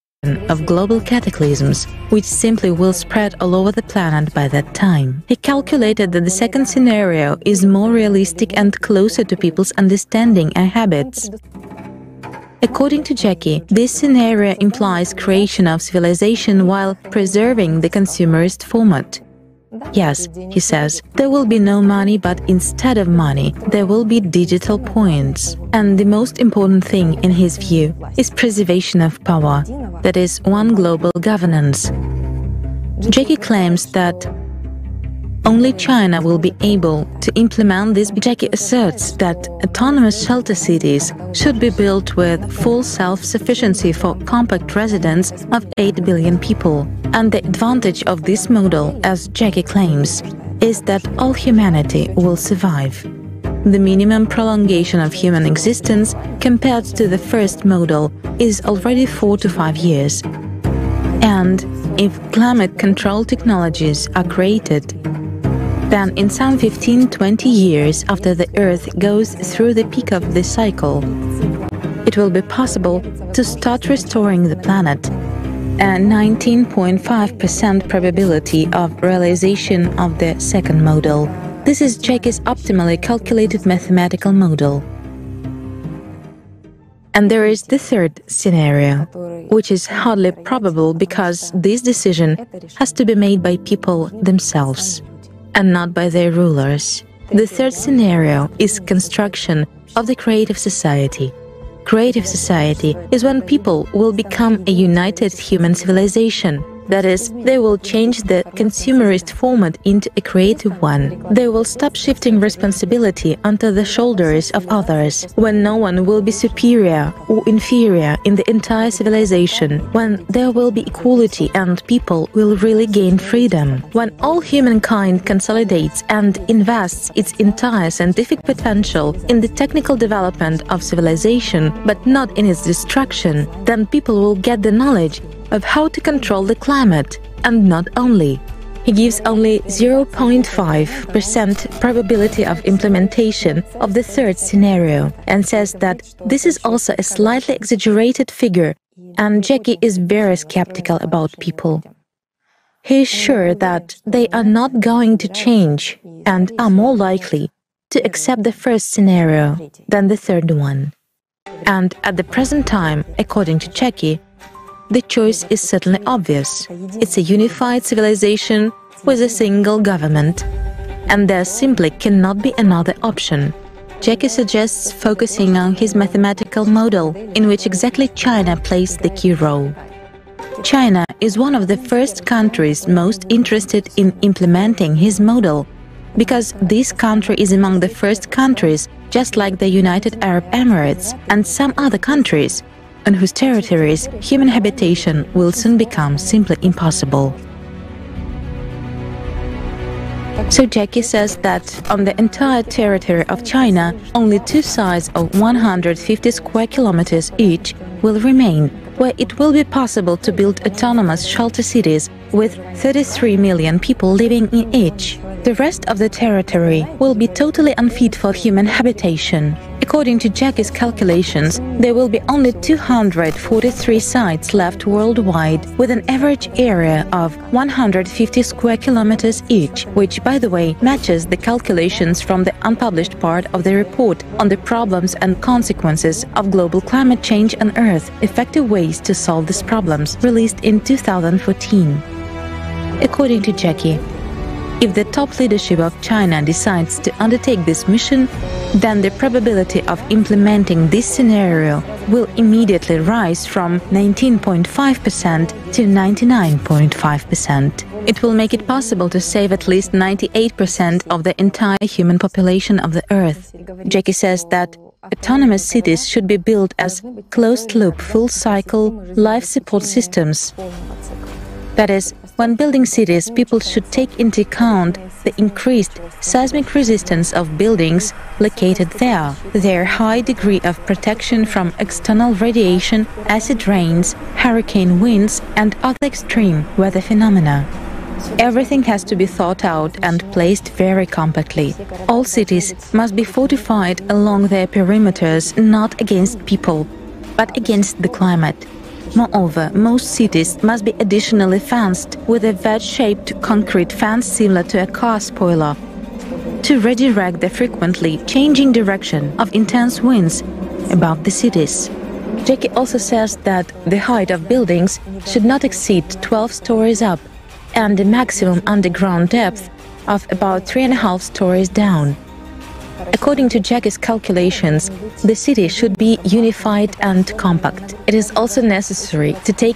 Speaker 15: of global cataclysms, which simply will spread all over the planet by that time. He calculated that the second scenario is more realistic and closer to people's understanding and habits. According to Jackie, this scenario implies creation of civilization while preserving the consumerist format. Yes, he says, there will be no money, but instead of money, there will be digital points. And the most important thing, in his view, is preservation of power, that is, one global governance. Jackie claims that only China will be able to implement this. Jackie asserts that autonomous shelter cities should be built with full self-sufficiency for compact residents of 8 billion people. And the advantage of this model, as Jackie claims, is that all humanity will survive. The minimum prolongation of human existence compared to the first model is already 4 to 5 years. And if climate control technologies are created, then in some 15-20 years after the Earth goes through the peak of this cycle, it will be possible to start restoring the planet. A 19.5% probability of realization of the second model. This is Jackie's optimally calculated mathematical model. And there is the third scenario, which is hardly probable because this decision has to be made by people themselves and not by their rulers. The third scenario is construction of the creative society. Creative society is when people will become a united human civilization. That is, they will change the consumerist format into a creative one. They will stop shifting responsibility onto the shoulders of others, when no one will be superior or inferior in the entire civilization, when there will be equality and people will really gain freedom, when all humankind consolidates and invests its entire scientific potential in the technical development of civilization, but not in its destruction, then people will get the knowledge of how to control the climate, and not only. He gives only 0.5% probability of implementation of the third scenario and says that this is also a slightly exaggerated figure, and Jackie is very skeptical about people. He is sure that they are not going to change and are more likely to accept the first scenario than the third one. And at the present time, according to Jackie, the choice is certainly obvious. It's a unified civilization with a single government, and there simply cannot be another option. Jackie suggests focusing on his mathematical model, in which exactly China plays the key role. China is one of the first countries most interested in implementing his model, because this country is among the first countries, just like the United Arab Emirates and some other countries, on whose territories human habitation will soon become simply impossible. So Jackie says that on the entire territory of China, only two sites of 150 square kilometers each will remain, where it will be possible to build autonomous shelter cities with 33 million people living in each. The rest of the territory will be totally unfit for human habitation. According to Jackie's calculations, there will be only 243 sites left worldwide, with an average area of 150 square kilometers each, which, by the way, matches the calculations from the unpublished part of the report on the problems and consequences of global climate change on Earth, effective ways to solve these problems, released in 2014. According to Jackie, if the top leadership of China decides to undertake this mission, then the probability of implementing this scenario will immediately rise from 19.5% to 99.5%. It will make it possible to save at least 98% of the entire human population of the Earth. Jackie says that autonomous cities should be built as closed-loop, full-cycle life support systems. That is, when building cities, people should take into account the increased seismic resistance of buildings located there, their high degree of protection from external radiation, acid rains, hurricane winds, and other extreme weather phenomena. Everything has to be thought out and placed very compactly. All cities must be fortified along their perimeters, not against people, but against the climate. Moreover, most cities must be additionally fenced with a wedge-shaped concrete fence similar to a car spoiler to redirect the frequently changing direction of intense winds above the cities. Jackie also says that the height of buildings should not exceed 12 stories up and the maximum underground depth of about 3.5 stories down. According to Jackie's calculations, the city should be unified and compact. It is also necessary to take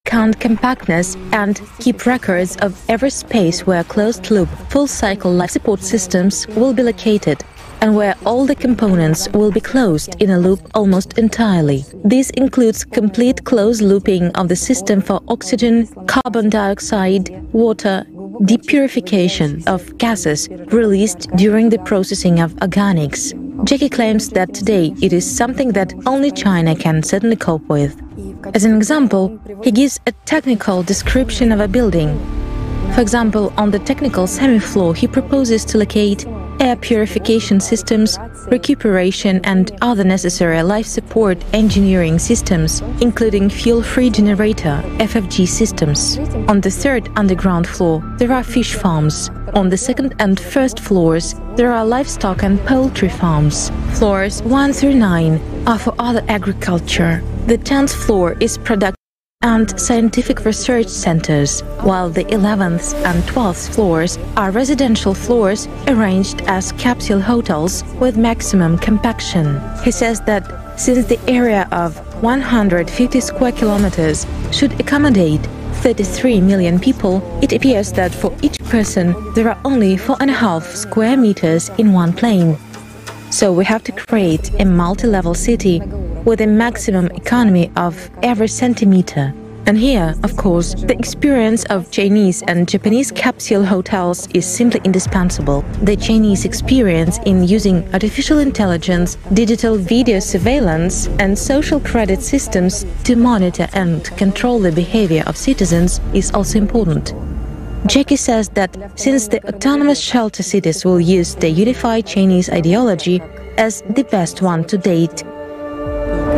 Speaker 15: account compactness and keep records of every space where closed-loop, full-cycle life support systems will be located and where all the components will be closed in a loop almost entirely. This includes complete closed looping of the system for oxygen, carbon dioxide, water, depurification of gases released during the processing of organics. Jackie claims that today it is something that only China can certainly cope with. As an example, he gives a technical description of a building. For example, on the technical semi-floor, he proposes to locate air purification systems, recuperation and other necessary life support engineering systems, including fuel-free generator (FFG) systems. On the third underground floor, there are fish farms. On the second and first floors, there are livestock and poultry farms. Floors 1 through 9 are for other agriculture. The 10th floor is production and scientific research centers, while the 11th and 12th floors are residential floors arranged as capsule hotels with maximum compaction. He says that since the area of 150 square kilometers should accommodate 33 million people, it appears that for each person there are only 4.5 square meters in one plane. So we have to create a multi-level city with a maximum economy of every centimeter. And here, of course, the experience of Chinese and Japanese capsule hotels is simply indispensable. The Chinese experience in using artificial intelligence, digital video surveillance, and social credit systems to monitor and control the behavior of citizens is also important. Jackie says that since the autonomous shelter cities will use the unified Chinese ideology as the best one to date,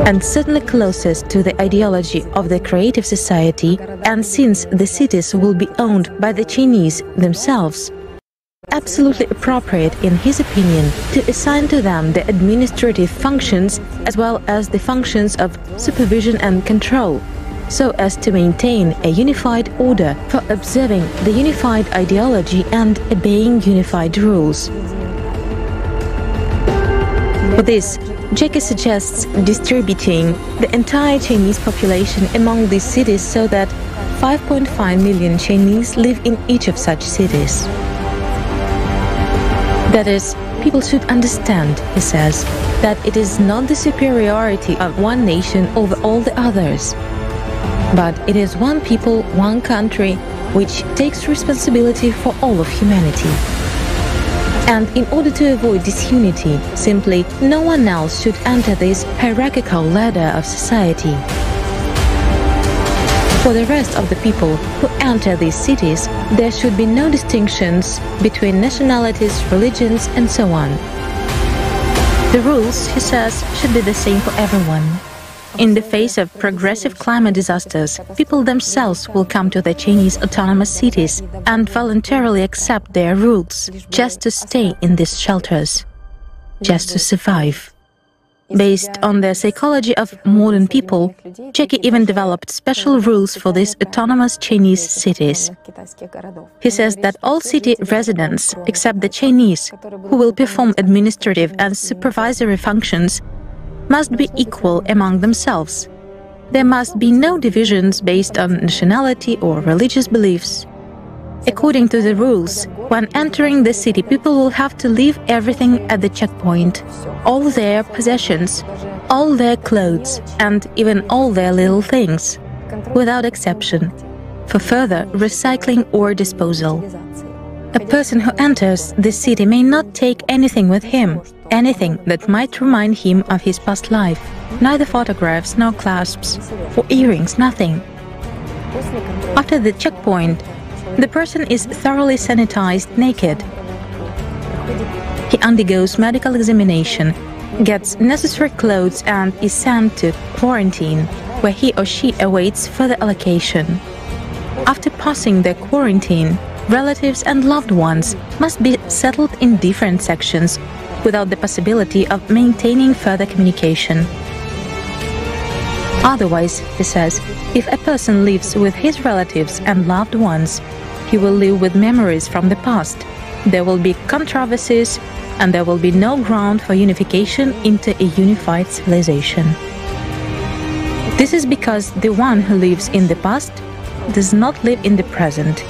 Speaker 15: and certainly closest to the ideology of the creative society, and since the cities will be owned by the Chinese themselves, absolutely appropriate, in his opinion, to assign to them the administrative functions as well as the functions of supervision and control, so as to maintain a unified order for observing the unified ideology and obeying unified rules. For this, Jackie suggests distributing the entire Chinese population among these cities so that 5.5 million Chinese live in each of such cities. That is, people should understand, he says, that it is not the superiority of one nation over all the others, but it is one people, one country, which takes responsibility for all of humanity. And in order to avoid disunity, simply no one else should enter this hierarchical ladder of society. For the rest of the people who enter these cities, there should be no distinctions between nationalities, religions, and so on. The rules, he says, should be the same for everyone. In the face of progressive climate disasters, people themselves will come to the Chinese autonomous cities and voluntarily accept their rules, just to stay in these shelters, just to survive. Based on the psychology of modern people, Jackie even developed special rules for these autonomous Chinese cities. He says that all city residents, except the Chinese, who will perform administrative and supervisory functions, must be equal among themselves. There must be no divisions based on nationality or religious beliefs. According to the rules, when entering the city, people will have to leave everything at the checkpoint, all their possessions, all their clothes, and even all their little things, without exception, for further recycling or disposal. A person who enters the city may not take anything with him, anything that might remind him of his past life, neither photographs nor clasps, or earrings, nothing. After the checkpoint, the person is thoroughly sanitized naked. He undergoes medical examination, gets necessary clothes and is sent to quarantine, where he or she awaits further allocation. After passing the quarantine, relatives and loved ones must be settled in different sections without the possibility of maintaining further communication. Otherwise, he says, if a person lives with his relatives and loved ones, he will live with memories from the past. There will be controversies, and there will be no ground for unification into a unified civilization. This is because the one who lives in the past does not live in the present,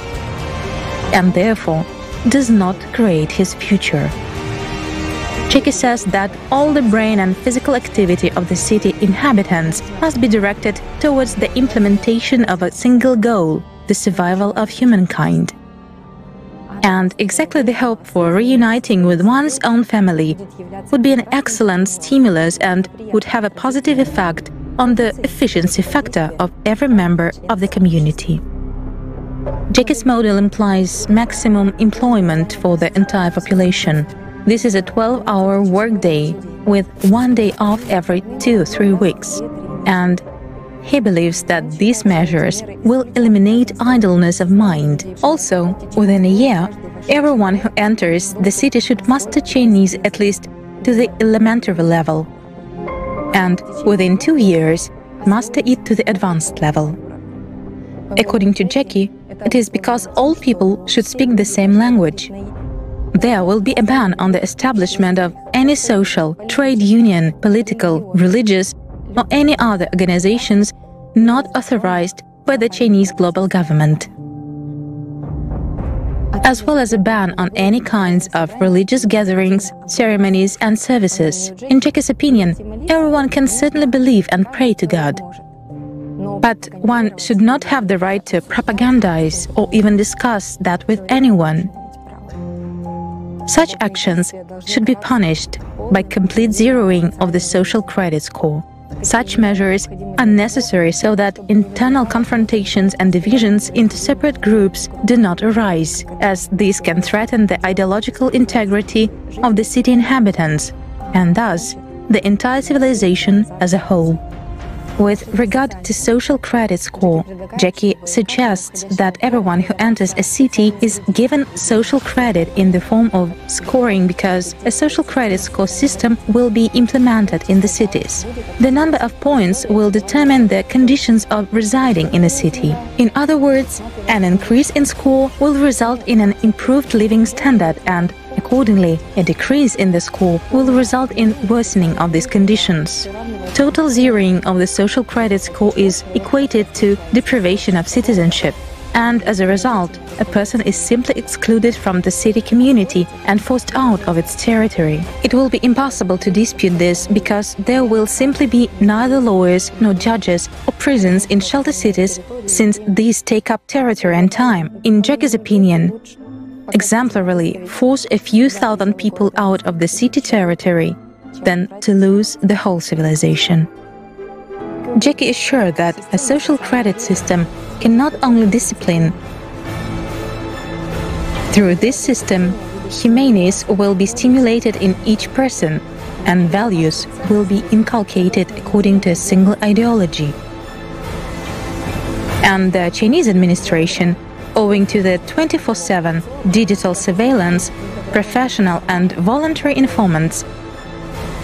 Speaker 15: and therefore does not create his future. Jackie says that all the brain and physical activity of the city inhabitants must be directed towards the implementation of a single goal, the survival of humankind. And exactly the hope for reuniting with one's own family would be an excellent stimulus and would have a positive effect on the efficiency factor of every member of the community. Jackie's model implies maximum employment for the entire population. This is a 12-hour workday with 1 day off every 2-3 weeks. And he believes that these measures will eliminate idleness of mind. Also, within a year, everyone who enters the city should master Chinese at least to the elementary level. And within 2 years, master it to the advanced level. According to Jackie, it is because all people should speak the same language. There will be a ban on the establishment of any social, trade union, political, religious, or any other organizations not authorized by the Chinese global government, as well as a ban on any kinds of religious gatherings, ceremonies and services. In Jackie's opinion, everyone can certainly believe and pray to God, but one should not have the right to propagandize or even discuss that with anyone. Such actions should be punished by complete zeroing of the social credit score. Such measures are necessary so that internal confrontations and divisions into separate groups do not arise, as these can threaten the ideological integrity of the city inhabitants, and thus the entire civilization as a whole. With regard to social credit score, Jackie suggests that everyone who enters a city is given social credit in the form of scoring because a social credit score system will be implemented in the cities. The number of points will determine the conditions of residing in a city. In other words, an increase in score will result in an improved living standard and, accordingly, a decrease in the score will result in worsening of these conditions. Total zeroing of the social credit score is equated to deprivation of citizenship, and as a result, a person is simply excluded from the city community and forced out of its territory. It will be impossible to dispute this because there will simply be neither lawyers nor judges or prisons in shelter cities, since these take up territory and time. In Jackie's opinion, exemplarily force a few thousand people out of the city territory than to lose the whole civilization. Jackie is sure that a social credit system can not only discipline. Through this system, humaneness will be stimulated in each person, and values will be inculcated according to a single ideology. And the Chinese administration, owing to the 24/7 digital surveillance, professional and voluntary informants,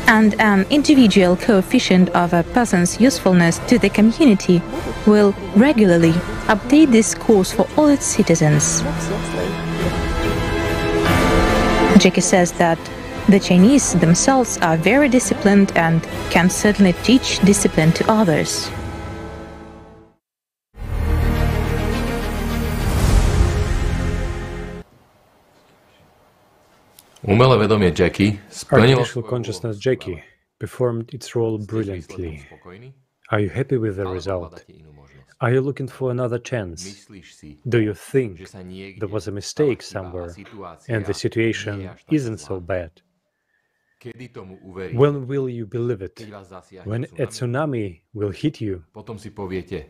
Speaker 15: and an individual coefficient of a person's usefulness to the community, will regularly update this scores for all its citizens. Jackie says that the Chinese themselves are very disciplined and can certainly teach discipline to others.
Speaker 11: Artificial consciousness Jackie performed its role brilliantly. Are you happy with the result? Are you looking for another chance? Do you think there was a mistake somewhere and the situation isn't so bad? When will you believe it? When a tsunami will hit you,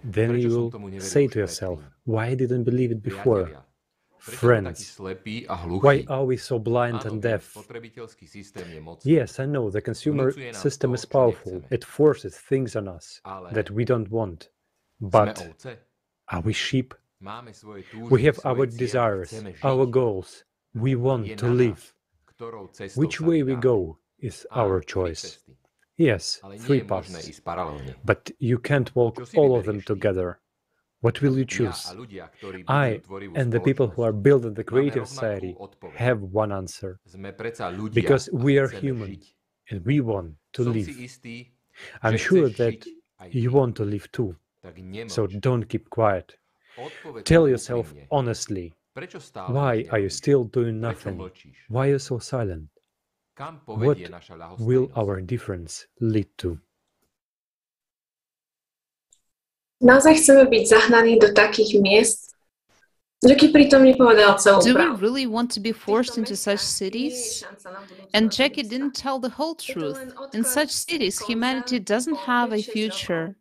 Speaker 11: then you will say to yourself, why I didn't believe it before? Friends, why are we so blind and deaf? Yes, I know, the consumer system is powerful. It forces things on us that we don't want. But are we sheep? We have our desires, our goals. We want to live. Which way we go is our choice. Yes, 3 paths. But you can't walk all of them together. What will you choose? I and the people who are building the creative society have one answer. Because we are human and we want to live. I'm sure that you want to live too. So don't keep quiet. Tell yourself honestly, why are you still doing nothing? Why are you so silent? What will our indifference lead to?
Speaker 17: Naozaj chceme byť zahnaní do takých miest, Jackie pritom nepovedal celú
Speaker 1: Do we
Speaker 17: pravdu.
Speaker 1: really want to be forced into such cities? And Jackie didn't tell the whole truth. In such cities, humanity doesn't have a future.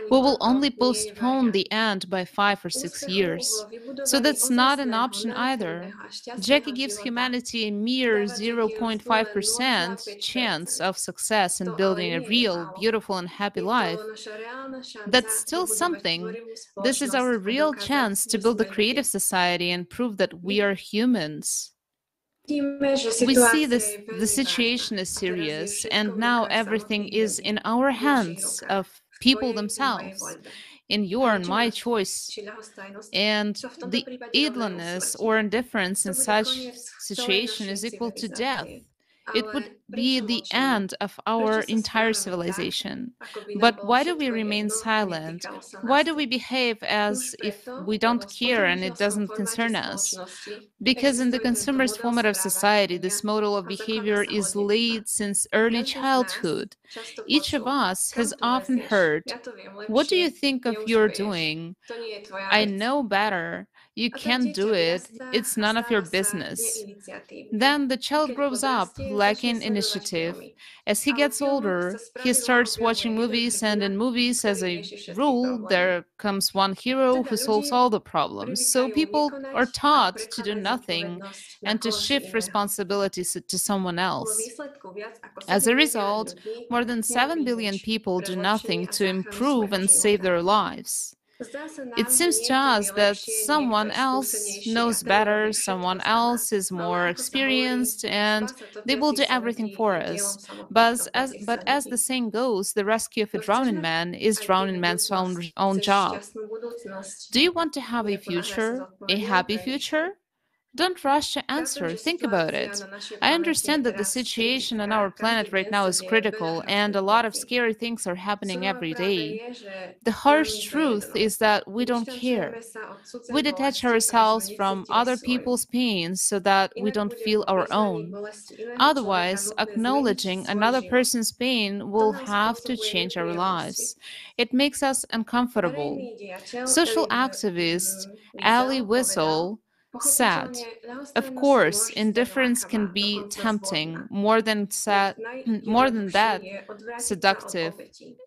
Speaker 1: We will only postpone the end by 5 or 6 years. So that's not an option either. Jackie gives humanity a mere 0.5% chance of success in building a real, beautiful, and happy life. That's still something. This is our real chance to build a creative society and prove that we are humans. We see the situation is serious, and now everything is in our hands of people themselves, in your and my choice. And the idleness or indifference in such situation is equal to death. It would be the end of our entire civilization. But why do we remain silent? Why do we behave as if we don't care and it doesn't concern us? Because in the consumerist formative society, this model of behavior is laid since early childhood. Each of us has often heard, "What do you think of your doing? I know better. You can't do it. It's none of your business." Then the child grows up lacking initiative. As he gets older, he starts watching movies, and in movies, as a rule, there comes one hero who solves all the problems. So people are taught to do nothing and to shift responsibilities to someone else. As a result, more than 7 billion people do nothing to improve and save their lives. It seems to us that someone else knows better, someone else is more experienced, and they will do everything for us. But as the saying goes, the rescue of a drowning man is drowning man's own job. Do you want to have a future, a happy future? Don't rush to answer. Think about it. I understand that the situation on our planet right now is critical, and a lot of scary things are happening every day. The harsh truth is that we don't care. We detach ourselves from other people's pains so that we don't feel our own. Otherwise, acknowledging another person's pain will have to change our lives. It makes us uncomfortable. Social activist Ali Whistle said, "Of course, indifference can be tempting, more than that, seductive.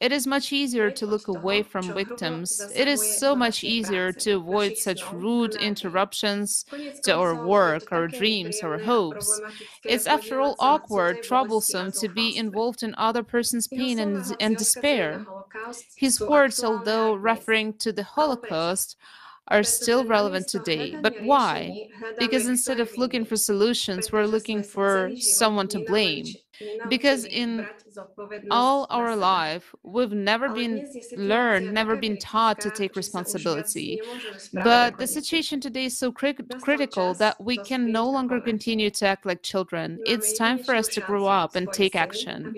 Speaker 1: It is much easier to look away from victims. It is so much easier to avoid such rude interruptions to our work, our dreams, our hopes. It's after all awkward, troublesome to be involved in other person's pain and despair." His words, although referring to the Holocaust, are still relevant today. But why? Because instead of looking for solutions, we're looking for someone to blame. Because in all our life, we've never been taught to take responsibility. But the situation today is so critical that we can no longer continue to act like children. It's time for us to grow up and take action.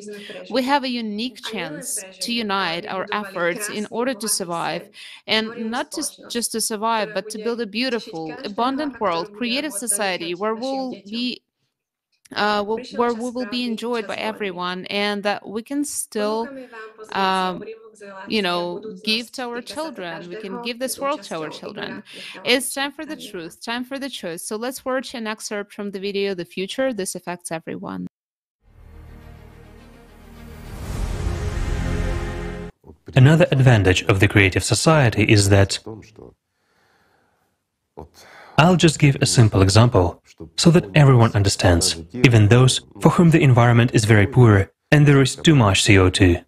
Speaker 1: We have a unique chance to unite our efforts in order to survive, and not just to survive, but to build a beautiful, abundant world, creative society where we will be enjoyed by everyone, and that we can still give to our children. We can give this world to our children. It's time for the truth, time for the choice. So let's watch an excerpt from the video, "The Future, This Affects Everyone."
Speaker 19: Another advantage of the creative society is that I'll just give a simple example, so that everyone understands, even those for whom the environment is very poor and there is too much CO2.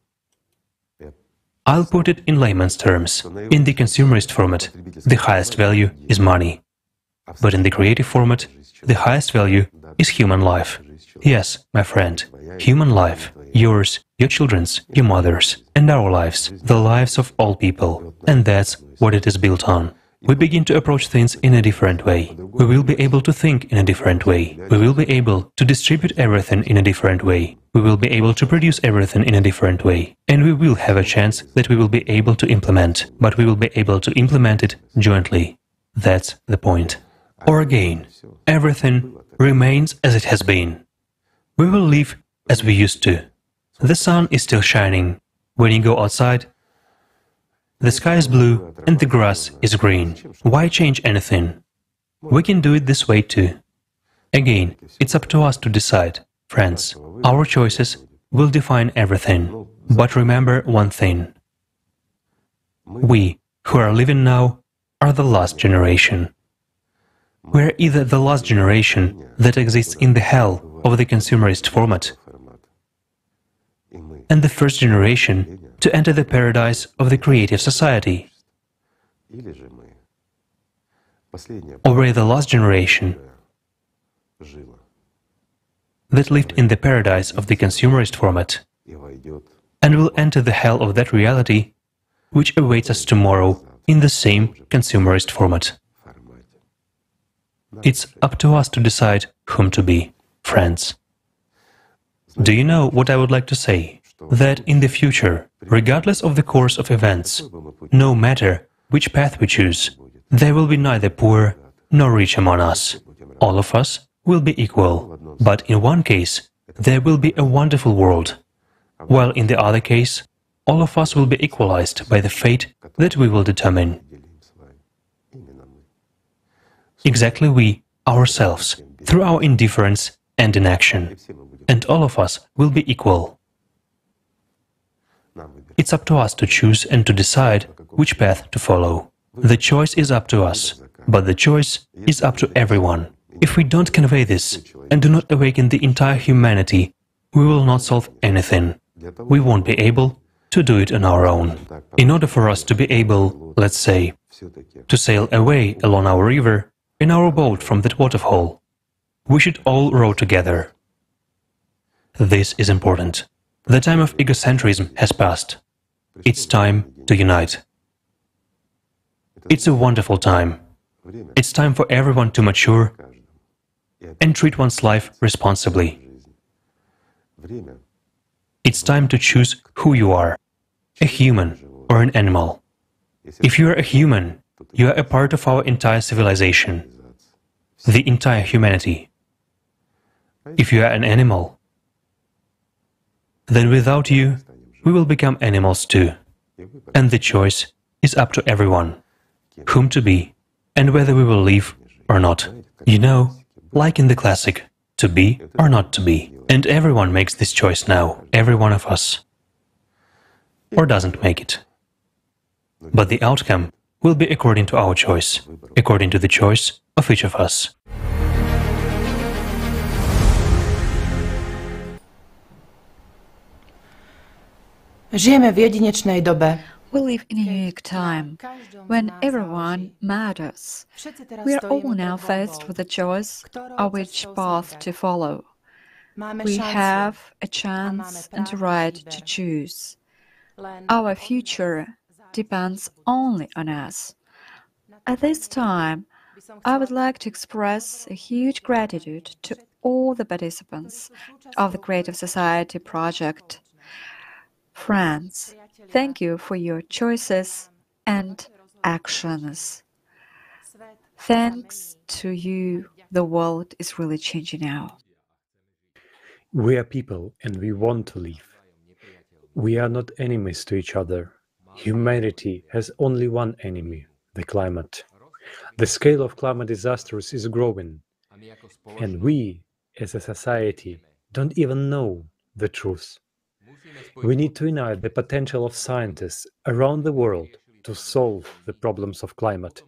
Speaker 19: I'll put it in layman's terms. In the consumerist format, the highest value is money. But in the creative format, the highest value is human life. Yes, my friend, human life. yours, your children's, your mother's, and our lives, the lives of all people. And that's what it is built on. We begin to approach things in a different way. We will be able to think in a different way. We will be able to distribute everything in a different way. We will be able to produce everything in a different way. And we will have a chance that we will be able to implement, but we will be able to implement it jointly. That's the point. Or again, everything remains as it has been. We will live as we used to. The sun is still shining. When you go outside, the sky is blue and the grass is green. Why change anything? We can do it this way too. Again, it's up to us to decide. Friends, our choices will define everything. But remember one thing. We, who are living now, are the last generation. We're either the last generation that exists in the hell of the consumerist format, and the first generation to enter the paradise of the creative society. Or we're the last generation that lived in the paradise of the consumerist format and will enter the hell of that reality which awaits us tomorrow in the same consumerist format. It's up to us to decide whom to be, friends. Do you know what I would like to say? That in the future, regardless of the course of events, no matter which path we choose, there will be neither poor nor rich among us. All of us will be equal, but in one case, there will be a wonderful world, while in the other case, all of us will be equalized by the fate that we will determine. Exactly we, ourselves, through our indifference and inaction, and all of us will be equal. It's up to us to choose and to decide which path to follow. The choice is up to us, but the choice is up to everyone. If we don't convey this and do not awaken the entire humanity, we will not solve anything. We won't be able to do it on our own. In order for us to be able, let's say, to sail away along our river in our boat from that waterfall, we should all row together. This is important. The time of egocentrism has passed. It's time to unite. It's a wonderful time. It's time for everyone to mature and treat one's life responsibly. It's time to choose who you are, a human or an animal. If you are a human, you are a part of our entire civilization, the entire humanity. If you are an animal, then without you, we will become animals too. And the choice is up to everyone, whom to be, and whether we will live or not. You know, like in the classic, to be or not to be. And everyone makes this choice now, every one of us. Or doesn't make it. But the outcome will be according to our choice, according to the choice of each of us.
Speaker 9: Žijeme v jedinečnej dobe.
Speaker 1: We live in a unique time when everyone matters. We are all now faced with a choice of which path to follow. We have a chance and a right to choose. Our future depends only on us. At this time, I would like to express a huge gratitude to all the participants of the Creative Society project. Friends, thank you for your choices and actions. Thanks to you, the world is really changing now.
Speaker 11: We are people and we want to live. We are not enemies to each other. Humanity has only one enemy, the climate. The scale of climate disasters is growing, and we, as a society, don't even know the truth. We need to unite the potential of scientists around the world to solve the problems of climate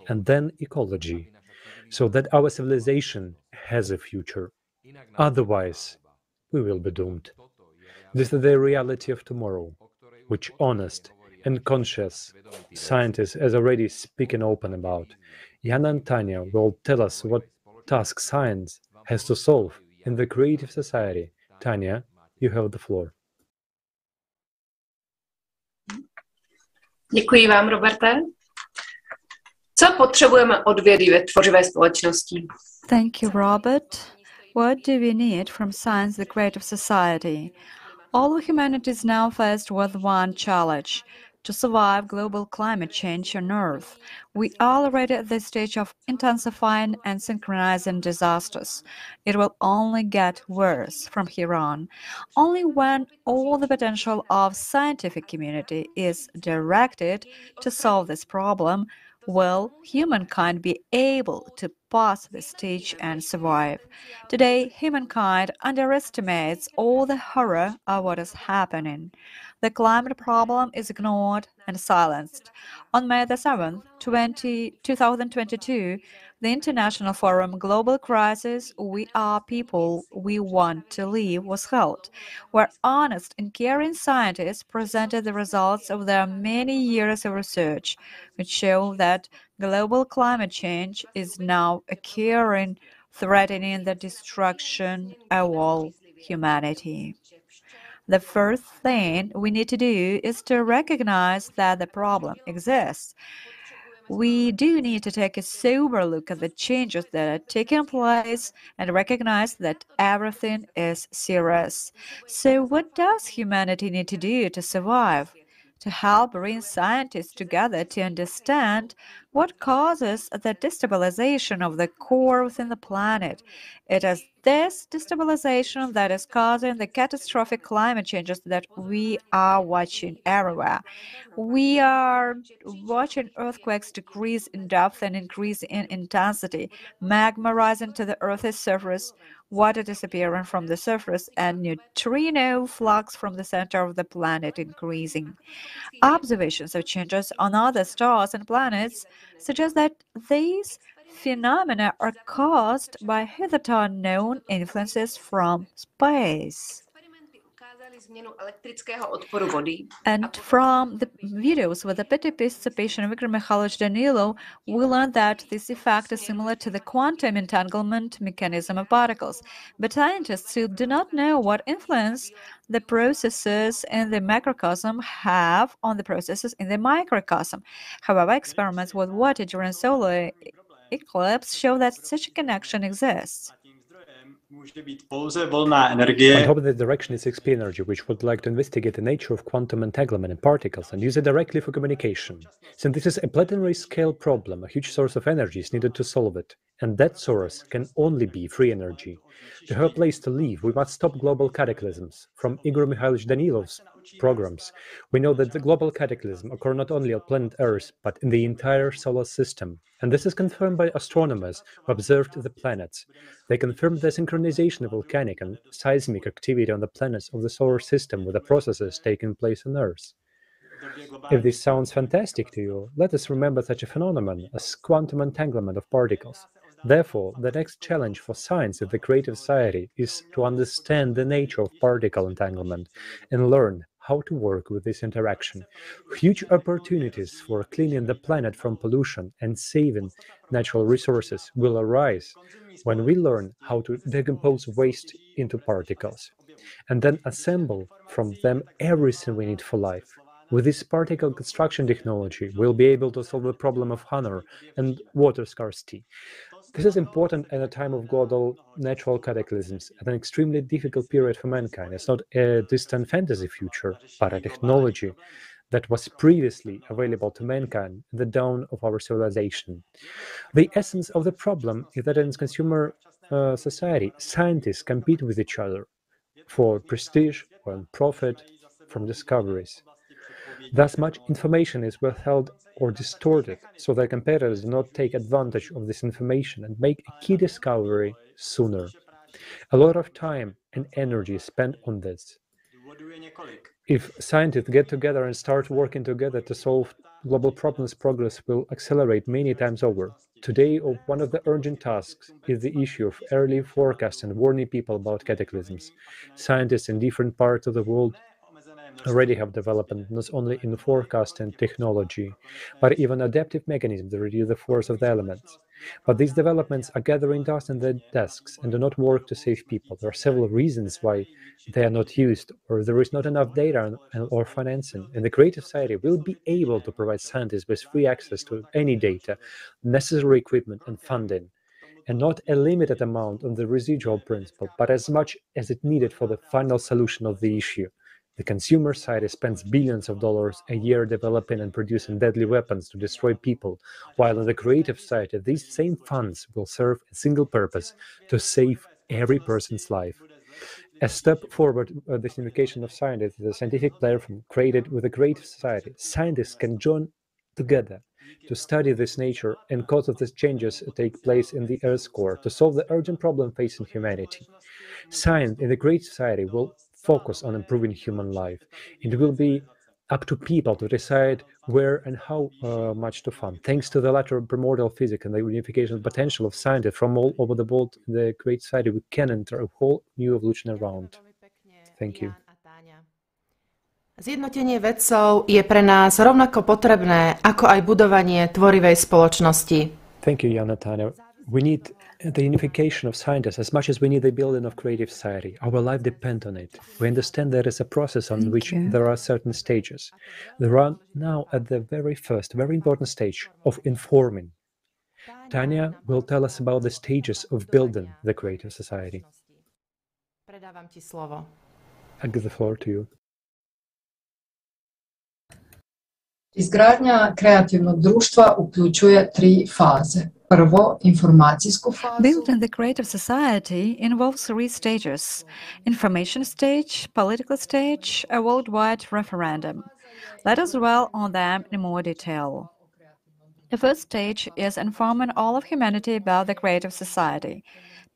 Speaker 11: and then ecology, so that our civilization has a future. Otherwise, we will be doomed. This is the reality of tomorrow, which honest and conscious scientists are already speaking open about. Jan and Tanya will tell us what task science has to solve in the creative society. Tanya, you have the floor.
Speaker 17: Děkuji vám, Roberte. Co potřebujeme od vědy ve tvořivé společnosti?
Speaker 1: Thank you, Robert. What do we need from science, the creative society? All of humanity is now faced with one challenge: to survive global climate change on Earth. We are already at the stage of intensifying and synchronizing disasters. It will only get worse from here on. Only when all the potential of scientific community is directed to solve this problem will humankind be able to pass this stage and survive. Today, humankind underestimates all the horror of what is happening. The climate problem is ignored and silenced. On May the 7th, 2022, the International Forum Global Crisis, We Are People, We Want to Live was held, where honest and caring scientists presented the results of their many years of research, which show that global climate change is now occurring, threatening the destruction of all humanity. The first thing we need to do is to recognize that the problem exists. We do need to take a sober look at the changes that are taking place and recognize that everything is serious. So what does humanity need to do to survive? To help bring scientists together to understand what causes the destabilization of the core within the planet. It is this destabilization that is causing the catastrophic climate changes that we are watching everywhere. We are watching earthquakes decrease in depth and increase in intensity, magma rising to the Earth's surface, water disappearing from the surface, and neutrino flux from the center of the planet increasing. Observations of changes on other stars and planets suggest that these phenomena are caused by hitherto unknown influences from space. And from the videos with the participation of Viktor Mikhailovich Danilo, we learned that this effect is similar to the quantum entanglement mechanism of particles. But scientists still do not know what influence the processes in the macrocosm have on the processes in the microcosm. However, experiments with water during solar eclipse show that such a connection exists.
Speaker 11: On top of the direction is XP energy, which would like to investigate the nature of quantum entanglement in particles and use it directly for communication. Since this is a planetary scale problem, a huge source of energy is needed to solve it, and that source can only be free energy. To have a place to live, we must stop global cataclysms. From Igor Mikhailovich Danilov's programs, we know that the global cataclysm occur not only on planet Earth, but in the entire solar system. And this is confirmed by astronomers who observed the planets. They confirmed the synchronization of volcanic and seismic activity on the planets of the solar system with the processes taking place on Earth. If this sounds fantastic to you, let us remember such a phenomenon as quantum entanglement of particles. Therefore, the next challenge for science and the creative society is to understand the nature of particle entanglement and learn how to work with this interaction. Huge opportunities for cleaning the planet from pollution and saving natural resources will arise when we learn how to decompose waste into particles and then assemble from them everything we need for life. With this particle construction technology, we'll be able to solve the problem of hunger and water scarcity. This is important at a time of global natural cataclysms, at an extremely difficult period for mankind. It's not a distant fantasy future, but a technology that was previously available to mankind at the dawn of our civilization. The essence of the problem is that in consumer society, scientists compete with each other for prestige or profit from discoveries. Thus, much information is withheld or distorted, so that competitors do not take advantage of this information and make a key discovery sooner. A lot of time and energy is spent on this. If scientists get together and start working together to solve global problems, progress will accelerate many times over. Today, one of the urgent tasks is the issue of early forecast and warning people about cataclysms. Scientists in different parts of the world already have developed not only in forecasting technology, but even adaptive mechanisms to reduce the force of the elements. But these developments are gathering dust in their desks and do not work to save people. There are several reasons why they are not used, or there is not enough data or financing. And the Creative Society will be able to provide scientists with free access to any data, necessary equipment and funding, and not a limited amount on the residual principle, but as much as it needed for the final solution of the issue. The consumer side spends billions of dollars a year developing and producing deadly weapons to destroy people, while on the creative side, these same funds will serve a single purpose: to save every person's life. A step forward, this unification of scientists is a scientific platform created with the creative society. Scientists can join together to study this nature and cause of these changes take place in the Earth's core, to solve the urgent problem facing humanity. Science in the Great Society will focus on improving human life. It will be up to people to decide where and how much to fund. Thanks to the latter primordial physics and the unification potential of scientists from all over the world in the Great Society, we can enter a whole new evolutionary round. Thank you.
Speaker 9: Zjednotenie vedcov je pre nás rovnako potrebné, ako aj budovanie tvorivej spoločnosti.
Speaker 11: Thank you, Jan and Tanya. We need the unification of scientists as much as we need the building of creative society. Our life depends on it. We understand there is a process on which there are certain stages. There are now at the very first, very important stage of informing. Tanya will tell us about the stages of building the creative society.
Speaker 9: Predávam ti slovo.
Speaker 11: I give the floor to you.
Speaker 4: Izgradnja kreativnog društva uključuje 3 faze. Prvo, informacijsku fazu.
Speaker 1: Building the creative society involves 3 stages: information stage, political stage, a worldwide referendum. Let us dwell on them in more detail. The first stage is informing all of humanity about the creative society.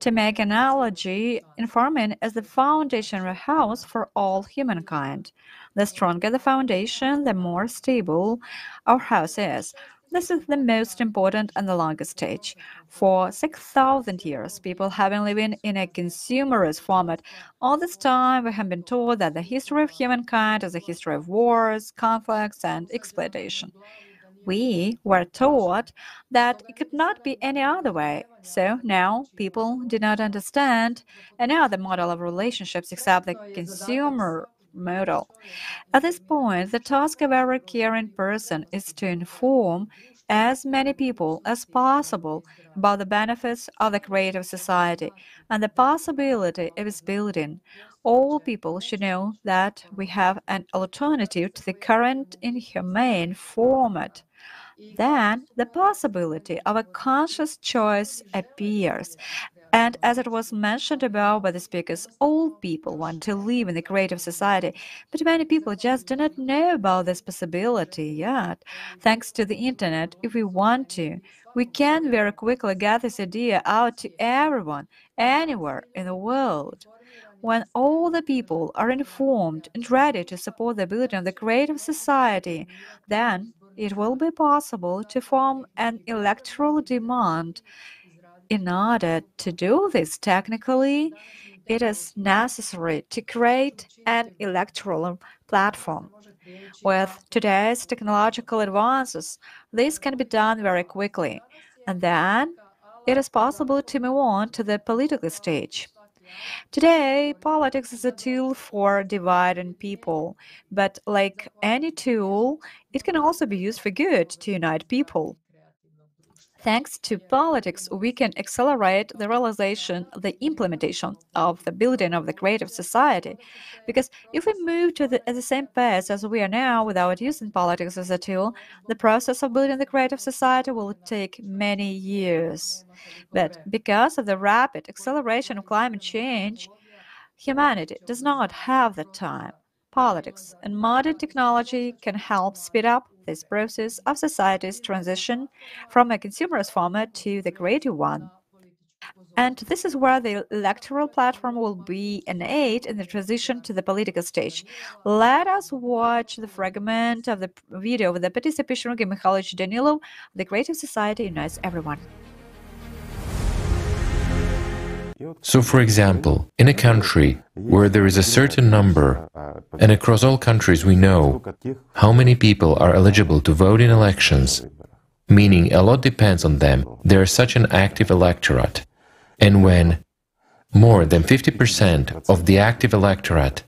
Speaker 1: To make an analogy, informing is the foundational house for all humankind. The stronger the foundation, the more stable our house is. This is the most important and the longest stage. For 6,000 years, people have been living in a consumerist format. All this time, we have been told that the history of humankind is a history of wars, conflicts, and exploitation. We were taught that it could not be any other way. So now people do not understand any other model of relationships except the consumer model. At this point, the task of every caring person is to inform as many people as possible about the benefits of the creative society and the possibility of its building. All people should know that we have an alternative to the current inhumane format. Then the possibility of a conscious choice appears. And as it was mentioned above by the speakers, all people want to live in the creative society, but many people just do not know about this possibility yet. Thanks to the internet, if we want to, we can very quickly get this idea out to everyone, anywhere in the world. When all the people are informed and ready to support the building of the creative society, then it will be possible to form an electoral demand. In order to do this technically, it is necessary to create an electoral platform. With today's technological advances, this can be done very quickly, and then it is possible to move on to the political stage. Today, politics is a tool for dividing people, but like any tool, it can also be used for good to unite people. Thanks to politics, we can accelerate the realization, the implementation of the building of the creative society. Because if we move at the same pace as we are now without using politics as a tool, the process of building the creative society will take many years. But because of the rapid acceleration of climate change, humanity does not have the time. Politics and modern technology can help speed up this process of society's transition from a consumerist format to the creative one. And this is where the electoral platform will be an aid in the transition to the political stage. Let us watch the fragment of the video with the participation of Mikhail Danilov. The Creative Society unites everyone.
Speaker 2: So, for example, in a country where there is a certain number, and across all countries we know how many people are eligible to vote in elections, meaning a lot depends on them, there is such an active electorate. And when more than 50% of the active electorate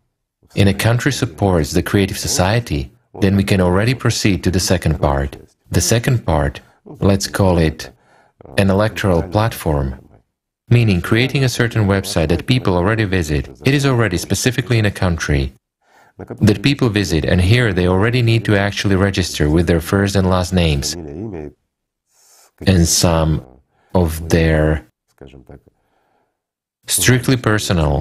Speaker 2: in a country supports the creative society, then we can already proceed to the second part. The second part, let's call it an electoral platform, meaning creating a certain website that people already visit. It is already specifically in a country that people visit, and here they already need to actually register with their first and last names and some of their strictly personal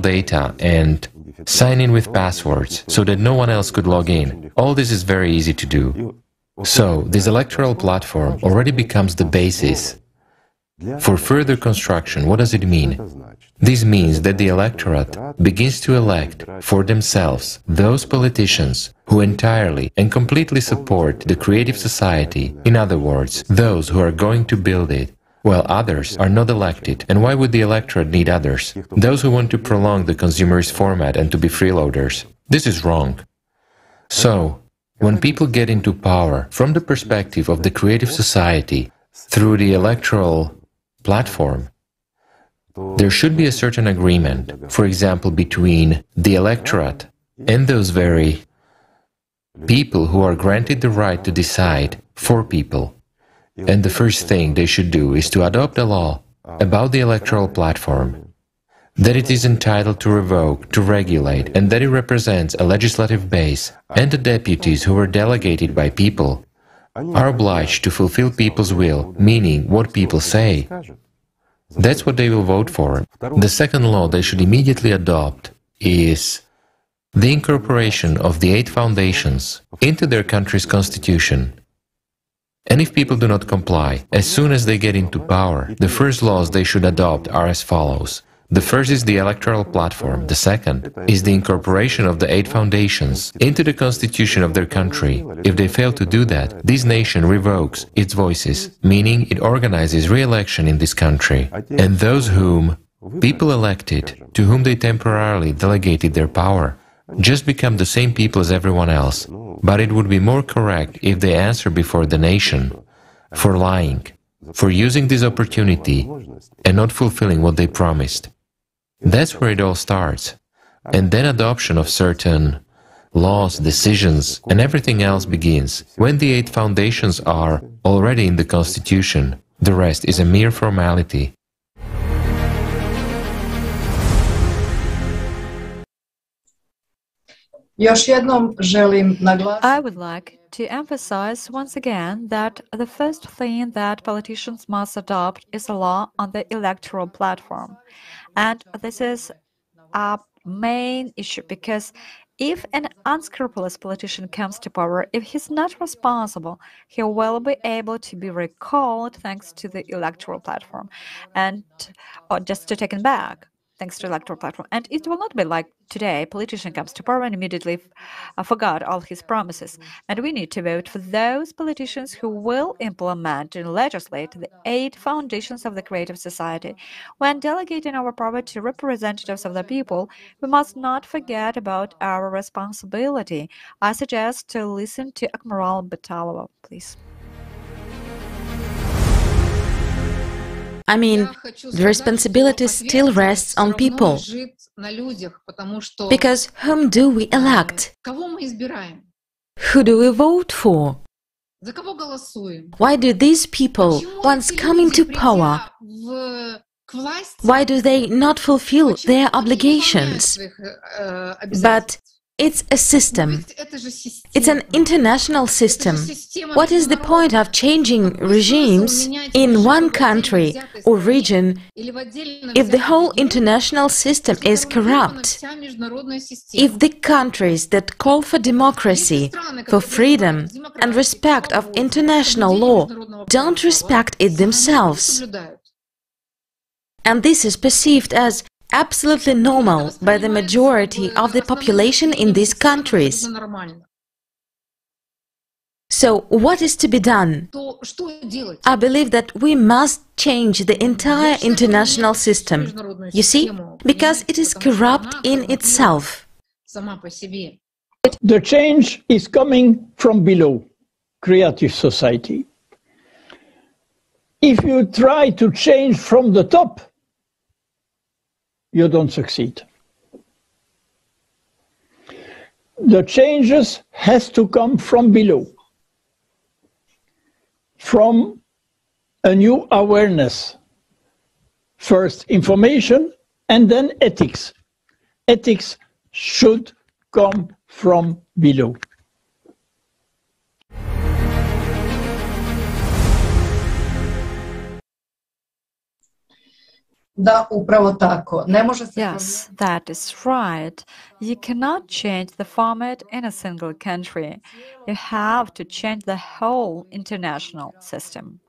Speaker 2: data and sign in with passwords so that no one else could log in. All this is very easy to do. So this electoral platform already becomes the basis for further construction. What does it mean? This means that the electorate begins to elect for themselves those politicians who entirely and completely support the creative society, in other words, those who are going to build it, while others are not elected. And why would the electorate need others? Those who want to prolong the consumerist format and to be freeloaders. This is wrong. So, when people get into power from the perspective of the creative society through the electoral platform, there should be a certain agreement, for example, between the electorate and those very people who are granted the right to decide for people. And the first thing they should do is to adopt a law about the electoral platform, that it is entitled to revoke, to regulate, and that it represents a legislative base, and the deputies who were delegated by people are obliged to fulfill people's will, meaning what people say. That's what they will vote for. The second law they should immediately adopt is the incorporation of the 8 foundations into their country's constitution. And if people do not comply, as soon as they get into power, the first laws they should adopt are as follows. The first is the electoral platform. The second is the incorporation of the 8 foundations into the constitution of their country. If they fail to do that, this nation revokes its voices, meaning it organizes re-election in this country. And those whom people elected, to whom they temporarily delegated their power, just become the same people as everyone else. But it would be more correct if they answer before the nation for lying, for using this opportunity and not fulfilling what they promised. That's where it all starts. And then adoption of certain laws, decisions, and everything else begins. When the 8 foundations are already in the Constitution, the rest is a mere formality.
Speaker 1: I would like to emphasize once again that the first thing that politicians must adopt is a law on the electoral platform. And this is a main issue, because if an unscrupulous politician comes to power, if he's not responsible, he will be able to be recalled thanks to the electoral platform, and or just to take it back thanks to electoral platform. And it will not be like today, a politician comes to power and immediately forgot all his promises. And we need to vote for those politicians who will implement and legislate the 8 foundations of the creative society. When delegating our power to representatives of the people, we must not forget about our responsibility. I suggest to listen to Admiral Batalova, please.
Speaker 5: I mean, the responsibility still rests on people. Because whom do we elect? Who do we vote for? Why do these people, once coming to power, why do they not fulfill their obligations? But it's a system. It's an international system. What is the point of changing regimes in one country or region if the whole international system is corrupt? If the countries that call for democracy, for freedom and respect of international law don't respect it themselves, and this is perceived as absolutely normal by the majority of the population in these countries, So, what is to be done? I believe that we must change the entire international system. You see? Because it is corrupt in itself.
Speaker 20: The change is coming from below, creative society. If you try to change from the top, you don't succeed. The changes has to come from below, from a new awareness. First information and then ethics. Ethics should come from below.
Speaker 4: Da, upravo tako. Ne može se...
Speaker 1: Yes, that is right. You cannot change the format in a single country. You have to change the whole international system.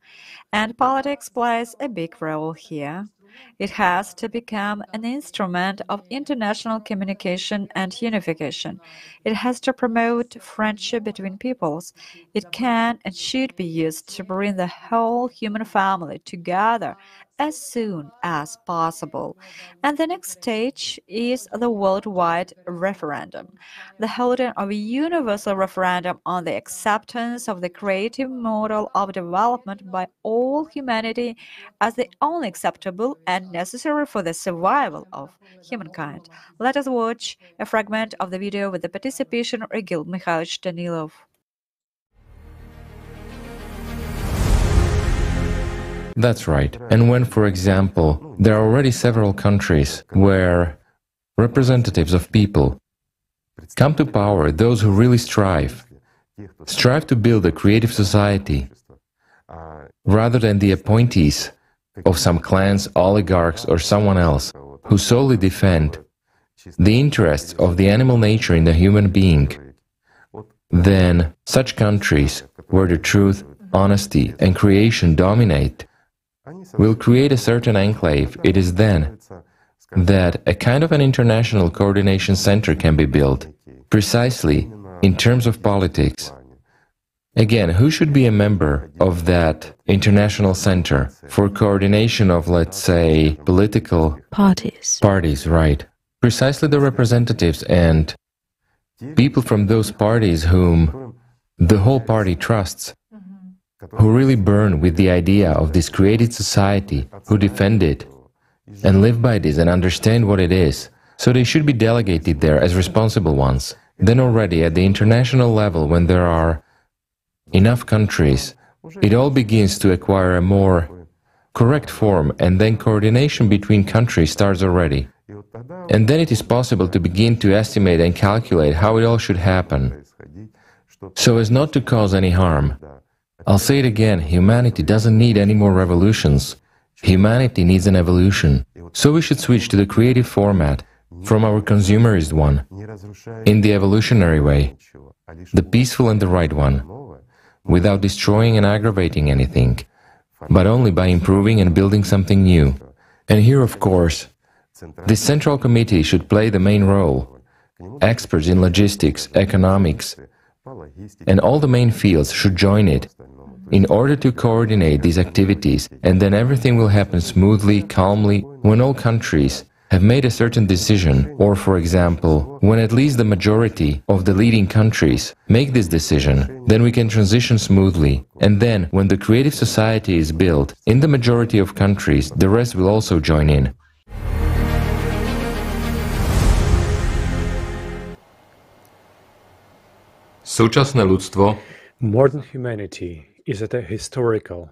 Speaker 1: And politics plays a big role here. It has to become an instrument of international communication and unification. It has to promote friendship between peoples. It can and should be used to bring the whole human family together as soon as possible. And the next stage is the worldwide referendum, the holding of a universal referendum on the acceptance of the creative model of development by all humanity as the only acceptable and necessary for the survival of humankind. Let us watch a fragment of the video with the participation of Igil Mikhailovich Danilov.
Speaker 2: That's right. And when, for example, there are already several countries where representatives of people come to power, those who really strive to build a creative society, rather than the appointees of some clans, oligarchs, or someone else who solely defend the interests of the animal nature in the human being, then such countries where the truth, honesty, and creation dominate will create a certain enclave. It is then that a kind of an international coordination center can be built, precisely in terms of politics. Again, who should be a member of that international center for coordination of, let's say, political parties, right? Precisely the representatives and people from those parties whom the whole party trusts, who really burn with the idea of this created society, who defend it and live by this and understand what it is. So they should be delegated there as responsible ones. Then already at the international level, when there are enough countries, it all begins to acquire a more correct form, and then coordination between countries starts already. And then it is possible to begin to estimate and calculate how it all should happen, so as not to cause any harm. I'll say it again, humanity doesn't need any more revolutions. Humanity needs an evolution. So we should switch to the creative format from our consumerist one, in the evolutionary way, the peaceful and the right one, without destroying and aggravating anything, but only by improving and building something new. And here, of course, this central committee should play the main role. Experts in logistics, economics, and all the main fields should join it in order to coordinate these activities, and then everything will happen smoothly, calmly, when all countries have made a certain decision, or, for example, when at least the majority of the leading countries make this decision, then we can transition smoothly. And then, when the creative society is built in the majority of countries, the rest will also join in.
Speaker 11: Súčasné ľudstvo. Modern humanity is at a historical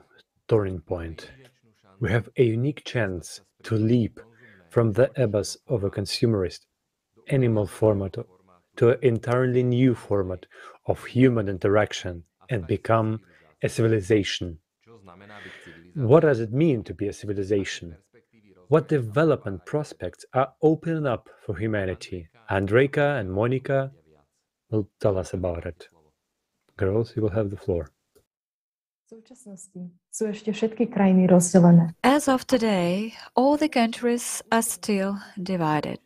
Speaker 11: turning point. We have a unique chance to leap from the abyss of a consumerist animal format to an entirely new format of human interaction and become a civilization. What does it mean to be a civilization? What development prospects are opening up for humanity? Andrejka and Monica will tell us about it. Girls, you will have the floor.
Speaker 1: As of today, all the countries are still divided.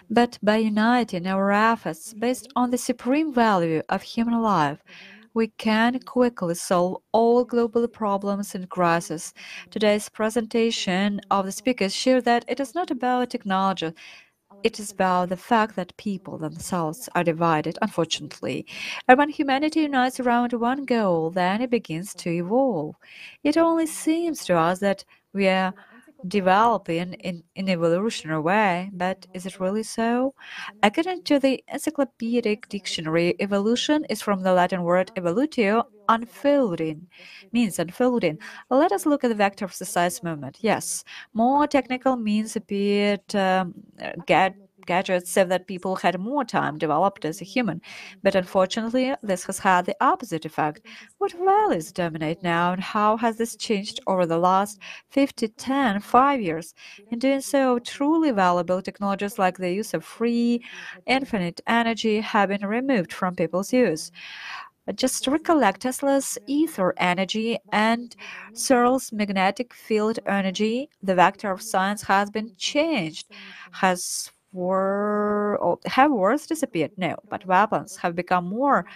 Speaker 1: But by uniting our efforts based on the supreme value of human life, we can quickly solve all global problems and crises. Today's presentation of the speakers show that it is not about technology. It is about the fact that people themselves are divided, unfortunately. And when humanity unites around one goal, then it begins to evolve. It only seems to us that we are developing in an evolutionary way, but is it really so? According to the encyclopedic dictionary, evolution is from the Latin word evolutio, unfolding, means unfolding. Let us look at the vector of society's movement. Yes, more technical means appeared, gadgets so that people had more time developed as a human. But unfortunately, this has had the opposite effect. What values dominate now, and how has this changed over the last 50, 10, 5 years? In doing so, truly valuable technologies like the use of free, infinite energy have been removed from people's use. Just recollect Tesla's ether energy and Searle's magnetic field energy. The vector of science has been changed. Have wars disappeared? No, but weapons have become more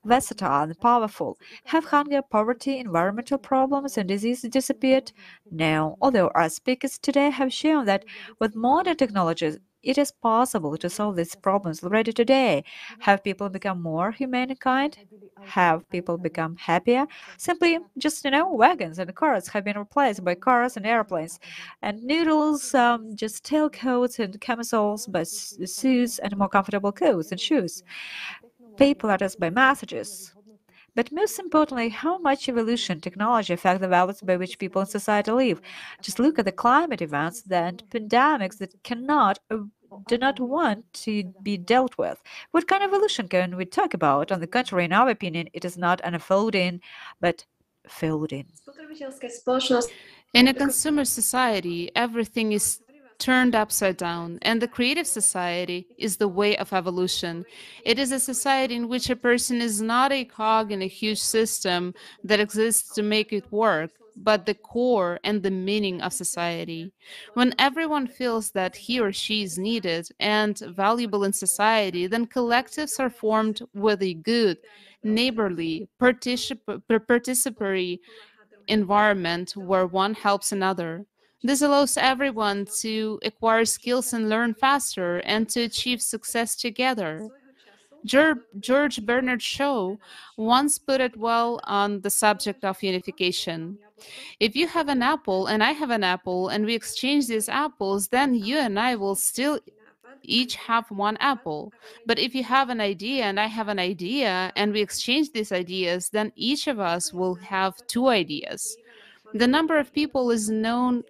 Speaker 1: versatile and powerful. Have hunger, poverty, environmental problems, and disease disappeared? No, although our speakers today have shown that with modern technologies, it is possible to solve these problems already today. Have people become more humane and kind? Have people become happier? Simply, just, wagons and cars have been replaced by cars and airplanes. And noodles, just tailcoats and camisoles by suits and more comfortable coats and shoes. Paper letters by messages. But most importantly, how much evolution technology affect the values by which people in society live? Just look at the climate events and pandemics that do not want to be dealt with. What kind of evolution can we talk about? On the contrary, in our opinion, it is not unfolding, but folding.
Speaker 6: In a consumer society, everything is turned upside down, and the creative society is the way of evolution. It is a society in which a person is not a cog in a huge system that exists to make it work, but the core and the meaning of society. When everyone feels that he or she is needed and valuable in society, then collectives are formed with a good, neighborly, participatory environment where one helps another. This allows everyone to acquire skills and learn faster and to achieve success together. George Bernard Shaw once put it well on the subject of unification. If you have an apple and I have an apple and we exchange these apples, then you and I will still each have one apple. But if you have an idea and I have an idea and we exchange these ideas, then each of us will have two ideas. The number of people is known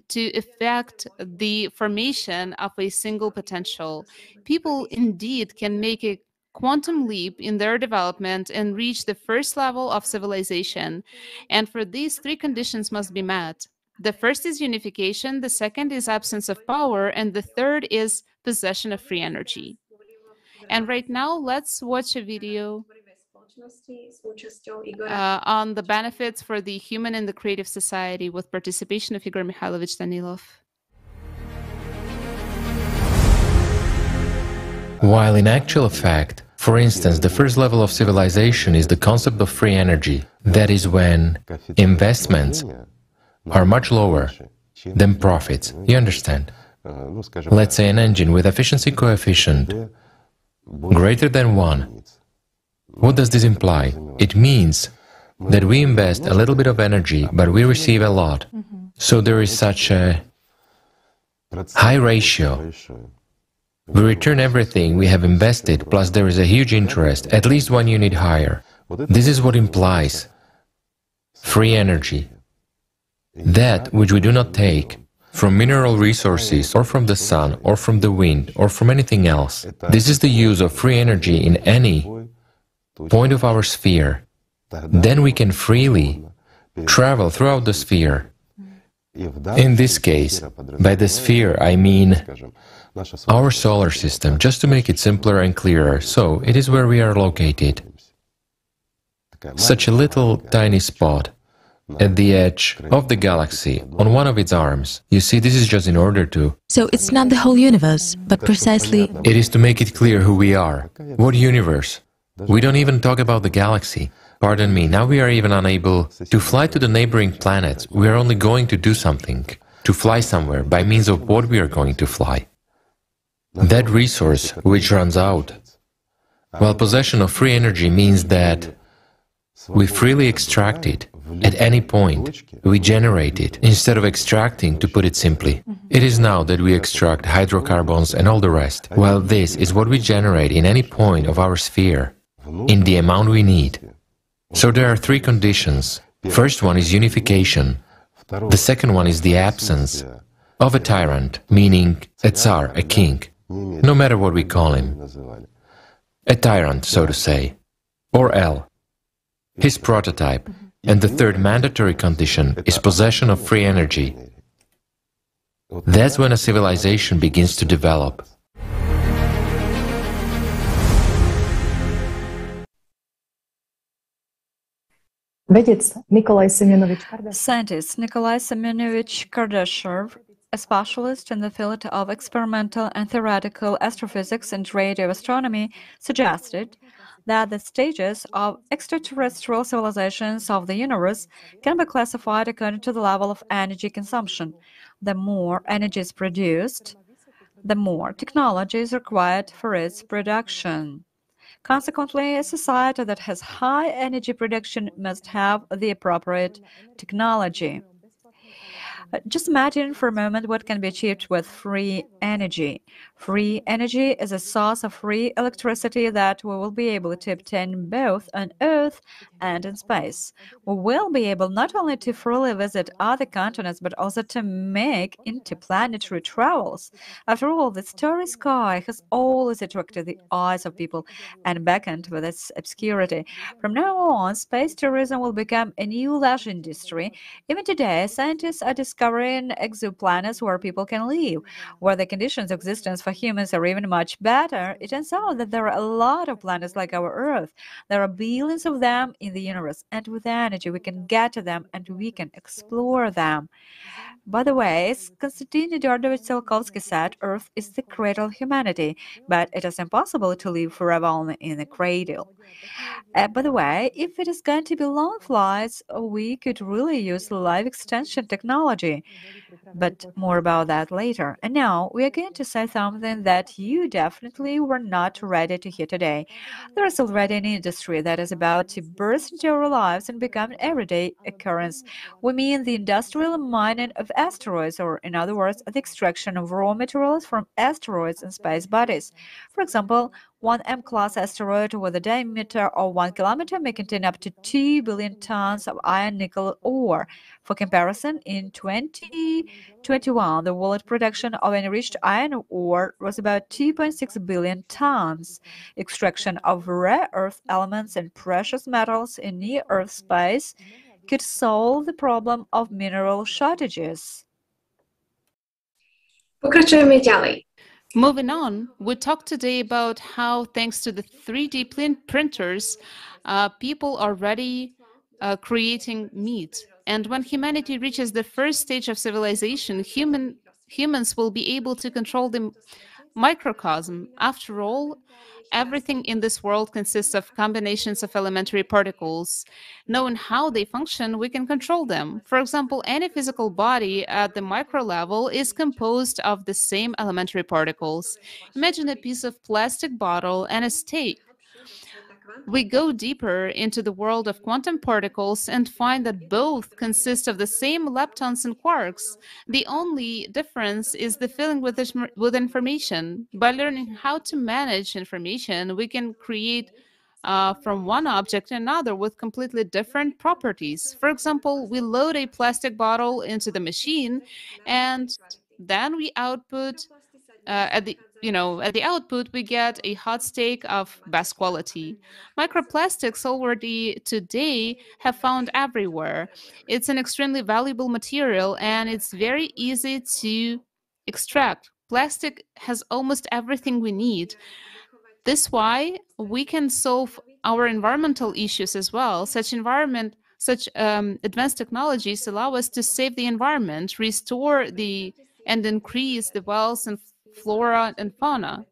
Speaker 6: to affect the formation of a single potential. People indeed can make a quantum leap in their development and reach the first level of civilization. And for these three conditions must be met. The first is unification, the second is absence of power, and the third is possession of free energy. And right now, let's watch a video on the benefits for the human and the creative society with participation of Igor Mikhailovich Danilov.
Speaker 2: While in actual fact, for instance, the first level of civilization is the concept of free energy. That is when investments are much lower than profits. You understand? Let's say an engine with efficiency coefficient greater than 1. What does this imply? It means that we invest a little bit of energy, but we receive a lot. So there is such a high ratio. We return everything we have invested, plus there is a huge interest, at least 1 unit higher. This is what implies free energy. That which we do not take from mineral resources, or from the sun, or from the wind, or from anything else. This is the use of free energy in any point of our sphere. Then we can freely travel throughout the sphere. In this case, by the sphere I mean our solar system, just to make it simpler and clearer. So, it is where we are located. Such a little tiny spot at the edge of the galaxy, on one of its arms. You see, this is just in order to...
Speaker 15: So it's not the whole universe, but precisely...
Speaker 2: It is to make it clear who we are. What universe? We don't even talk about the galaxy. Pardon me, now we are even unable to fly to the neighboring planets. We are only going to do something, to fly somewhere, by means of what we are going to fly. That resource which runs out, well, possession of free energy means that we freely extract it at any point. We generate it instead of extracting, to put it simply. It is now that we extract hydrocarbons and all the rest. Well, this is what we generate in any point of our sphere, in the amount we need. So there are three conditions. First one is unification. The second one is the absence of a tyrant, meaning a tsar, a king, no matter what we call him. A tyrant, so to say, or L, his prototype. And the third mandatory condition is possession of free energy. That's when a civilization begins to develop.
Speaker 1: Scientist Nikolai Semyonovich Kardashev, a specialist in the field of experimental and theoretical astrophysics and radio astronomy, suggested that the stages of extraterrestrial civilizations of the universe can be classified according to the level of energy consumption. The more energy is produced, the more technology is required for its production. Consequently, a society that has high energy production must have the appropriate technology. Just imagine for a moment what can be achieved with free energy. Free energy is a source of free electricity that we will be able to obtain both on Earth and in space. We will be able not only to freely visit other continents, but also to make interplanetary travels. After all, the starry sky has always attracted the eyes of people and beckoned with its obscurity. From now on, space tourism will become a new leisure industry. Even today, scientists are discovering exoplanets where people can live, where the conditions of existence for humans are even much better. It turns out that there are a lot of planets like our Earth. There are billions of them in the universe, and with energy we can get to them and we can explore them. By the way, as Konstantin Eduardovich Tsiolkovsky said, Earth is the cradle of humanity, but it is impossible to live forever only in a cradle. By the way, if it is going to be long flights, we could really use life extension technology. But more about that later. And now we are going to say something that you definitely were not ready to hear today. There is already an industry that is about to burst into our lives and become an everyday occurrence. We mean the industrial mining of asteroids, or in other words, the extraction of raw materials from asteroids and space bodies. For example, one M-class asteroid with a diameter of 1 kilometer may contain up to 2 billion tons of iron-nickel ore. For comparison, in 2021, the world production of enriched iron ore was about 2.6 billion tons. Extraction of rare earth elements and precious metals in near-Earth space could solve the problem of mineral shortages.
Speaker 17: Pokračujeme ďalej.
Speaker 6: Moving on, we talked today about how, thanks to the 3D printers, people are already creating meat. And when humanity reaches the first stage of civilization, humans will be able to control the microcosm. After all, everything in this world consists of combinations of elementary particles. Knowing how they function, we can control them. For example, any physical body at the micro level is composed of the same elementary particles. Imagine a piece of plastic bottle and a steak. We go deeper into the world of quantum particles and find that both consist of the same leptons and quarks. The only difference is the filling with information. By learning how to manage information, we can create from one object to another with completely different properties. For example, we load a plastic bottle into the machine, and then we output at the output, we get a hot steak of best quality. Microplastics already today have found everywhere. It's an extremely valuable material and it's very easy to extract. Plastic has almost everything we need. This is why we can solve our environmental issues as well. Such advanced technologies allow us to save the environment, restore and increase the wealth and flora and fauna.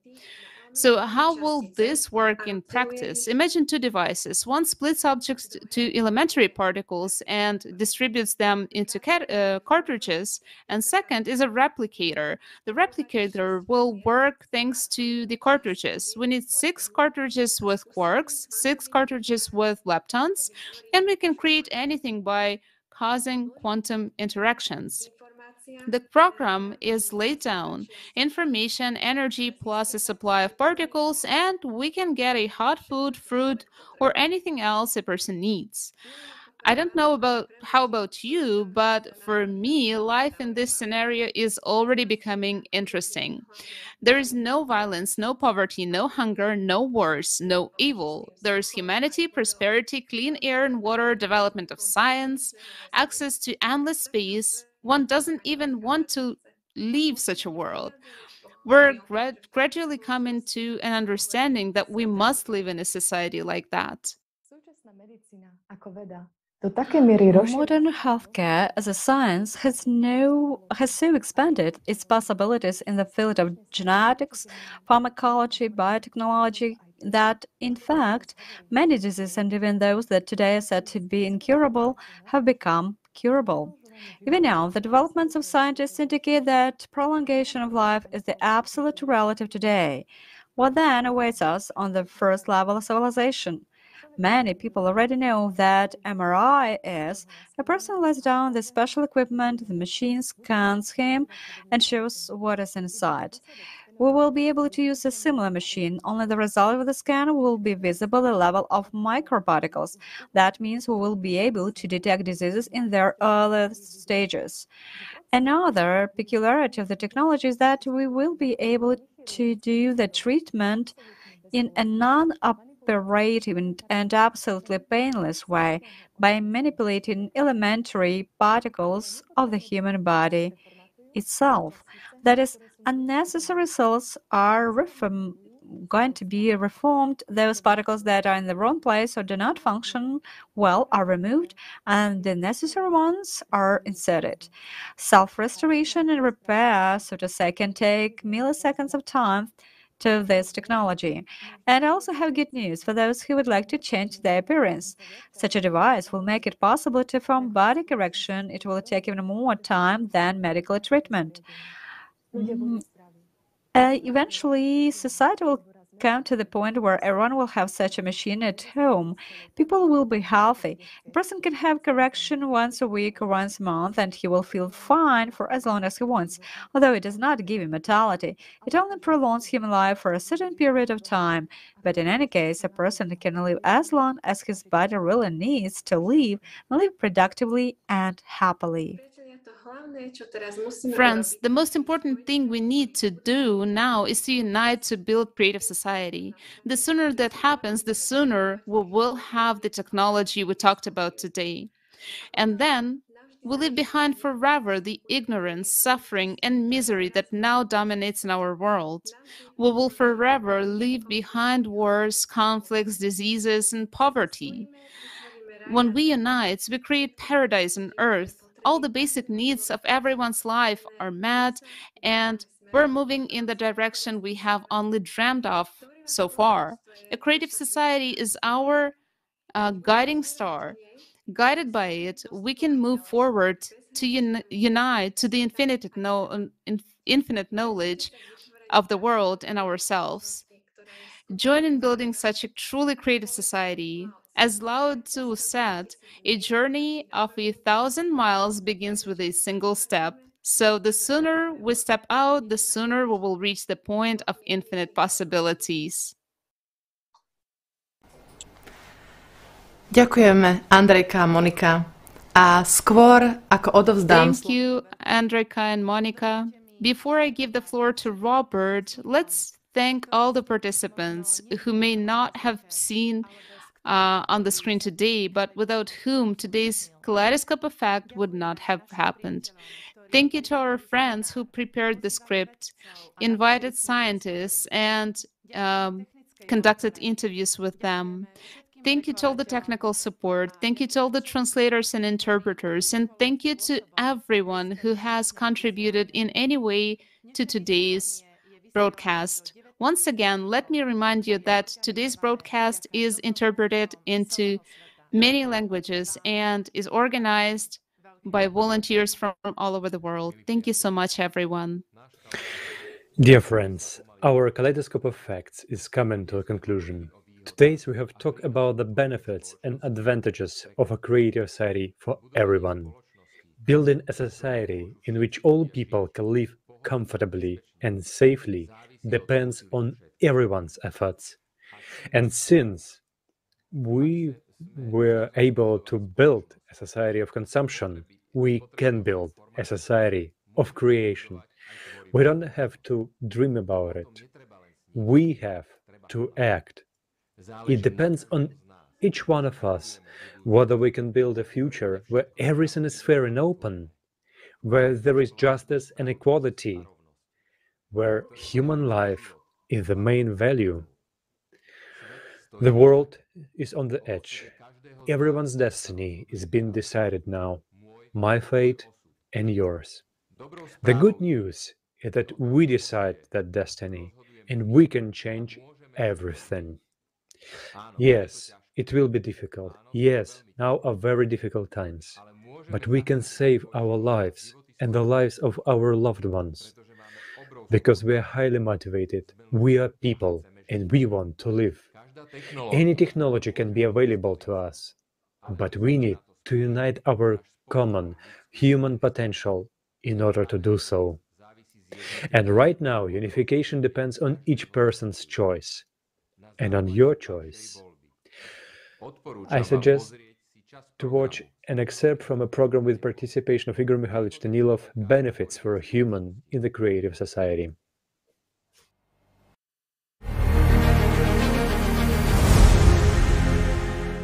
Speaker 6: So how will this work in practice? Imagine two devices. One splits objects to elementary particles and distributes them into cartridges, and second is a replicator. The replicator will work thanks to the cartridges. We need 6 cartridges with quarks, 6 cartridges with leptons, and we can create anything by causing quantum interactions. The program is laid down, information, energy plus a supply of particles, and we can get a hot food, fruit, or anything else a person needs. I don't know how about you, but for me, life in this scenario is already becoming interesting. There is no violence, no poverty, no hunger, no wars, no evil. There is humanity, prosperity, clean air and water, development of science, access to endless space. One doesn't even want to leave such a world. We're gradually coming to an understanding that we must live in a society like that.
Speaker 1: Modern healthcare as a science has so expanded its possibilities in the field of genetics, pharmacology, biotechnology, that, in fact, many diseases, and even those that today are said to be incurable, have become curable. Even now, the developments of scientists indicate that prolongation of life is the absolute relative today. What then awaits us on the first level of civilization? Many people already know that MRI is a person lays down the special equipment, the machine scans him and shows what is inside. We will be able to use a similar machine, only the result of the scan will be visible at the level of microparticles. That means we will be able to detect diseases in their earliest stages. Another peculiarity of the technology is that we will be able to do the treatment in a non-operative and absolutely painless way by manipulating elementary particles of the human body itself. That is, unnecessary cells are going to be reformed. Those particles that are in the wrong place or do not function well are removed, and the necessary ones are inserted. Self-restoration and repair, so to say, can take milliseconds of time to this technology. And I also have good news for those who would like to change their appearance. Such a device will make it possible to perform body correction. It will take even more time than medical treatment. Eventually, society will come to the point where everyone will have such a machine at home. People will be healthy. A person can have correction once a week or once a month, and he will feel fine for as long as he wants. Although it does not give immortality, it only prolongs human life for a certain period of time. But in any case, a person can live as long as his body really needs to live, and live productively and happily.
Speaker 6: Friends, the most important thing we need to do now is to unite to build creative society. The sooner that happens, the sooner we will have the technology we talked about today. And then we leave behind forever the ignorance, suffering, and misery that now dominates in our world. We will forever leave behind wars, conflicts, diseases, and poverty. When we unite, we create paradise on earth. All the basic needs of everyone's life are met, and we're moving in the direction we have only dreamed of so far. A creative society is our guiding star. Guided by it, we can move forward to unite to the infinite knowledge of the world and ourselves. Join in building such a truly creative society. As Lao Tzu said, a journey of 1,000 miles begins with a single step. So the sooner we step out, the sooner we will reach the point of infinite possibilities.
Speaker 9: Ďakujeme, Andrejka a Monika. A skôr ako odovzdám...
Speaker 6: Thank you, Andrejka and Monika. Before I give the floor to Robert, let's thank all the participants who may not have seen on the screen today, but without whom today's kaleidoscope effect would not have happened. Thank you to our friends who prepared the script, invited scientists, and conducted interviews with them. Thank you to all the technical support. Thank you to all the translators and interpreters. And thank you to everyone who has contributed in any way to today's broadcast. Once again, let me remind you that today's broadcast is interpreted into many languages and is organized by volunteers from all over the world. Thank you so much, everyone.
Speaker 11: Dear friends, our kaleidoscope of facts is coming to a conclusion. Today we have talked about the benefits and advantages of a creative society for everyone. Building a society in which all people can live comfortably and safely depends on everyone's efforts. And since we were able to build a society of consumption, we can build a society of creation. We don't have to dream about it. We have to act. It depends on each one of us whether we can build a future where everything is fair and open, where there is justice and equality, where human life is the main value. The world is on the edge. Everyone's destiny is being decided now, my fate and yours. The good news is that we decide that destiny, and we can change everything. Yes, it will be difficult. Yes, now are very difficult times. But we can save our lives and the lives of our loved ones. Because we are highly motivated. We are people and we want to live. Any technology can be available to us, but we need to unite our common human potential in order to do so. And right now, unification depends on each person's choice and on your choice. I suggest to watch an excerpt from a program with participation of Igor Mikhailovich Danilov, Benefits for a Human in the Creative Society.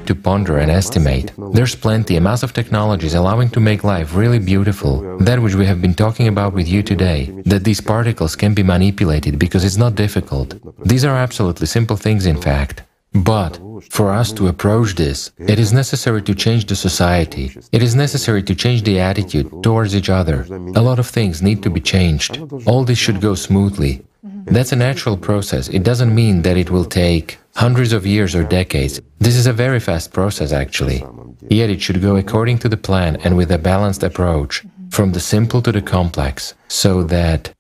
Speaker 2: To ponder and estimate. There's plenty, a mass of technologies allowing to make life really beautiful, that which we have been talking about with you today, that these particles can be manipulated because it's not difficult. These are absolutely simple things, in fact. But for us to approach this, it is necessary to change the society. It is necessary to change the attitude towards each other. A lot of things need to be changed. All this should go smoothly. That's a natural process. It doesn't mean that it will take hundreds of years or decades. This is a very fast process, actually. Yet it should go according to the plan and with a balanced approach, from the simple to the complex, so that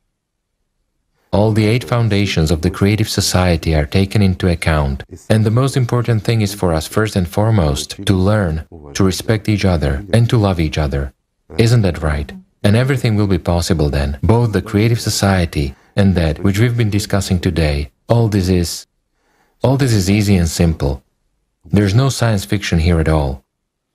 Speaker 2: all the 8 foundations of the creative society are taken into account. And the most important thing is for us, first and foremost, to learn, to respect each other, and to love each other. Isn't that right? And everything will be possible then, both the creative society and that which we've been discussing today. All this is easy and simple. There's no science fiction here at all.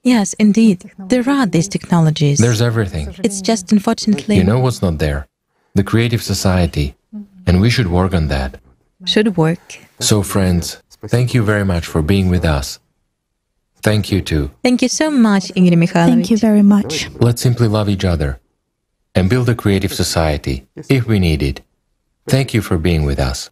Speaker 15: Yes, indeed. There are these technologies.
Speaker 2: There's everything.
Speaker 15: It's just unfortunately...
Speaker 2: You know what's not there? The creative society. And we should work on that.
Speaker 15: Should work.
Speaker 2: So friends, thank you very much for being with us. Thank you too.
Speaker 15: Thank you so much, Igor Mikhailovich.
Speaker 3: Thank you very much.
Speaker 2: Let's simply love each other and build a creative society, if we need it. Thank you for being with us.